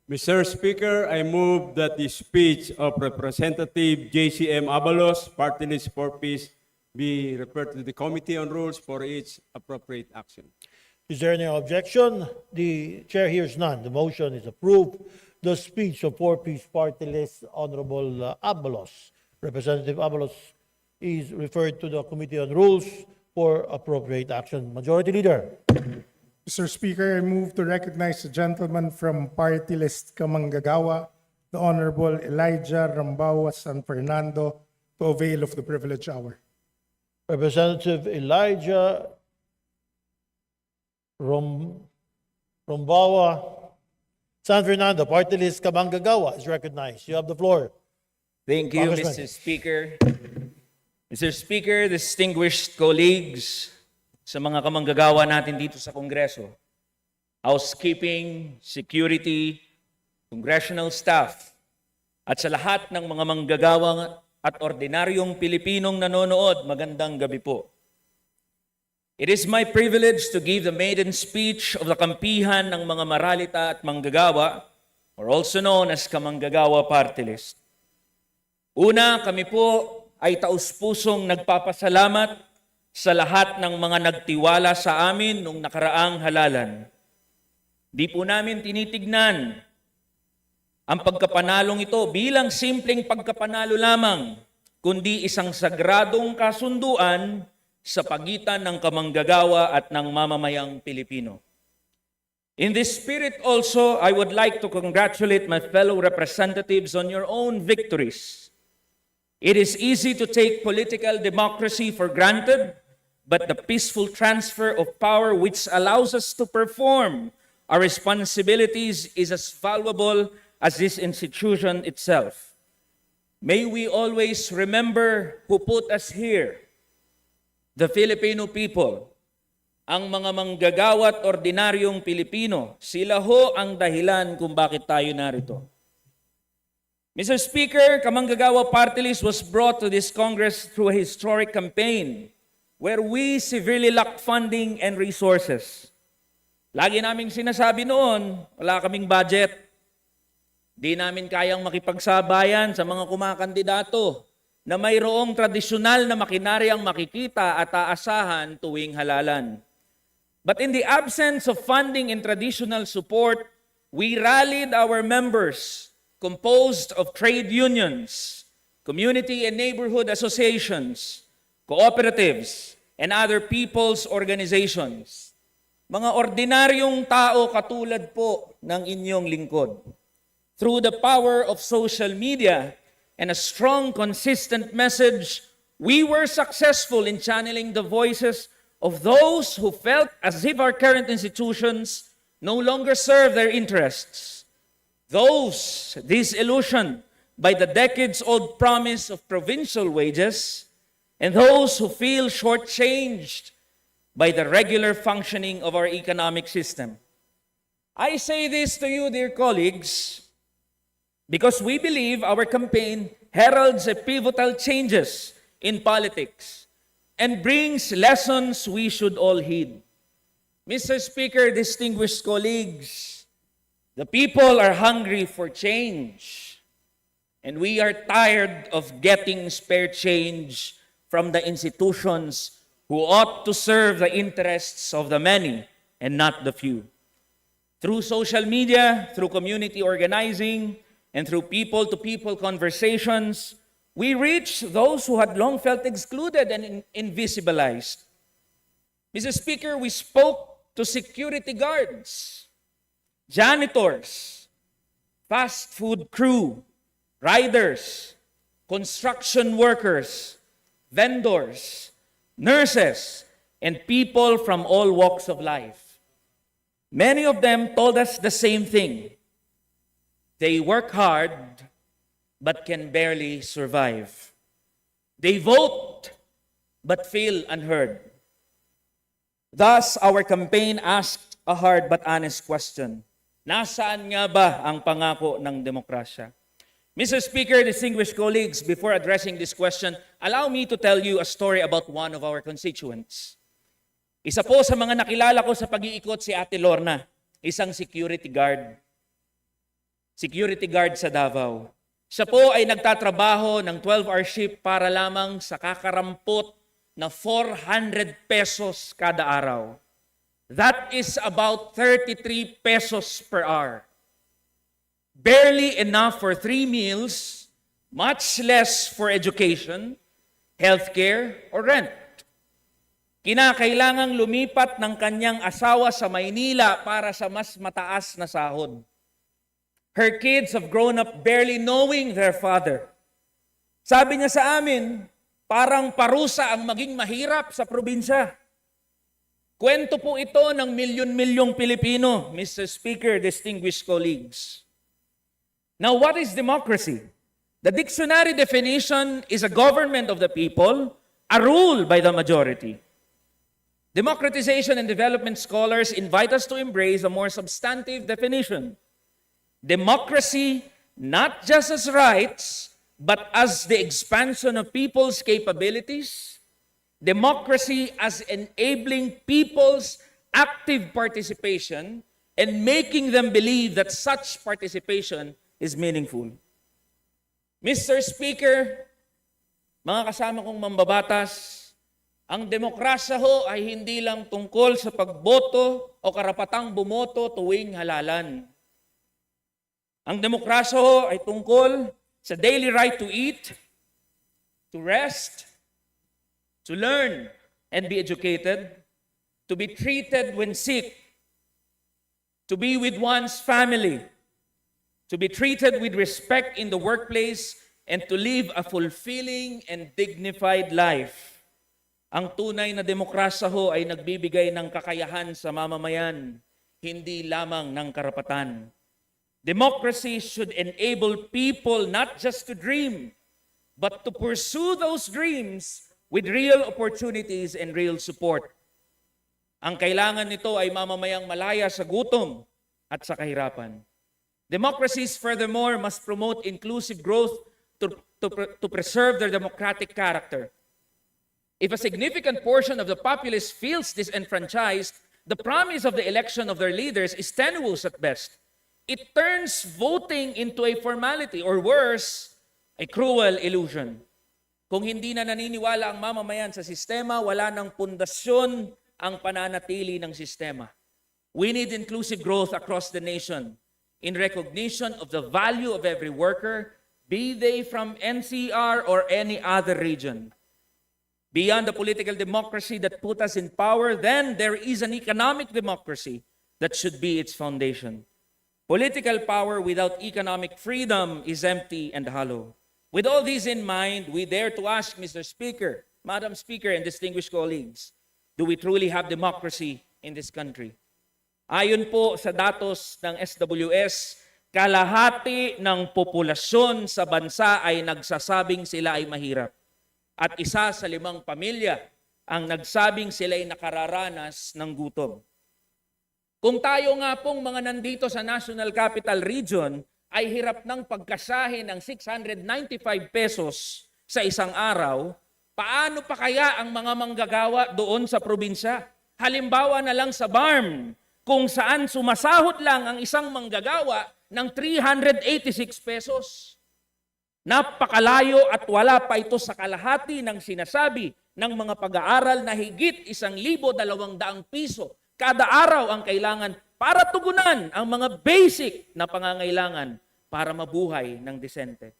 Mr. Speaker, I move that the speech of Representative JCM Abalos, party list 4-piece, be referred to the Committee on Rules for its appropriate action. Is there any objection? The chair hears none. The motion is approved. The speech of four-piece party list, Honorable Abalos, Representative Abalos, is referred to the Committee on Rules for appropriate action. Majority Leader. Mr. Speaker, I move to recognize the gentleman from Party List Kamanggagawa, the Honorable Elijah Rambawa San Fernando, to avail of the privilege hour. Representative Elijah Rombawa San Fernando, Party List Kamanggagawa, is recognized. You have the floor. Thank you, Congressman. Mr. Speaker. Mr. Speaker, distinguished colleagues, sa mga kamanggagawa natin dito sa Kongreso, housekeeping, security, congressional staff, at sa lahat ng mga manggagawang at ordinaryong Pilipinong nanonood, magandang gabi po. It is my privilege to give the maiden speech of the kampihan ng mga maralita at manggagawa, or also known as Kamanggagawa Party List. Una, kami po ay taus-pusong nagpapasalamat sa lahat ng mga nagtiwala sa amin nung nakaraang halalan. Di po namin tinitignan ang pagkapanalong ito bilang simpleng pagkapanalo lamang, kundi isang sagradong kasunduan sa pagitan ng kamanggagawa at ng mamamayang Pilipino. In this spirit also, I would like to congratulate my fellow representatives on your own victories. It is easy to take political democracy for granted, but the peaceful transfer of power which allows us to perform our responsibilities is as valuable as this institution itself. May we always remember who put us here, the Filipino people, ang mga manggagawa at ordinaryong Pilipino. Sila ho ang dahilan kung bakit tayo narito. Mr. Speaker, Kamanggagawa Party List was brought to this Congress through a historic campaign where we severely lacked funding and resources. Lagi naming sinasabi noon, wala kaming budget. Di namin kayang makipagsabayan sa mga kumakandidato na mayroong tradisyonal na makinaryang makikita at aasahan tuwing halalan. But in the absence of funding and traditional support, we rallied our members, composed of trade unions, community and neighborhood associations, cooperatives, and other people's organizations. Mga ordinaryong tao katulad po ng inyong lingkod. Through the power of social media and a strong, consistent message, we were successful in channeling the voices of those who felt as if our current institutions no longer serve their interests. Those disillusioned by the decades-old promise of provincial wages, and those who feel shortchanged by the regular functioning of our economic system. I say this to you, dear colleagues, because we believe our campaign heralds a pivotal changes in politics and brings lessons we should all heed. Mr. Speaker, distinguished colleagues, the people are hungry for change, and we are tired of getting spare change from the institutions who ought to serve the interests of the many and not the few. Through social media, through community organizing, and through people-to-people conversations, we reach those who had long felt excluded and invisibilized. Mr. Speaker, we spoke to security guards, janitors, fast food crew, riders, construction workers, vendors, nurses, and people from all walks of life. Many of them told us the same thing. They work hard, but can barely survive. They vote, but feel unheard. Thus, our campaign asked a hard but honest question. Nasaan nga ba ang pangako ng demokrasya? Mr. Speaker, distinguished colleagues, before addressing this question, allow me to tell you a story about one of our constituents. Isa po sa mga nakilala ko sa pag-iikot si Ate Lorna, isang security guard sa Davao. Siya po ay nagtatrabaho ng 12-hour shift para lamang sa kakarampot na 400 pesos kada araw. That is about 33 pesos per hour. Barely enough for 3 meals, much less for education, healthcare, or rent. Kinakailangang lumipat ng kanyang asawa sa Maynila para sa mas mataas na sahod. Her kids have grown up barely knowing their father. Sabi niya sa amin, parang parusa ang maging mahirap sa probinsya. Kwento po ito ng milyon-milyong Pilipino, Mr. Speaker, distinguished colleagues. Now, what is democracy? The dictionary definition is a government of the people, a rule by the majority. Democratization and development scholars invite us to embrace a more substantive definition. Democracy, not just as rights, but as the expansion of people's capabilities. Democracy as enabling people's active participation and making them believe that such participation is meaningful. Mr. Speaker, mga kasama kong mambabatas, ang demokrasya ho ay hindi lang tungkol sa pagboto o karapatang bumoto tuwing halalan. Ang demokrasya ho ay tungkol sa daily right to eat, to rest, to learn and be educated, to be treated when sick, to be with one's family, to be treated with respect in the workplace, and to live a fulfilling and dignified life. Ang tunay na demokrasya ho ay nagbibigay ng kakayahan sa mamamayan, hindi lamang ng karapatan. Democracy should enable people not just to dream, but to pursue those dreams with real opportunities and real support. Ang kailangan nito ay mamamayang malaya sa gutom at sa kahirapan. Democracies, furthermore, must promote inclusive growth to preserve their democratic character. If a significant portion of the populace feels disenfranchised, the promise of the election of their leaders is tenuous at best. It turns voting into a formality, or worse, a cruel illusion. Kung hindi na naniniwala ang mamamayan sa sistema, wala nang pundasyon ang pananatili ng sistema. We need inclusive growth across the nation in recognition of the value of every worker, be they from NCR or any other region. Beyond the political democracy that put us in power, then there is an economic democracy that should be its foundation. Political power without economic freedom is empty and hollow. With all these in mind, we dare to ask, Mr. Speaker, Madam Speaker, and distinguished colleagues, do we truly have democracy in this country? Ayon po sa datos ng SWS, kalahati ng populasyon sa bansa ay nagsasabing sila ay mahirap. At 1 sa 5 pamilya ang nagsabing sila ay nakararanas ng gutom. Kung tayo nga pong mga nandito sa National Capital Region ay hirap ng pagkasahin ng 695 pesos sa isang araw, paano pa kaya ang mga manggagawa doon sa probinsya? Halimbawa na lang sa BARM, kung saan sumasahod lang ang isang manggagawa ng 386 pesos. Napakalayo at wala pa ito sa kalahati ng sinasabi ng mga pag-aaral na higit 1,200 piso kada araw ang kailangan para tugunan ang mga basic na pangangailangan para mabuhay ng desente.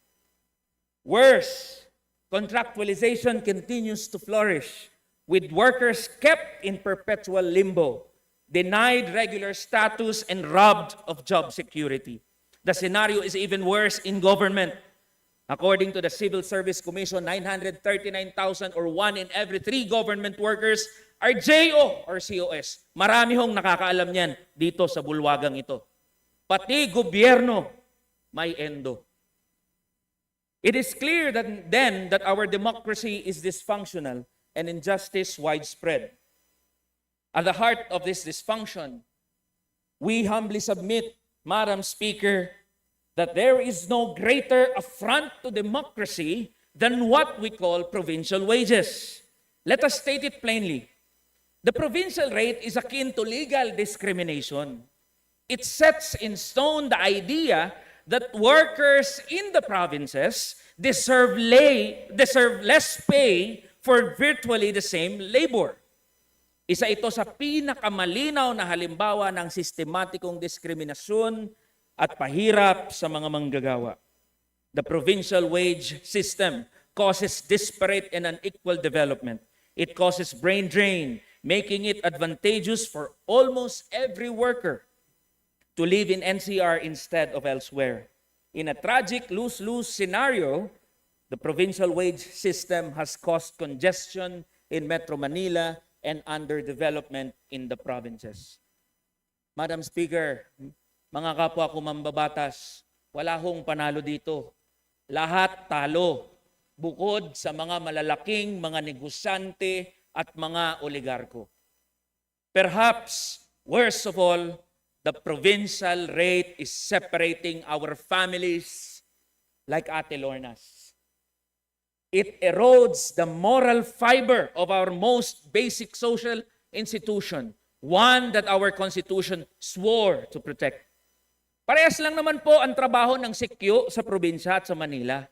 Worse, contractualization continues to flourish with workers kept in perpetual limbo, denied regular status, and robbed of job security. The scenario is even worse in government. According to the Civil Service Commission, 939,000 or 1 in every 3 government workers are JO or COS. Marami hong nakakaalam niyan dito sa bulwagang ito. Pati gobyerno may endo. It is clear that our democracy is dysfunctional and injustice widespread. At the heart of this dysfunction, we humbly submit, Madam Speaker, that there is no greater affront to democracy than what we call provincial wages. Let us state it plainly. The provincial rate is akin to legal discrimination. It sets in stone the idea that workers in the provinces deserve less pay for virtually the same labor. Isa ito sa pinakamalinaw na halimbawa ng sistematikong diskriminasyon at pahirap sa mga manggagawa. The provincial wage system causes disparate and unequal development. It causes brain drain, making it advantageous for almost every worker to live in NCR instead of elsewhere. In a tragic lose-lose scenario, the provincial wage system has caused congestion in Metro Manila and underdevelopment in the provinces. Madam Speaker, mga kapwa ko mambabatas, wala hong panalo dito. Lahat talo, bukod sa mga malalaking mga negosyante at mga oligarko. Perhaps, worst of all, the provincial rate is separating our families like Ate Lorna's. It erodes the moral fiber of our most basic social institution, one that our Constitution swore to protect. Parehas lang naman po ang trabaho ng SECU sa probinsya at sa Manila.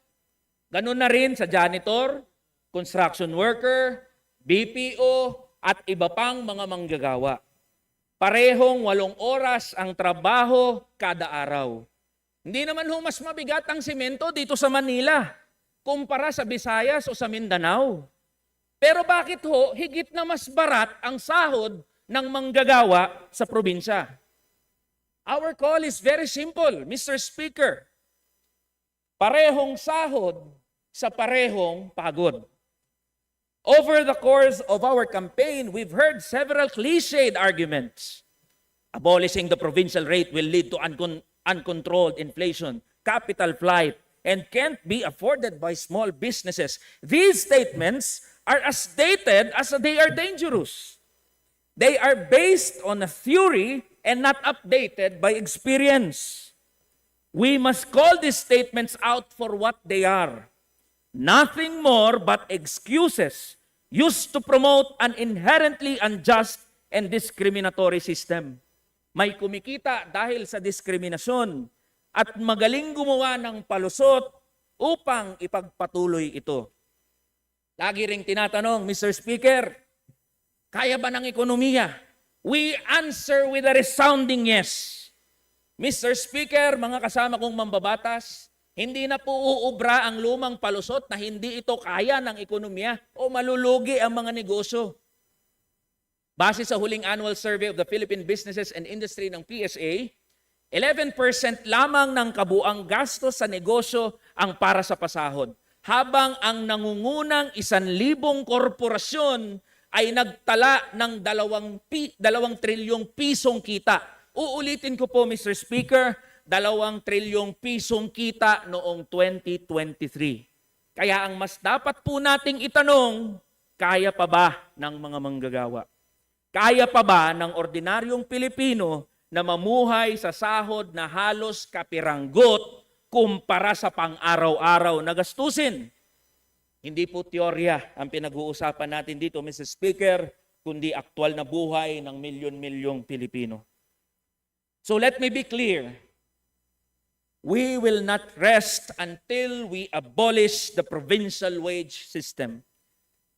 Ganun na rin sa janitor, construction worker, BPO, at iba pang mga manggagawa. Parehong 8 oras ang trabaho kada araw. Hindi naman ho mas mabigat ang semento dito sa Manila kumpara sa Visayas o sa Mindanao. Pero bakit ho higit na mas barat ang sahod ng manggagawa sa probinsya? Our call is very simple, Mr. Speaker. Parehong sahod sa parehong pagod. Over the course of our campaign, we've heard several cliched arguments. Abolishing the provincial rate will lead to uncontrolled inflation, capital flight, and can't be afforded by small businesses. These statements are as dated as they are dangerous. They are based on a theory and not updated by experience. We must call these statements out for what they are. Nothing more but excuses used to promote an inherently unjust and discriminatory system. May kumikita dahil sa diskriminasyon at magaling gumawa ng palusot upang ipagpatuloy ito. Lagi ring tinatanong, Mr. Speaker, kaya ba ng ekonomiya? We answer with a resounding yes. Mr. Speaker, mga kasama kong mambabatas, hindi na po uubra ang lumang palusot na hindi ito kaya ng ekonomiya o malulugi ang mga negosyo. Base sa huling annual survey of the Philippine Businesses and Industry ng PSA, 11% lamang ng kabuang gastos sa negosyo ang para sa pasahod, habang ang nangungunang 1,000 korporasyon ay nagtala ng 2 trilyong pisong kita. Uulitin ko po, Mr. Speaker, 2 trilyong pisong kita noong 2023. Kaya ang mas dapat po nating itanong, kaya pa ba ng mga manggagawa? Kaya pa ba ng ordinaryong Pilipino na mamuhay sa sahod na halos kapiranggot kumpara sa pang-araw-araw na gastusin? Hindi po teorya ang pinag-uusapan natin dito, Mr. Speaker, kundi aktwal na buhay ng milyon-milyong Pilipino. So let me be clear. We will not rest until we abolish the provincial wage system.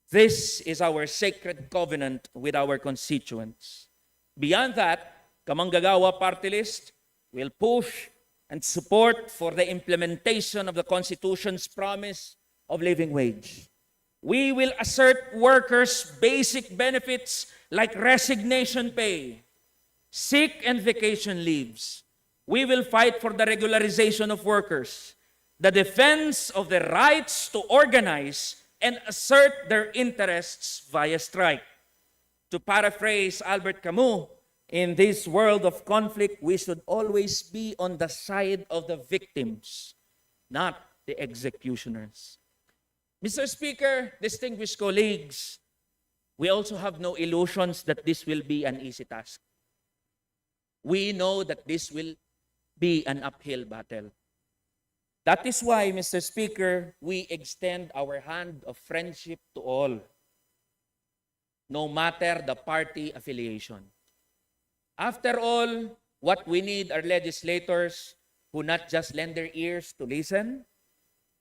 This is our sacred covenant with our constituents. Beyond that, Kamanggagawa Party List will push and support for the implementation of the Constitution's promise of living wage. We will assert workers' basic benefits like resignation pay, sick and vacation leaves. We will fight for the regularization of workers, the defense of the rights to organize and assert their interests via strike. To paraphrase Albert Camus, in this world of conflict, we should always be on the side of the victims, not the executioners. Mr. Speaker, distinguished colleagues, we also have no illusions that this will be an easy task. We know that this will be an uphill battle. That is why, Mr. Speaker, we extend our hand of friendship to all, no matter the party affiliation. After all, what we need are legislators who not just lend their ears to listen,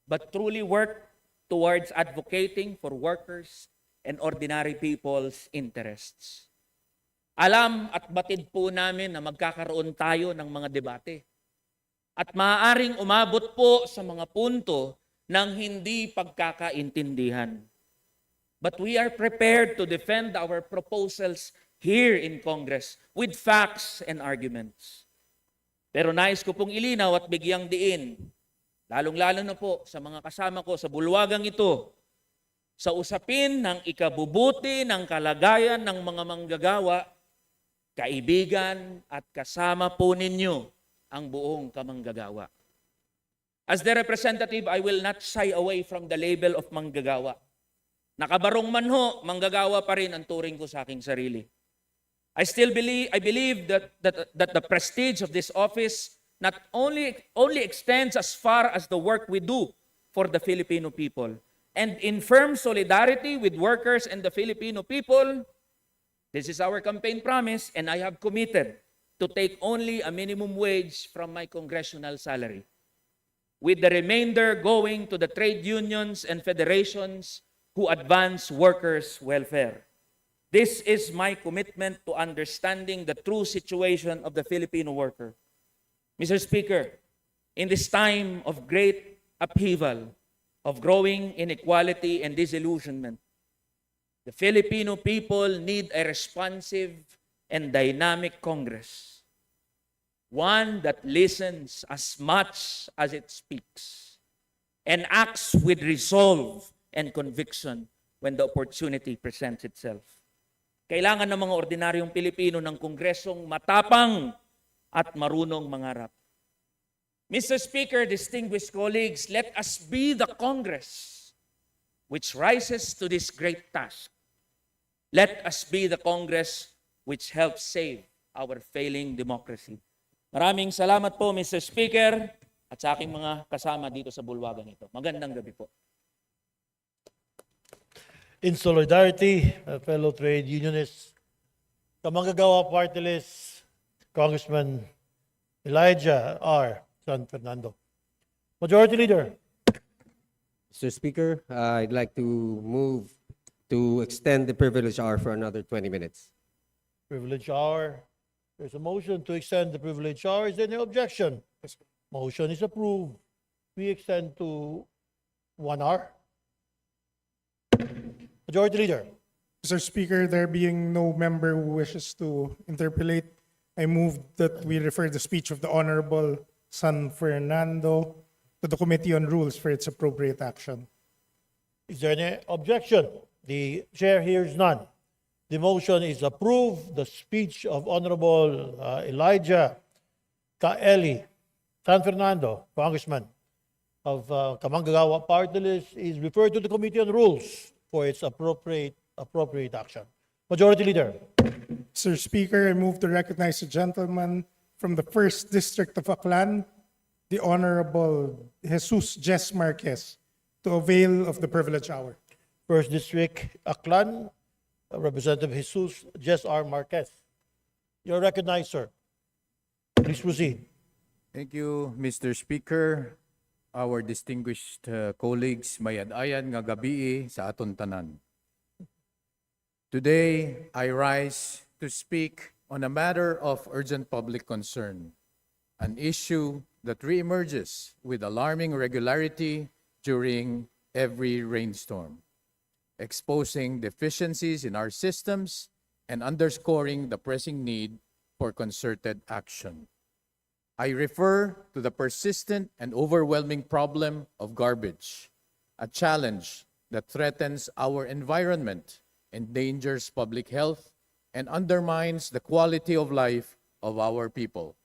but truly work towards advocating for workers and ordinary people's interests. Alam at batid po namin na magkakaroon tayo ng mga debate. At maaaring umabot po sa mga punto ng hindi pagkakaintindihan. But we are prepared to defend our proposals here in Congress with facts and arguments. Pero nais ko pong ilinaw at bigyang diin, lalong-lalo na po sa mga kasama ko sa bulwagang ito, sa usapin ng ikabubuti ng kalagayan ng mga manggagawa, kaibigan at kasama po ninyo ang buong kamanggagawa. As the representative, I will not shy away from the label of manggagawa. Nakabarong man ho, manggagawa pa rin ang turing ko sa aking sarili. I believe that the prestige of this office not only extends as far as the work we do for the Filipino people. And in firm solidarity with workers and the Filipino people, this is our campaign promise, and I have committed to take only a minimum wage from my congressional salary, with the remainder going to the trade unions and federations who advance workers' welfare. This is my commitment to understanding the true situation of the Filipino worker. Mr. Speaker, in this time of great upheaval, of growing inequality and disillusionment, the Filipino people need a responsive and dynamic Congress, one that listens as much as it speaks and acts with resolve and conviction when the opportunity presents itself. Kailangan ng mga ordinaryong Pilipino ng Kongresong matapang at marunong mangarap. Mr. Speaker, distinguished colleagues, let us be the Congress which rises to this great task. Let us be the Congress which helps save our failing democracy. Maraming salamat po, Mr. Speaker, at sa aking mga kasama dito sa bulwagan ito. Magandang gabi po. In solidarity, fellow trade unionists, Kamanggagawa Party List, Congressman Elijah R. San Fernando. Majority Leader. Mr. Speaker, I'd like to move to extend the privilege hour for another 20 minutes. Privilege hour. There's a motion to extend the privilege hour. Is there any objection? Motion is approved. We extend to 1 hour. Majority Leader. Mr. Speaker, there being no member who wishes to interpolate, I move that we refer the speech of the Honorable San Fernando to the Committee on Rules for its appropriate action. Is there any objection? The chair hears none. The motion is approved. The speech of Honorable Elijah Kaeli San Fernando, Congressman of Kamanggagawa Party List, is referred to the Committee on Rules for its appropriate action. Majority Leader. Mr. Speaker, I move to recognize a gentleman from the 1st District of Aklan, the Honorable Jesus Jess Marquez, to avail of the privilege hour. First District, Aklan, Representative Jesus Jess R. Marquez. You're recognized, sir. Please proceed. Thank you, Mr. Speaker. Our distinguished colleagues, may adayan nga gabi sa aton tanan. Today, I rise to speak on a matter of urgent public concern, an issue that reemerges with alarming regularity during every rainstorm, exposing deficiencies in our systems and underscoring the pressing need for concerted action. I refer to the persistent and overwhelming problem of garbage, a challenge that threatens our environment, endangers public health, and undermines the quality of life of our people.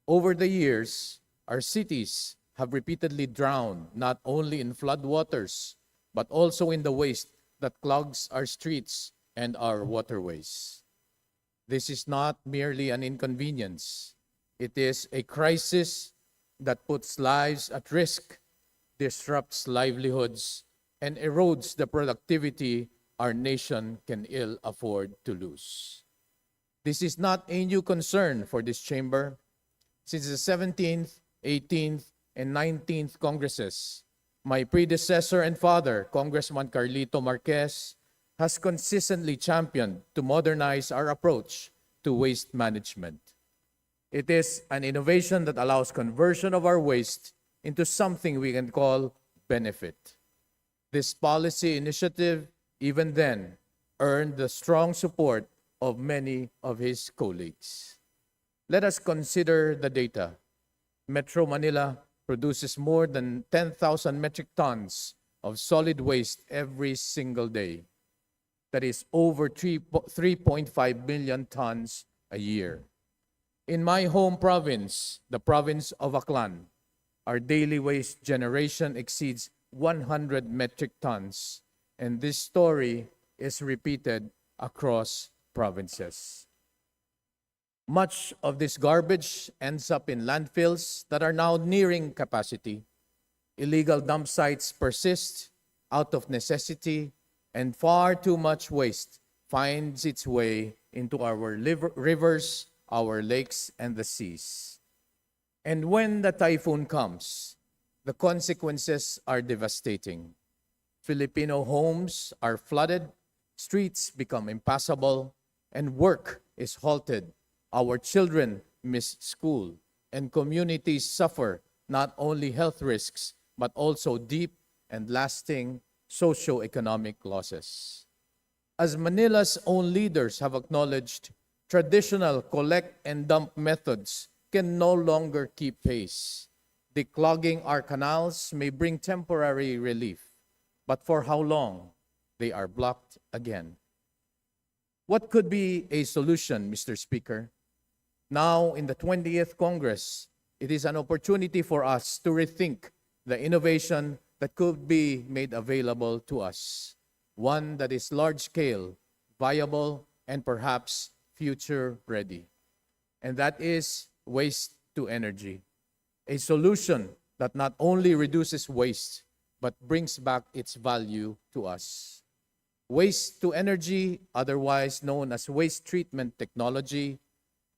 Over the years, our cities have repeatedly drowned not only in floodwaters, but also in the waste that clogs our streets and our waterways. This is not merely an inconvenience. It is a crisis that puts lives at risk, disrupts livelihoods, and erodes the productivity our nation can ill afford to lose. This is not a new concern for this chamber. Since the 17th, 18th, and 19th Congresses, my predecessor and father, Congressman Carlito Marquez, has consistently championed to modernize our approach to waste management. It is an innovation that allows conversion of our waste into something we can call benefit. This policy initiative, even then, earned the strong support of many of his colleagues. Let us consider the data. Metro Manila produces more than 10,000 metric tons of solid waste every single day. That is over 3.5 million tons a year. In my home province, the province of Aklan, our daily waste generation exceeds 100 metric tons, and this story is repeated across provinces. Much of this garbage ends up in landfills that are now nearing capacity. Illegal dump sites persist out of necessity, and far too much waste finds its way into our rivers, our lakes, and the seas. And when the typhoon comes, the consequences are devastating. Filipino homes are flooded, streets become impassable, and work is halted. Our children miss school, and communities suffer not only health risks, but also deep and lasting socio-economic losses. As Manila's own leaders have acknowledged, traditional collect and dump methods can no longer keep pace. Declogging our canals may bring temporary relief, but for how long? They are blocked again. What could be a solution, Mr. Speaker? Now, in the 20th Congress, it is an opportunity for us to rethink the innovation that could be made available to us. One that is large-scale, viable, and perhaps future ready. And that is waste to energy, a solution that not only reduces waste, but brings back its value to us. Waste to energy, otherwise known as waste treatment technology,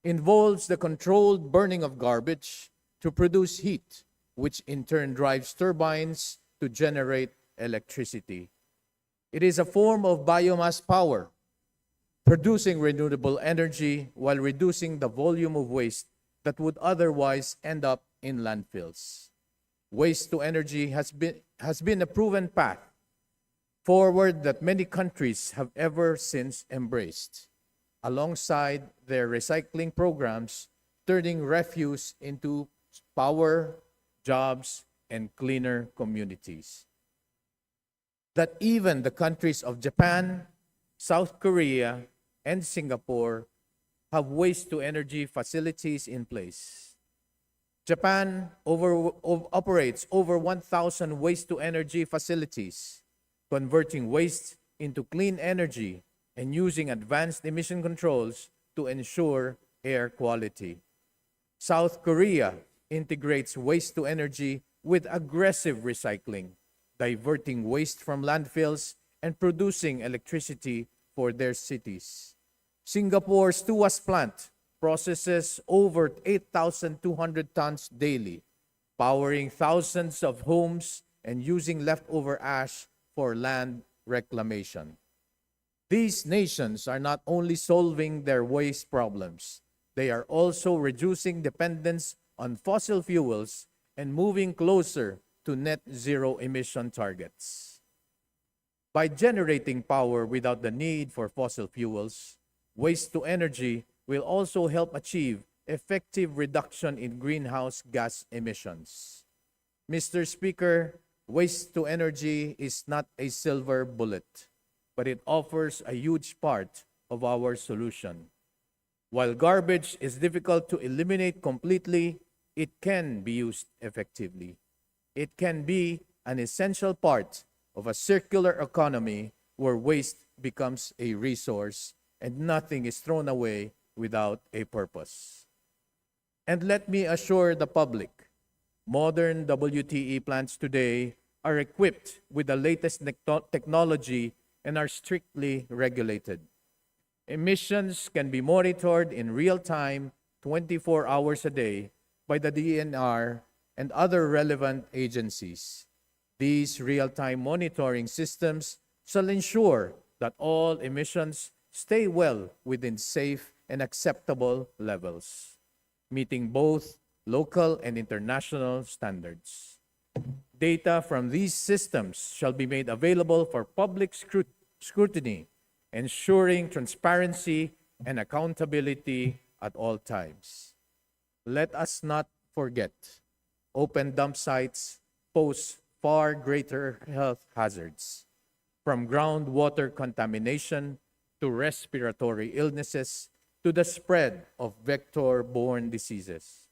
involves the controlled burning of garbage to produce heat, which in turn drives turbines to generate electricity. It is a form of biomass power, producing renewable energy while reducing the volume of waste that would otherwise end up in landfills. Waste to energy has been a proven path forward that many countries have ever since embraced, alongside their recycling programs, turning refuse into power, jobs, and cleaner communities. That even the countries of Japan, South Korea, and Singapore have waste to energy facilities in place. Japan operates over 1,000 waste to energy facilities, converting waste into clean energy and using advanced emission controls to ensure air quality. South Korea integrates waste to energy with aggressive recycling, diverting waste from landfills and producing electricity for their cities. Singapore's Tuas plant processes over 8,200 tons daily, powering thousands of homes and using leftover ash for land reclamation. These nations are not only solving their waste problems, they are also reducing dependence on fossil fuels and moving closer to net zero emission targets. By generating power without the need for fossil fuels, waste to energy will also help achieve effective reduction in greenhouse gas emissions. Mr. Speaker, waste to energy is not a silver bullet, but it offers a huge part of our solution. While garbage is difficult to eliminate completely, it can be used effectively. It can be an essential part of a circular economy where waste becomes a resource and nothing is thrown away without a purpose. And let me assure the public, modern WTE plants today are equipped with the latest technology and are strictly regulated. Emissions can be monitored in real time, 24 hours a day, by the DNR and other relevant agencies. These real-time monitoring systems shall ensure that all emissions stay well within safe and acceptable levels, meeting both local and international standards. Data from these systems shall be made available for public scrutiny, ensuring transparency and accountability at all times. Let us not forget, open dump sites pose far greater health hazards, from groundwater contamination to respiratory illnesses to the spread of vector-borne diseases.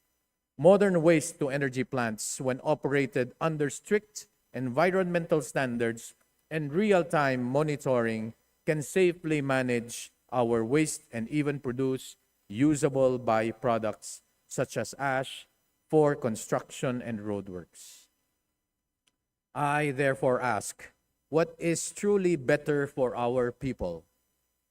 Modern waste-to-energy plants, when operated under strict environmental standards and real-time monitoring, can safely manage our waste and even produce usable byproducts such as ash for construction and roadworks. I therefore ask, what is truly better for our people?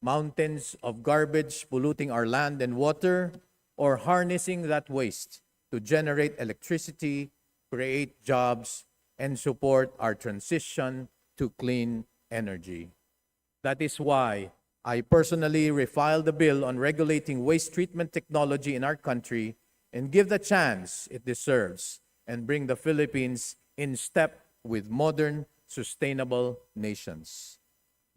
Mountains of garbage polluting our land and water, or harnessing that waste to generate electricity, create jobs, and support our transition to clean energy? That is why I personally refiled the bill on regulating waste treatment technology in our country and give the chance it deserves and bring the Philippines in step with modern, sustainable nations.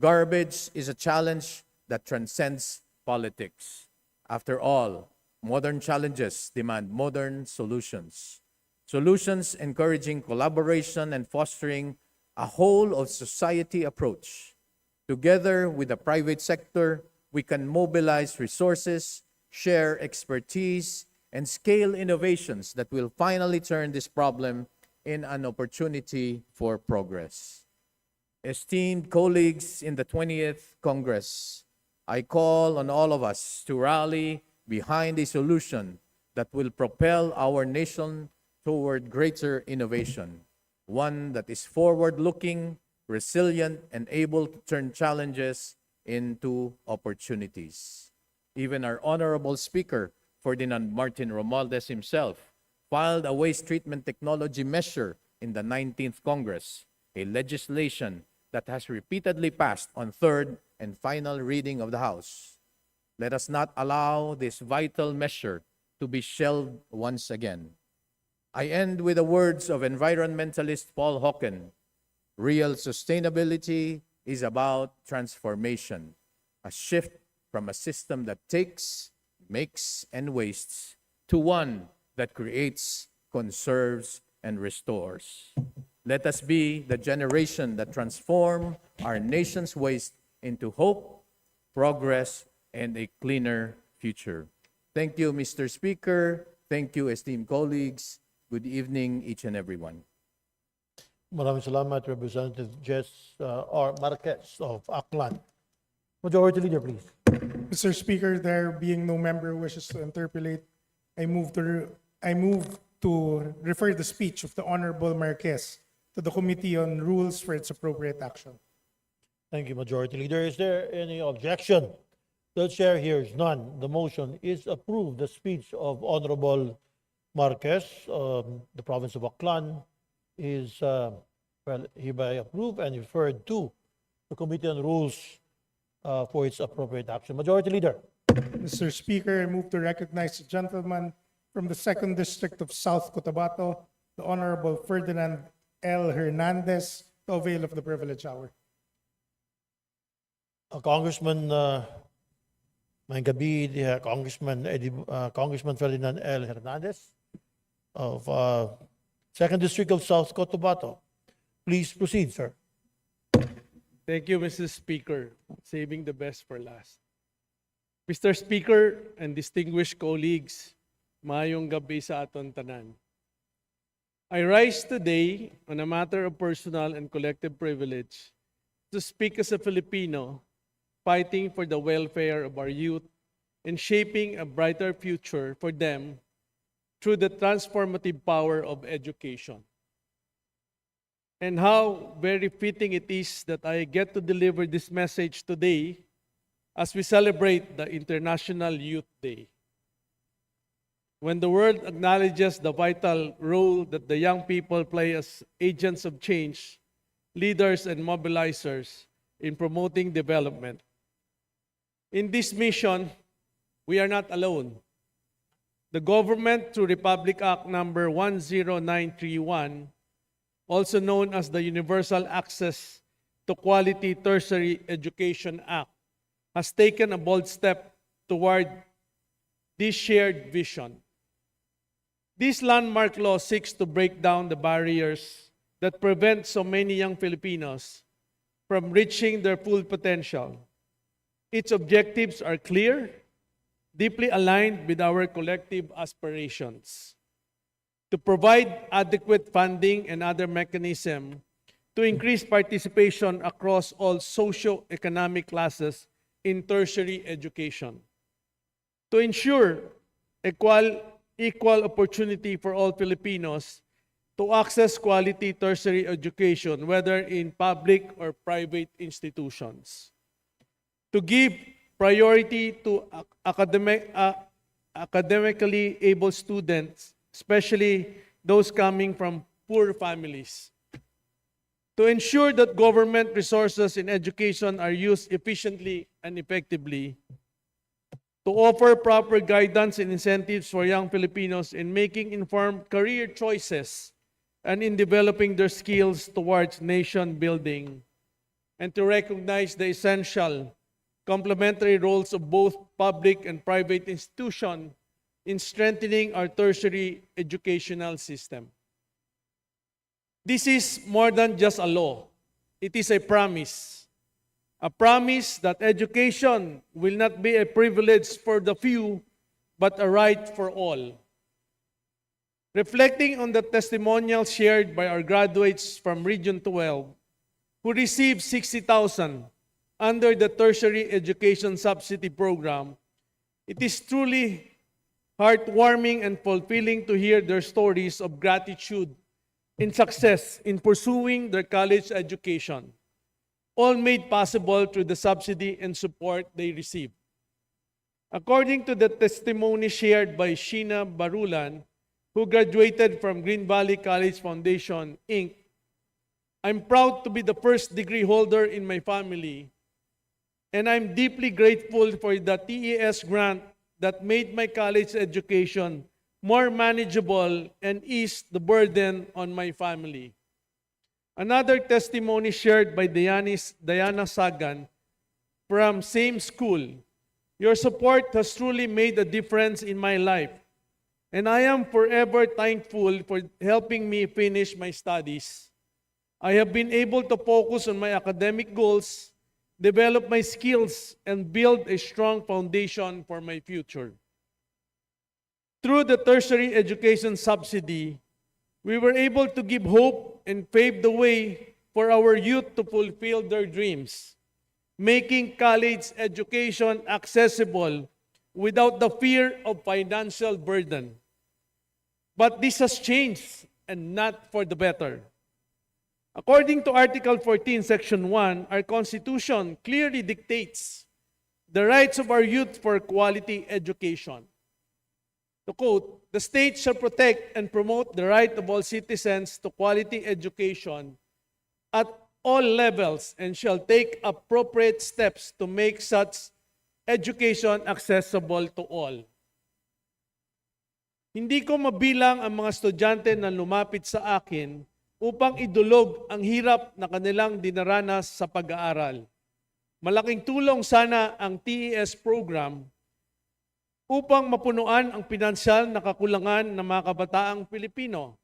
Garbage is a challenge that transcends politics. After all, modern challenges demand modern solutions. Solutions encouraging collaboration and fostering a whole of society approach. Together with the private sector, we can mobilize resources, share expertise, and scale innovations that will finally turn this problem in an opportunity for progress. Esteemed colleagues in the 20th Congress, I call on all of us to rally behind a solution that will propel our nation toward greater innovation, one that is forward-looking, resilient, and able to turn challenges into opportunities. Even our Honorable Speaker, Ferdinand Martin Romualdez himself, filed a waste treatment technology measure in the 19th Congress, a legislation that has repeatedly passed on third and final reading of the House. Let us not allow this vital measure to be shelved once again. I end with the words of environmentalist Paul Hawken. Real sustainability is about transformation, a shift from a system that takes, makes, and wastes to one that creates, conserves, and restores. Let us be the generation that transform our nation's waste into hope, progress, and a cleaner future. Thank you, Mr. Speaker. Thank you, esteemed colleagues. Good evening, each and everyone. Maraming salamat, Representative Jess R. Marquez of Aklan. Majority Leader, please. Mr. Speaker, there being no member who wishes to interpolate, I move to refer the speech of the Honorable Marquez to the Committee on Rules for its appropriate action. Thank you, Majority Leader. Is there any objection? The chair hears none. The motion is approved. The speech of Honorable Marquez, the province of Aklan, is hereby approved and referred to the Committee on Rules for its appropriate action. Majority Leader. Mr. Speaker, I move to recognize the gentleman from the 2nd District of South Cotabato, the Honorable Ferdinand L. Hernandez, to avail of the privilege hour. Congressman, ngayong gabi, Congressman Ferdinand L. Hernandez of 2nd District of South Cotabato. Please proceed, sir. Thank you, Mr. Speaker. Saving the best for last. Mr. Speaker and distinguished colleagues, maayong gabi sa aton tanan. I rise today on a matter of personal and collective privilege to speak as a Filipino fighting for the welfare of our youth and shaping a brighter future for them through the transformative power of education. And how very fitting it is that I get to deliver this message today as we celebrate the International Youth Day. When the world acknowledges the vital role that the young people play as agents of change, leaders, and mobilizers in promoting development. In this mission, we are not alone. The government, through Republic Act number 10931, also known as the Universal Access to Quality Tertiary Education Act, has taken a bold step toward this shared vision. This landmark law seeks to break down the barriers that prevent so many young Filipinos from reaching their full potential. Its objectives are clear, deeply aligned with our collective aspirations: to provide adequate funding and other mechanisms to increase participation across all socio-economic classes in tertiary education, to ensure equal opportunity for all Filipinos to access quality tertiary education, whether in public or private institutions, to give priority to academically able students, especially those coming from poor families, to ensure that government resources in education are used efficiently and effectively, to offer proper guidance and incentives for young Filipinos in making informed career choices and in developing their skills towards nation building, and to recognize the essential complementary roles of both public and private institutions in strengthening our tertiary educational system. This is more than just a law. It is a promise that education will not be a privilege for the few, but a right for all. Reflecting on the testimonials shared by our graduates from Region 12, who received 60,000 under the Tertiary Education Subsidy Program, it is truly heartwarming and fulfilling to hear their stories of gratitude and success in pursuing their college education, all made possible through the subsidy and support they receive. According to the testimony shared by Sheena Barulan, who graduated from Green Valley College Foundation, Inc., I'm proud to be the first degree holder in my family, and I'm deeply grateful for the TES grant that made my college education more manageable and eased the burden on my family. Another testimony shared by Diana Sagan from same school. Your support has truly made a difference in my life, and I am forever thankful for helping me finish my studies. I have been able to focus on my academic goals, develop my skills, and build a strong foundation for my future. Through the tertiary education subsidy, we were able to give hope and pave the way for our youth to fulfill their dreams, making college education accessible without the fear of financial burden. But this has changed, and not for the better. According to Article 14, Section 1, our Constitution clearly dictates the rights of our youth for quality education. To quote, the state shall protect and promote the right of all citizens to quality education at all levels and shall take appropriate steps to make such education accessible to all. Hindi ko mabilang ang mga estudyante na lumapit sa akin upang idulog ang hirap na kanilang dinaranas sa pag-aaral. Malaking tulong sana ang TES program upang mapunuan ang pinansyal na kakulangan ng mga kabataang Pilipino.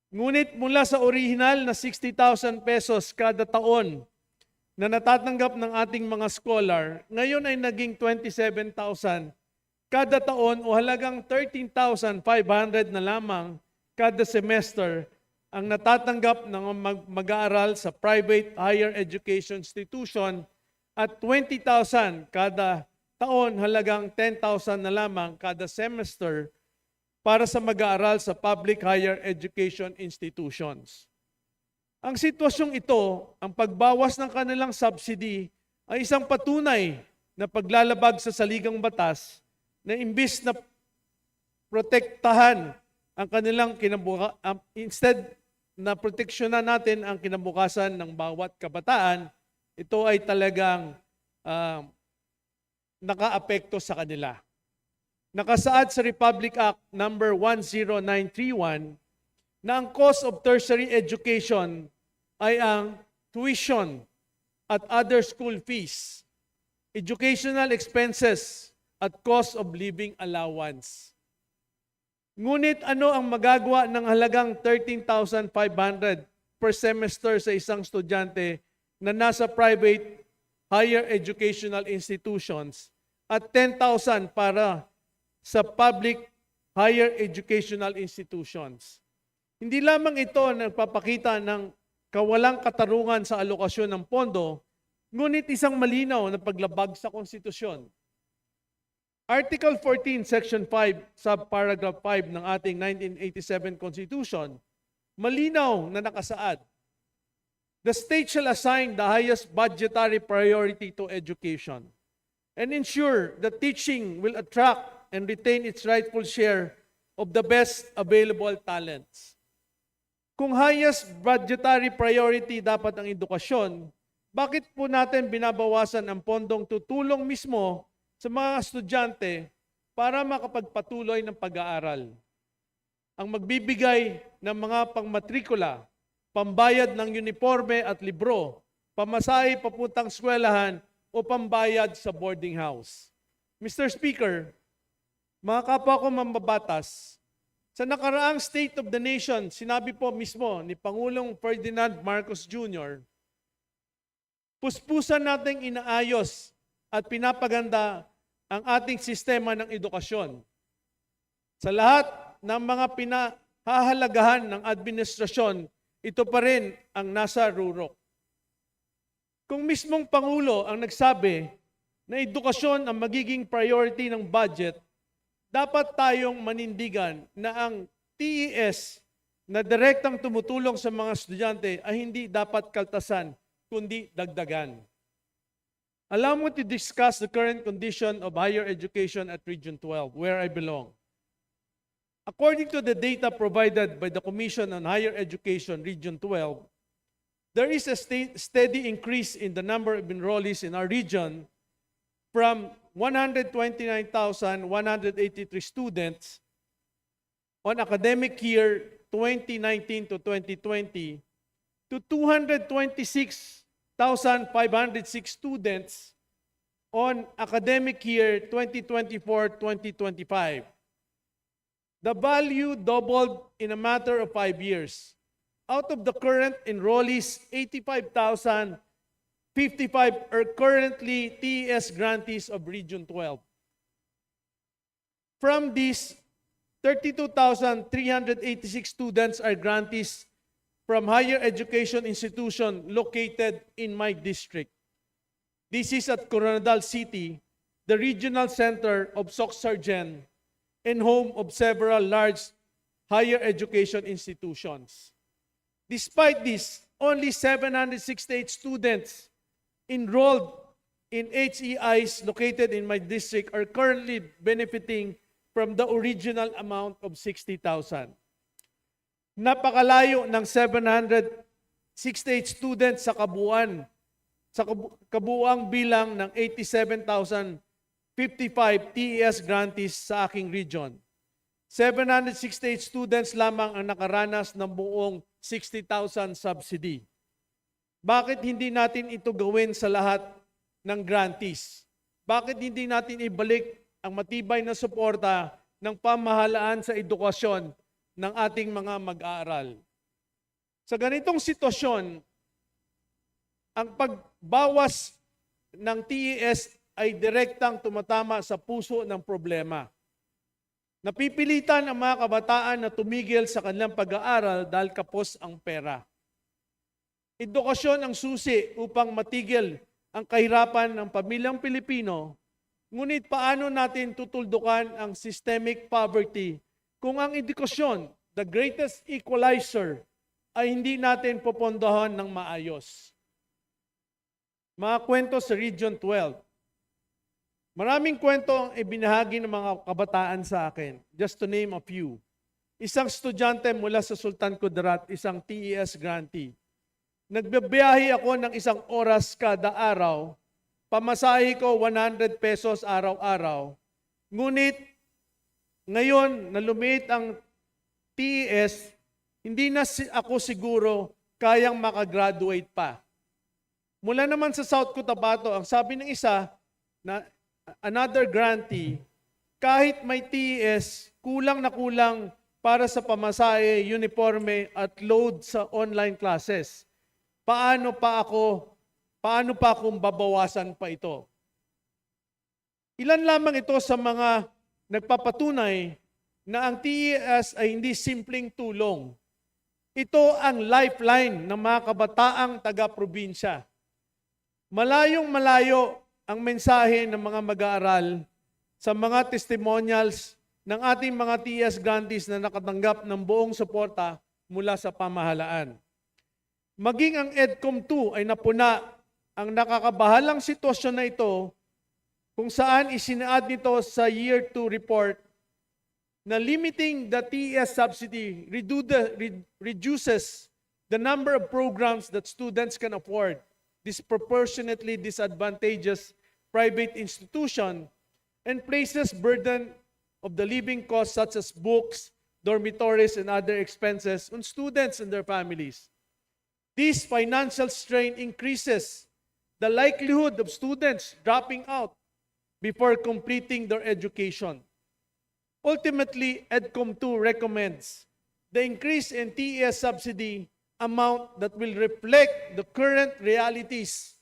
Ngunit mula sa orihinal na 60,000 pesos kada taon na natatanggap ng ating mga scholar, ngayon ay naging 27,000 kada taon o halagang 13,500 na lamang kada semester ang natatanggap ng mag-aaral sa private higher education institution at 20,000 kada taon, halagang 10,000 na lamang kada semester para sa mag-aaral sa public higher education institutions. Ang sitwasyong ito, ang pagbawas ng kanilang subsidy ay isang patunay na paglalabag sa saligang batas na imbis na protektahan ang kanilang instead na proteksyonan natin ang kinabukasan ng bawat kabataan, ito ay talagang nakaapekto sa kanila. Nakasaad sa Republic Act number 10931 na ang cost of tertiary education ay ang tuition at other school fees, educational expenses, at cost of living allowance. Ngunit ano ang magagawa ng halagang 13,500 per semester sa isang estudyante na nasa private higher educational institutions at 10,000 para sa public higher educational institutions? Hindi lamang ito nagpapakita ng kawalang katarungan sa alokasyon ng pondo, ngunit isang malinaw na paglabag sa konstitusyon. Article 14, Section 5, Subparagraph 5 ng ating 1987 Constitution, malinaw na nakasaad, the state shall assign the highest budgetary priority to education and ensure that teaching will attract and retain its rightful share of the best available talents. Kung highest budgetary priority dapat ang edukasyon, bakit po natin binabawasan ang pondong tutulong mismo sa mga estudyante para makapagpatuloy ng pag-aaral? Ang magbibigay ng mga pangmatrikula, pambayad ng uniforme at libro, pamasahe papuntang eskwelahan o pambayad sa boarding house. Mr. Speaker, mga kapwa ko mambabatas, sa nakaraang State of the Nation, sinabi po mismo ni Pangulong Ferdinand Marcos Jr., puspusan nating inaayos at pinapaganda ang ating sistema ng edukasyon. Sa lahat ng mga pinahahalagahan ng administrasyon, ito pa rin ang nasa rurok. Kung mismong Pangulo ang nagsabi na edukasyon ang magiging priority ng budget, dapat tayong manindigan na ang TES na direktang tumutulong sa mga estudyante ay hindi dapat kaltasan, kundi dagdagan. Allow me to discuss the current condition of higher education at Region 12, where I belong. According to the data provided by the Commission on Higher Education, Region 12, there is a steady increase in the number of enrollees in our region from 129,183 students on academic year 2019 to 2020 to 226,506 students on academic year 2024-2025. The value doubled in a matter of 5 years. Out of the current enrollees, 85,055 are currently TES grantees of Region 12. From these, 32,386 students are grantees from higher education institution located in my district. This is at Coronadal City, the regional center of Soc-Sargen and home of several large higher education institutions. Despite this, only 768 students enrolled in HEIs located in my district are currently benefiting from the original amount of 60,000. Napakalayo ng 768 students sa kabuuang bilang ng 87,055 TES grantees sa aking region. 768 students lamang ang nakaranas ng buong 60,000 subsidy. Bakit hindi natin ito gawin sa lahat ng grantees? Bakit hindi natin ibalik ang matibay na suporta ng pamahalaan sa edukasyon ng ating mga mag-aaral? Sa ganitong sitwasyon, ang pagbawas ng TES ay direktang tumatama sa puso ng problema. Napipilitan ang mga kabataan na tumigil sa kanilang pag-aaral dahil kapos ang pera. Edukasyon ang susi upang matigil ang kahirapan ng pamilyang Pilipino, ngunit paano natin tutuldukan ang systemic poverty kung ang edukasyon, the greatest equalizer, ay hindi natin popondohan ng maayos? Mga kwento sa Region 12. Maraming kwento ang ibinahagi ng mga kabataan sa akin. Just to name a few. Isang estudyante mula sa Sultan Kudarat, isang TES grantee. Nagbibiyahe ako ng 1 oras kada araw. Pamasahe ko 100 pesos araw-araw. Ngunit, ngayon na lumiit ang TES, hindi na ako siguro kayang makagraduate pa. Mula naman sa South Cotabato, ang sabi ng isa, na another grantee, kahit may TES, kulang na kulang para sa pamasahe, uniforme at load sa online classes. Paano pa kung babawasan pa ito? Ilan lamang ito sa mga nagpapatunay na ang TES ay hindi simpleng tulong. Ito ang lifeline ng mga kabataang taga-probinsya. Malayong malayo ang mensahe ng mga mag-aaral sa mga testimonials ng ating mga TES grantees na nakatanggap ng buong suporta mula sa pamahalaan. Maging ang EDCOM 2 ay napuna ang nakakabahalang sitwasyon na ito kung saan isinaad nito sa Year 2 report na limiting the TES subsidy reduces the number of programs that students can afford, disproportionately disadvantageous private institution, and places burden of the living costs such as books, dormitories, and other expenses on students and their families. This financial strain increases the likelihood of students dropping out before completing their education. Ultimately, EDCOM 2 recommends the increase in TES subsidy amount that will reflect the current realities,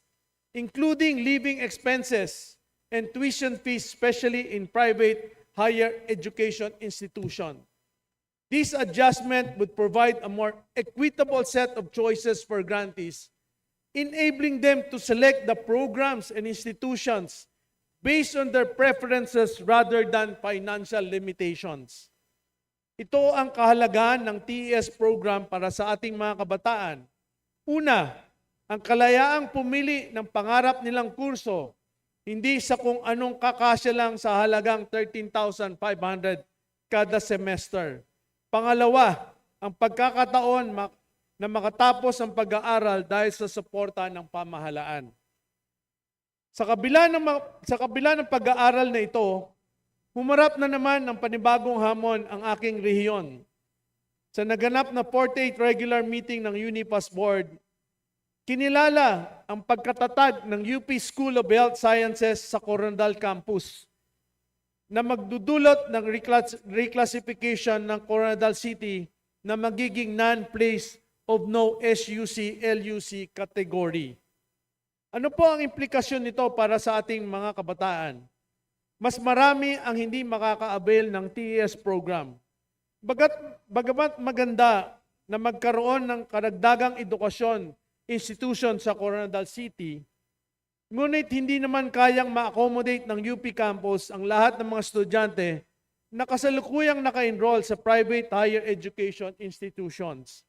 including living expenses and tuition fees, especially in private higher education institutions. This adjustment would provide a more equitable set of choices for grantees enabling them to select the programs and institutions based on their preferences rather than financial limitations. Ito ang kahalagahan ng TES program para sa ating mga kabataan. Una, ang kalayaang pumili ng pangarap nilang kurso, hindi sa kung anong kakasya lang sa halagang 13,500 kada semester. Pangalawa, ang pagkakataon na makatapos ang pag-aaral dahil sa suporta ng pamahalaan. Sa kabila ng pag-aaral na ito, humarap na naman ng panibagong hamon ang aking rehiyon. Sa naganap na 48th regular meeting ng UNIPAS Board, kinilala ang pagkatatag ng UP School of Health Sciences sa Coronadal Campus na magdudulot ng reclassification ng Coronadal City na magiging non-place of no SUC-LUC category. Ano po ang implikasyon nito para sa ating mga kabataan? Mas marami ang hindi makaka-avail ng TES program. Bagamat maganda na magkaroon ng karagdagang edukasyon institution sa Coronadal City, ngunit hindi naman kayang ma-accommodate ng UP campus ang lahat ng mga estudyante na kasalukuyang naka-enroll sa private higher education institutions.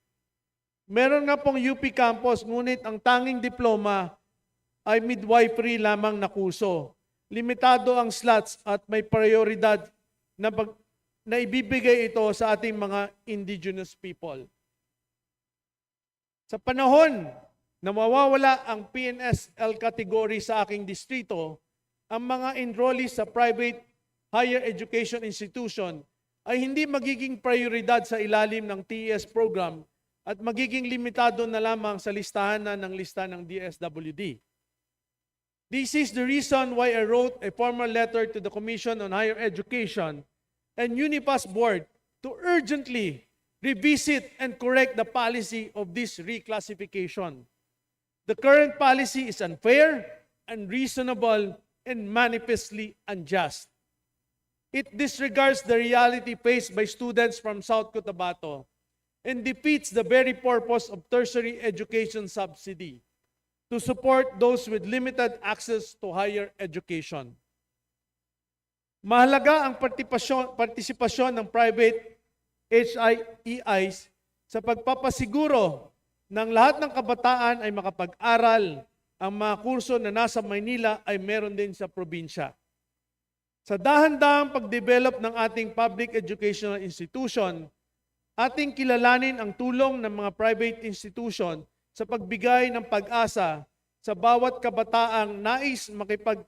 Meron nga pong UP campus, ngunit ang tanging diploma ay midwifery lamang na kurso. Limitado ang slots at may prioridad na ibibigay ito sa ating mga indigenous people. Sa panahon na mawawala ang PNSL category sa aking distrito, ang mga enrollees sa private higher education institution ay hindi magiging prioridad sa ilalim ng TES program at magiging limitado na lamang sa listahan ng lista ng DSWD. This is the reason why I wrote a formal letter to the Commission on Higher Education and UNIPAS Board to urgently revisit and correct the policy of this reclassification. The current policy is unfair, unreasonable, and manifestly unjust. It disregards the reality faced by students from South Cotabato and defeats the very purpose of tertiary education subsidy to support those with limited access to higher education. Mahalaga ang partisipasyon ng private HIEIs sa pagpapasiguro ng lahat ng kabataan ay makapag-aral. Ang mga kurso na nasa Maynila ay meron din sa probinsya. Sa dahan-dahang pag-develop ng ating public educational institution, ating kilalanin ang tulong ng mga private institution sa pagbigay ng pag-asa sa bawat kabataang nais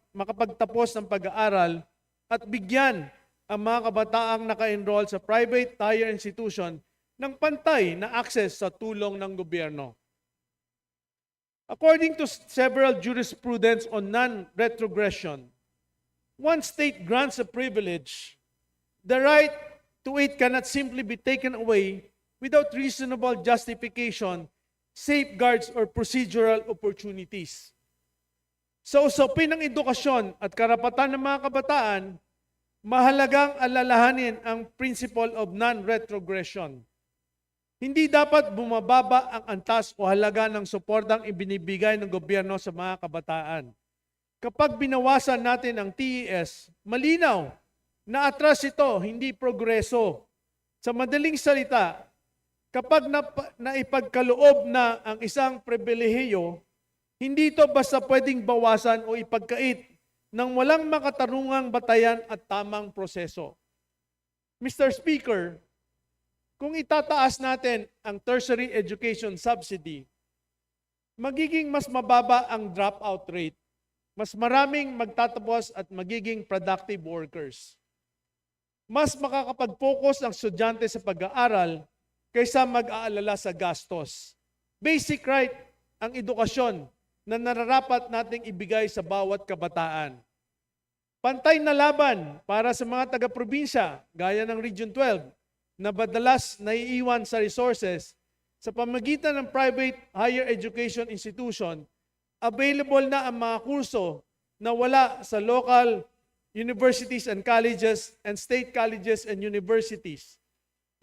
makapagtapos ng pag-aaral at bigyan ang mga kabataang naka-enroll sa private higher institution ng pantay na access sa tulong ng gobyerno. According to several jurisprudence on non-retrogression, once state grants a privilege, the right to it cannot simply be taken away without reasonable justification, safeguards, or procedural opportunities. Sa usapin ng edukasyon at karapatan ng mga kabataan, mahalagang alalahanin ang principle of non-retrogression. Hindi dapat bumababa ang antas o halaga ng suportang ibinibigay ng gobyerno sa mga kabataan. Kapag binawasan natin ang TES, malinaw na atras ito, hindi progreso. Sa madaling salita, kapag naipagkaloob na ang isang pribilehiyo, hindi ito basta pwedeng bawasan o ipagkait ng walang makatarungang batayan at tamang proseso. Mr. Speaker, kung itataas natin ang tertiary education subsidy, magiging mas mababa ang dropout rate, mas maraming magtatapos at magiging productive workers. Mas makakapag-focus ang estudyante sa pag-aaral kaysa mag-aalala sa gastos. Basic right ang edukasyon na nararapat nating ibigay sa bawat kabataan. Pantay na laban para sa mga taga-probinsya, gaya ng Region 12, na madalas naiiwan sa resources sa pamagitan ng private higher education institution, available na ang mga kurso na wala sa local universities and colleges and state colleges and universities.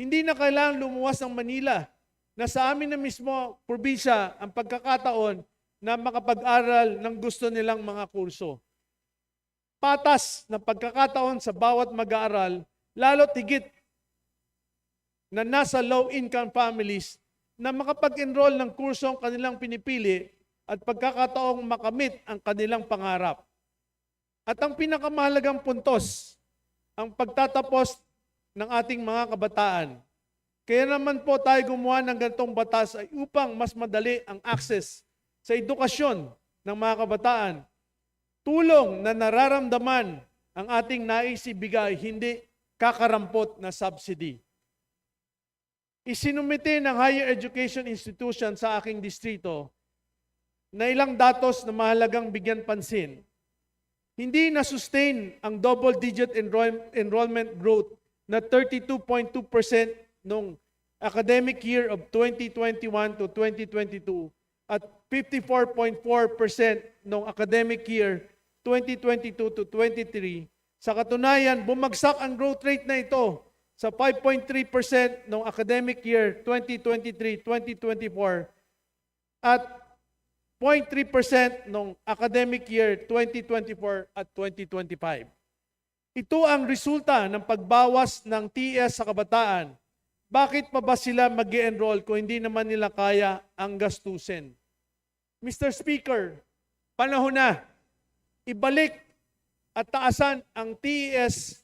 Hindi na kailangang lumuwas ng Manila na sa amin na mismo probinsya ang pagkakataon na makapag-aral ng gusto nilang mga kurso. Patas na pagkakataon sa bawat mag-aaral, lalo tigit na nasa low-income families na makapag-enroll ng kurso ang kanilang pinipili at pagkakataong makamit ang kanilang pangarap. At ang pinakamahalagang puntos, ang pagtatapos ng ating mga kabataan. Kaya naman po tayo gumawa ng ganitong batas ay upang mas madali ang access sa edukasyon ng mga kabataan. Tulong na nararamdaman ang ating naisibigay, hindi kakarampot na subsidy. Isinumite ng higher education institution sa aking distrito na ilang datos na mahalagang bigyan pansin. Hindi na-sustain ang double-digit enrollment growth na 32.2% noong academic year of 2021 to 2022 at 54.4% noong academic year 2022 to 23. Sa katunayan, bumagsak ang growth rate na ito sa 5.3% noong academic year 2023-2024 at 0.3% noong academic year 2024 at 2025. Ito ang resulta ng pagbawas ng TES sa kabataan. Bakit pa ba sila mag-enroll kung hindi naman nila kaya ang gastusin? Mr. Speaker, panahon na ibalik at taasan ang TES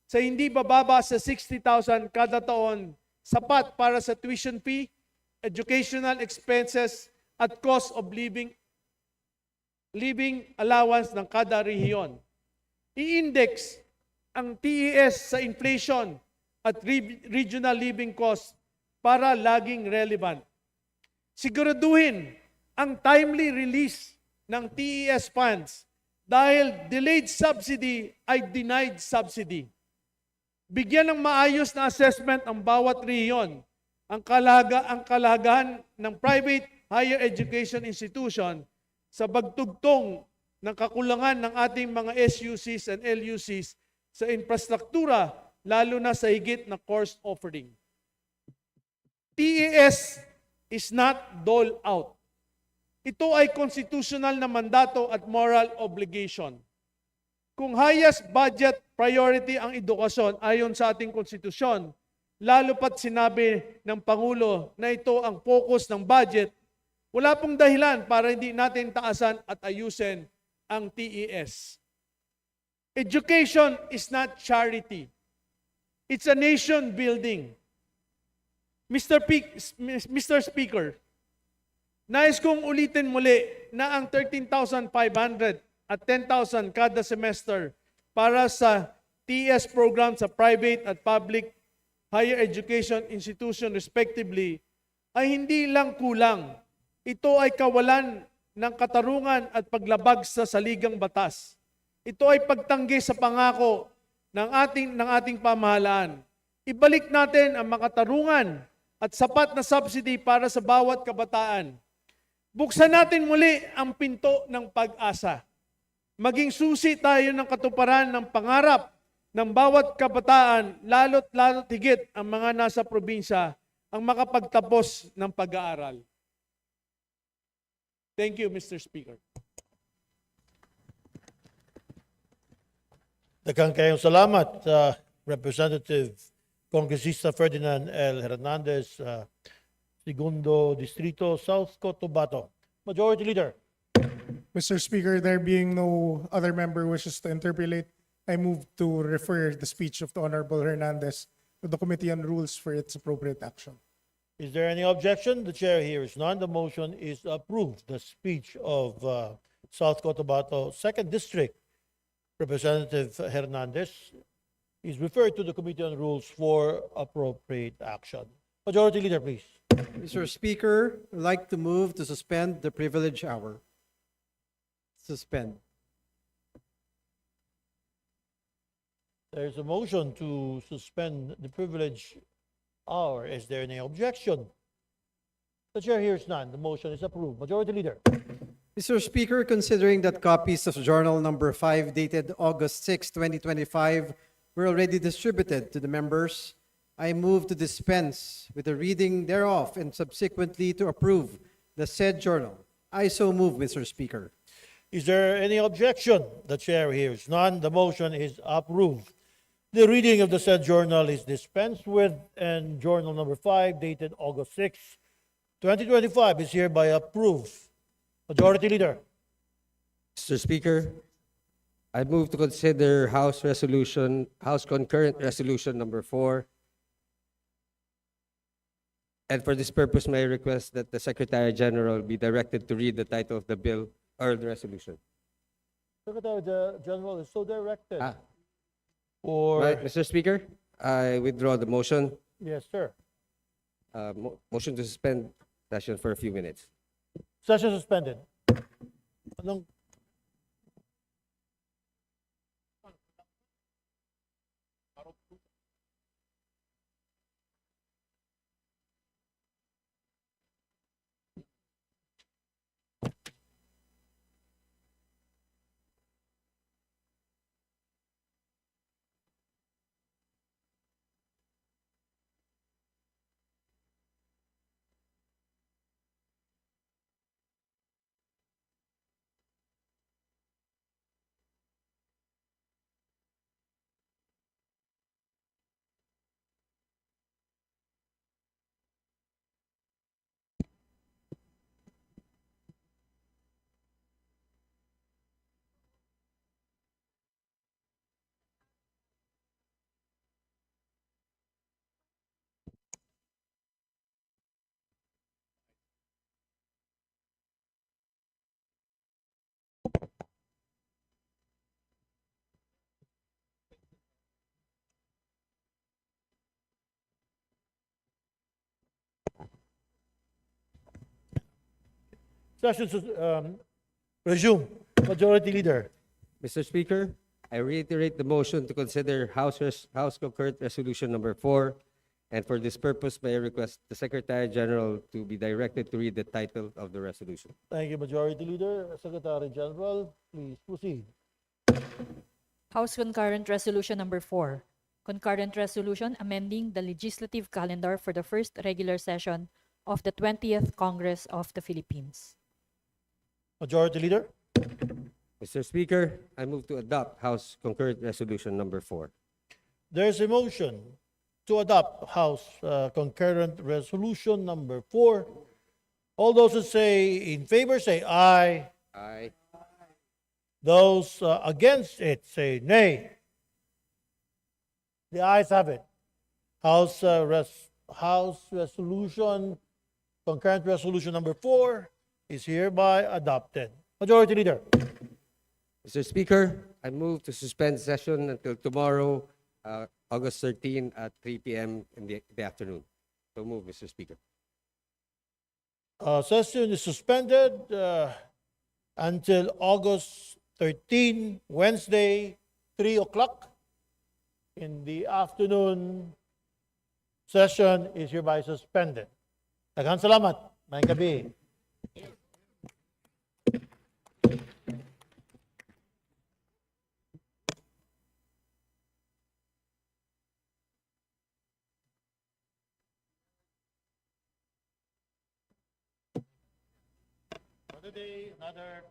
sa hindi bababa sa 60,000 kada taon, sapat para sa tuition fee, educational expenses, at cost of living allowance ng kada rehiyon. I-index ang TES sa inflation at regional living cost para laging relevant. Siguraduhin ang timely release ng TES funds dahil delayed subsidy ay denied subsidy. Bigyan ng maayos na assessment ang bawat rehiyon. Ang kalagahan ng private higher education institution sa pagtugtong ng kakulangan ng ating mga SUCs and LUCs sa infrastruktura, lalo na sa higit na course offering. TES is not dole out. Ito ay constitutional na mandato at moral obligation. Kung highest budget priority ang edukasyon ayon sa ating konstitusyon, lalo pat sinabi ng Pangulo na ito ang focus ng budget, wala pong dahilan para hindi natin taasan at ayusin ang TES. Education is not charity. It's a nation building. Mr. Speaker, nais kong ulitin muli na ang 13,500 at 10,000 kada semester para sa TES program sa private at public higher education institution respectively ay hindi lang kulang. Ito ay kawalan ng katarungan at paglabag sa saligang batas. Ito ay pagtanggi sa pangako ng ating pamahalaan. Ibalik natin ang makatarungan at sapat na subsidy para sa bawat kabataan. Buksan natin muli ang pinto ng pag-asa. Maging susi tayo ng katuparan ng pangarap ng bawat kabataan, lalo't higit ang mga nasa probinsya ang makapagtapos ng pag-aaral. Thank you, Mr. Speaker. Daghang kayong salamat sa Representative Congresista Ferdinand L. Hernandez, Segundo Distrito, South Cotabato. Majority Leader. Mr. Speaker, there being no other member wishes to interpolate, I move to refer the speech of the Honorable Hernandez to the Committee on Rules for its appropriate action. Is there any objection? The chair hears none. The motion is approved. The speech of South Cotabato, 2nd District, Representative Hernandez, is referred to the Committee on Rules for appropriate action. Majority Leader, please. Mr. Speaker, I'd like to move to suspend the privilege hour. Suspend. There's a motion to suspend the privilege hour. Is there any objection? The chair hears none. The motion is approved. Majority Leader. Mr. Speaker, considering that copies of Journal Number 5 dated August 6, 2025 were already distributed to the members, I move to dispense with the reading thereof and subsequently to approve the said journal I so move, Mr. Speaker. Is there any objection? The chair hears none. The motion is approved. The reading of the said journal is dispensed with, and journal number 5, dated August 6, 2025, is hereby approved. Majority Leader. Mr. Speaker, I move to consider House Concurrent Resolution number 4. And for this purpose, may I request that the Secretary General be directed to read the title of the bill or the resolution. Secretary General is so directed. Ah. Or, Right, Mr. Speaker, I withdraw the motion. yes, sir. Motion to suspend session for a few minutes. Session suspended. Anong resume. Majority Leader. Mr. Speaker, I reiterate the motion to consider House Concurrent Resolution number 4. And for this purpose, may I request the Secretary General to be directed to read the title of the resolution. Thank you, Majority Leader. Secretary General, please proceed. House Concurrent Resolution Number 4. Concurrent Resolution amending the legislative calendar for the first regular session of the 20th Congress of the Philippines. Majority Leader. Mr. Speaker, I move to adopt House Concurrent Resolution number 4. There is a motion to adopt House Concurrent Resolution number 4. All those who say in favor say aye. Aye. Those against it say nay. The ayes have it. House Resolution, Concurrent Resolution number 4 is hereby adopted. Majority Leader. Mr. Speaker, I move to suspend session until tomorrow, August 13 at 3 p.m. in the afternoon. So move, Mr. Speaker. Session is suspended until August 13, Wednesday, 3 o'clock in the afternoon. Session is hereby suspended. Daghang salamat. Maayong gabi. Another day, another